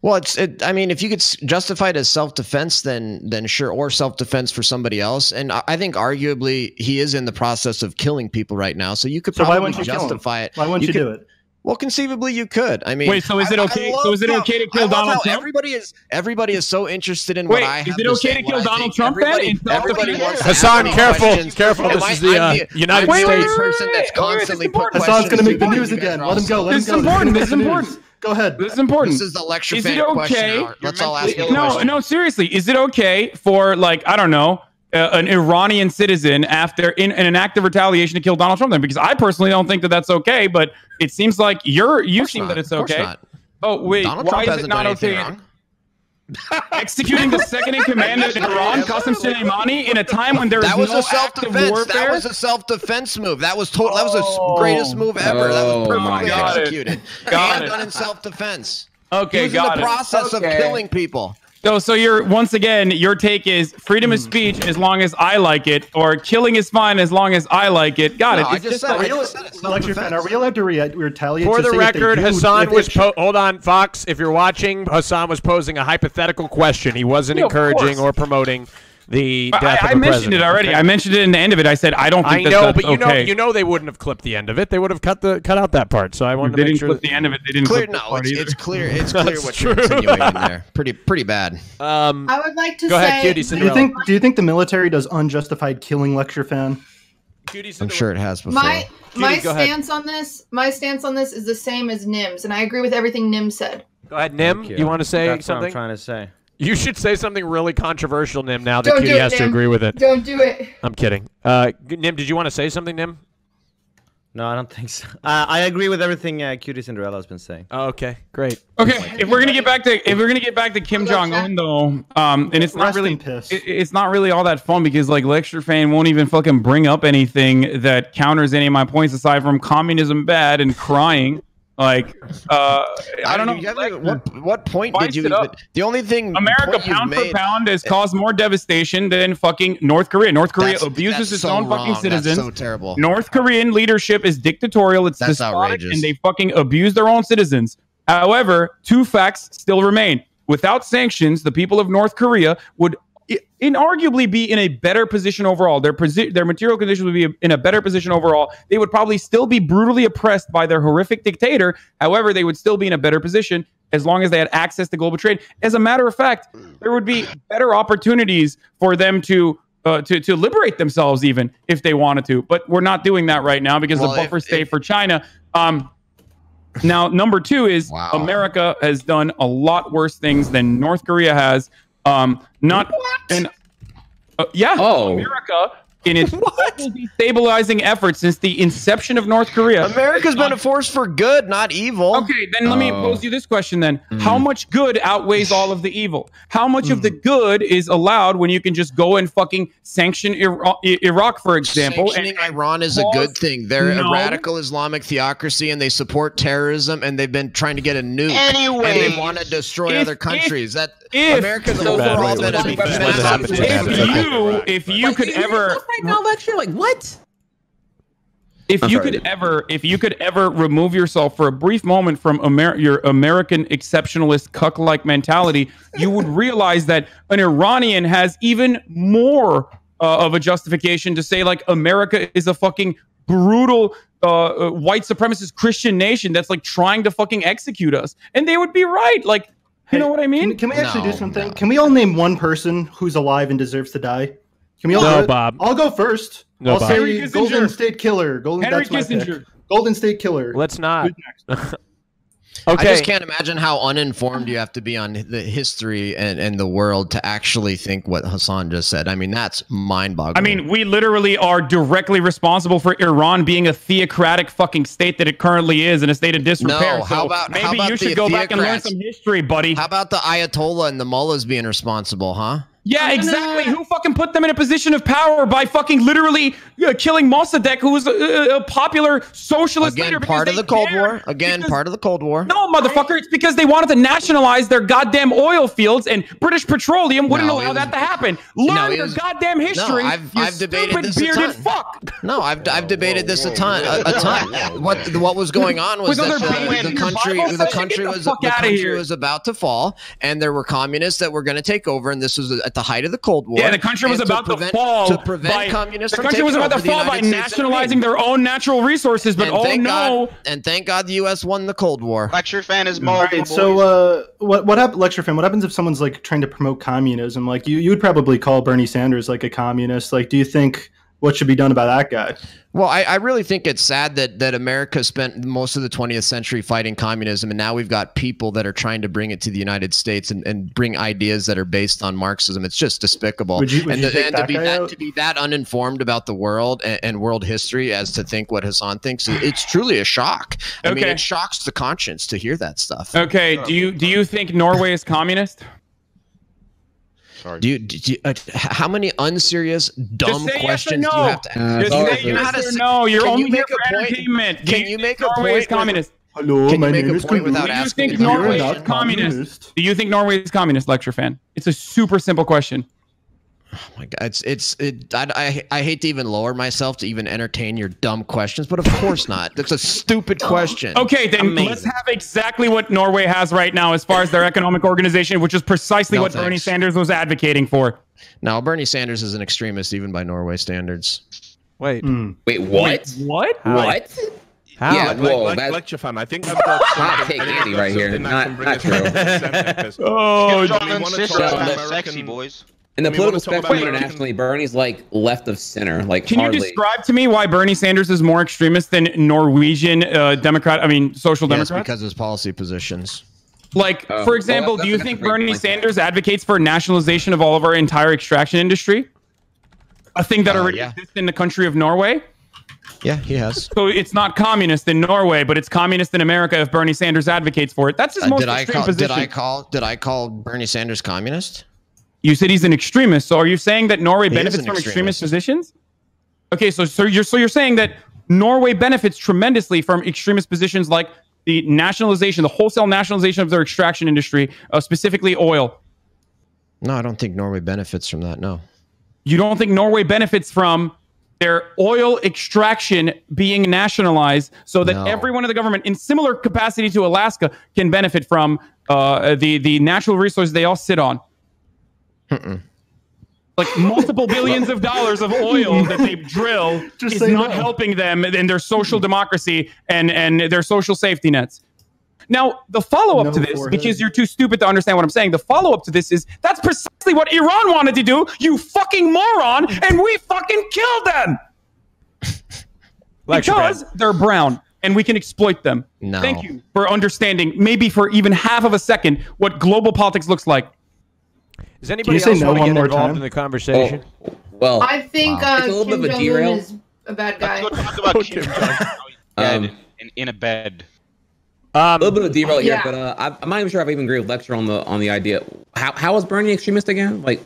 Speaker 11: Well, I mean, if you could justify it as self-defense, then sure, or self-defense for somebody else. And I think arguably he is in the process of killing people right now, so you could
Speaker 3: So why
Speaker 11: probably
Speaker 3: wouldn't you
Speaker 11: justify it.
Speaker 3: Why wouldn't you do it?
Speaker 11: Well, conceivably you could. I mean,
Speaker 2: wait. So is it okay? So is it okay to kill Donald Trump?
Speaker 11: Everybody is so interested in what I have
Speaker 2: to say. Is it okay to kill Donald Trump then?
Speaker 11: Everybody wants
Speaker 1: Hasan, careful. This is the United States.
Speaker 11: Person that's constantly put
Speaker 3: Hasan's going to make the news again. Let him go.
Speaker 2: This is important. This is important.
Speaker 3: Go ahead.
Speaker 2: This is important.
Speaker 11: This is the lecture
Speaker 2: fan question.
Speaker 11: Let's all ask you a question.
Speaker 2: No, seriously. Is it okay for, like, I don't know, an Iranian citizen in an act of retaliation to kill Donald Trump then? Because I personally don't think that that's okay, but it seems like you seem that it's okay. Oh, wait.
Speaker 11: Donald Trump hasn't done anything wrong.
Speaker 2: Executing the second in command of Iran, Qasem Soleimani, in a time when there is no active warfare.
Speaker 11: That was a self-defense move. That was that was the greatest move ever. That was perfectly executed. And done in self-defense.
Speaker 2: Okay,
Speaker 11: he was in the process of killing people.
Speaker 2: So your take is freedom of speech as long as I like it, or killing is fine as long as I like it. Got it.
Speaker 3: I just said lecture fan. Are we allowed to retaliate?
Speaker 1: For the record, Hasan was hold on, Fox. If you're watching, Hasan was posing a hypothetical question. He wasn't encouraging or promoting the death of the president.
Speaker 2: I mentioned it already. Okay? I mentioned it in the end of it. I said I don't think that's okay.
Speaker 1: You know they wouldn't have clipped the end of it. They would have cut out that part. So I wanted to make sure.
Speaker 2: They didn't clip the end of it. They didn't clip the part either.
Speaker 11: It's clear. It's clear what you're insinuating there. Pretty bad.
Speaker 9: I would like to
Speaker 1: go
Speaker 9: say.
Speaker 1: Ahead, Cutie Cinderella.
Speaker 3: Do you think the military does unjustified killing, lecture fan?
Speaker 11: I'm sure it has before.
Speaker 9: My stance on this is the same as Nim's, and I agree with everything Nim said.
Speaker 1: Go ahead, Nim. You want to say
Speaker 12: That's
Speaker 1: something?
Speaker 12: What I'm trying to say.
Speaker 1: You should say something really controversial, Nim, now that Cutie has to agree with it.
Speaker 9: Don't do it.
Speaker 1: I'm kidding. Nim, did you want to say something, Nim?
Speaker 12: No, I don't think so. I agree with everything Cutie Cinderella has been saying.
Speaker 1: Oh, okay, great.
Speaker 2: Okay, if we're gonna get back to Kim Jong Un though, and it's not really all that fun because like Lecture Fan won't even fucking bring up anything that counters any of my points aside from communism bad and crying. Like, I don't know.
Speaker 11: What point did you? The only thing
Speaker 2: America pound for pound has caused more devastation than fucking North Korea. North Korea abuses its own fucking citizens.
Speaker 11: That's so terrible.
Speaker 2: North Korean leadership is dictatorial. It's despotic, and they fucking abuse their own citizens. However, two facts still remain: without sanctions, the people of North Korea would inarguably be in a better position overall. Their material conditions would be in a better position overall. They would probably still be brutally oppressed by their horrific dictator. However, they would still be in a better position as long as they had access to global trade. As a matter of fact, there would be better opportunities for them to liberate themselves even if they wanted to. But we're not doing that right now because the buffer state for China. Now, number two is America has done a lot worse things than North Korea has. America in its destabilizing efforts since the inception of North Korea.
Speaker 11: America's been a force for good, not evil.
Speaker 2: Okay, then let me pose you this question then. How much good outweighs all of the evil? How much of the good is allowed when you can just go and fucking sanction Iraq, for example?
Speaker 11: Sanctioning Iran is a good thing. They're a radical Islamic theocracy and they support terrorism and they've been trying to get a nuke.
Speaker 6: Anyway,
Speaker 11: and they want to destroy other countries. America's overall been a massive.
Speaker 2: If you could ever
Speaker 4: now lecture like what?
Speaker 2: If you could ever remove yourself for a brief moment from your American exceptionalist cuck-like mentality, you would realize that an Iranian has even more of a justification to say like America is a fucking brutal white supremacist Christian nation that's like trying to fucking execute us, and they would be right. Like, you know what I mean?
Speaker 3: Can we actually do something? Can we all name one person who's alive and deserves to die? Can we all
Speaker 1: Bob.
Speaker 3: I'll go first. I'll say Golden State Killer.
Speaker 2: Henry Kissinger.
Speaker 3: Golden State Killer.
Speaker 1: Let's not.
Speaker 11: Okay. I just can't imagine how uninformed you have to be on the history and the world to actually think what Hasan just said. I mean, that's mind-boggling.
Speaker 2: I mean, we literally are directly responsible for Iran being a theocratic fucking state that it currently is, in a state of disrepair.
Speaker 11: No, how about
Speaker 2: you should go back and learn some history, buddy.
Speaker 11: How about the Ayatollah and the mullahs being responsible, huh?
Speaker 2: Yeah, exactly. Who fucking put them in a position of power by fucking literally killing Mossadegh, who was a popular socialist leader?
Speaker 11: Part of the Cold War. Part of the Cold War.
Speaker 2: No, motherfucker. It's because they wanted to nationalize their goddamn oil fields, and British Petroleum wouldn't allow that to happen. Learn your goddamn history.
Speaker 11: No, I've debated this a ton.
Speaker 2: Fuck.
Speaker 11: No, I've debated this a ton. What was going on was that the country was about to fall, and there were communists that were going to take over, and this was a the height of the Cold War.
Speaker 2: Yeah, the country was about to fall.
Speaker 11: To prevent communists
Speaker 2: the
Speaker 11: from
Speaker 2: country was
Speaker 11: taking
Speaker 2: about to
Speaker 11: over the
Speaker 2: fall by
Speaker 11: United States
Speaker 2: nationalizing their own natural resources. But
Speaker 11: thank God the U.S. won the Cold War.
Speaker 6: Lecture fan is more.
Speaker 3: Right, so what happens, lecture fan? What happens if someone's like trying to promote communism? Like you would probably call Bernie Sanders like a communist. Like, do you think what should be done about that guy?
Speaker 11: Well, I really think it's sad that America spent most of the 20th century fighting communism, and now we've got people that are trying to bring it to the United States and bring ideas that are based on Marxism. It's just despicable.
Speaker 3: Would you
Speaker 11: to be that uninformed about the world and world history as to think what Hasan thinks, it's truly a shock. I mean, it shocks the conscience to hear that stuff.
Speaker 2: Okay, do you think Norway is communist?
Speaker 11: Do you how many unserious, dumb questions do you have to ask?
Speaker 2: No, you're only here for entertainment.
Speaker 11: Can you make a
Speaker 2: Norway
Speaker 11: point?
Speaker 2: Is communist?
Speaker 3: Hello, my name is
Speaker 2: without asking? Do you think Norway is communist? Do you think Norway is communist, lecture fan? It's a super simple question.
Speaker 11: Oh my God, I hate to even lower myself to even entertain your dumb questions, but of course not. That's a stupid question.
Speaker 2: Okay, then let's have exactly what Norway has right now as far as their economic organization, which is precisely what Bernie Sanders was advocating for.
Speaker 11: No, Bernie Sanders is an extremist even by Norway standards.
Speaker 1: Wait,
Speaker 4: wait, what?
Speaker 2: What?
Speaker 4: What?
Speaker 5: How?
Speaker 4: Yeah, whoa,
Speaker 5: that's lecture fan. I think I've got
Speaker 4: hot take Andy right here. Not true.
Speaker 2: Oh,
Speaker 6: sexy boys.
Speaker 4: In the political spectrum internationally, Bernie's like left of center. Like,
Speaker 2: can you describe to me why Bernie Sanders is more extremist than Norwegian Democrat? I mean, social Democrats?
Speaker 11: Because of his policy positions.
Speaker 2: Like, for example, do you think Bernie Sanders advocates for nationalization of all of our entire extraction industry? A thing that already exists in the country of Norway?
Speaker 11: Yeah, he has.
Speaker 2: So it's not communist in Norway, but it's communist in America if Bernie Sanders advocates for it. That's his most extreme position.
Speaker 11: Did I call Bernie Sanders communist?
Speaker 2: You said he's an extremist. So are you saying that Norway benefits from extremist positions? Okay, so you're saying that Norway benefits tremendously from extremist positions like the nationalization, the wholesale nationalization of their extraction industry, specifically oil.
Speaker 11: No, I don't think Norway benefits from that. No.
Speaker 2: You don't think Norway benefits from their oil extraction being nationalized so that everyone in the government, in similar capacity to Alaska, can benefit from the natural resources they all sit on? Like multiple billions of dollars of oil that they drill is not helping them in their social democracy and their social safety nets. Now, the follow-up to this, because you're too stupid to understand what I'm saying, the follow-up to this is that's precisely what Iran wanted to do, you fucking moron, and we fucking killed them. Because they're brown and we can exploit them.
Speaker 11: No.
Speaker 2: Thank you for understanding, maybe for even half of a second, what global politics looks like.
Speaker 1: Does anybody else want to get involved in the conversation?
Speaker 4: Well,
Speaker 9: I think
Speaker 4: it's a little bit of a derail.
Speaker 9: Is a bad guy.
Speaker 6: Let's go talk about Kim Jong-un in a bed.
Speaker 4: A little bit of a derail here, but I'm not even sure if I even agree with Lecter on the idea. How is Bernie extremist again? Like,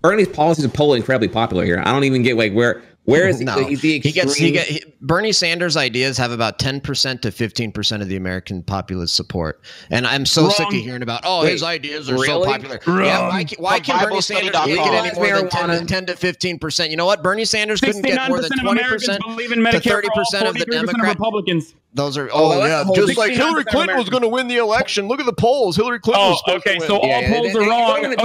Speaker 4: Bernie's policies are polling incredibly popular here. I don't even get like where is
Speaker 11: Bernie Sanders' ideas have about 10% to 15% of the American populace support, and I'm so sick of hearing about his ideas are so popular. Yeah, why can Bernie Sanders get any more than 10 to 15%? You know what? Bernie Sanders couldn't get more than 20% to 30% of the Democrats.
Speaker 2: Republicans.
Speaker 11: Those are just like Hillary Clinton was going to win the election. Look at the polls. Hillary Clinton was supposed to win.
Speaker 2: So all polls are wrong.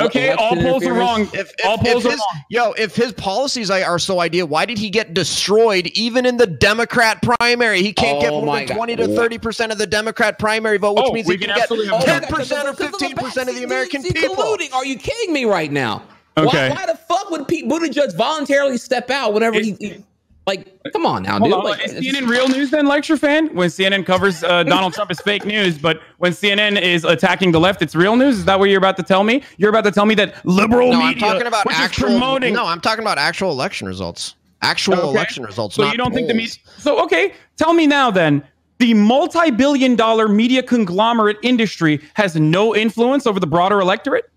Speaker 2: Okay, all polls are wrong. All polls are wrong.
Speaker 11: If his policies are so ideal, why did he get destroyed even in the Democrat primary? He can't get more than 20 to 30% of the Democrat primary vote, which means he can get 10% or 15% of the American people.
Speaker 4: Are you kidding me right now?
Speaker 2: Okay.
Speaker 4: Why the fuck would Pete Buttigieg voluntarily step out whenever he like, come on now, dude.
Speaker 2: Is CNN real news then, lecture fan? When CNN covers Donald Trump as fake news, but when CNN is attacking the left, it's real news? Is that what you're about to tell me? You're about to tell me that liberal media,
Speaker 11: I'm talking about I'm talking about actual election results. Election results.
Speaker 2: So you don't think the media... So, okay, tell me now then. The multi-billion-dollar media conglomerate industry has no influence over the broader electorate?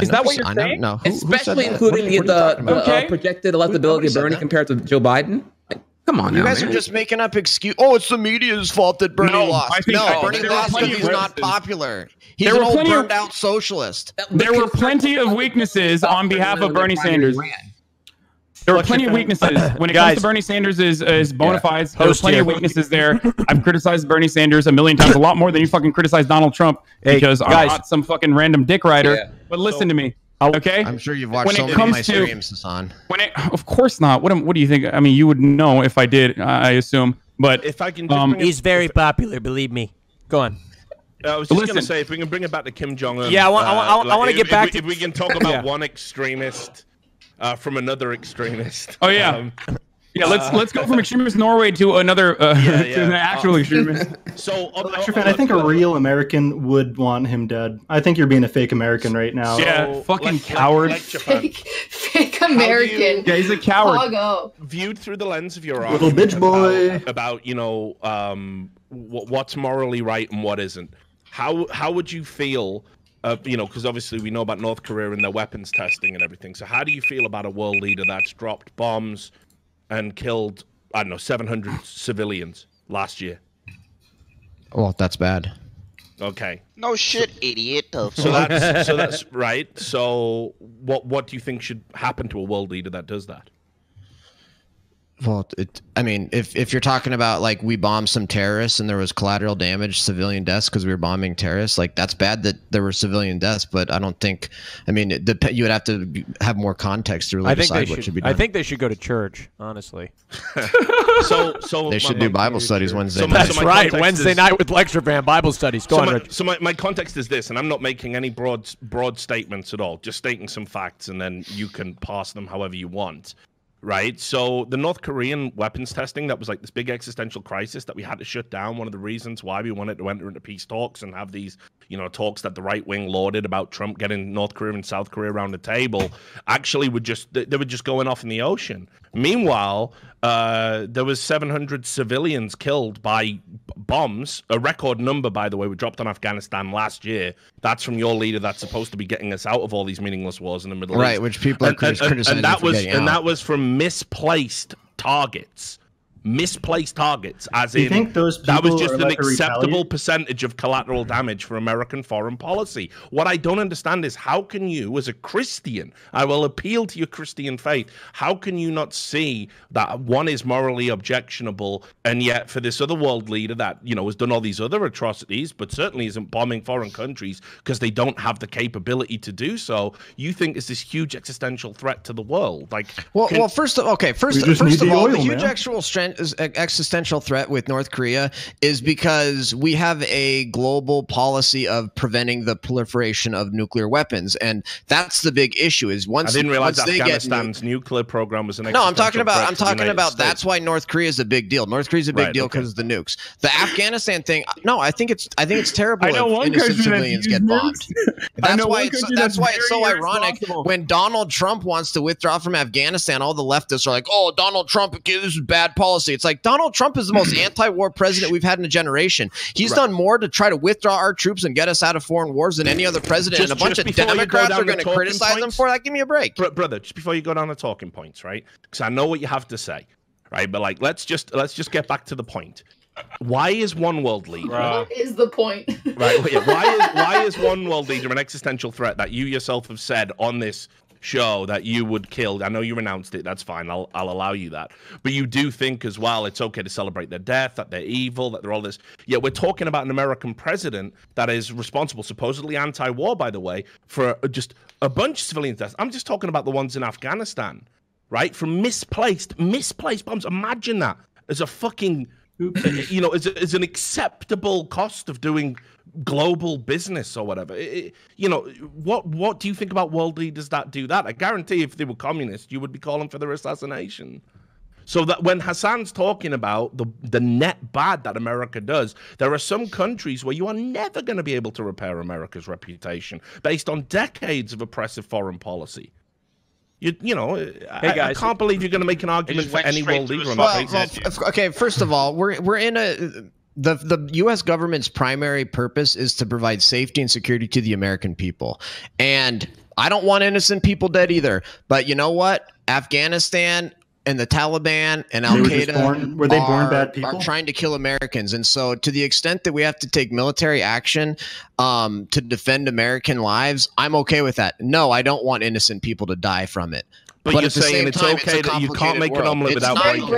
Speaker 2: Is that what you're saying?
Speaker 11: No.
Speaker 4: Especially including the projected electability of Bernie compared to Joe Biden? Come on,
Speaker 11: you guys are just making up excuses. Oh, it's the media's fault that Bernie lost. Bernie lost because he's not popular. He's an old burned-out socialist.
Speaker 2: There were plenty of weaknesses on behalf of Bernie Sanders. There were plenty of weaknesses when it comes to Bernie Sanders is bona fides. There were plenty of weaknesses there. I've criticized Bernie Sanders a million times, a lot more than you fucking criticized Donald Trump, because I'm not some fucking random dick rider. But listen to me. Okay,
Speaker 11: I'm sure you've watched so many of my streams, Hasan.
Speaker 2: Of course not. What do you think? I mean, you would know if I did. I assume. But
Speaker 5: if I can,
Speaker 1: he's very popular. Believe me. Go on.
Speaker 5: I was just going to say, if we can bring it back to Kim Jong-un.
Speaker 1: Yeah, I want to get back to...
Speaker 5: If we can talk about one extremist from another extremist.
Speaker 2: Oh, yeah. Yeah, let's go from extremist Norway to another to an actual extremist.
Speaker 5: So,
Speaker 3: I think a real American would want him dead. I think you're being a fake American right now.
Speaker 2: Yeah, fucking coward.
Speaker 9: Fake American.
Speaker 2: Yeah, he's a coward.
Speaker 9: Chicago.
Speaker 5: Viewed through the lens of your
Speaker 3: little bitch boy
Speaker 5: about what's morally right and what isn't. How would you feel? Because obviously we know about North Korea and their weapons testing and everything. So how do you feel about a world leader that's dropped bombs and killed, I don't know, 700 civilians last year?
Speaker 11: Well, that's bad.
Speaker 5: Okay.
Speaker 6: No shit, idiot.
Speaker 5: So that's right. So what do you think should happen to a world leader that does that?
Speaker 11: Well, I mean, if you're talking about like we bombed some terrorists and there was collateral damage, civilian deaths because we were bombing terrorists, like that's bad that there were civilian deaths. But I don't think, I mean, you would have to have more context to really decide what should be done.
Speaker 1: I think they should go to church, honestly.
Speaker 5: so
Speaker 11: they should do Bible studies Wednesday night.
Speaker 1: That's right, Wednesday night with lecture fan Bible studies. Go on, Rich.
Speaker 5: So my context is this, and I'm not making any broad statements at all, just stating some facts, and then you can pass them however you want. Right, so the North Korean weapons testing, that was like this big existential crisis that we had to shut down. One of the reasons why we wanted to enter into peace talks and have these, talks that the right wing lauded about Trump getting North Korea and South Korea around the table, actually they were just going off in the ocean. Meanwhile, there was 700 civilians killed by bombs, a record number, by the way, we dropped on Afghanistan last year. That's from your leader that's supposed to be getting us out of all these meaningless wars in the Middle East.
Speaker 11: Right, which people are criticizing.
Speaker 5: And that was from misplaced targets. Misplaced targets, as in
Speaker 3: think those
Speaker 5: that was
Speaker 3: people
Speaker 5: just
Speaker 3: are
Speaker 5: an
Speaker 3: allowed to
Speaker 5: acceptable
Speaker 3: retaliate?
Speaker 5: percentage of collateral damage for American foreign policy. What I don't understand is how can you, as a Christian, I will appeal to your Christian faith, how can you not see that one is morally objectionable, and yet for this other world leader that, has done all these other atrocities, but certainly isn't bombing foreign countries because they don't have the capability to do so, you think is this huge existential threat to the world?
Speaker 11: First of all, the huge existential threat with North Korea is because we have a global policy of preventing the proliferation of nuclear weapons, and that's the big issue. Is once
Speaker 5: I didn't realize
Speaker 11: once
Speaker 5: Afghanistan's nuclear program was an
Speaker 11: no. I'm talking about.
Speaker 5: States.
Speaker 11: That's why North Korea is a big deal. North Korea is a big deal because of the nukes. The Afghanistan thing. No, I think it's terrible.
Speaker 2: I know
Speaker 11: if innocent civilians get bombed. That's why it's so ironic when Donald Trump wants to withdraw from Afghanistan. All the leftists are like, "Oh, Donald Trump, this is bad policy." It's like Donald Trump is the most anti-war president we've had in a generation. He's done more to try to withdraw our troops and get us out of foreign wars than any other president. And a bunch of Democrats are going to criticize him for that. Give me a break,
Speaker 5: brother. Just before you go down the talking points, right? Because I know what you have to say, right? But like, let's just get back to the point. Why is one world leader?
Speaker 9: What is the point?
Speaker 5: Right. Why is one world leader an existential threat that you yourself have said on this show that you would kill? I know you renounced it. That's fine. I'll allow you that. But you do think as well it's okay to celebrate their death, that they're evil, that they're all this. Yeah, we're talking about an American president that is responsible, supposedly anti-war, by the way, for just a bunch of civilian deaths. I'm just talking about the ones in Afghanistan, right? From misplaced bombs. Imagine that as a fucking, as an acceptable cost of doing global business or whatever. What do you think about world leaders that do that? I guarantee if they were communists, you would be calling for their assassination. So that when Hasan's talking about the net bad that America does, there are some countries where you are never going to be able to repair America's reputation based on decades of oppressive foreign policy. I can't believe you're going to make an argument for any world leader on that basis.
Speaker 11: Okay, first of all, we're in a the U.S. government's primary purpose is to provide safety and security to the American people, and I don't want innocent people dead either. But you know what? Afghanistan and the Taliban and Al Qaeda
Speaker 3: were they born bad people?
Speaker 11: Are trying to kill Americans, and so to the extent that we have to take military action to defend American lives, I'm okay with that. No, I don't want innocent people to die from it.
Speaker 5: But you're saying it's okay that you can't make an omelet without breaking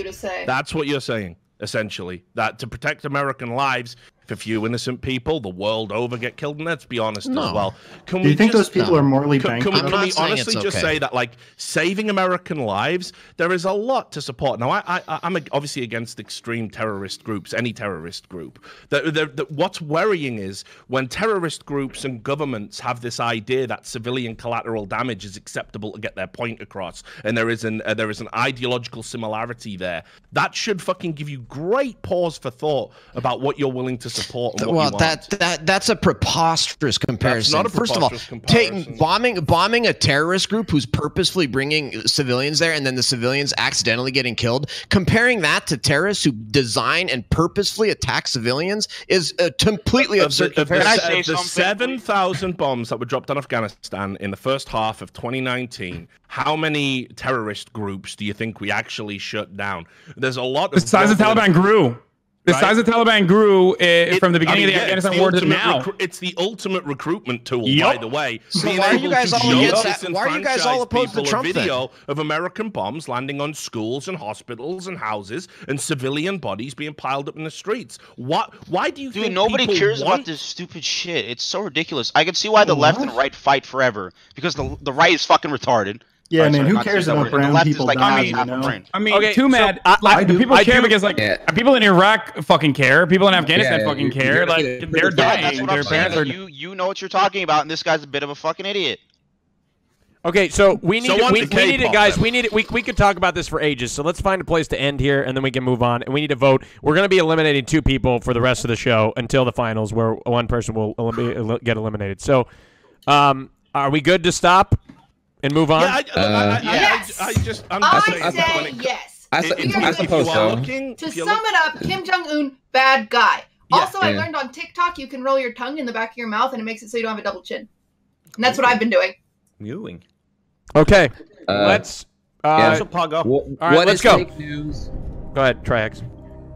Speaker 5: eggs. That's what you're saying, essentially. That to protect American lives, if a few innocent people the world over get killed, and let's be honest as well.
Speaker 3: Do you think those people are morally bankrupt?
Speaker 5: Can we honestly just say that, like, saving American lives, there is a lot to support. Now, I'm obviously against extreme terrorist groups, any terrorist group. What's worrying is when terrorist groups and governments have this idea that civilian collateral damage is acceptable to get their point across, and there is an ideological similarity there. That should fucking give you great pause for thought about what you're willing to support. And what you want.
Speaker 11: That's a preposterous comparison.
Speaker 5: That's not a
Speaker 11: First of all, bombing a terrorist group who's purposefully bringing civilians there, and then the civilians accidentally getting killed. Comparing that to terrorists who design and purposefully attack civilians is a completely absurd comparison.
Speaker 5: The 7,000 bombs that were dropped on Afghanistan in the first half of 2019, how many terrorist groups do you think we actually shut down? There's a lot.
Speaker 2: The size of Taliban grew. The size of Taliban grew from the beginning of the Afghanistan war to now.
Speaker 5: It's the ultimate recruitment tool, by the way.
Speaker 11: So why are you guys all against that? Why are you guys all opposed to Trump?
Speaker 5: Video of American bombs landing on schools and hospitals and houses and civilian bodies being piled up in the streets. Why do you think
Speaker 6: nobody cares about this stupid shit? It's so ridiculous. I can see why the left and right fight forever, because the right is fucking retarded.
Speaker 3: Yeah, man, who cares about brown people dying, you know?
Speaker 2: I mean, TWOMAD, like, people care because, like, people in Iraq fucking care. People in Afghanistan fucking care. Like, they're dying. Their parents are...
Speaker 6: You know what you're talking about, and this guy's a bit of a fucking idiot.
Speaker 1: Okay, so we need it, guys. We need it. We could talk about this for ages. So let's find a place to end here, and then we can move on. And we need to vote. We're going to be eliminating 2 people for the rest of the show until the finals, where 1 person will get eliminated. So, are we good to stop and move on?
Speaker 9: Yes.
Speaker 6: I
Speaker 9: say yes.
Speaker 4: I suppose so.
Speaker 9: To sum it up, Kim Jong-un, bad guy. Also, I learned on TikTok you can roll your tongue in the back of your mouth, and it makes it so you don't have a double chin. And that's what I've been doing.
Speaker 12: Mewing.
Speaker 1: Okay, let's.
Speaker 12: All
Speaker 1: right, let's go.
Speaker 4: Fake news?
Speaker 1: Go ahead, TRIHEX.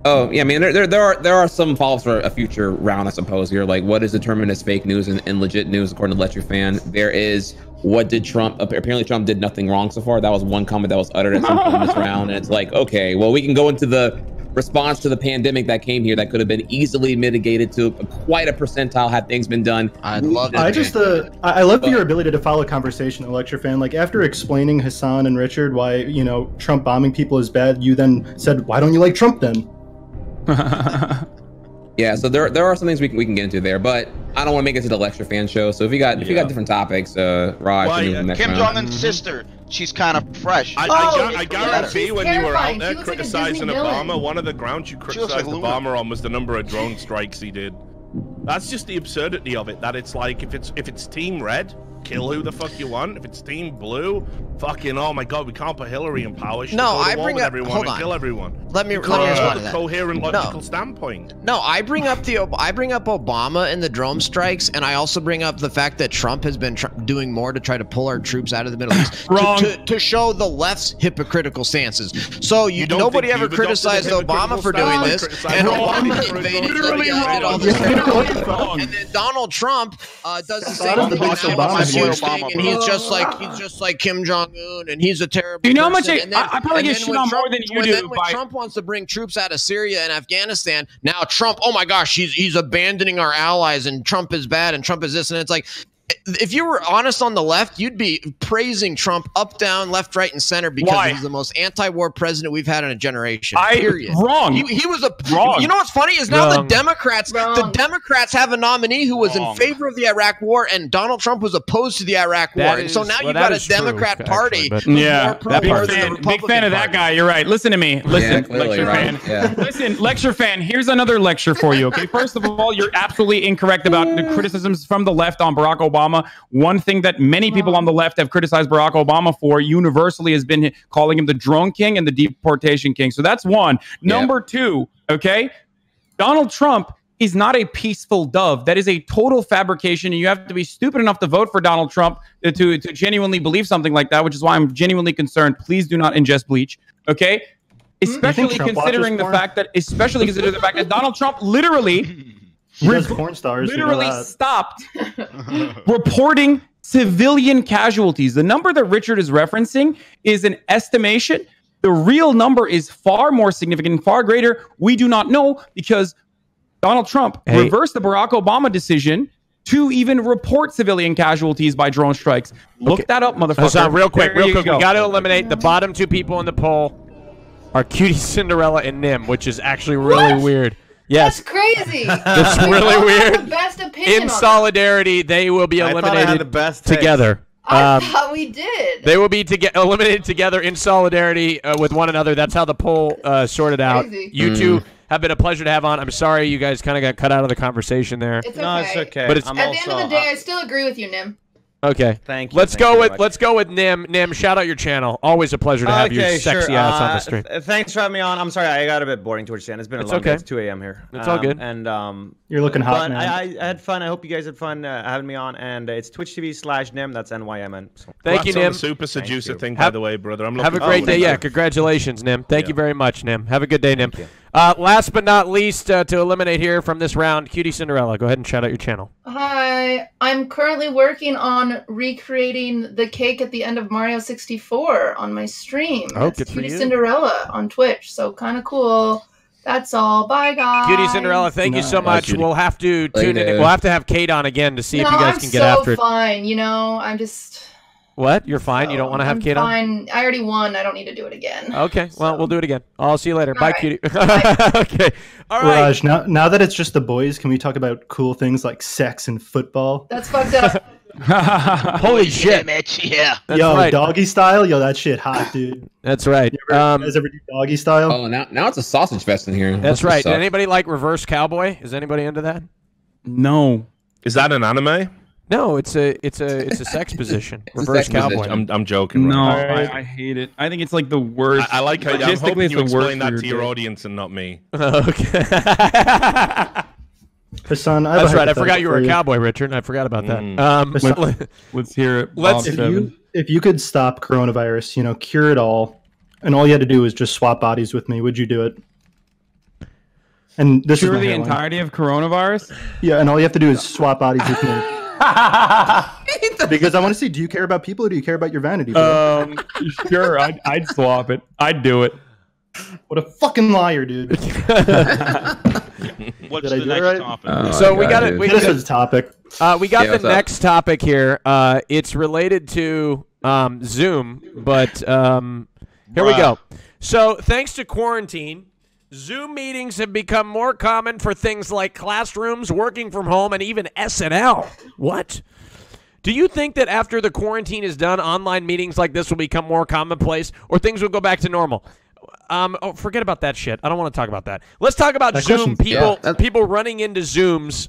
Speaker 4: Oh yeah, I mean there are some faults for a future round, I suppose. Here, like what is determined as fake news and legit news according to Lecture Fan. There is what did Trump? Apparently Trump did nothing wrong so far. That was one comment that was uttered at some point in this round, and it's like, okay, well we can go into the response to the pandemic that came here that could have been easily mitigated to quite a percentile had things been done.
Speaker 3: I love your ability to follow conversation at Lecture Fan. Like after explaining Hassan and Richard why Trump bombing people is bad, you then said, why don't you like Trump then?
Speaker 4: Yeah, so there are some things we can get into there, but I don't want to make it to the Lecture Fan show. So if you got different topics, Raj,
Speaker 6: Kim Jong-un's sister, she's kind of fresh.
Speaker 5: I guarantee when you were out there criticizing Obama, one of the grounds you criticized Obama on was the number of drone strikes he did. That's just the absurdity of it. That it's like if it's Team Red, kill who the fuck you want. If it's Team Blue, fucking oh my god, we can't put Hillary in power. She
Speaker 11: I bring up
Speaker 5: everyone and kill everyone.
Speaker 11: Let me respond to that.
Speaker 5: Coherent logical standpoint.
Speaker 11: No, I bring up Obama and the drone strikes, and I also bring up the fact that Trump has been doing more to try to pull our troops out of the Middle East to show the left's hypocritical stances. So nobody ever criticized Obama for doing this, and Obama invaded Libya and all this. And then Donald Trump does the same thing, and he's just like Kim Jong-un, and he's a terrible.
Speaker 2: You know how much I probably get shit on more than you do.
Speaker 11: When Trump wants to bring troops out of Syria and Afghanistan, now Trump, oh my gosh, he's abandoning our allies, and Trump is bad, and Trump is this, and it's like, if you were honest on the left, you'd be praising Trump up, down, left, right, and center because he's the most anti-war president we've had in a generation. Period.
Speaker 2: Wrong.
Speaker 11: He was wrong. You know what's funny is now the Democrats have a nominee who was in favor of the Iraq War, and Donald Trump was opposed to the Iraq War. And so now you've got a Democrat party.
Speaker 2: Big fan of that guy. You're right. Listen to me. Listen, Lecture Fan. Yeah. Listen, Lecture Fan. Here's another lecture for you. Okay. First of all, you're absolutely incorrect about the criticisms from the left on Barack Obama. One thing that many people on the left have criticized Barack Obama for universally has been calling him the drone king and the deportation king. So that's one. Number two, okay? Donald Trump is not a peaceful dove. That is a total fabrication, and you have to be stupid enough to vote for Donald Trump to genuinely believe something like that, which is why I'm genuinely concerned. Please do not ingest bleach, okay? Especially considering the fact that Donald Trump literally
Speaker 3: porn stars,
Speaker 2: stopped reporting civilian casualties. The number that Richard is referencing is an estimation. The real number is far more significant and far greater. We do not know because Donald Trump reversed the Barack Obama decision to even report civilian casualties by drone strikes. Look that up, motherfucker.
Speaker 1: Hassan, real quick.
Speaker 2: There you
Speaker 1: We
Speaker 2: go.
Speaker 1: got to eliminate the bottom two people in the poll are Cutie Cinderella and Nim, which is actually really weird. Yes.
Speaker 9: That's crazy.
Speaker 1: It's
Speaker 9: We
Speaker 1: really
Speaker 9: all have
Speaker 1: weird.
Speaker 9: the best opinion
Speaker 1: In
Speaker 9: on
Speaker 1: solidarity, they will be
Speaker 12: I thought I had
Speaker 1: eliminated
Speaker 12: the best take.
Speaker 1: together.
Speaker 9: I thought we did.
Speaker 1: They will be eliminated together in solidarity with one another. That's how the poll sorted out.
Speaker 9: Crazy.
Speaker 1: You two have been a pleasure to have on. I'm sorry you guys kind of got cut out of the conversation there.
Speaker 9: It's okay.
Speaker 12: No, it's okay.
Speaker 1: But it's-
Speaker 9: At the end of the day, I still agree with you, Nim.
Speaker 1: Okay.
Speaker 12: Thank you.
Speaker 1: Let's
Speaker 12: Thank you
Speaker 1: go
Speaker 12: very
Speaker 1: with
Speaker 12: much.
Speaker 1: let's go with Nim. Nim, shout out your channel. Always a pleasure to have your sexy ass on the stream.
Speaker 12: Thanks for having me on. I'm sorry, I got a bit boring towards the end. It's been a
Speaker 1: It's
Speaker 12: long
Speaker 1: okay.
Speaker 12: day. It's 2 a.m. here.
Speaker 1: It's all good.
Speaker 12: And
Speaker 3: You're looking hot,
Speaker 12: but
Speaker 3: man.
Speaker 12: I had fun. I hope you guys had fun having me on. And it's twitch.tv/Nim. That's NYMN. So.
Speaker 1: Thank you,
Speaker 5: Congrats on
Speaker 1: Nim.
Speaker 5: the Super Seducer thing,
Speaker 1: Have-
Speaker 5: by the way, brother. I'm
Speaker 1: Have a
Speaker 5: looking
Speaker 1: great
Speaker 5: forward
Speaker 1: day.
Speaker 5: to
Speaker 1: Yeah,
Speaker 5: that.
Speaker 1: congratulations, Nim. Thank you very much, Nim. Have a good day, Nim.
Speaker 12: you.
Speaker 1: Last but not least, to eliminate here from this round, Cutie Cinderella. Go ahead and shout out your channel.
Speaker 9: Hi, I'm currently working on recreating the cake at the end of Mario 64 on my stream.
Speaker 1: Oh,
Speaker 9: It's
Speaker 1: good for
Speaker 9: Cutie
Speaker 1: you.
Speaker 9: Cinderella on Twitch, so kind of cool. That's all. Bye, guys.
Speaker 1: Cutie Cinderella, thank you so much.
Speaker 5: Cutie.
Speaker 1: We'll have to tune in.
Speaker 4: Later.
Speaker 1: We'll have to have Kate on again to see if
Speaker 9: No,
Speaker 1: you guys
Speaker 9: I'm
Speaker 1: can get
Speaker 9: so
Speaker 1: after it.
Speaker 9: fine. You know, I'm just.
Speaker 1: What? You're fine? You don't want to have
Speaker 9: I'm
Speaker 1: Kate on?
Speaker 9: fine. I already won. I don't need to do it again.
Speaker 1: Okay, well, we'll do it again. I'll see you later. Bye,
Speaker 9: right.
Speaker 1: Cutie. Okay. All right.
Speaker 3: Raj, now that it's just the boys, can we talk about cool things like sex and football?
Speaker 9: That's fucked up.
Speaker 1: Holy shit.
Speaker 6: Mitch, yeah.
Speaker 1: That's
Speaker 3: Yo,
Speaker 1: right.
Speaker 3: doggy style? Yo, that shit hot, dude.
Speaker 1: That's right.
Speaker 3: You guys ever do doggy style?
Speaker 4: Oh, now it's a sausage fest in here.
Speaker 1: That's
Speaker 4: what's
Speaker 1: right.
Speaker 4: up.
Speaker 1: Anybody like Reverse Cowboy? Is anybody into that?
Speaker 2: No.
Speaker 5: Is that an anime?
Speaker 1: No, it's a sex position.
Speaker 4: a
Speaker 1: Reverse
Speaker 4: sex
Speaker 1: Cowboy.
Speaker 4: position.
Speaker 5: I'm joking.
Speaker 2: No,
Speaker 5: Raj.
Speaker 2: I hate it. I think it's like the worst.
Speaker 5: I like how I'm
Speaker 2: Logistically,
Speaker 5: hoping
Speaker 2: it's
Speaker 5: you
Speaker 2: the worst
Speaker 5: explain
Speaker 2: for
Speaker 5: that to your
Speaker 2: day.
Speaker 5: audience and not me.
Speaker 1: Okay.
Speaker 3: Hassan, I have
Speaker 1: That's
Speaker 3: a
Speaker 1: right. I forgot
Speaker 3: hypothetical
Speaker 1: you were
Speaker 3: for
Speaker 1: a cowboy, Richard. I forgot about that.
Speaker 3: Hassan,
Speaker 2: Let's hear it.
Speaker 1: Let's-
Speaker 2: Bob
Speaker 3: if you could stop coronavirus, cure it all, and all you had to do was just swap bodies with me, would you do it? And this
Speaker 2: Cure
Speaker 3: is my
Speaker 2: the
Speaker 3: hairline.
Speaker 2: entirety of coronavirus?
Speaker 3: Yeah, and all you have to do is swap bodies with me. Because I want to see, do you care about people or do you care about your vanity? bro?
Speaker 2: Sure, I'd swap it. I'd do it.
Speaker 3: What a fucking liar, dude.
Speaker 6: What's
Speaker 3: Did I
Speaker 6: the
Speaker 3: do it
Speaker 6: next
Speaker 3: right?
Speaker 6: topic?
Speaker 1: So we got it. We
Speaker 3: This
Speaker 1: got
Speaker 3: is a topic.
Speaker 1: we got
Speaker 4: Yeah, what's
Speaker 1: the
Speaker 4: up?
Speaker 1: next topic here. It's related to Zoom, but here we go. So thanks to quarantine, Zoom meetings have become more common for things like classrooms, working from home, and even SNL. What? Do you think that after the quarantine is done, online meetings like this will become more commonplace, or things will go back to normal? Oh, forget about that shit. I don't want to talk about that. Let's talk about
Speaker 3: That
Speaker 1: Zoom.
Speaker 3: question-
Speaker 1: People running into Zooms.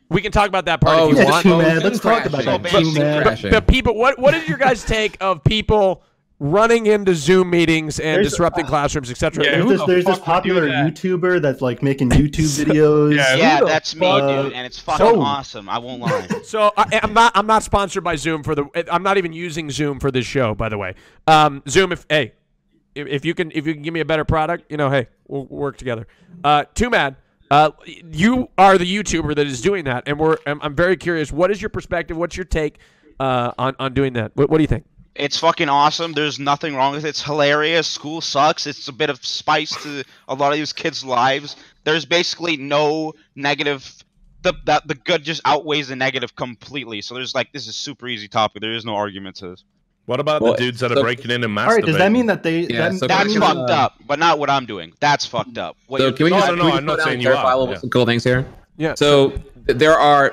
Speaker 1: We can talk about that part if you
Speaker 3: yeah,
Speaker 1: want.
Speaker 3: TWOMAD. Let's talk about
Speaker 4: crashing.
Speaker 3: that.
Speaker 4: Zoom
Speaker 3: TWOMAD.
Speaker 4: crashing.
Speaker 1: But people, what is your guys' take of people running into Zoom meetings and
Speaker 3: There's-
Speaker 1: disrupting classrums, etc.?
Speaker 2: Yeah,
Speaker 3: There's
Speaker 2: who
Speaker 3: this,
Speaker 2: the
Speaker 3: there's this
Speaker 2: fuck would do
Speaker 3: popular
Speaker 2: that?
Speaker 3: YouTuber that's like making YouTube videos.
Speaker 2: Yeah,
Speaker 6: Yeah,
Speaker 3: Who the
Speaker 6: that's me,
Speaker 3: fuck-
Speaker 6: dude, and it's fucking
Speaker 3: So-
Speaker 6: awesome. I won't lie.
Speaker 1: So I'm not sponsored by Zoom for the. I'm not even using Zoom for this show, by the way. Zoom, if you can give me a better product, hey, we'll work together. TWOMAD, you are the YouTuber that is doing that, and I'm very curious. What is your perspective? What's your take on doing that? What do you think?
Speaker 6: It's fucking awesome. There's nothing wrong with it. It's hilarious. School sucks. It's a bit of spice to a lot of these kids' lives. There's basically no negative. The good just outweighs the negative completely. So there's this is a super easy topic. There is no argument to this.
Speaker 5: What about
Speaker 4: Well,
Speaker 5: the dudes that are
Speaker 4: so-
Speaker 5: breaking in and masturbating?
Speaker 3: All right, does that mean that they?
Speaker 4: Yeah,
Speaker 3: that,
Speaker 4: so
Speaker 3: that
Speaker 6: That's
Speaker 3: means,
Speaker 6: fucked up, but not what I'm doing. That's fucked up. What
Speaker 4: So
Speaker 6: you're
Speaker 4: can we
Speaker 5: No,
Speaker 4: just,
Speaker 5: no,
Speaker 4: can we
Speaker 5: I'm
Speaker 4: just
Speaker 5: not
Speaker 4: go down
Speaker 5: saying
Speaker 4: and
Speaker 5: you
Speaker 4: clarify
Speaker 5: are,
Speaker 4: some cool things here?
Speaker 1: Yeah.
Speaker 4: So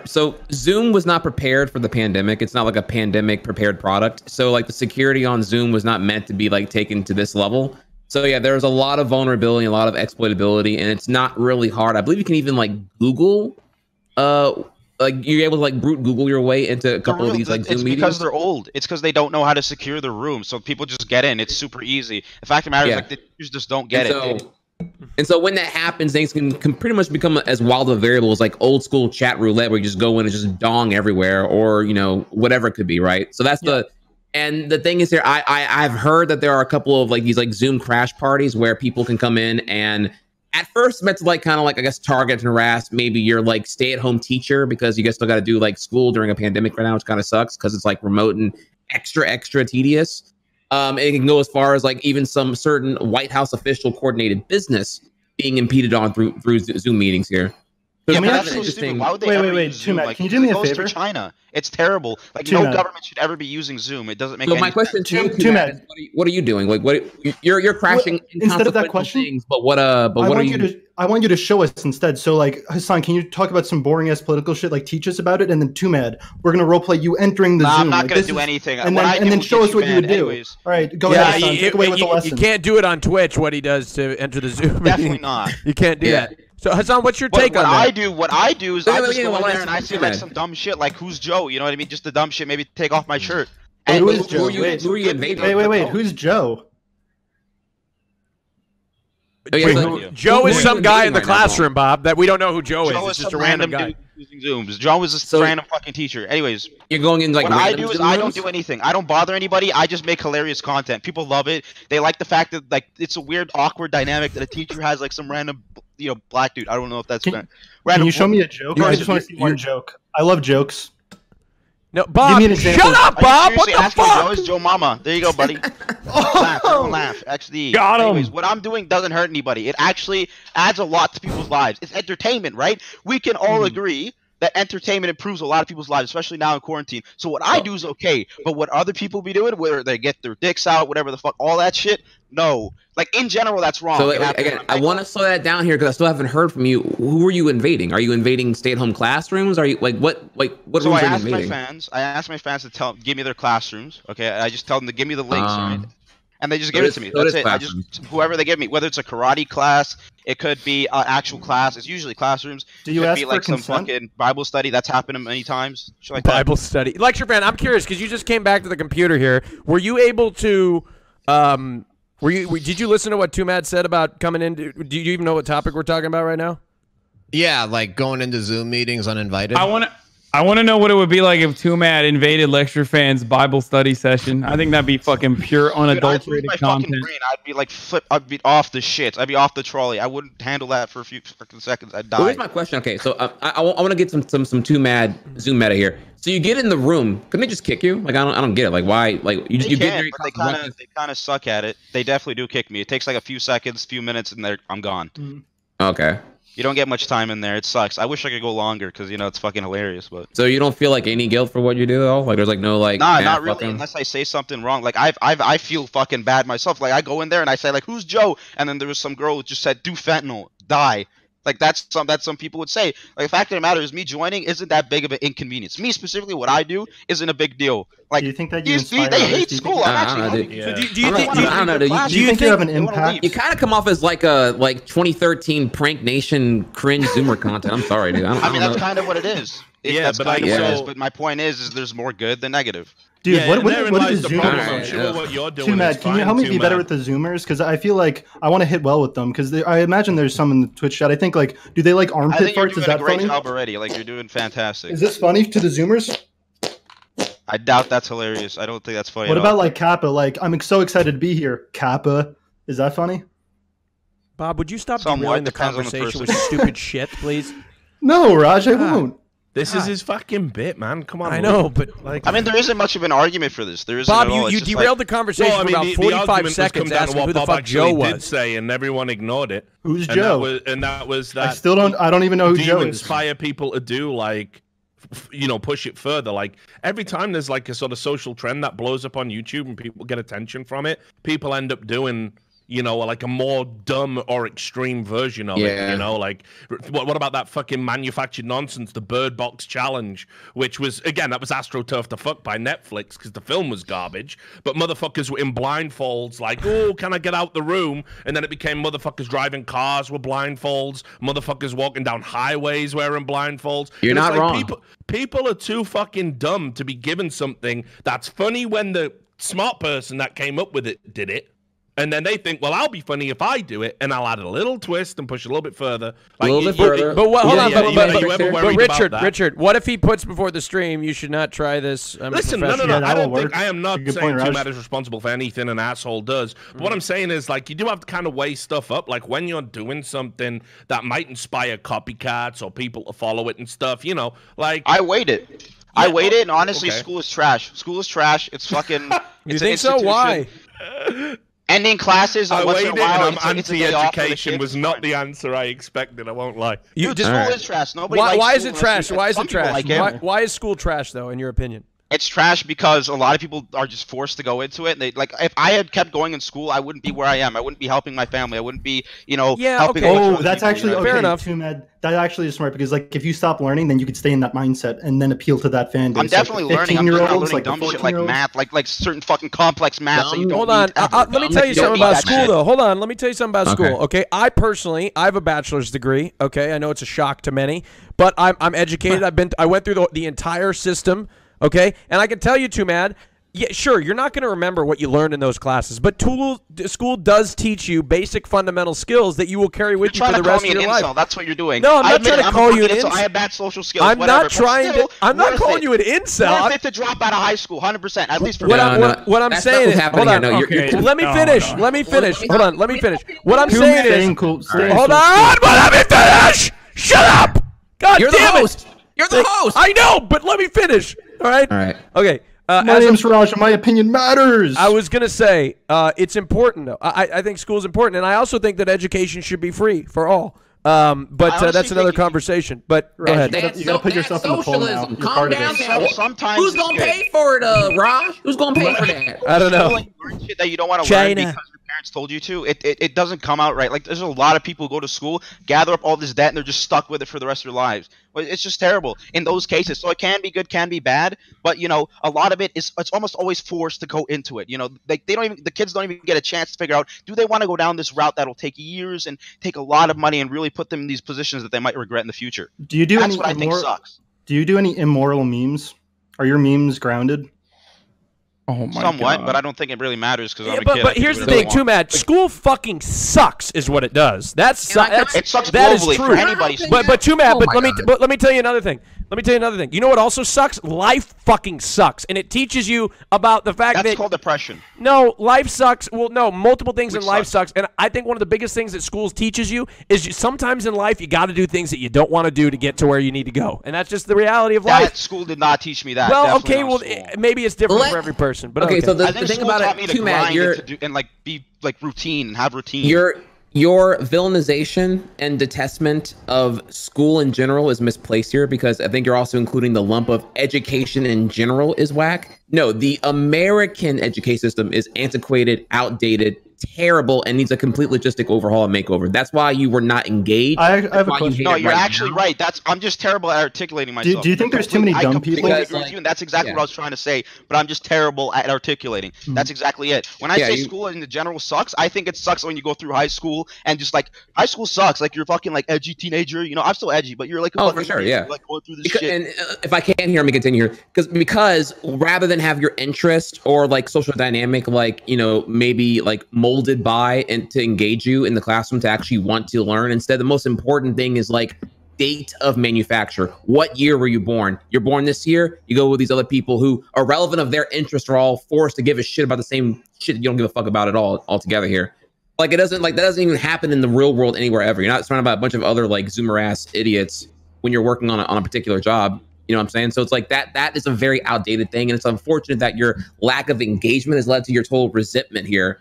Speaker 4: so Zoom was not prepared for the pandemic. It's not like a pandemic prepared product. So the security on Zoom was not meant to be taken to this level. So yeah, there's a lot of vulnerability, a lot of exploitability, and it's not really hard. I believe you can even Google, you're able to brute Google your way into a couple of these
Speaker 6: it's
Speaker 4: Zoom
Speaker 6: because
Speaker 4: meetings.
Speaker 6: they're old. It's because they don't know how to secure the room. So people just get in. It's super easy. The fact of the matter
Speaker 4: Yeah.
Speaker 6: is the teachers just don't get it.
Speaker 4: And so when that happens, things can pretty much become as wild of a variable as old school chat roulette, where you just go in and just dong everywhere, or whatever it could be, right? So that's and the thing is here, I've heard that there are a couple of these Zoom crash parties where people can come in and at first meant to I guess target and harass maybe your stay-at-home teacher, because you guys still got to do school during a pandemic right now, which kind of sucks because it's remote and extra tedious. It can go as far as even some certain White House official coordinated business being impeded on through Zoom meetings here.
Speaker 6: Yeah, but that's so stupid. Why would they ever use Zoom? Like,
Speaker 3: can you do me a favor?
Speaker 6: It goes to China. It's terrible. Like, no government should ever be using Zoom. It doesn't make
Speaker 4: So
Speaker 6: any
Speaker 4: my question
Speaker 6: sense.
Speaker 4: to you, TWOMAD, what are you doing? Like, what you're crashing
Speaker 3: instead of that question?
Speaker 4: things, but what are you?
Speaker 3: I want you to show us instead. So, like, Hasan, can you talk about some boring ass political shit? Like, teach us about it, and then TWOMAD, we're gonna roleplay you entering the Zoom.
Speaker 6: I'm not gonna do anything.
Speaker 3: And then show us what you would do. All right, go ahead, Hasan. Take away with the lesson.
Speaker 1: You can't do it on Twitch. What he does to enter the Zoom.
Speaker 6: Definitely not.
Speaker 1: You can't do that. So Hasan, what's your take on that?
Speaker 6: What I do is I just go in there and I say like some dumb shit, like who's Joe? You know what I mean? Just the dumb shit. Maybe take off my shirt.
Speaker 3: And who is Joe? Who are you invading? Wait. Who's Joe?
Speaker 1: Joe is some guy in the classroom, Bob, that we don't know who Joe is. It's just a random guy
Speaker 6: using Zooms. Joe is a random fucking teacher. Anyways,
Speaker 4: you're going in like
Speaker 6: what I do is I don't do anything. I don't bother anybody. I just make hilarious content. People love it. They like the fact that like it's a weird, awkward dynamic that a teacher has like some random, black dude. I don't know if that's random.
Speaker 3: Can you show me a joke? I just want to see one joke. I love jokes.
Speaker 1: No, Bob, shut up, Bob. What the fuck?
Speaker 6: Joe is Joe Mama. There you go, buddy. Don't laugh. Actually,
Speaker 1: got him.
Speaker 6: Anyways, what I'm doing doesn't hurt anybody. It actually adds a lot to people's lives. It's entertainment, right? We can all agree that entertainment improves a lot of people's lives, especially now in quarantine. So what I do is okay, but what other people be doing, where they get their dicks out, whatever the fuck, all that shit, no. Like, in general, that's wrong.
Speaker 4: So, again, I want to slow that down here because I still haven't heard from you. Who are you invading? Are you invading stay-at-home classrooms? Are you, what
Speaker 6: so
Speaker 4: rooms
Speaker 6: I
Speaker 4: are you
Speaker 6: ask
Speaker 4: invading?
Speaker 6: I ask my fans to give me their classrooms, okay? I just tell them to give me the links, right? And they just give it to me. That's it. Whoever they give me, whether it's a karate class, it could be an actual class. It's usually classrooms.
Speaker 3: Do you ask for
Speaker 6: like
Speaker 3: consent?
Speaker 6: some fucking Bible study? That's happened many times. Shit like
Speaker 1: Bible study. Lecture fan, I'm curious because you just came back to the computer here. Were you able to did you listen to what TWOMAD said about coming in? Do you even know what topic we're talking about right now?
Speaker 11: Yeah, like going into Zoom meetings uninvited.
Speaker 2: I want to know what it would be like if TWOMAD invaded lecture fans' Bible study session. I think that'd be fucking pure, unadulterated content.
Speaker 6: I'd be like I'd be off the shit. I'd be off the trolley. I wouldn't handle that for a few fucking seconds. I'd die.
Speaker 4: Well, here's my question. Okay, so I want to get some TWOMAD Zoom meta here. So you get in the room, couldn't they just kick you? Like I don't get it. Like why? Like you get there,
Speaker 6: but they kind of suck at it. They definitely do kick me. It takes like a few seconds, few minutes, and I'm gone.
Speaker 4: Okay.
Speaker 6: You don't get much time in there. It sucks. I wish I could go longer because it's fucking hilarious. But
Speaker 4: so you don't feel like any guilt for what you do at all? Like there's like no like.
Speaker 6: Nah, not really. Unless I say something wrong. Like I feel fucking bad myself. Like I go in there and I say like, "Who's Joe?" And then there was some girl who just said, "Do fentanyl, die." Like that's some people would say. Like the fact of the matter is, me joining isn't that big of an inconvenience. Me specifically, what I do isn't a big deal. Like,
Speaker 3: do you think that
Speaker 6: they hate school?
Speaker 4: Do
Speaker 3: you think you have an impact?
Speaker 4: You kind of come off as like a 2013 Prank Nation cringe Zoomer content. I'm sorry, dude.
Speaker 6: I mean, that's kind of what it is. But my point is there's more good than negative.
Speaker 3: Dude, what is the Zoomers?
Speaker 5: I'm sure what you're doing
Speaker 3: TWOMAD, can you help me be better with the Zoomers? Because I feel like I want to hit well with them. Because I imagine there's some in the Twitch chat. I think do they like armpit farts? Is that funny?
Speaker 6: I think you're doing a great job already. Like you're doing fantastic.
Speaker 3: Is this funny to the Zoomers?
Speaker 6: I doubt that's hilarious. I don't think that's funny.
Speaker 3: What about like Kappa? Like I'm so excited to be here. Kappa, is that funny?
Speaker 1: Bob, would you stop derailing the conversation with stupid shit, please?
Speaker 3: No, Raj, I won't.
Speaker 5: This is his fucking bit, man. Come on.
Speaker 1: I know, but
Speaker 5: like,
Speaker 6: I mean, there isn't much of an argument for this. There isn't.
Speaker 1: Bob,
Speaker 6: at all.
Speaker 1: you derailed the conversation for about 45 seconds asking who the fuck Joe was.
Speaker 5: Did say, and everyone ignored it.
Speaker 3: Who's Joe?
Speaker 5: That was
Speaker 3: I still don't. I don't even know who Joe is.
Speaker 5: Do you inspire people to do like, push it further? Like every time there's like a sort of social trend that blows up on YouTube and people get attention from it, people end up doing. Like a more dumb or extreme version of it, like what about that fucking manufactured nonsense, the Bird Box Challenge, which was, again, that was AstroTurf to fuck by Netflix because the film was garbage, but motherfuckers were in blindfolds like, oh, can I get out the room? And then it became motherfuckers driving cars with blindfolds, motherfuckers walking down highways wearing blindfolds.
Speaker 4: You're not wrong.
Speaker 5: People are too fucking dumb to be given something that's funny when the smart person that came up with it did it. And then they think, well, I'll be funny if I do it, and I'll add a little twist and push it a little bit further. Like,
Speaker 4: a little bit further.
Speaker 1: But hold on,
Speaker 5: but
Speaker 1: Richard, what if he puts before the stream, you should not try this?
Speaker 5: Listen, no. I am not saying TWOMAD is responsible for anything an asshole does. But what I'm saying is, like, you do have to kind of weigh stuff up. Like, when you're doing something that might inspire copycats or people to follow it and stuff, like...
Speaker 6: I weighed it. I weighed it, and honestly, school is trash. School is trash. It's fucking...
Speaker 1: You think so? Why?
Speaker 6: Ending classes
Speaker 5: I
Speaker 6: once in a
Speaker 5: waited,
Speaker 6: while.
Speaker 5: and
Speaker 6: It's a day off for the
Speaker 5: anti-education
Speaker 6: kids.
Speaker 5: was not the answer I expected. I won't lie.
Speaker 6: Dude, school is trash. Nobody likes
Speaker 1: Why is
Speaker 6: school
Speaker 1: it trash?
Speaker 6: unless you-
Speaker 1: Why is
Speaker 6: some
Speaker 1: it
Speaker 6: people
Speaker 1: trash?
Speaker 6: like it.
Speaker 1: Why is school trash, though, in your opinion?
Speaker 6: It's trash because a lot of people are just forced to go into it. And they like, if I had kept going in school, I wouldn't be where I am. I wouldn't be helping my family. I wouldn't be, helping.
Speaker 3: Oh, that's actually okay.
Speaker 1: Fair enough.
Speaker 3: TWOMAD, that actually is smart because, like, if you stop learning, then you could stay in that mindset and then appeal to that fan base.
Speaker 6: I'm definitely learning. I'm just not learning dumb shit like
Speaker 3: 14-year-olds.
Speaker 6: math, like certain fucking complex math. That you don't
Speaker 1: Hold on.
Speaker 6: need ever.
Speaker 1: Let me tell you something about school, though. Hold on. Let me tell you something about
Speaker 6: Okay.
Speaker 1: school. Okay. I have a bachelor's degree. Okay. I know it's a shock to many, but I'm educated. I went through the entire system. Okay. And I can tell you, TWOMAD, yeah, sure, you're not going to remember what you learned in those classes, but school does teach you basic fundamental skills that you will carry with you for the rest of your life.
Speaker 6: That's what you're doing.
Speaker 1: No, I'm not trying to call you an incel.
Speaker 6: I have bad social skills.
Speaker 1: I'm
Speaker 6: whatever,
Speaker 1: not trying to. I'm not calling you an incel.
Speaker 6: Worth it to drop out of high school, 100%. At least for
Speaker 1: What I'm saying is, hold on. Let me finish. Let me finish. Hold on. Let me finish. What I'm saying is, hold on. But let me finish. Shut up. God
Speaker 4: You're the
Speaker 1: damn
Speaker 4: host.
Speaker 1: it.
Speaker 4: You're the host.
Speaker 1: I know, but let me finish. All right.
Speaker 4: All right.
Speaker 1: Okay.
Speaker 3: My name's Raj, and my opinion matters.
Speaker 1: I was gonna say it's important though. I think school is important, and I also think that education should be free for all. But that's another conversation. But go ahead.
Speaker 3: You gotta put yourself in the poll now. You're part of it.
Speaker 6: Sometimes
Speaker 4: Who's gonna pay for it, Raj? Who's gonna pay for that?
Speaker 1: I don't know.
Speaker 6: Learn shit that you don't want to learn because your parents told you to. It doesn't come out right. Like there's a lot of people who go to school, gather up all this debt, and they're just stuck with it for the rest of their lives. It's just terrible in those cases. So it can be good, can be bad, but a lot of it's almost always forced to go into it. The kids don't even get a chance to figure out, do they want to go down this route that'll take years and take a lot of money and really put them in these positions that they might regret in the future. That's what I think sucks.
Speaker 3: Do you do any immoral memes? Are your memes grounded?
Speaker 2: Oh my
Speaker 6: Somewhat,
Speaker 2: God.
Speaker 6: but I don't think it really matters because I'm a
Speaker 1: But
Speaker 6: kid.
Speaker 1: here's the thing, TWOMAD. School fucking sucks, is what it does. It sucks
Speaker 6: globally
Speaker 1: is true.
Speaker 6: for anybody.
Speaker 1: But TWOMAD,
Speaker 4: Oh
Speaker 1: but
Speaker 4: my
Speaker 1: let me tell you another thing. You know what also sucks? Life fucking sucks, and it teaches you about the fact
Speaker 6: That's
Speaker 1: that
Speaker 6: called depression.
Speaker 1: no, life sucks. Well, no, multiple things in life sucks, and I think one of the biggest things that schools teaches you is sometimes in life you got to do things that you don't want to do to get to where you need to go, and that's just the reality of life.
Speaker 6: School did not teach me that.
Speaker 1: Well,
Speaker 6: Definitely
Speaker 1: okay,
Speaker 6: not
Speaker 1: well,
Speaker 6: school.
Speaker 1: maybe it's different for every person, but okay.
Speaker 4: So
Speaker 6: I think
Speaker 4: the thing
Speaker 6: school
Speaker 4: about
Speaker 6: taught
Speaker 4: it,
Speaker 6: me to
Speaker 4: TWOMAD,
Speaker 6: grind
Speaker 4: you're
Speaker 6: and to do, and be routine and have routine.
Speaker 4: Your villainization and detestment of school in general is misplaced here, because I think you're also including the lump of education in general is whack. No, the American education system is antiquated, outdated, terrible, and needs a complete logistic overhaul and makeover. That's why you were not engaged.
Speaker 3: I have a question.
Speaker 6: No, you're actually right. I'm just terrible at articulating myself.
Speaker 3: Do you think there's too many dumb people?
Speaker 6: I agree with you, and that's exactly what I was trying to say. But I'm just terrible at articulating. That's exactly it. When I say school in the general sucks, I think it sucks when you go through high school and just like high school sucks. Like you're fucking like edgy teenager. I'm still edgy, but you're like a
Speaker 4: for sure, yeah.
Speaker 6: Like going through this shit.
Speaker 4: And if I can hear me continue here, because rather than have your interest or like social dynamic, like maybe like molded by and to engage you in the classroom to actually want to learn, instead the most important thing is like date of manufacture. What year were you born? You're born this year. You go with these other people who are relevant of their interest, are all forced to give a shit about the same shit you don't give a fuck about at all altogether here. Like that doesn't even happen in the real world anywhere ever. You're not surrounded by a bunch of other like Zoomer ass idiots when you're working on a particular job. You know what I'm saying? So it's like that is a very outdated thing, and it's unfortunate that your lack of engagement has led to your total resentment here.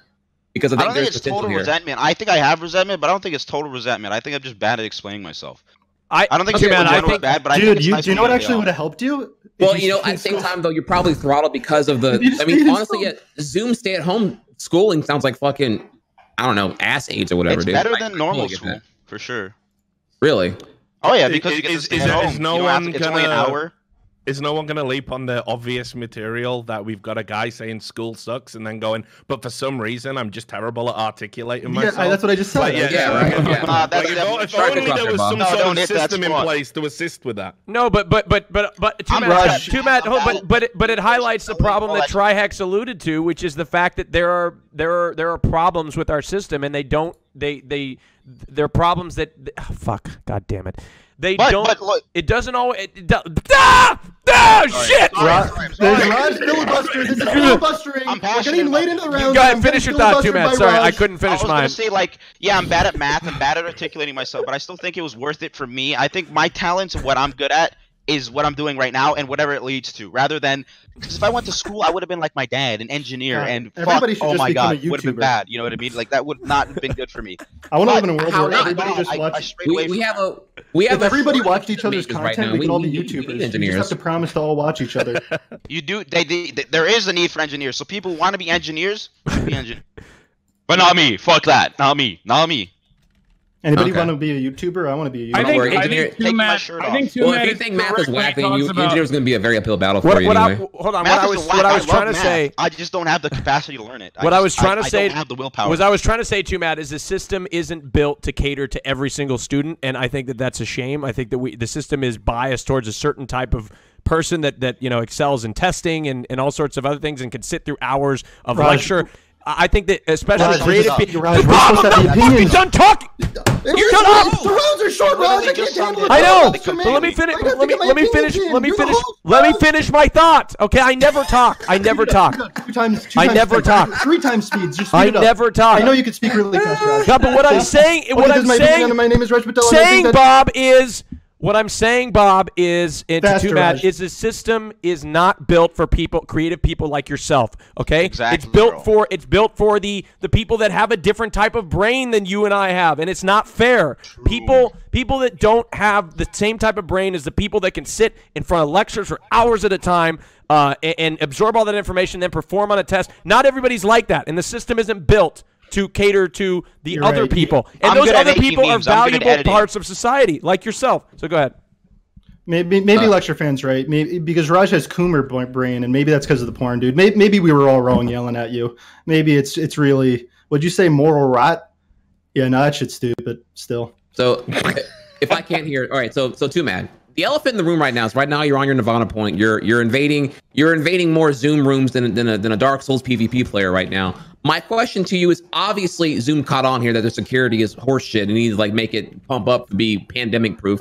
Speaker 4: Because I
Speaker 6: don't think it's total resentment. I think I have resentment, but I don't think it's total resentment. I think I'm just bad at explaining myself. I don't think it's bad, but I think it's nice
Speaker 3: do you know what actually would have helped you?
Speaker 4: Well, at the same time though, you're probably throttled because of the. I mean, honestly, Zoom stay-at-home schooling sounds like fucking, I don't know, ass AIDS or whatever.
Speaker 6: It's
Speaker 4: dude.
Speaker 6: better than normal school for sure.
Speaker 4: Really?
Speaker 6: Oh yeah, because you get to stay at home. It's only an hour.
Speaker 5: Is no one going to leap on the obvious material that we've got a guy saying school sucks and then going, but for some reason I'm just terrible at articulating myself?
Speaker 3: Yeah, that's what I just said.
Speaker 5: If only there was some sort of system in place to assist with that.
Speaker 1: No, but it highlights the problem that TRIHEX alluded to, which is the fact that there are problems with our system, and there are problems that fuck, god damn it. It doesn't always. Shit!
Speaker 3: Raj filibuster. This is filibustering.
Speaker 6: I'm
Speaker 3: We're getting late into the round.
Speaker 1: Go ahead, finish your thought, TWOMAD. Sorry, I couldn't finish mine.
Speaker 6: I was going to say, I'm bad at math. I'm bad at articulating myself, but I still think it was worth it for me. I think my talents and what I'm good at is what I'm doing right now and whatever it leads to, rather than, because if I went to school, I would have been like my dad, an engineer, and
Speaker 3: everybody
Speaker 6: fuck,
Speaker 3: should
Speaker 6: oh
Speaker 3: just
Speaker 6: my
Speaker 3: become
Speaker 6: god,
Speaker 3: a
Speaker 6: would have been
Speaker 3: YouTuber.
Speaker 6: bad. You know what I mean? Like that would not have been good for me.
Speaker 3: I want to live in a world
Speaker 6: how
Speaker 3: where
Speaker 6: not?
Speaker 3: everybody just
Speaker 6: I
Speaker 3: watch.
Speaker 6: strayed away
Speaker 4: We
Speaker 6: from
Speaker 4: have
Speaker 6: that.
Speaker 3: If everybody watched each other's
Speaker 4: right
Speaker 3: content,
Speaker 4: now.
Speaker 3: we could all be
Speaker 4: We need
Speaker 3: YouTubers. You
Speaker 4: engineers.
Speaker 3: just have to promise to all watch each other.
Speaker 6: You do. There is a need for engineers. So people who want to be engineers should be engineers. But not me. Fuck that. Not me. Not me.
Speaker 3: Anybody want to be a YouTuber? I want to be a YouTuber.
Speaker 4: I think if you think math is whack, then engineer's going to be a very uphill battle for you anyway.
Speaker 6: Hold on. What I was trying to say, I just don't have the capacity to learn it.
Speaker 1: What I was trying to say,
Speaker 6: I don't have the willpower.
Speaker 1: Was I was trying to say too, Matt, is the system isn't built to cater to every single student, and I think that that's a shame. I think that the system is biased towards a certain type of person that you know excels in testing and all sorts of other things and can sit through hours of lecture. I think that especially creative people. I'm done talking. Shut up.
Speaker 14: The rounds are short, Raj. I can't handle it.
Speaker 1: I know. But let me finish. Let me finish my thought. Okay, I never talk. I never talk. I never talk.
Speaker 3: 3 times speeds. Just
Speaker 1: I never talk.
Speaker 3: I know you can speak really fast, Raj.
Speaker 1: No, but what I'm saying,
Speaker 3: my name is Raj Patel.
Speaker 1: What I'm saying, Bob, is in TWOMAD is the system is not built for people, creative people like yourself. Okay,
Speaker 6: exactly.
Speaker 1: It's built for the people that have a different type of brain than you and I have, and it's not fair. True. People that don't have the same type of brain as the people that can sit in front of lectures for hours at a time and absorb all that information, then perform on a test. Not everybody's like that, and the system isn't built to cater to the other people. And those other people are valuable parts of society, like yourself. So go ahead.
Speaker 3: Maybe lecture fans, right? Maybe because Raj has Coomer brain, and maybe that's because of the porn, dude. Maybe we were all wrong yelling at you. Maybe it's really, would you say moral rot? Yeah, no, that shit's stupid still.
Speaker 4: So if I can't hear, all right, so TWOMAD. The elephant in the room right now is you're on your Nirvana point. You're invading more Zoom rooms than a Dark Souls PvP player right now. My question to you is, obviously Zoom caught on here that their security is horseshit and you need to make it pump up to be pandemic proof.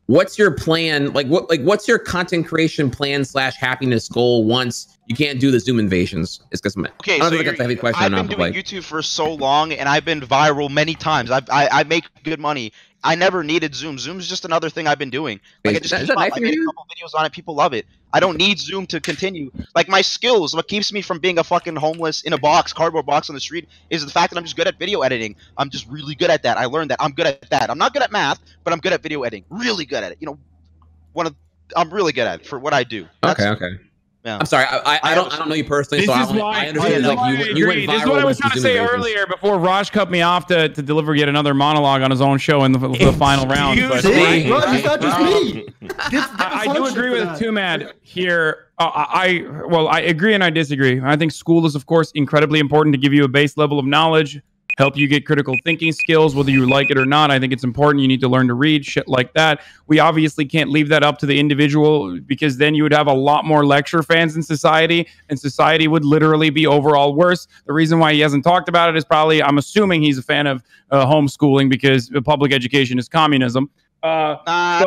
Speaker 4: What's your plan? What's your content creation plan / happiness goal once you can't do the Zoom invasions? It's because
Speaker 6: okay, so that's a heavy question. I've been doing YouTube for so long and I've been viral many times. I make good money. I never needed Zoom. Zoom's just another thing I've been doing. Like, I made a couple videos on it. People love it. I don't need Zoom to continue. Like, my skills, what keeps me from being a fucking homeless in a box, cardboard box on the street, is the fact that I'm just good at video editing. I'm just really good at that. I learned that. I'm good at that. I'm not good at math, but I'm good at video editing. Really good at it. You know, I'm really good at it for what I do.
Speaker 4: Okay. Yeah. I'm sorry, I don't know you personally, so I understand you went viral.
Speaker 2: This is what I was trying to say earlier before Raj cut me off to deliver yet another monologue on his own show in the final round.
Speaker 3: Raj, it's not just me.
Speaker 2: I do agree with TWOMAD here. I agree and I disagree. I think school is, of course, incredibly important to give you a base level of knowledge, help you get critical thinking skills, whether you like it or not. I think it's important. You need to learn to read, shit like that. We obviously can't leave that up to the individual, because then you would have a lot more lecture fans in society, and society would literally be overall worse. The reason why he hasn't talked about it is probably, I'm assuming he's a fan of homeschooling, because public education is communism.
Speaker 6: I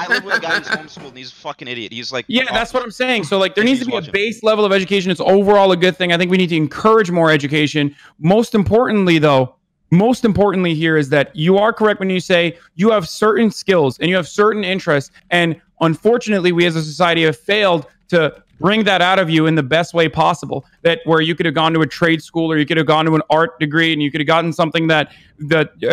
Speaker 6: live with a guy who's homeschooled and he's a fucking idiot. He's like,
Speaker 2: yeah, that's what I'm saying. So there needs to be a base level of education. It's overall a good thing. I think we need to encourage more education. Most importantly here is that you are correct when you say you have certain skills and you have certain interests. And unfortunately, we as a society have failed to bring that out of you in the best way possible. That where you could have gone to a trade school, or you could have gone to an art degree, and you could have gotten something that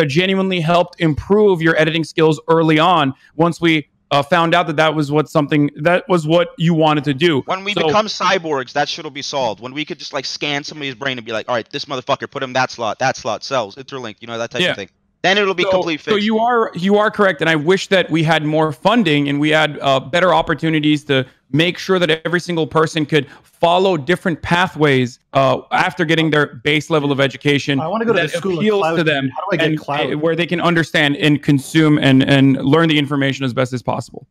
Speaker 2: genuinely helped improve your editing skills early on. Once we found out that was what you wanted to do.
Speaker 6: When we become cyborgs, that shit will be solved. When we could just scan somebody's brain and be like, all right, this motherfucker, put him that slot, cells, interlink, that type of thing. Then it'll be complete fixed.
Speaker 2: So you are correct, and I wish that we had more funding and we had better opportunities to make sure that every single person could follow different pathways after getting their base level of education.
Speaker 3: I want to go to the school
Speaker 2: appeals
Speaker 3: of cloud,
Speaker 2: to them.
Speaker 3: How do I get cloud?
Speaker 2: Where they can understand and consume and learn the information as best as possible.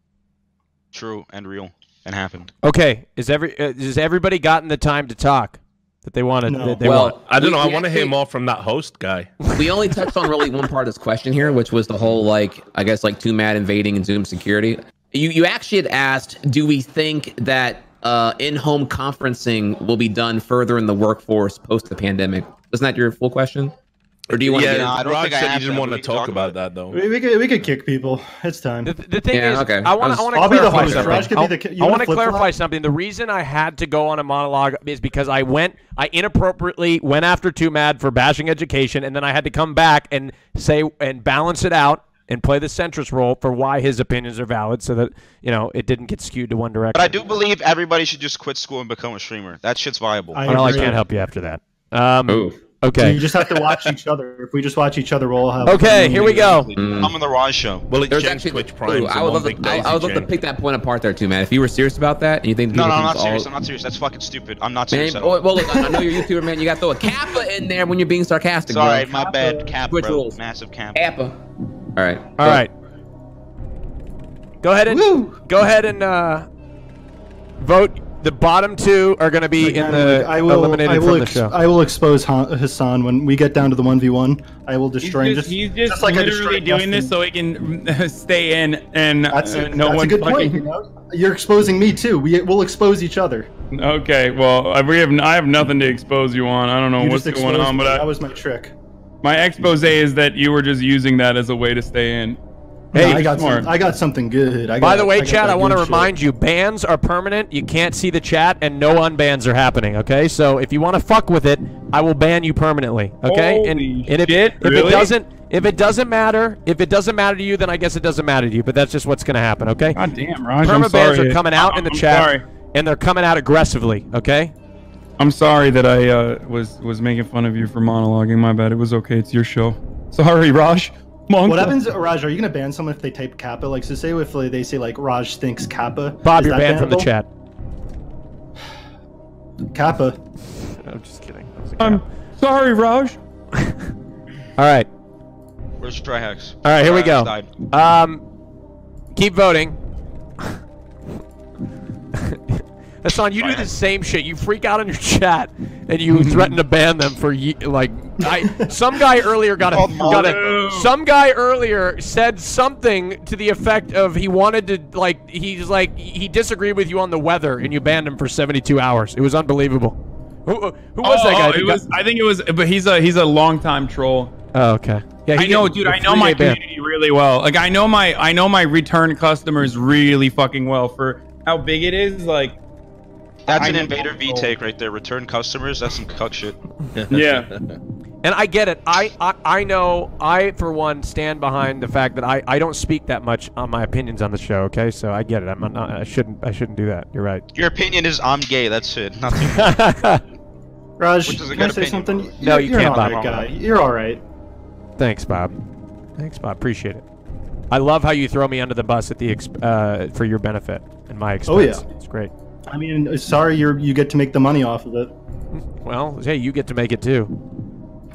Speaker 6: True and real and happened.
Speaker 1: Okay, is everybody gotten the time to talk that they wanted?
Speaker 5: No.
Speaker 1: Want?
Speaker 5: I don't know. I want to hear more from that host guy.
Speaker 4: We only touched on really one part of this question here, which was the whole TWOMAD invading and Zoom security. You actually had asked, do we think that in-home conferencing will be done further in the workforce post the pandemic? Wasn't that your full question? Or do you want to?
Speaker 5: Yeah,
Speaker 6: I don't
Speaker 5: Raj
Speaker 6: think I
Speaker 5: said
Speaker 6: have
Speaker 5: you didn't
Speaker 6: to.
Speaker 5: want to
Speaker 6: We can
Speaker 5: talk
Speaker 6: talk
Speaker 5: about
Speaker 6: about
Speaker 5: that though.
Speaker 3: We could kick people. It's time.
Speaker 1: The thing is,
Speaker 4: okay.
Speaker 1: I want to
Speaker 3: I'll be the
Speaker 1: clarify
Speaker 3: host.
Speaker 1: something.
Speaker 3: Raj could be the.
Speaker 1: I want to clarify something. The reason I had to go on a monologue is because I inappropriately went after TWOMAD for bashing education, and then I had to come back and say and balance it out and play the centrist role for why his opinions are valid, so that it didn't get skewed to one direction.
Speaker 6: But I do believe everybody should just quit school and become a streamer. That shit's viable.
Speaker 3: I
Speaker 1: Well, I can't help you after that. Okay.
Speaker 3: You just have to watch each other. If we just watch each other, we'll all have.
Speaker 1: Okay, here we go.
Speaker 6: I'm on the RAJJ show.
Speaker 5: Well,
Speaker 4: There's
Speaker 5: exchange
Speaker 4: actually
Speaker 5: Twitch Prime.
Speaker 4: I would love to pick that point apart there too, man. If you were serious about that, and you think
Speaker 6: No, I'm not serious. I'm not serious. That's fucking stupid. I'm not serious at all.
Speaker 4: Well, look, I know you're a YouTuber, man. You got to throw a Kappa in there when you're being sarcastic.
Speaker 6: Sorry,
Speaker 4: bro.
Speaker 6: my bad. Cap,
Speaker 4: Twitch
Speaker 6: bro.
Speaker 4: rules.
Speaker 6: Massive cap.
Speaker 4: Kappa. All right.
Speaker 1: All right. Go ahead and vote. The bottom two are going to be eliminated from the show.
Speaker 3: I will expose Hassan when we get down to the 1v1. I will destroy him.
Speaker 2: He's just like literally doing this so he can stay in and
Speaker 3: that's a
Speaker 2: one
Speaker 3: good
Speaker 2: fucking.
Speaker 3: point. You're exposing me too. We'll expose each other.
Speaker 2: Okay, well, I have nothing to expose you on. I don't know what's going on, but
Speaker 3: that was my trick.
Speaker 2: My expose is that you were just using that as a way to stay in.
Speaker 3: Hey, I got something good.
Speaker 1: By the way, chat, I want to remind you, bans are permanent. You can't see the chat, and no unbans are happening. Okay, so if you want to fuck with it, I will ban you permanently. Okay,
Speaker 2: Holy
Speaker 1: if
Speaker 2: shit, really?
Speaker 1: if it doesn't matter to you, then I guess it doesn't matter to you. But that's just what's going to happen. Okay.
Speaker 2: God damn, Raj,
Speaker 1: Permabans are coming out in the chat, and they're coming out aggressively. Okay.
Speaker 2: I'm sorry that I was making fun of you for monologuing. My bad. It was okay. It's your show. Sorry, Raj.
Speaker 3: What happens, Raj? Are you gonna ban someone if they type Kappa? Like, so say if they say like Raj thinks Kappa.
Speaker 1: Bob, you're banned from the chat.
Speaker 3: Kappa.
Speaker 1: I'm just kidding.
Speaker 2: I'm sorry, Raj.
Speaker 1: All right.
Speaker 6: Where's TRIHEX?
Speaker 1: All right, here we go. Keep voting. Hassan, you do the same shit. You freak out on your chat, and you threaten to ban them for some guy earlier some guy earlier said something to the effect of he wanted to he disagreed with you on the weather, and you banned him for 72 hours. It was unbelievable. Who was that guy?
Speaker 2: I think it was, but he's a longtime troll.
Speaker 1: Oh, okay. Yeah,
Speaker 2: I know, dude. I know my community really well. Like, I know my return customers really fucking well for how big it is. Like.
Speaker 6: That's an Invader V take right there. Return customers. That's some cuck shit.
Speaker 2: Yeah.
Speaker 1: And I get it. I know. I for one stand behind the fact that I don't speak that much on my opinions on the show. Okay, so I get it. I shouldn't do that. You're right.
Speaker 6: Your opinion is I'm gay. That's it. Nothing.
Speaker 3: Raj, can I say something?
Speaker 1: No, you can't, Bob.
Speaker 3: Right guy. You're all right.
Speaker 1: Thanks, Bob. Appreciate it. I love how you throw me under the bus at the for your benefit and my expense.
Speaker 3: Oh yeah,
Speaker 1: it's great.
Speaker 3: I mean, sorry you get to make the money off of it.
Speaker 1: Well, hey, you get to make it too.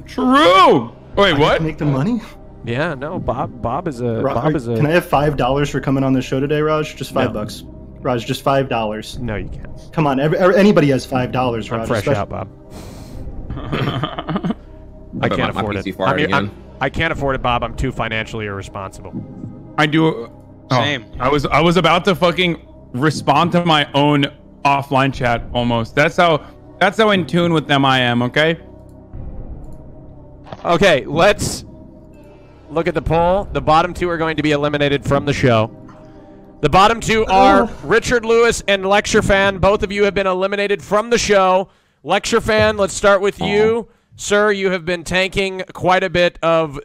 Speaker 2: True. Wait, what?
Speaker 3: Make the money?
Speaker 1: Yeah, no. Bob is a.
Speaker 3: Can I have $5 for coming on the show today, Raj? Just $5. Raj, just $5.
Speaker 1: No, you can't.
Speaker 3: Come on, anybody has $5, Raj.
Speaker 1: I'm fresh out, Bob. I can't afford it. I can't afford it, Bob. I'm too financially irresponsible.
Speaker 2: I do.
Speaker 6: Same.
Speaker 2: I was about to fucking respond to my own offline chat almost. That's how in tune with them I am. Okay.
Speaker 1: Okay, let's look at the poll. The bottom two are going to be eliminated from the show. The bottom two are Richard Lewis and Lecture Fan. Both of you have been eliminated from the show. Lecture Fan, let's start with you. Sir, you have been tanking quite a bit of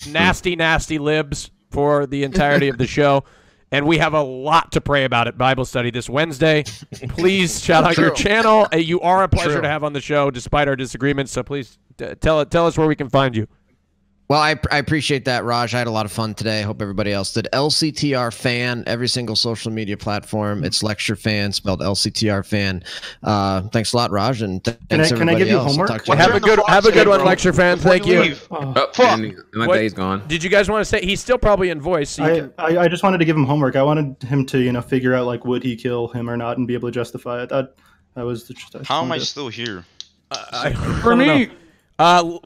Speaker 1: nasty libs for the entirety of the show. And we have a lot to pray about at Bible study this Wednesday. Please shout out your channel. You are a pleasure to have on the show, despite our disagreements. So please tell us where we can find you.
Speaker 11: Well, I appreciate that, Raj. I had a lot of fun today. Hope everybody else did. LCTR Fan, every single social media platform. It's Lecture Fan, spelled LCTR Fan. Thanks a lot, Raj, and thanks
Speaker 3: can I give you homework?
Speaker 1: Have a good one, Lecture Fan. Thank you.
Speaker 4: My day's gone.
Speaker 1: Did you guys want to say he's still probably in voice? So
Speaker 3: I just wanted to give him homework. I wanted him to figure out like would he kill him or not and be able to justify it. That was the.
Speaker 6: How am I still here?
Speaker 2: For me.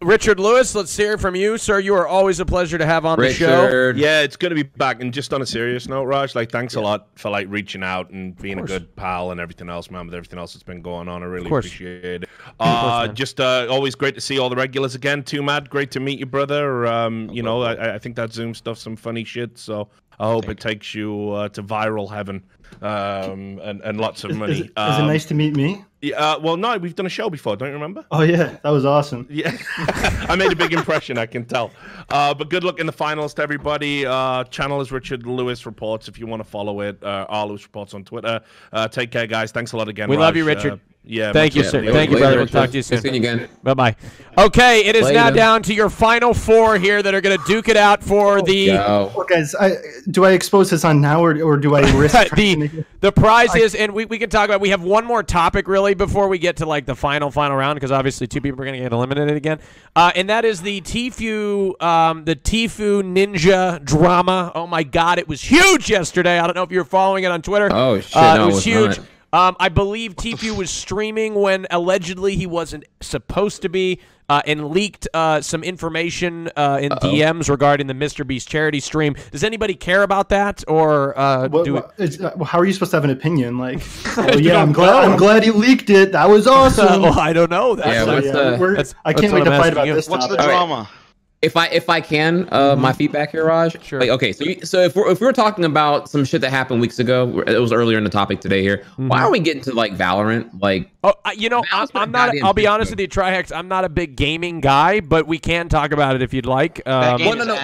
Speaker 1: Richard Lewis, let's hear from you, sir. You are always a pleasure to have on the show.
Speaker 5: Yeah, it's good to be back. And just on a serious note, Raj, like, thanks a lot for like reaching out and being a good pal and everything else, man. With everything else that's been going on, I really appreciate it. Just always great to see all the regulars again. TWOMAD, great to meet you, brother. You know, I think that Zoom stuff's some funny shit. So I hope it takes you to viral heaven and lots of money.
Speaker 3: Is it nice to meet me?
Speaker 5: Yeah, well, no, we've done a show before, don't you remember?
Speaker 3: Oh, yeah, that was awesome.
Speaker 5: Yeah, I made a big impression, I can tell. But good luck in the finals to everybody. Channel is Richard Lewis Reports if you want to follow it. R Lewis Reports on Twitter. Take care, guys. Thanks a lot again,
Speaker 1: We
Speaker 5: Raj.
Speaker 1: love you, Richard.
Speaker 5: Yeah.
Speaker 1: Thank you, sir. Thank you, brother. We'll talk to you soon.
Speaker 4: See you again.
Speaker 1: Bye-bye. Okay, it is now down to your final four here that are going to duke it out for the...
Speaker 3: Well, guys, do I expose this on now, or do I risk...
Speaker 1: the prize is, and we can talk about, we have one more topic, really, before we get to, like, the final round, because obviously two people are going to get eliminated again. And that is the Tfue Ninja drama. Oh, my God, it was huge yesterday. I don't know if you were following it on Twitter.
Speaker 4: Oh, shit, no,
Speaker 1: it was huge.
Speaker 4: Not.
Speaker 1: I believe Tfue was streaming when allegedly he wasn't supposed to be, and leaked some information in DMs regarding the Mr. Beast charity stream. Does anybody care about that, or
Speaker 3: how are you supposed to have an opinion? Like, oh yeah, I'm glad he leaked it. That was awesome.
Speaker 1: Well, I don't know.
Speaker 3: I can't wait to fight about this.
Speaker 6: What's the drama?
Speaker 4: If I can, my feedback here, Raj.
Speaker 1: Sure.
Speaker 4: Like, okay, so if we're talking about some shit that happened weeks ago, it was earlier in the topic today here. Why are we getting to like Valorant? Like,
Speaker 1: you know, I'm not. I'll be honest with you, TRIHEX. I'm not a big gaming guy, but we can talk about it if you'd like.
Speaker 4: Well, no,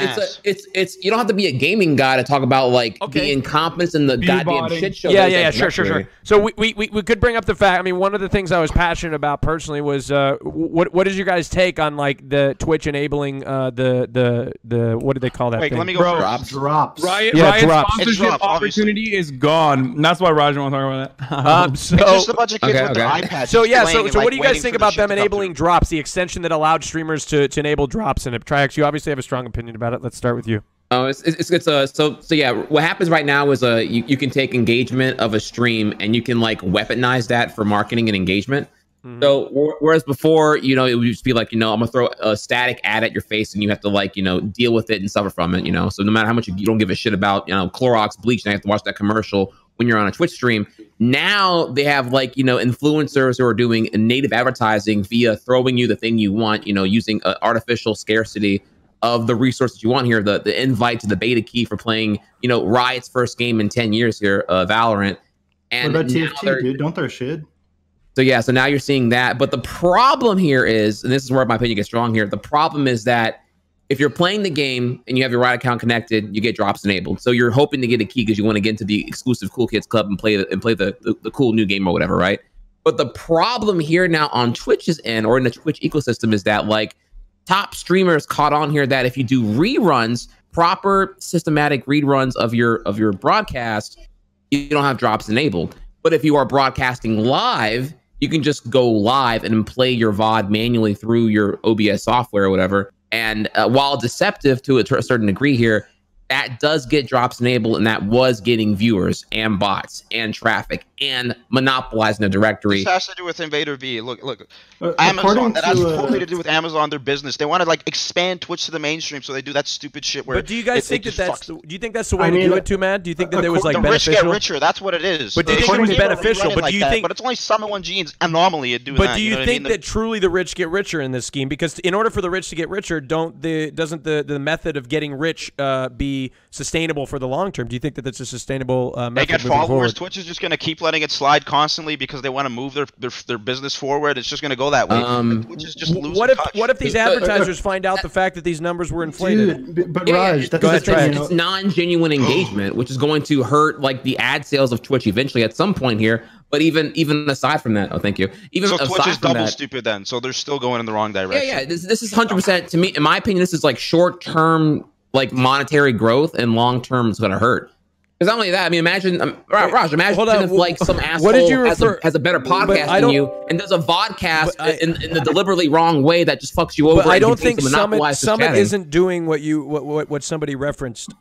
Speaker 4: it's you don't have to be a gaming guy to talk about like the incompetence and the goddamn shit show.
Speaker 1: Yeah, sure. So we could bring up the fact. I mean, one of the things I was passionate about personally was what is your guys' take on like the Twitch enabling the what do they call that?
Speaker 6: Wait,
Speaker 1: thing?
Speaker 6: let me go first.
Speaker 3: Drops.
Speaker 2: Riot
Speaker 1: drops.
Speaker 2: sponsorship opportunity is gone. That's why Raj wants to talk about that.
Speaker 6: It's just a bunch of kids with their iPads.
Speaker 1: So yeah, so
Speaker 6: like,
Speaker 1: what do you guys think about them
Speaker 6: to
Speaker 1: enabling drops? The extension that allowed streamers to enable drops in it. TRIHEX, you obviously have a strong opinion about it. Let's start with you.
Speaker 4: Oh, so yeah. What happens right now is you can take engagement of a stream and you can like weaponize that for marketing and engagement. So whereas before, you know, it would just be like, you know, I'm gonna throw a static ad at your face and you have to like, you know, deal with it and suffer from it, you know. So no matter how much you don't give a shit about, you know, Clorox bleach, and you have to watch that commercial when you're on a Twitch stream. Now they have like, you know, influencers who are doing native advertising via throwing you the thing you want, you know, using artificial scarcity of the resources you want here, the invite to the beta key for playing, you know, Riot's first game in 10 years here, Valorant. And
Speaker 3: what about TFT, dude? Don't throw shit.
Speaker 4: So yeah, so now you're seeing that. But the problem here is, and this is where my opinion gets strong here, the problem is that if you're playing the game and you have your Riot account connected, you get drops enabled. So you're hoping to get a key because you want to get into the exclusive Cool Kids Club and play the cool new game or whatever, right? But the problem here now on Twitch's end or in the Twitch ecosystem is that like top streamers caught on here that if you do reruns, proper systematic reruns of your broadcast, you don't have drops enabled. But if you are broadcasting live, you can just go live and play your VOD manually through your OBS software or whatever. And while deceptive to a certain degree here, that does get drops enabled, and that was getting viewers and bots and traffic and monopolizing the directory.
Speaker 6: This has to do with Invader V. Look, Amazon. That has totally to do with Amazon, their business. They want to like expand Twitch to the mainstream, so they do that stupid shit. Where
Speaker 1: but do you guys think that's? Do you think that's the way to do it, TWOMAD? Do you think that there was like
Speaker 6: the
Speaker 1: beneficial?
Speaker 6: rich get richer. That's what it is.
Speaker 1: But do you think it was beneficial? But do you think?
Speaker 6: But it's only Summit 1G's anomaly at doing that.
Speaker 1: But do you think that truly the rich get richer in this scheme? Because in order for the rich to get richer, doesn't the method of getting rich be sustainable for the long term? Do you think that that's a sustainable method?
Speaker 6: They get followers. Twitch is just going to keep letting it slide constantly because they want to move their business forward. It's just going to go that way. Twitch is just losing touch.
Speaker 1: What if these advertisers find out the fact that these numbers were inflated?
Speaker 3: Dude, but Raj, that's
Speaker 4: the thing. It's non-genuine engagement, which is going to hurt like the ad sales of Twitch eventually at some point here. But even aside from that, oh, thank you. Even
Speaker 6: so,
Speaker 4: aside
Speaker 6: Twitch is
Speaker 4: from
Speaker 6: double
Speaker 4: that,
Speaker 6: stupid then. So they're still going in the wrong direction.
Speaker 4: Yeah. This is 100% to me. In my opinion, this is like short-term like monetary growth, and long-term it's going to hurt. Because not only that, I mean, imagine, Raj, imagine if like some asshole has a better podcast than you and does a vodcast in the deliberately wrong way that just fucks you over.
Speaker 1: But I don't think Summit isn't doing what somebody referenced.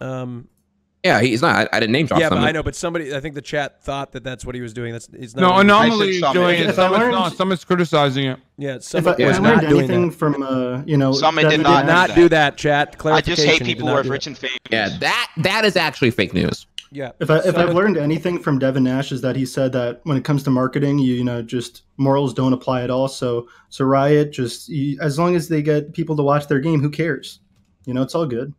Speaker 4: Yeah, he's not. I didn't name drop.
Speaker 1: Yeah,
Speaker 4: someone.
Speaker 1: but I know. But somebody, I think the chat thought that that's what he was doing. It's not.
Speaker 2: No,
Speaker 1: what
Speaker 2: Anomaly is doing it. Someone's criticizing it.
Speaker 1: Yeah,
Speaker 3: If I learned anything from, you know,
Speaker 6: Summit did
Speaker 3: Devin
Speaker 6: not
Speaker 1: do that. Chat.
Speaker 6: I just hate
Speaker 1: Clarification, he did
Speaker 6: people
Speaker 1: not
Speaker 6: who are
Speaker 1: do
Speaker 6: rich
Speaker 1: that.
Speaker 6: and famous.
Speaker 4: Yeah, that is actually fake news.
Speaker 1: Yeah.
Speaker 3: If I've learned anything from Devin Nash is that he said that when it comes to marketing, you know, just morals don't apply at all. So Riot as long as they get people to watch their game, who cares? You know, it's all good.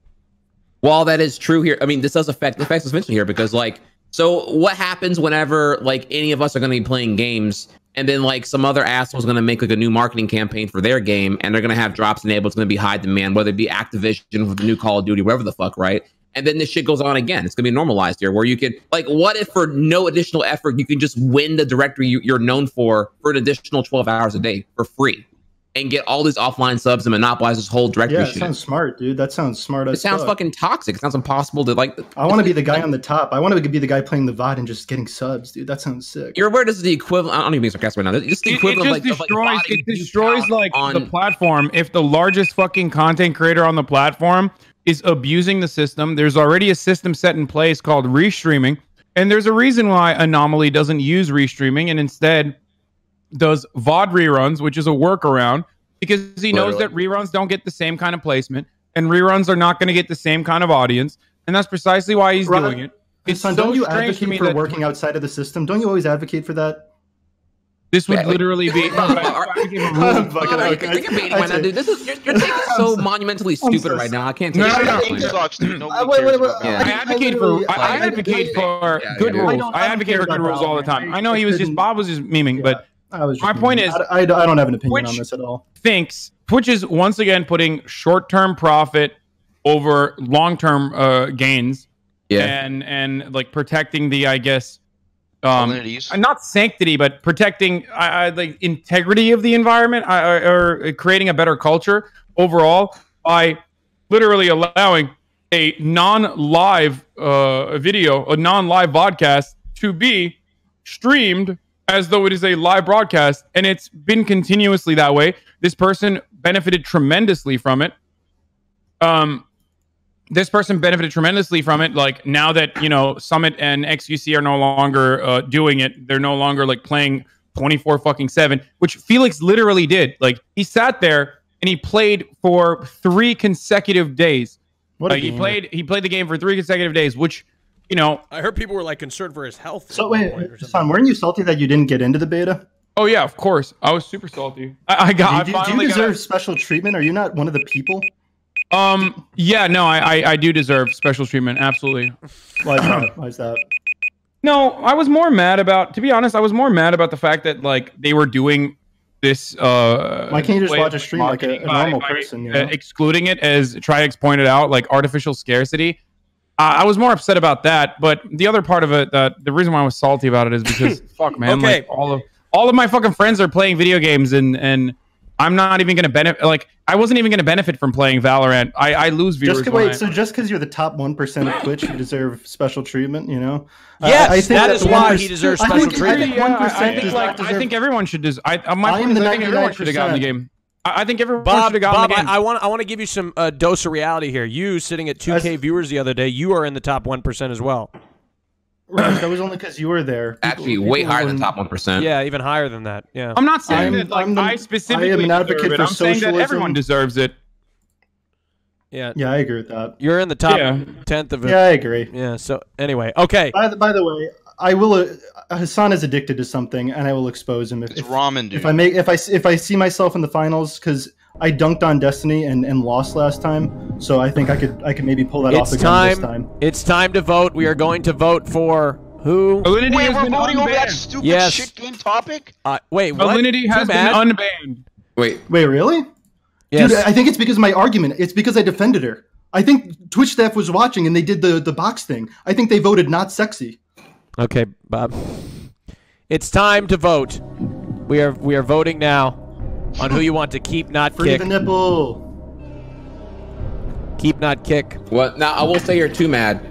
Speaker 4: While that is true here, I mean, this does affect us eventually here because, like, so what happens whenever, like, any of us are going to be playing games and then, like, some other asshole's going to make, like, a new marketing campaign for their game and they're going to have drops enabled. It's going to be high demand, whether it be Activision with the new Call of Duty, whatever the fuck, right? And then this shit goes on again. It's going to be normalized here where you can, like, what if for no additional effort, you can just win the directory you're known for an additional 12 hours a day for free and get all these offline subs and monopolize this whole directory
Speaker 3: Yeah,
Speaker 4: shit.
Speaker 3: it sounds smart, dude. That sounds smart.
Speaker 4: It sounds fucking toxic. It sounds impossible to, like.
Speaker 3: I want to be the guy on the top. I want to be the guy playing the VOD and just getting subs, dude. That sounds sick.
Speaker 4: You're aware this is the equivalent. I don't even mean sarcastic right now. It's the equivalent
Speaker 2: It destroys the platform if the largest fucking content creator on the platform is abusing the system. There's already a system set in place called restreaming, and there's a reason why Anomaly doesn't use restreaming and instead does VOD reruns, which is a workaround because he knows that reruns don't get the same kind of placement and reruns are not going to get the same kind of audience, and that's precisely why he's doing it. It's
Speaker 3: Son,
Speaker 2: so
Speaker 3: don't you
Speaker 2: strange to me
Speaker 3: advocate for
Speaker 2: that
Speaker 3: working outside of the system? Don't you always advocate for that?
Speaker 2: this would literally be.
Speaker 4: You're so monumentally stupid right now. I can't take it.
Speaker 2: I advocate for good rules. I advocate for good rules all the time. I know Bob was just memeing, but my point is,
Speaker 3: I don't have an opinion on this at all.
Speaker 2: Twitch is once again putting short-term profit over long-term gains, and like protecting the, I guess, not sanctity, but protecting the integrity of the environment, or creating a better culture overall by literally allowing a non-live video, a non-live podcast to be streamed as though it is a live broadcast, and it's been continuously that way. This person benefited tremendously from it. Like, now that, you know, Summit and XQC are no longer doing it, they're no longer like playing 24/7, which Felix literally did. Like, he sat there and he played for 3 consecutive days. He played the game for 3 consecutive days, which, you know,
Speaker 1: I heard people were like concerned for his health.
Speaker 3: So wait, Son, weren't you salty that you didn't get into the beta?
Speaker 2: Oh yeah, of course. I was super salty.
Speaker 3: Do you deserve special treatment? Are you not one of the people?
Speaker 2: Yeah, no, I do deserve special treatment. Absolutely.
Speaker 3: Why is that?
Speaker 2: No, I was more mad about, to be honest, I was more mad about the fact that, like, they were doing this.
Speaker 3: Why can't you just watch a stream like a normal person? You know?
Speaker 4: Excluding it, as TRIHEX pointed out, like artificial scarcity. I was more upset about that, but the other part of it, the reason why I was salty about it is because fuck, man, like all of my fucking friends are playing video games, and I'm not even going to benefit. Like, I wasn't even going to benefit from playing Valorant. I lose viewers.
Speaker 3: So just because you're the top 1% of Twitch, you deserve special treatment, you know?
Speaker 1: Yes, I think that is why he deserves special treatment.
Speaker 2: I think everyone should. I think everyone should have gotten the game. I think everyone should have gotten the game.
Speaker 1: I want to give you some dose of reality here. You sitting at 2K viewers the other day, you are in the top 1% as well.
Speaker 3: Right, that was only because you were there.
Speaker 4: Actually, way higher than top 1%.
Speaker 1: Yeah, even higher than that. Yeah.
Speaker 2: I'm not saying that like I specifically
Speaker 3: I am an advocate for
Speaker 2: I'm saying that everyone deserves it.
Speaker 1: Yeah.
Speaker 3: Yeah, I agree with that.
Speaker 1: You're in the top 10th of it.
Speaker 3: Yeah, I agree.
Speaker 1: Yeah. So anyway, okay.
Speaker 3: By the way, I will. Hassan is addicted to something, and I will expose him. It's
Speaker 6: ramen, dude.
Speaker 3: If I see myself in the finals, because I dunked on Destiny and lost last time, so I think I could maybe pull that off again this time.
Speaker 1: It's time to vote. We are going to vote for who?
Speaker 6: Wait, we're voting over that stupid shit game topic?
Speaker 1: Wait, what?
Speaker 2: Alinity has been unbanned.
Speaker 3: Wait, really?
Speaker 1: Yes.
Speaker 3: Dude, I think it's because of my argument. It's because I defended her. I think Twitch staff was watching and they did the box thing. I think they voted not sexy.
Speaker 1: Okay, Bob. It's time to vote. We are voting now on who you want to keep, not
Speaker 3: Free
Speaker 1: kick.
Speaker 3: the nipple.
Speaker 1: Keep, not kick.
Speaker 4: Well, now I will say you're too mad.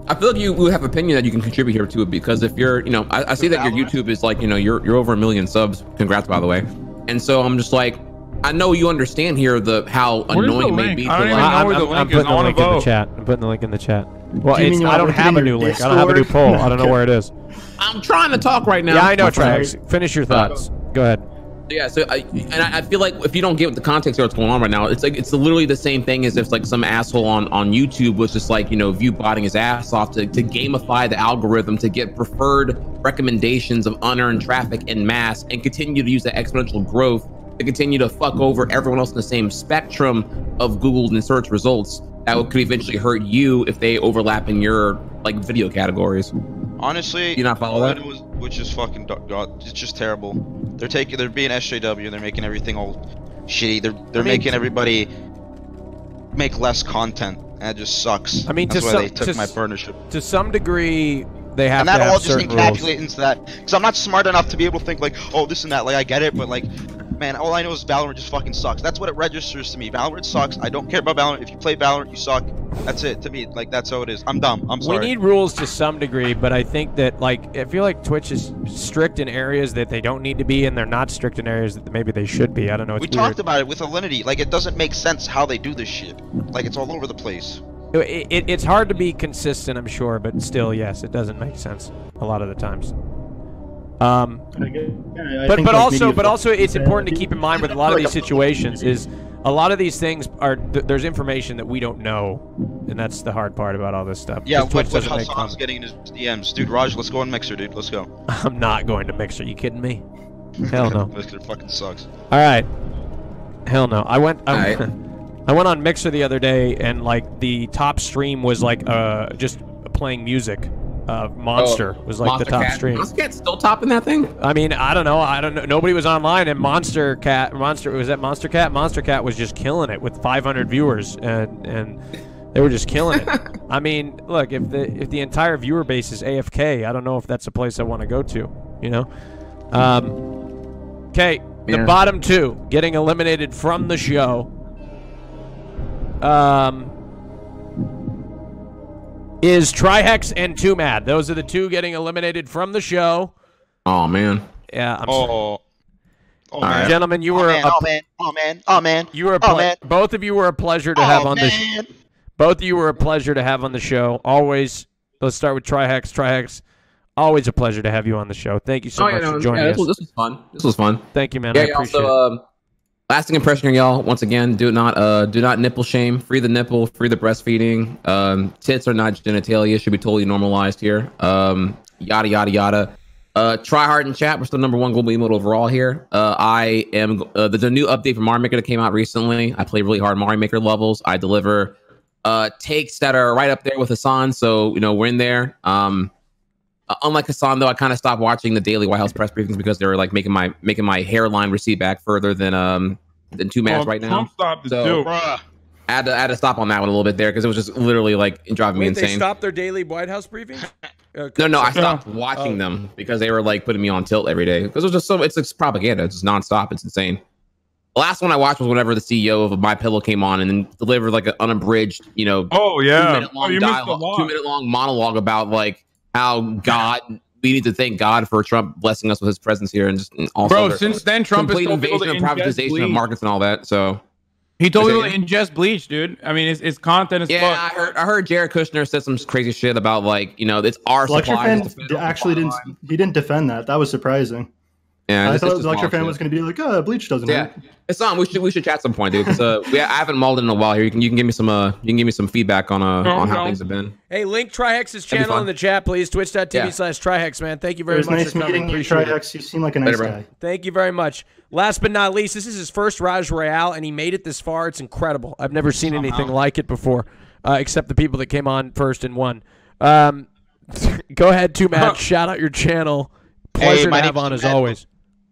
Speaker 4: I feel like you will have opinion that you can contribute here to it, because if you're, you know, I see that your YouTube is like, you know, you're over 1 million subs. Congrats, by the way. And so I'm just like, I know you understand here how annoying it may be.
Speaker 1: I'm putting the link in the chat. I'm putting the link in the chat. Well, I don't have a new link. I don't have a new poll. I don't know where it is.
Speaker 4: I'm trying to talk right now.
Speaker 1: Yeah, I know, TRIHEX. Finish your thoughts. Go ahead.
Speaker 4: Yeah, so I feel like if you don't get the context of what's going on right now, it's like it's literally the same thing as if like some asshole on YouTube was just like, you know, view botting his ass off to gamify the algorithm to get preferred recommendations of unearned traffic en masse and continue to use the exponential growth to continue to fuck over everyone else in the same spectrum of Google and search results that could eventually hurt you if they overlap in your like video categories.
Speaker 6: Honestly,
Speaker 4: you not follow that?
Speaker 6: Which is fucking god. It's just terrible. They're being SJW and they're making everything all shitty. They're making everybody make less content, and it just sucks.
Speaker 1: I mean,
Speaker 6: that's why they took my partnership.
Speaker 1: To some degree, they have
Speaker 6: and that
Speaker 1: to have
Speaker 6: all just
Speaker 1: certain
Speaker 6: encapsulates
Speaker 1: rules.
Speaker 6: into that, because I'm not smart enough to be able to think like, oh, this and that. Like I get it, but like, man, all I know is Valorant just fucking sucks. That's what it registers to me. Valorant sucks. I don't care about Valorant. If you play Valorant, you suck. That's it to me. Like that's how it is. I'm dumb. I'm sorry.
Speaker 1: We need rules to some degree, but I think that like I feel like Twitch is strict in areas that they don't need to be, and they're not strict in areas that maybe they should be. I don't know.
Speaker 6: We talked about it with Alinity. Like it doesn't make sense how they do this shit. Like it's all over the place.
Speaker 1: It's hard to be consistent, I'm sure, but still, yes, it doesn't make sense a lot of the times. But also, it's important to keep in mind with a lot of these situations is a lot of these things are there's information that we don't know, and that's the hard part about all this stuff.
Speaker 6: Yeah,
Speaker 1: Twitch
Speaker 6: what
Speaker 1: doesn't make
Speaker 6: Hassan's getting in his DMs, dude. Raj, let's go on Mixer, dude. Let's go.
Speaker 1: I'm not going to Mixer. You kidding me? Hell no.
Speaker 6: Mixer fucking sucks.
Speaker 1: All right. Hell no. I went on Mixer the other day, and like the top stream was like just playing music. Monster was like the top stream.
Speaker 4: Monster Cat's still topping that thing?
Speaker 1: I mean, I don't know. Nobody was online, and Monster Cat was just killing it with 500 viewers, and they were just killing it. I mean, look, if the entire viewer base is AFK, I don't know if that's a place I want to go to. You know. Okay, the bottom two getting eliminated from the show. Is TRIHEX and TWOMAD. Those are the two getting eliminated from the show.
Speaker 4: Oh man.
Speaker 1: Yeah.
Speaker 6: Oh man.
Speaker 1: Gentlemen, you were You were both of you were a pleasure to have on the both of you were a pleasure to have on the show. Always. Let's start with TRIHEX. TRIHEX, always a pleasure to have you on the show. Thank you so much for joining us.
Speaker 4: This was fun. This was fun.
Speaker 1: Thank you, man. I appreciate it.
Speaker 4: Lasting impression, y'all. Once again, do not nipple shame. Free the nipple. Free the breastfeeding. Tits are not genitalia. Should be totally normalized here. Yada yada yada. Try hard in chat. We're still #1 global emote overall here. I am. There's a new update from Mario Maker that came out recently. I play really hard Mario Maker levels. I deliver takes that are right up there with Hasan. So you know we're in there. Unlike Hasan, though, I kind of stopped watching the daily White House press briefings because they were like making my hairline recede back further than TWOMAD right now.
Speaker 2: Trump stopped the joke.
Speaker 4: I had to stop on that one a little bit there because it was just literally like driving me insane.
Speaker 1: They stopped their daily White House briefings?
Speaker 4: No, I stopped watching them because they were like putting me on tilt every day because it was just it's propaganda. It's just nonstop. It's insane. The last one I watched was whenever the CEO of MyPillow came on and then delivered like an unabridged, 2 minute long monologue about like how we need to thank God for Trump blessing us with his presence here and just also
Speaker 2: since then Trump is
Speaker 4: invasion of privatization of markets and all that. So
Speaker 2: he told people to ingest bleach, dude. I mean, his content is fucked.
Speaker 4: I heard Jared Kushner said some crazy shit about like it's our supply.
Speaker 3: Actually didn't defend that. That was surprising.
Speaker 4: Yeah,
Speaker 3: I thought the lecture fan was going to be like, bleach doesn't hurt.
Speaker 4: It's on. We should chat some point, dude. Because I haven't mauled it in a while here. You can give me some feedback on how things have been.
Speaker 1: Hey, link TRIHEX's channel in the chat, please. Twitch.tv/TRIHEX, man. Thank you very much.
Speaker 3: It was nice meeting you, TRIHEX. You seem like a nice guy.
Speaker 1: Thank you very much. Last but not least, this is his first RAJJ Royale, and he made it this far. It's incredible. I've never seen anything like it before, except the people that came on first and won. Go ahead, TWOMAD. Shout out your channel. Pleasure to have on as always.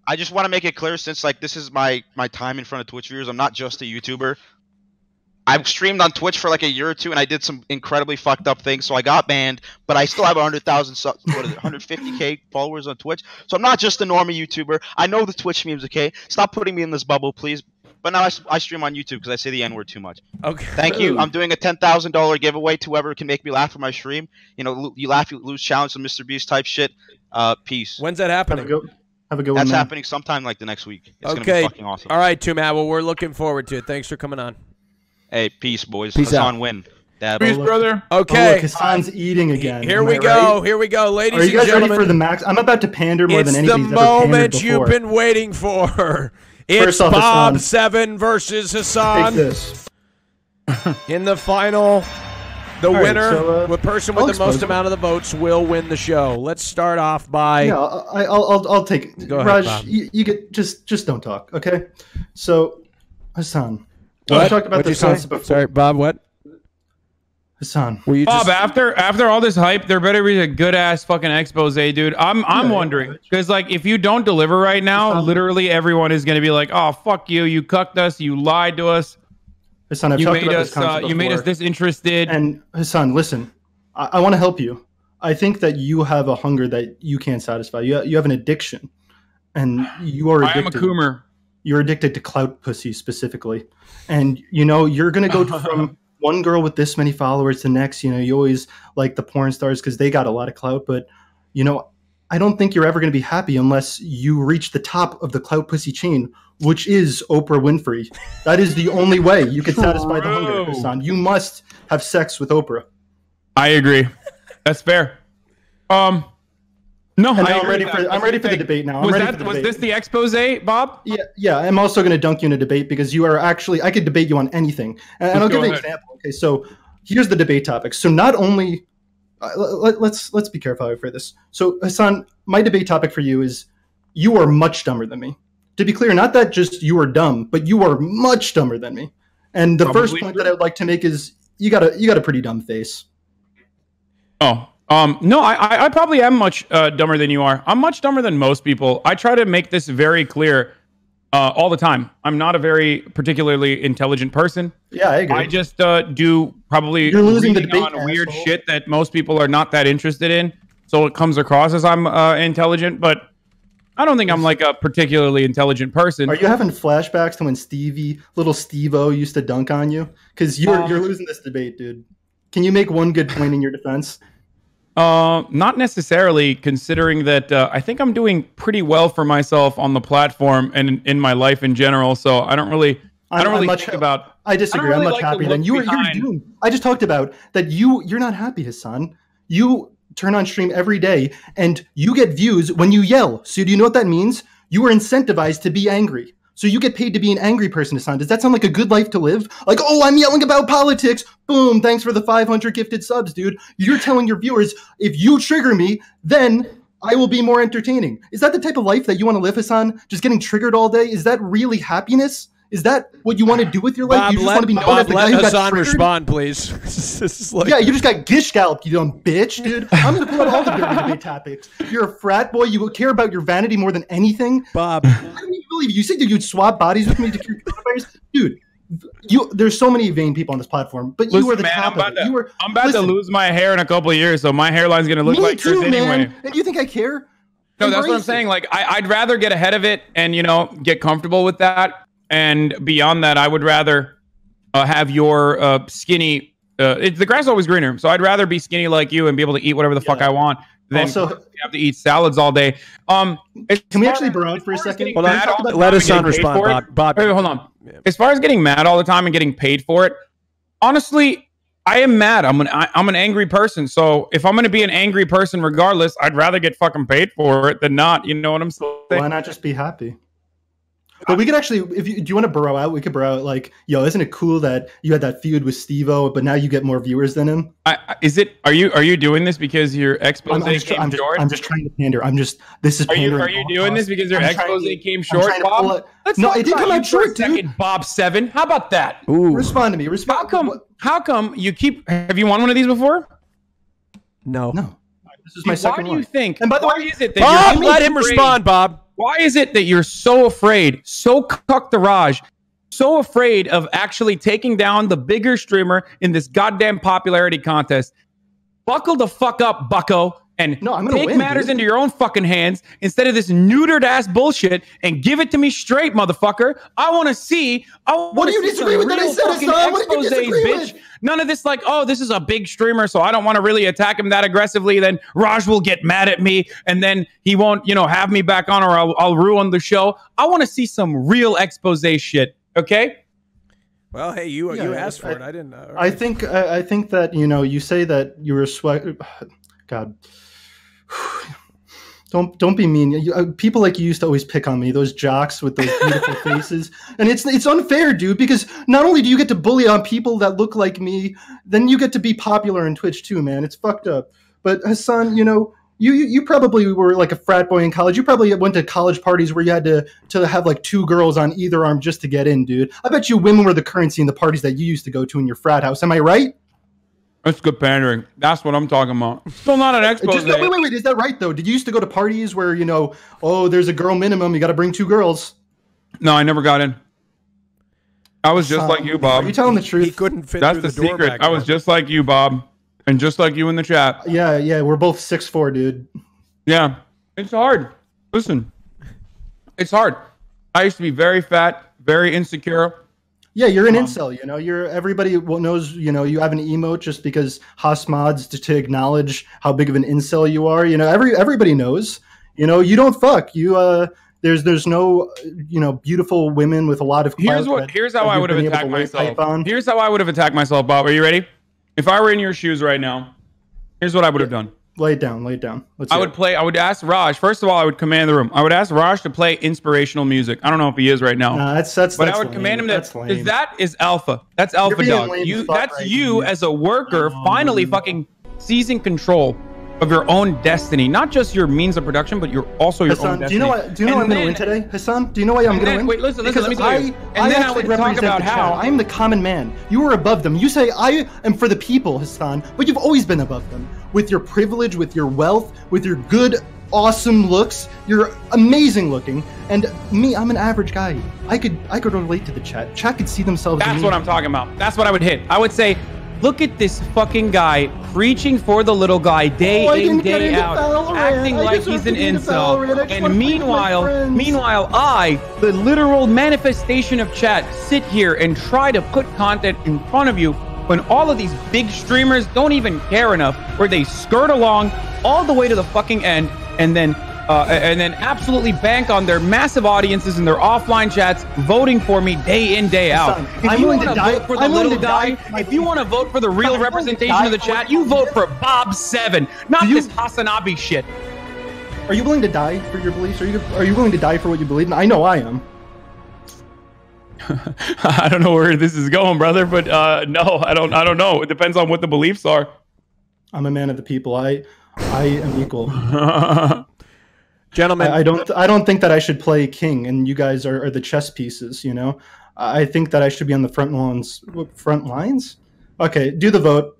Speaker 6: I just want to make it clear, since like this is my time in front of Twitch viewers, I'm not just a YouTuber. I've streamed on Twitch for like a year or two, and I did some incredibly fucked up things, so I got banned. But I still have 100,000 subs. What is it? 150K followers on Twitch. So I'm not just a normie YouTuber. I know the Twitch memes. Okay, stop putting me in this bubble, please. But now I stream on YouTube because I say the N-word too much.
Speaker 1: Okay.
Speaker 6: Thank you. I'm doing a $10,000 giveaway to whoever can make me laugh on my stream. You laugh, you lose challenge, some Mr. Beast type shit. Peace.
Speaker 1: When's that happening?
Speaker 3: Have a good one.
Speaker 6: That's happening sometime like the next week. It's gonna be fucking awesome.
Speaker 1: All right, TWOMAD. Well, we're looking forward to it. Thanks for coming on.
Speaker 6: Hey, peace, boys.
Speaker 1: Peace
Speaker 6: Hasan
Speaker 1: out.
Speaker 6: win. Dab.
Speaker 2: Peace, brother.
Speaker 1: Okay.
Speaker 3: Oh, look, Hasan's eating again.
Speaker 1: Here
Speaker 3: Am
Speaker 1: we
Speaker 3: I
Speaker 1: go.
Speaker 3: right?
Speaker 1: Here we go, ladies
Speaker 3: Are you
Speaker 1: and
Speaker 3: guys
Speaker 1: gentlemen.
Speaker 3: ready for the max? I'm about to pander more than
Speaker 1: It's the
Speaker 3: anybody's ever pandered
Speaker 1: moment
Speaker 3: before.
Speaker 1: you've been waiting for. It's
Speaker 3: First off,
Speaker 1: Bob
Speaker 3: Hasan.
Speaker 1: 7 versus Hasan.
Speaker 3: Take this.
Speaker 1: In the final, the
Speaker 3: All right,
Speaker 1: winner,
Speaker 3: so,
Speaker 1: the person
Speaker 3: I'll
Speaker 1: with the most
Speaker 3: expose
Speaker 1: amount of the votes will win the show. Let's start off by.
Speaker 3: Yeah, I'll take it.
Speaker 1: Go ahead,
Speaker 3: Raj,
Speaker 1: Bob.
Speaker 3: you get just don't talk, okay? So, Hasan,
Speaker 1: What?
Speaker 3: I talked about
Speaker 1: What'd you
Speaker 3: this
Speaker 1: say?
Speaker 3: concept before.
Speaker 1: Sorry, Bob. What?
Speaker 3: Hasan,
Speaker 1: Were you
Speaker 2: Bob,
Speaker 1: just...
Speaker 2: after all this hype, there better be a good ass fucking expose, dude. I'm wondering because like if you don't deliver right now, literally everyone is gonna be like, oh fuck you, you cucked us, you lied to us,
Speaker 3: Hasan, I've
Speaker 2: you
Speaker 3: talked
Speaker 2: made
Speaker 3: about
Speaker 2: us
Speaker 3: this concept
Speaker 2: you made us
Speaker 3: before.
Speaker 2: disinterested.
Speaker 3: And Hasan, listen, I want to help you. I think that you have a hunger that you can't satisfy. You have an addiction, and you are addicted.
Speaker 2: I am a coomer.
Speaker 3: You're addicted to clout pussy specifically, and you're gonna go from one girl with this many followers to the next. You always like the porn stars because they got a lot of clout, but I don't think you're ever gonna be happy unless you reach the top of the clout pussy chain, which is Oprah Winfrey. That is the only way you can satisfy the hunger, Hasan. You must have sex with Oprah.
Speaker 2: I agree. That's fair. No,
Speaker 3: And now
Speaker 2: I
Speaker 3: I'm ready for the debate now.
Speaker 2: Was this the expose, Bob?
Speaker 3: Yeah. I'm also going to dunk you in a debate because you are actually. I could debate you on anything, and I'll give you an example. Okay, so here's the debate topic. So not only let's be careful for this. So Hasan, my debate topic for you is you are much dumber than me. To be clear, not that just you are dumb, but you are much dumber than me. And the first point that I would like to make is you got a pretty dumb face.
Speaker 2: Oh. No, I probably am much dumber than you are. I'm much dumber than most people. I try to make this very clear all the time. I'm not a very particularly intelligent person.
Speaker 3: Yeah, I agree.
Speaker 2: I just do probably
Speaker 3: You're losing the
Speaker 2: reading
Speaker 3: debate,
Speaker 2: on weird
Speaker 3: asshole.
Speaker 2: shit that most people are not that interested in. So it comes across as I'm intelligent, but I don't think I'm like a particularly intelligent person.
Speaker 3: Are you having flashbacks to when little Steve-O used to dunk on you? Because you're losing this debate, dude. Can you make one good point in your defense?
Speaker 2: Not necessarily, considering that I think I'm doing pretty well for myself on the platform and in my life in general. So I don't really think about.
Speaker 3: I disagree. I'm much happier than you. You're doomed. I just talked about that. You're not happy, Hasan. You turn on stream every day and you get views when you yell. So do you know what that means? You are incentivized to be angry. So you get paid to be an angry person, Hasan. Does that sound like a good life to live? Like, oh, I'm yelling about politics. Boom, thanks for the 500 gifted subs, dude. You're telling your viewers, if you trigger me, then I will be more entertaining. Is that the type of life that you want to live, Hasan? Just getting triggered all day? Is that really happiness? Is that what you want to do with your life?
Speaker 1: Bob,
Speaker 3: You just want to be known as the guy
Speaker 1: let
Speaker 3: who got
Speaker 1: Hasan
Speaker 3: triggered?
Speaker 1: respond, please. This is like...
Speaker 3: Yeah, you just got gish galloped, you dumb bitch, dude. I'm going to pull out all the dirty debate topics. You're a frat boy. You care about your vanity more than anything.
Speaker 1: Bob.
Speaker 3: I don't even believe you. You said you'd swap bodies with me to cure coronavirus? Dude, there's so many vain people on this platform, but you were the top of it.
Speaker 2: I'm about to lose my hair in a couple of years, so my hairline's going to look like yours anyway.
Speaker 3: Man. And you think I care?
Speaker 2: No, that's what I'm saying. Like, I'd rather get ahead of it and, get comfortable with that. And beyond that, I would rather have your skinny. The grass is always greener, so I'd rather be skinny like you and be able to eat whatever the fuck I want than
Speaker 3: Also,
Speaker 2: have to eat salads all day.
Speaker 3: Can we actually bro out for a second?
Speaker 1: Hold on. Let Hasan respond, Bob.
Speaker 2: Wait, hold on. As far as getting mad all the time and getting paid for it, honestly, I am mad. I'm an angry person. So if I'm going to be an angry person regardless, I'd rather get fucking paid for it than not. You know what I'm saying?
Speaker 3: Why not just be happy? But we could actually, do you want to bro out? We could bro out like, yo, isn't it cool that you had that feud with Steve-O, but now you get more viewers than him?
Speaker 2: Are you doing this because your expose came short?
Speaker 3: I'm just trying to pander. This is pandering.
Speaker 2: Are you doing this because your expose came short, Bob?
Speaker 3: No, it did come out short, dude.
Speaker 2: Bob 7. How about that?
Speaker 3: Ooh. Respond to me.
Speaker 2: How come you keep? Have you won one of these before?
Speaker 1: No.
Speaker 3: This is my second one.
Speaker 2: Why do you think?
Speaker 3: And by the way,
Speaker 2: is it that
Speaker 1: Bob, let him respond, Bob.
Speaker 2: Why is it that you're so afraid, so cuck the Raj, so afraid of actually taking down the bigger streamer in this goddamn popularity contest? Buckle the fuck up, bucko, and take matters into your own fucking hands instead of this neutered ass bullshit and give it to me straight, motherfucker. I want to see.
Speaker 14: What do you disagree with that I said, Hasan? What do you disagree with?
Speaker 2: None of this like, oh, this is a big streamer, so I don't want to really attack him that aggressively. Then Raj will get mad at me, and then he won't, have me back on, or I'll ruin the show. I want to see some real expose shit, okay?
Speaker 1: Well, hey, you asked for it. I didn't.
Speaker 3: I think that you say that you were God. Don't be mean. People like you used to always pick on me. Those jocks with those beautiful faces, and it's unfair, dude. Because not only do you get to bully on people that look like me, then you get to be popular on Twitch too, man. It's fucked up. But Hasan, you probably were like a frat boy in college. You probably went to college parties where you had to have like 2 girls on either arm just to get in, dude. I bet you women were the currency in the parties that you used to go to in your frat house. Am I right?
Speaker 2: That's good pandering. That's what I'm talking about. Still not an expose.
Speaker 3: Wait. Is that right, though? Did you used to go to parties where, there's a girl minimum, you got to bring 2 girls?
Speaker 2: No, I never got in. I was just like you, Bob.
Speaker 3: Are you telling the truth?
Speaker 1: He couldn't fit
Speaker 2: That's
Speaker 1: through
Speaker 2: the
Speaker 1: the door
Speaker 2: secret.
Speaker 1: back
Speaker 2: I was just like you, Bob. And just like you in the chat.
Speaker 3: Yeah, we're both 6'4", dude.
Speaker 2: Yeah, it's hard. Listen, it's hard. I used to be very fat, very insecure.
Speaker 3: Yeah, you're an incel, everybody knows, you have an emote just because Haas mods to acknowledge how big of an incel you are. Everybody knows, you don't fuck. There's no, beautiful women with a lot of clout.
Speaker 2: Here's how I would have attacked myself. Here's how I would have attacked myself, Bob. Are you ready? If I were in your shoes right now, here's what I would have done.
Speaker 3: Lay it down.
Speaker 2: I would ask Raj. First of all, I would command the room. I would ask Raj to play inspirational music. I don't know if he is right now.
Speaker 3: Nah,
Speaker 2: but I would command him to. That is alpha. That's alpha dog. That's you as a worker finally fucking seizing control of your own destiny, not just your means of production, but you're also your own destiny.
Speaker 3: Do you know what? Do you know I'm going to win today, Hasan? Do you know why I'm going to win?
Speaker 2: Wait, listen. Let me tell you. And then I would talk about how
Speaker 3: I am the common man. You are above them. You say I am for the people, Hasan, but you've always been above them with your privilege, with your wealth, with your good, awesome looks. You're amazing looking, and me, I'm an average guy. I could relate to the chat. Chat could see themselves.
Speaker 2: That's what I'm talking about. That's what I would hit. I would say, look at this fucking guy preaching for the little guy day in, day out, acting like he's an incel. And meanwhile, I, the literal manifestation of chat, sit here and try to put content in front of you when all of these big streamers don't even care enough, where they skirt along all the way to the fucking end and then absolutely bank on their massive audiences and their offline chats voting for me day in, day out. If you want to vote for the little guy, if you want to vote for the real representation of the chat, you vote for Bob7, not this Hasanabi shit.
Speaker 3: Are you willing to die for your beliefs? Are you willing to die for what you believe in? I know I am.
Speaker 2: I don't know where this is going, brother, but no, I don't know. It depends on what the beliefs are.
Speaker 3: I'm a man of the people. I am equal.
Speaker 1: Gentlemen,
Speaker 3: I don't think that I should play king, and you guys are the chess pieces. I think that I should be on the front lines. Okay, do the vote.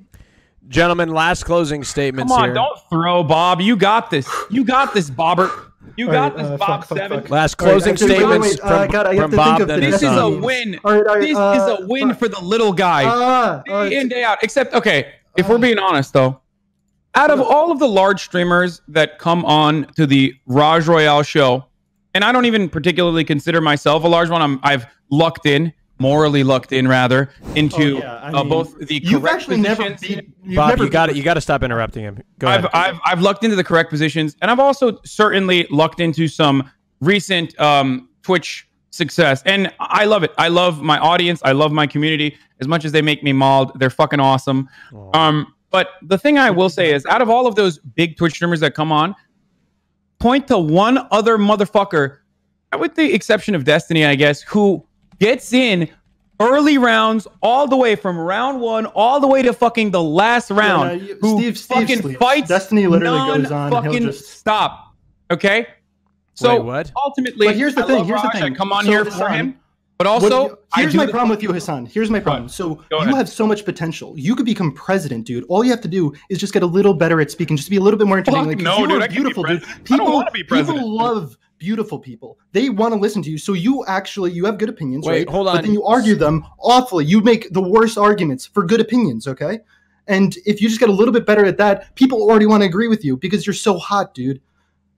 Speaker 1: Gentlemen, last closing statements.
Speaker 2: Come on,
Speaker 1: here.
Speaker 2: Don't throw, Bob. You got this. You got this, Bobbert. You got this, Bob7.
Speaker 1: Last closing statements from Bob.
Speaker 2: This is a win. This is a win for the little guy. Day in, day out. Except, okay, if we're being honest, though, out of all of the large streamers that come on to the RAJJ Royale show, and I don't even particularly consider myself a large one. I've morally lucked in, rather, into both the correct positions.
Speaker 1: Bob, you got to stop interrupting him. Go ahead.
Speaker 2: I've lucked into the correct positions, and I've also certainly lucked into some recent Twitch success, and I love it. I love my audience. I love my community. As much as they make me mauled, they're fucking awesome. But the thing I will say is, out of all of those big Twitch streamers that come on, point to one other motherfucker, with the exception of Destiny, I guess, who gets in early rounds all the way from round 1 all the way to fucking the last round. Steve fights.
Speaker 3: Destiny literally goes on.
Speaker 2: Fucking
Speaker 3: He'll just
Speaker 2: stop. Okay. So
Speaker 1: wait, what?
Speaker 2: Ultimately,
Speaker 3: but here's the thing.
Speaker 2: I come on here for him. But also,
Speaker 3: here's my problem with you, Hasan. Here's my problem. So you have so much potential. You could become president, dude. All you have to do is just get a little better at speaking, just be a little bit more entertaining.
Speaker 2: No, dude, I can't be president. I don't want to be president.
Speaker 3: People love beautiful people. They want to listen to you. So you have good opinions,
Speaker 1: right?
Speaker 3: Hold on. But then you argue them awfully. You make the worst arguments for good opinions, okay? And if you just get a little bit better at that, people already want to agree with you because you're so hot, dude.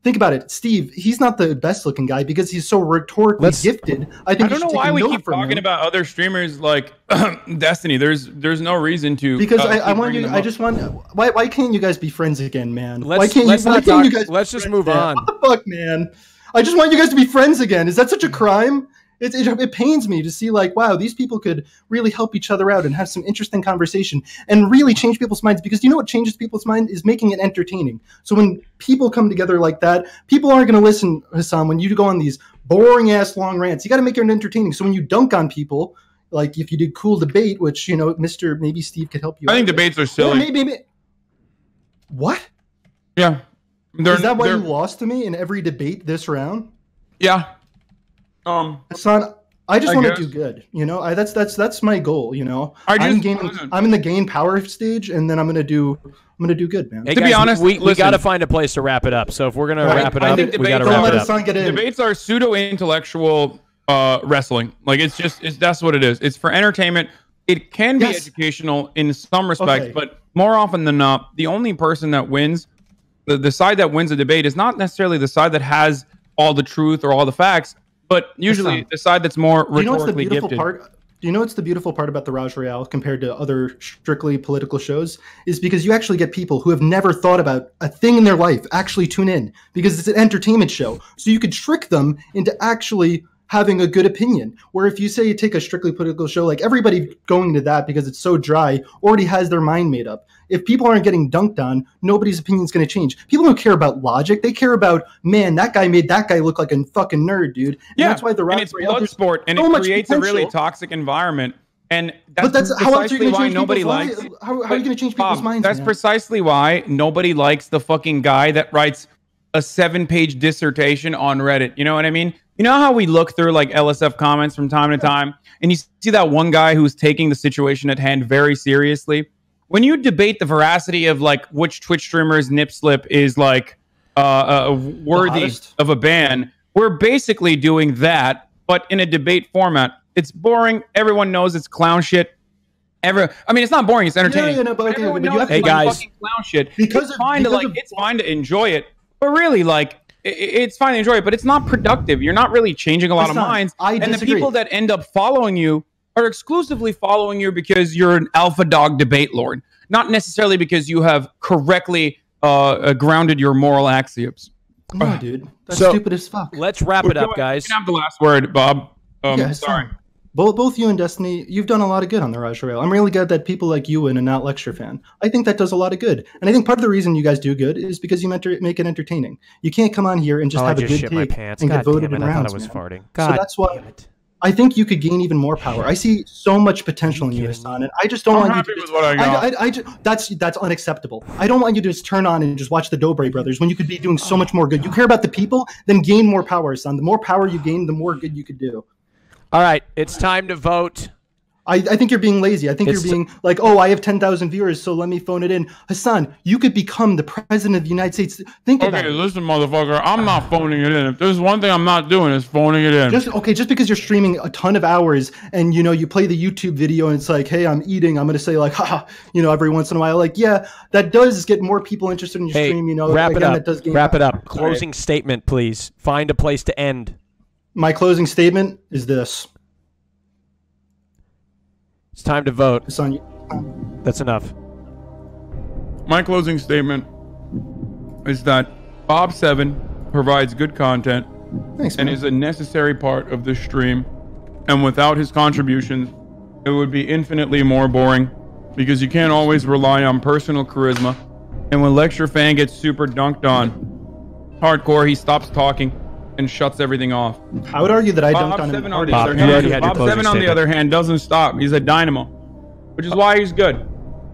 Speaker 3: Think about it. Steve, he's not the best looking guy because he's so rhetorically gifted. I
Speaker 2: don't know why we keep talking about other streamers like Destiny. There's no reason to.
Speaker 3: Because why can't you guys be friends again, man?
Speaker 1: Let's just move on.
Speaker 3: What the fuck, man? I just want you guys to be friends again. Is that such a crime? It pains me to see like, wow, these people could really help each other out and have some interesting conversation and really change people's minds, because you know what changes people's mind is making it entertaining. So when people come together like that, people aren't going to listen, Hasan, when you go on these boring ass long rants. You got to make it entertaining. So when you dunk on people, like if you did cool debate, which, you know, maybe Steve could help you.
Speaker 2: I think debates are silly.
Speaker 3: Yeah, maybe. What?
Speaker 2: Yeah.
Speaker 3: Is that why you lost to me in every debate this round?
Speaker 2: Yeah.
Speaker 3: Hasan, I just want to do good. You know, that's my goal. You know, I'm in the gain power stage, and then I'm gonna do good, man.
Speaker 1: Hey, to be honest, we got to find a place to wrap it up. So if we're gonna wrap it up, we got to wrap it up.
Speaker 2: Debates are pseudo-intellectual wrestling. Like that's what it is. It's for entertainment. It can be educational in some respects, but more often than not, the only person that wins, the side that wins a debate, is not necessarily the side that has all the truth or all the facts, but usually the side that's more rhetorically gifted.
Speaker 3: Do you know what's the beautiful part about the Raj Royale compared to other strictly political shows? Is because you actually get people who have never thought about a thing in their life actually tune in, because it's an entertainment show. So you could trick them into actually having a good opinion. Where if you say you take a strictly political show, like everybody going to that because it's so dry already has their mind made up. If people aren't getting dunked on, nobody's opinion is going to change. People don't care about logic. They care about, man, that guy made that guy look like a fucking nerd, dude. And that's why the
Speaker 2: it's blood sport, and it creates a really toxic environment. And that's precisely why nobody likes.
Speaker 3: How are you going to change people's minds?
Speaker 2: That's precisely why nobody likes the fucking guy that writes a 7-page dissertation on Reddit. You know what I mean? You know how we look through like LSF comments from time to time, and you see that one guy who's taking the situation at hand very seriously? When you debate the veracity of like which Twitch streamer's nip slip is like worthy of a ban, we're basically doing that, but in a debate format. It's boring. Everyone knows it's clown shit. I mean, it's not boring. It's entertaining. Hey guys, clown shit. It's fine to enjoy it, but really, like, it's fine to enjoy it, but it's not productive. You're not really changing a lot of minds. And the people that end up following you are exclusively following you because you're an alpha dog debate lord, not necessarily because you have correctly grounded your moral axioms.
Speaker 3: No, dude, that's stupid as fuck.
Speaker 1: Let's wrap it up, guys.
Speaker 2: You can have the last word, Bob. Sorry.
Speaker 3: Both you and Destiny, you've done a lot of good on the Raj Royale. I'm really glad that people like you win and not Lecture Fan. I think that does a lot of good. And I think part of the reason you guys do good is because you make it entertaining. You can't come on here and just have a good take and get voted in rounds.
Speaker 1: I thought I was farting.
Speaker 3: So that's why I think you could gain even more power. I see so much potential in you, Hasan, and I just don't want you to. That's unacceptable. I don't want you to just turn on and just watch the Dobre brothers when you could be doing so much more good. You care about the people, then gain more power, Hasan. The more power you gain, the more good you could do.
Speaker 1: All right, it's time to vote.
Speaker 3: I think you're being lazy. I think you're being like, oh, I have 10,000 viewers, so let me phone it in. Hasan, you could become the president of the United States. Think about it.
Speaker 2: Okay, listen, motherfucker, I'm not phoning it in. If there's one thing I'm not doing, is phoning it in.
Speaker 3: Just because you're streaming a ton of hours and, you know, you play the YouTube video and it's like, hey, I'm eating, I'm going to say like, haha, you know, every once in a while, like, yeah, that does get more people interested in your stream, you know.
Speaker 1: Wrap it up. Closing statement, please. Find a place to end.
Speaker 3: My closing statement is this.
Speaker 1: It's time to vote. That's enough.
Speaker 2: My closing statement is that Bob7 provides good content and is a necessary part of the stream. And without his contributions, it would be infinitely more boring because you can't always rely on personal charisma. And when Lecture Fan gets super dunked on hardcore, he stops talking and shuts everything off.
Speaker 3: I would argue that I dunked on him.
Speaker 2: Bob7 on the other hand doesn't stop. He's a dynamo, which is why he's good.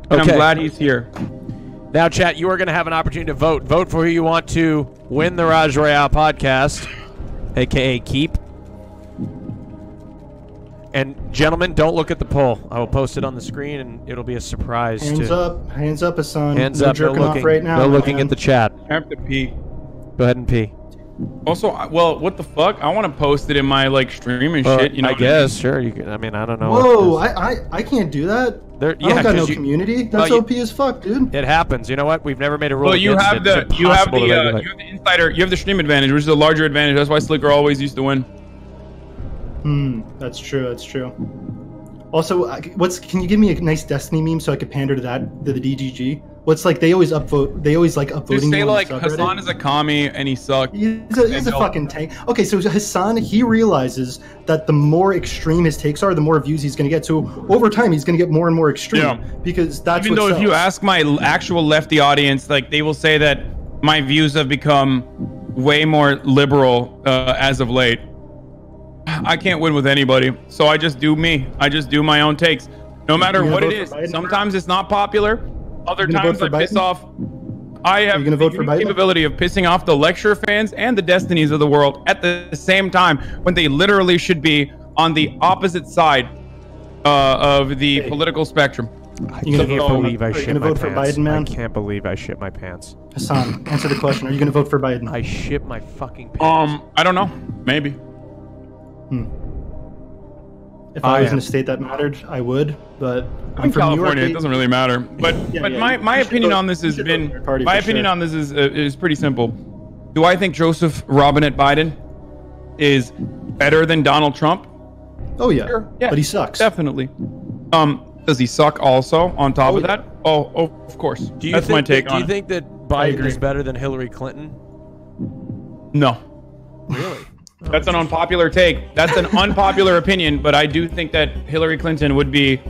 Speaker 2: And I'm glad he's here.
Speaker 1: Now, chat, you are going to have an opportunity to vote. Vote for who you want to win the Raj Royale podcast, aka keep. And gentlemen, don't look at the poll. I will post it on the screen, and it'll be a surprise.
Speaker 3: Hands up, Hasan.
Speaker 1: Hands up.
Speaker 3: Jerking off right now.
Speaker 1: No looking at the chat.
Speaker 2: I have to pee.
Speaker 1: Go ahead and pee.
Speaker 2: Also, well, what the fuck? I want to post it in my like stream and shit. You know,
Speaker 1: I guess sure. You can. I mean, I don't know.
Speaker 3: Whoa, I can't do that. I don't got no community. That's OP as fuck, dude.
Speaker 1: It happens. You know what? We've never made a rule.
Speaker 2: Well, you have the insider. You have the stream advantage, which is a larger advantage. That's why Slicker always used to win.
Speaker 3: That's true. That's true. Also, can you give me a nice Destiny meme so I could pander to that, to the DGG? Well, it's like they always upvote. They always like upvoting.
Speaker 2: Just say
Speaker 3: you on
Speaker 2: like
Speaker 3: the subreddit.
Speaker 2: Hassan is a commie and he sucks.
Speaker 3: He's a fucking tank. Okay, so Hassan, he realizes that the more extreme his takes are, the more views he's going to get. So over time, he's going to get more and more extreme because that's
Speaker 2: even
Speaker 3: what
Speaker 2: though
Speaker 3: sells.
Speaker 2: if you ask my actual lefty audience, like they will say that my views have become way more liberal as of late. I can't win with anybody, so I just do me. I just do my own takes, no matter what it is. Sometimes it's not popular. Other times I piss off. I have the unique capability of pissing off the lecture fans and the Destinies of the world at the same time when they literally should be on the opposite side of the political spectrum.
Speaker 1: I can't believe I shit my
Speaker 3: vote for
Speaker 1: pants.
Speaker 3: Biden, man?
Speaker 1: I can't believe I shit my pants.
Speaker 3: Hassan, answer the question. Are you going to vote for Biden?
Speaker 1: I shit my fucking pants.
Speaker 2: I don't know. Maybe.
Speaker 3: If I was in a state that mattered, I would. But I'm
Speaker 2: in
Speaker 3: from
Speaker 2: California.
Speaker 3: New York.
Speaker 2: It doesn't really matter. But my opinion on this has been is pretty simple. Do I think Joseph Robinette Biden is better than Donald Trump?
Speaker 3: Oh yeah.
Speaker 2: Sure. Yeah,
Speaker 3: but he sucks.
Speaker 2: Definitely. Does he suck also on top of that? Oh, of course. That's my take on it.
Speaker 1: Do you think that Biden is better than Hillary Clinton?
Speaker 2: No.
Speaker 1: Really?
Speaker 2: That's an unpopular take. That's an unpopular opinion, but I do think that Hillary Clinton would be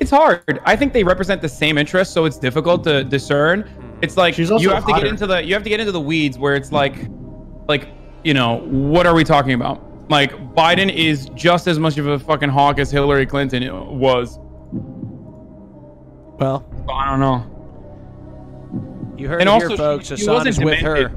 Speaker 2: it's hard. I think they represent the same interests, so it's difficult to discern. It's like you have to get into the weeds where it's like you know, what are we talking about? Like Biden is just as much of a fucking hawk as Hillary Clinton was.
Speaker 1: Well,
Speaker 2: I don't know.
Speaker 1: You heard it here, folks. Hassan is with her.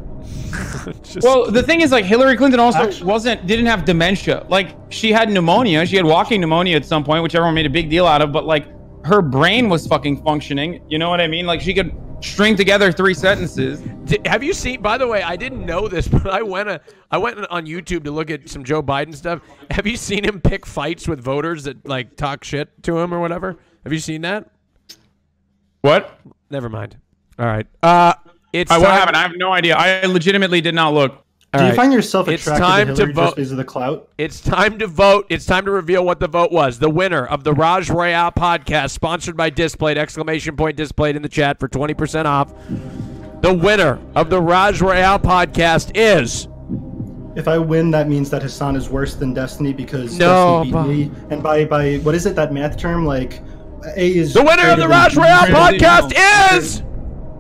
Speaker 2: Well, the thing is, like, Hillary Clinton also didn't have dementia. Like, she had pneumonia. She had walking pneumonia at some point, which everyone made a big deal out of. But like, her brain was fucking functioning. You know what I mean? Like, she could string together 3 sentences.
Speaker 1: Have you seen? By the way, I didn't know this, but I went on YouTube to look at some Joe Biden stuff. Have you seen him pick fights with voters that like talk shit to him or whatever? Have you seen that?
Speaker 2: What?
Speaker 1: Never mind. All right. It's
Speaker 2: what happened? I have no idea. I legitimately did not look.
Speaker 3: Do you find yourself attracted to Hillary just because of the clout?
Speaker 1: It's time to vote. It's time to reveal what the vote was. The winner of the RAJJ Royale podcast, sponsored by Displayed, exclamation point Displayed in the chat for 20% off. The winner of the RAJJ Royale podcast is...
Speaker 3: If I win, that means that Hassan is worse than Destiny because Destiny beat me. And by what is it, that math term? Like, A is...
Speaker 1: The winner of the RAJJ Royale podcast is...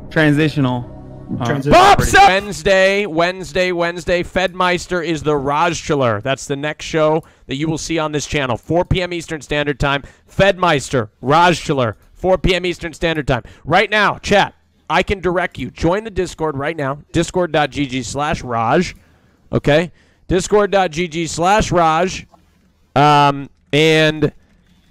Speaker 2: Transitional.
Speaker 1: Wednesday, Fedmeister is the RAJJler. That's the next show that you will see on this channel. 4 p.m. Eastern Standard Time. Fedmeister, RAJJler, 4 p.m. Eastern Standard Time. Right now, chat, I can direct you. Join the Discord right now. Discord.gg/Raj. Okay? Discord.gg/Raj. And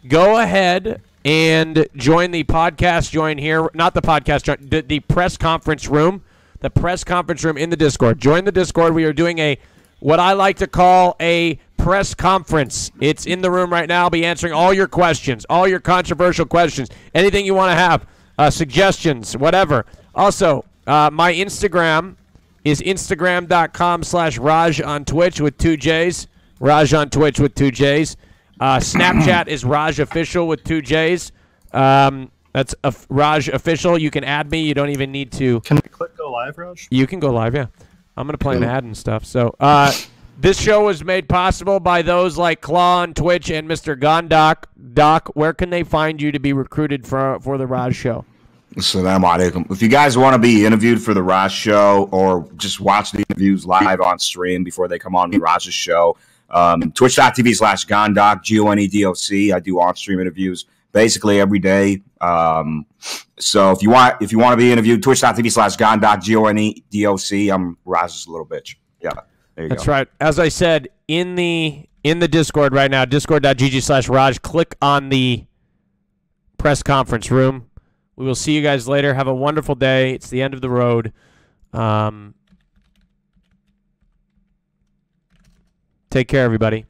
Speaker 1: go ahead and join the podcast. Join here. Not the podcast. The press conference room. The press conference room in the Discord. Join the Discord. We are doing what I like to call a press conference. It's in the room right now. I'll be answering all your questions, all your controversial questions, anything you want to have, suggestions, whatever. Also, my Instagram is instagram.com/Raj on Twitch with 2 J's. Raj on Twitch with 2 J's. Snapchat is Raj Official with 2 J's. That's Raj Official. You can add me. You don't even need to.
Speaker 3: Can we click go live, Raj?
Speaker 1: You can go live, yeah. I'm going to play an ad and stuff. So this show was made possible by those like Claw on Twitch and Mr. Gondok. Doc, where can they find you to be recruited for the Raj show?
Speaker 15: Assalamu alaikum. If you guys want to be interviewed for the Raj show or just watch the interviews live on stream before they come on the Raj's show, twitch.tv/Gondok, GONEDOC. I do on-stream interviews basically every day. So if you want to be interviewed, twitch.tv/Gondok, GONEDOC. I'm Raj's little bitch. Yeah, there you go.
Speaker 1: That's right. As I said, in the Discord right now, discord.gg/Raj, click on the press conference room. We will see you guys later. Have a wonderful day. It's the end of the road. Take care, everybody.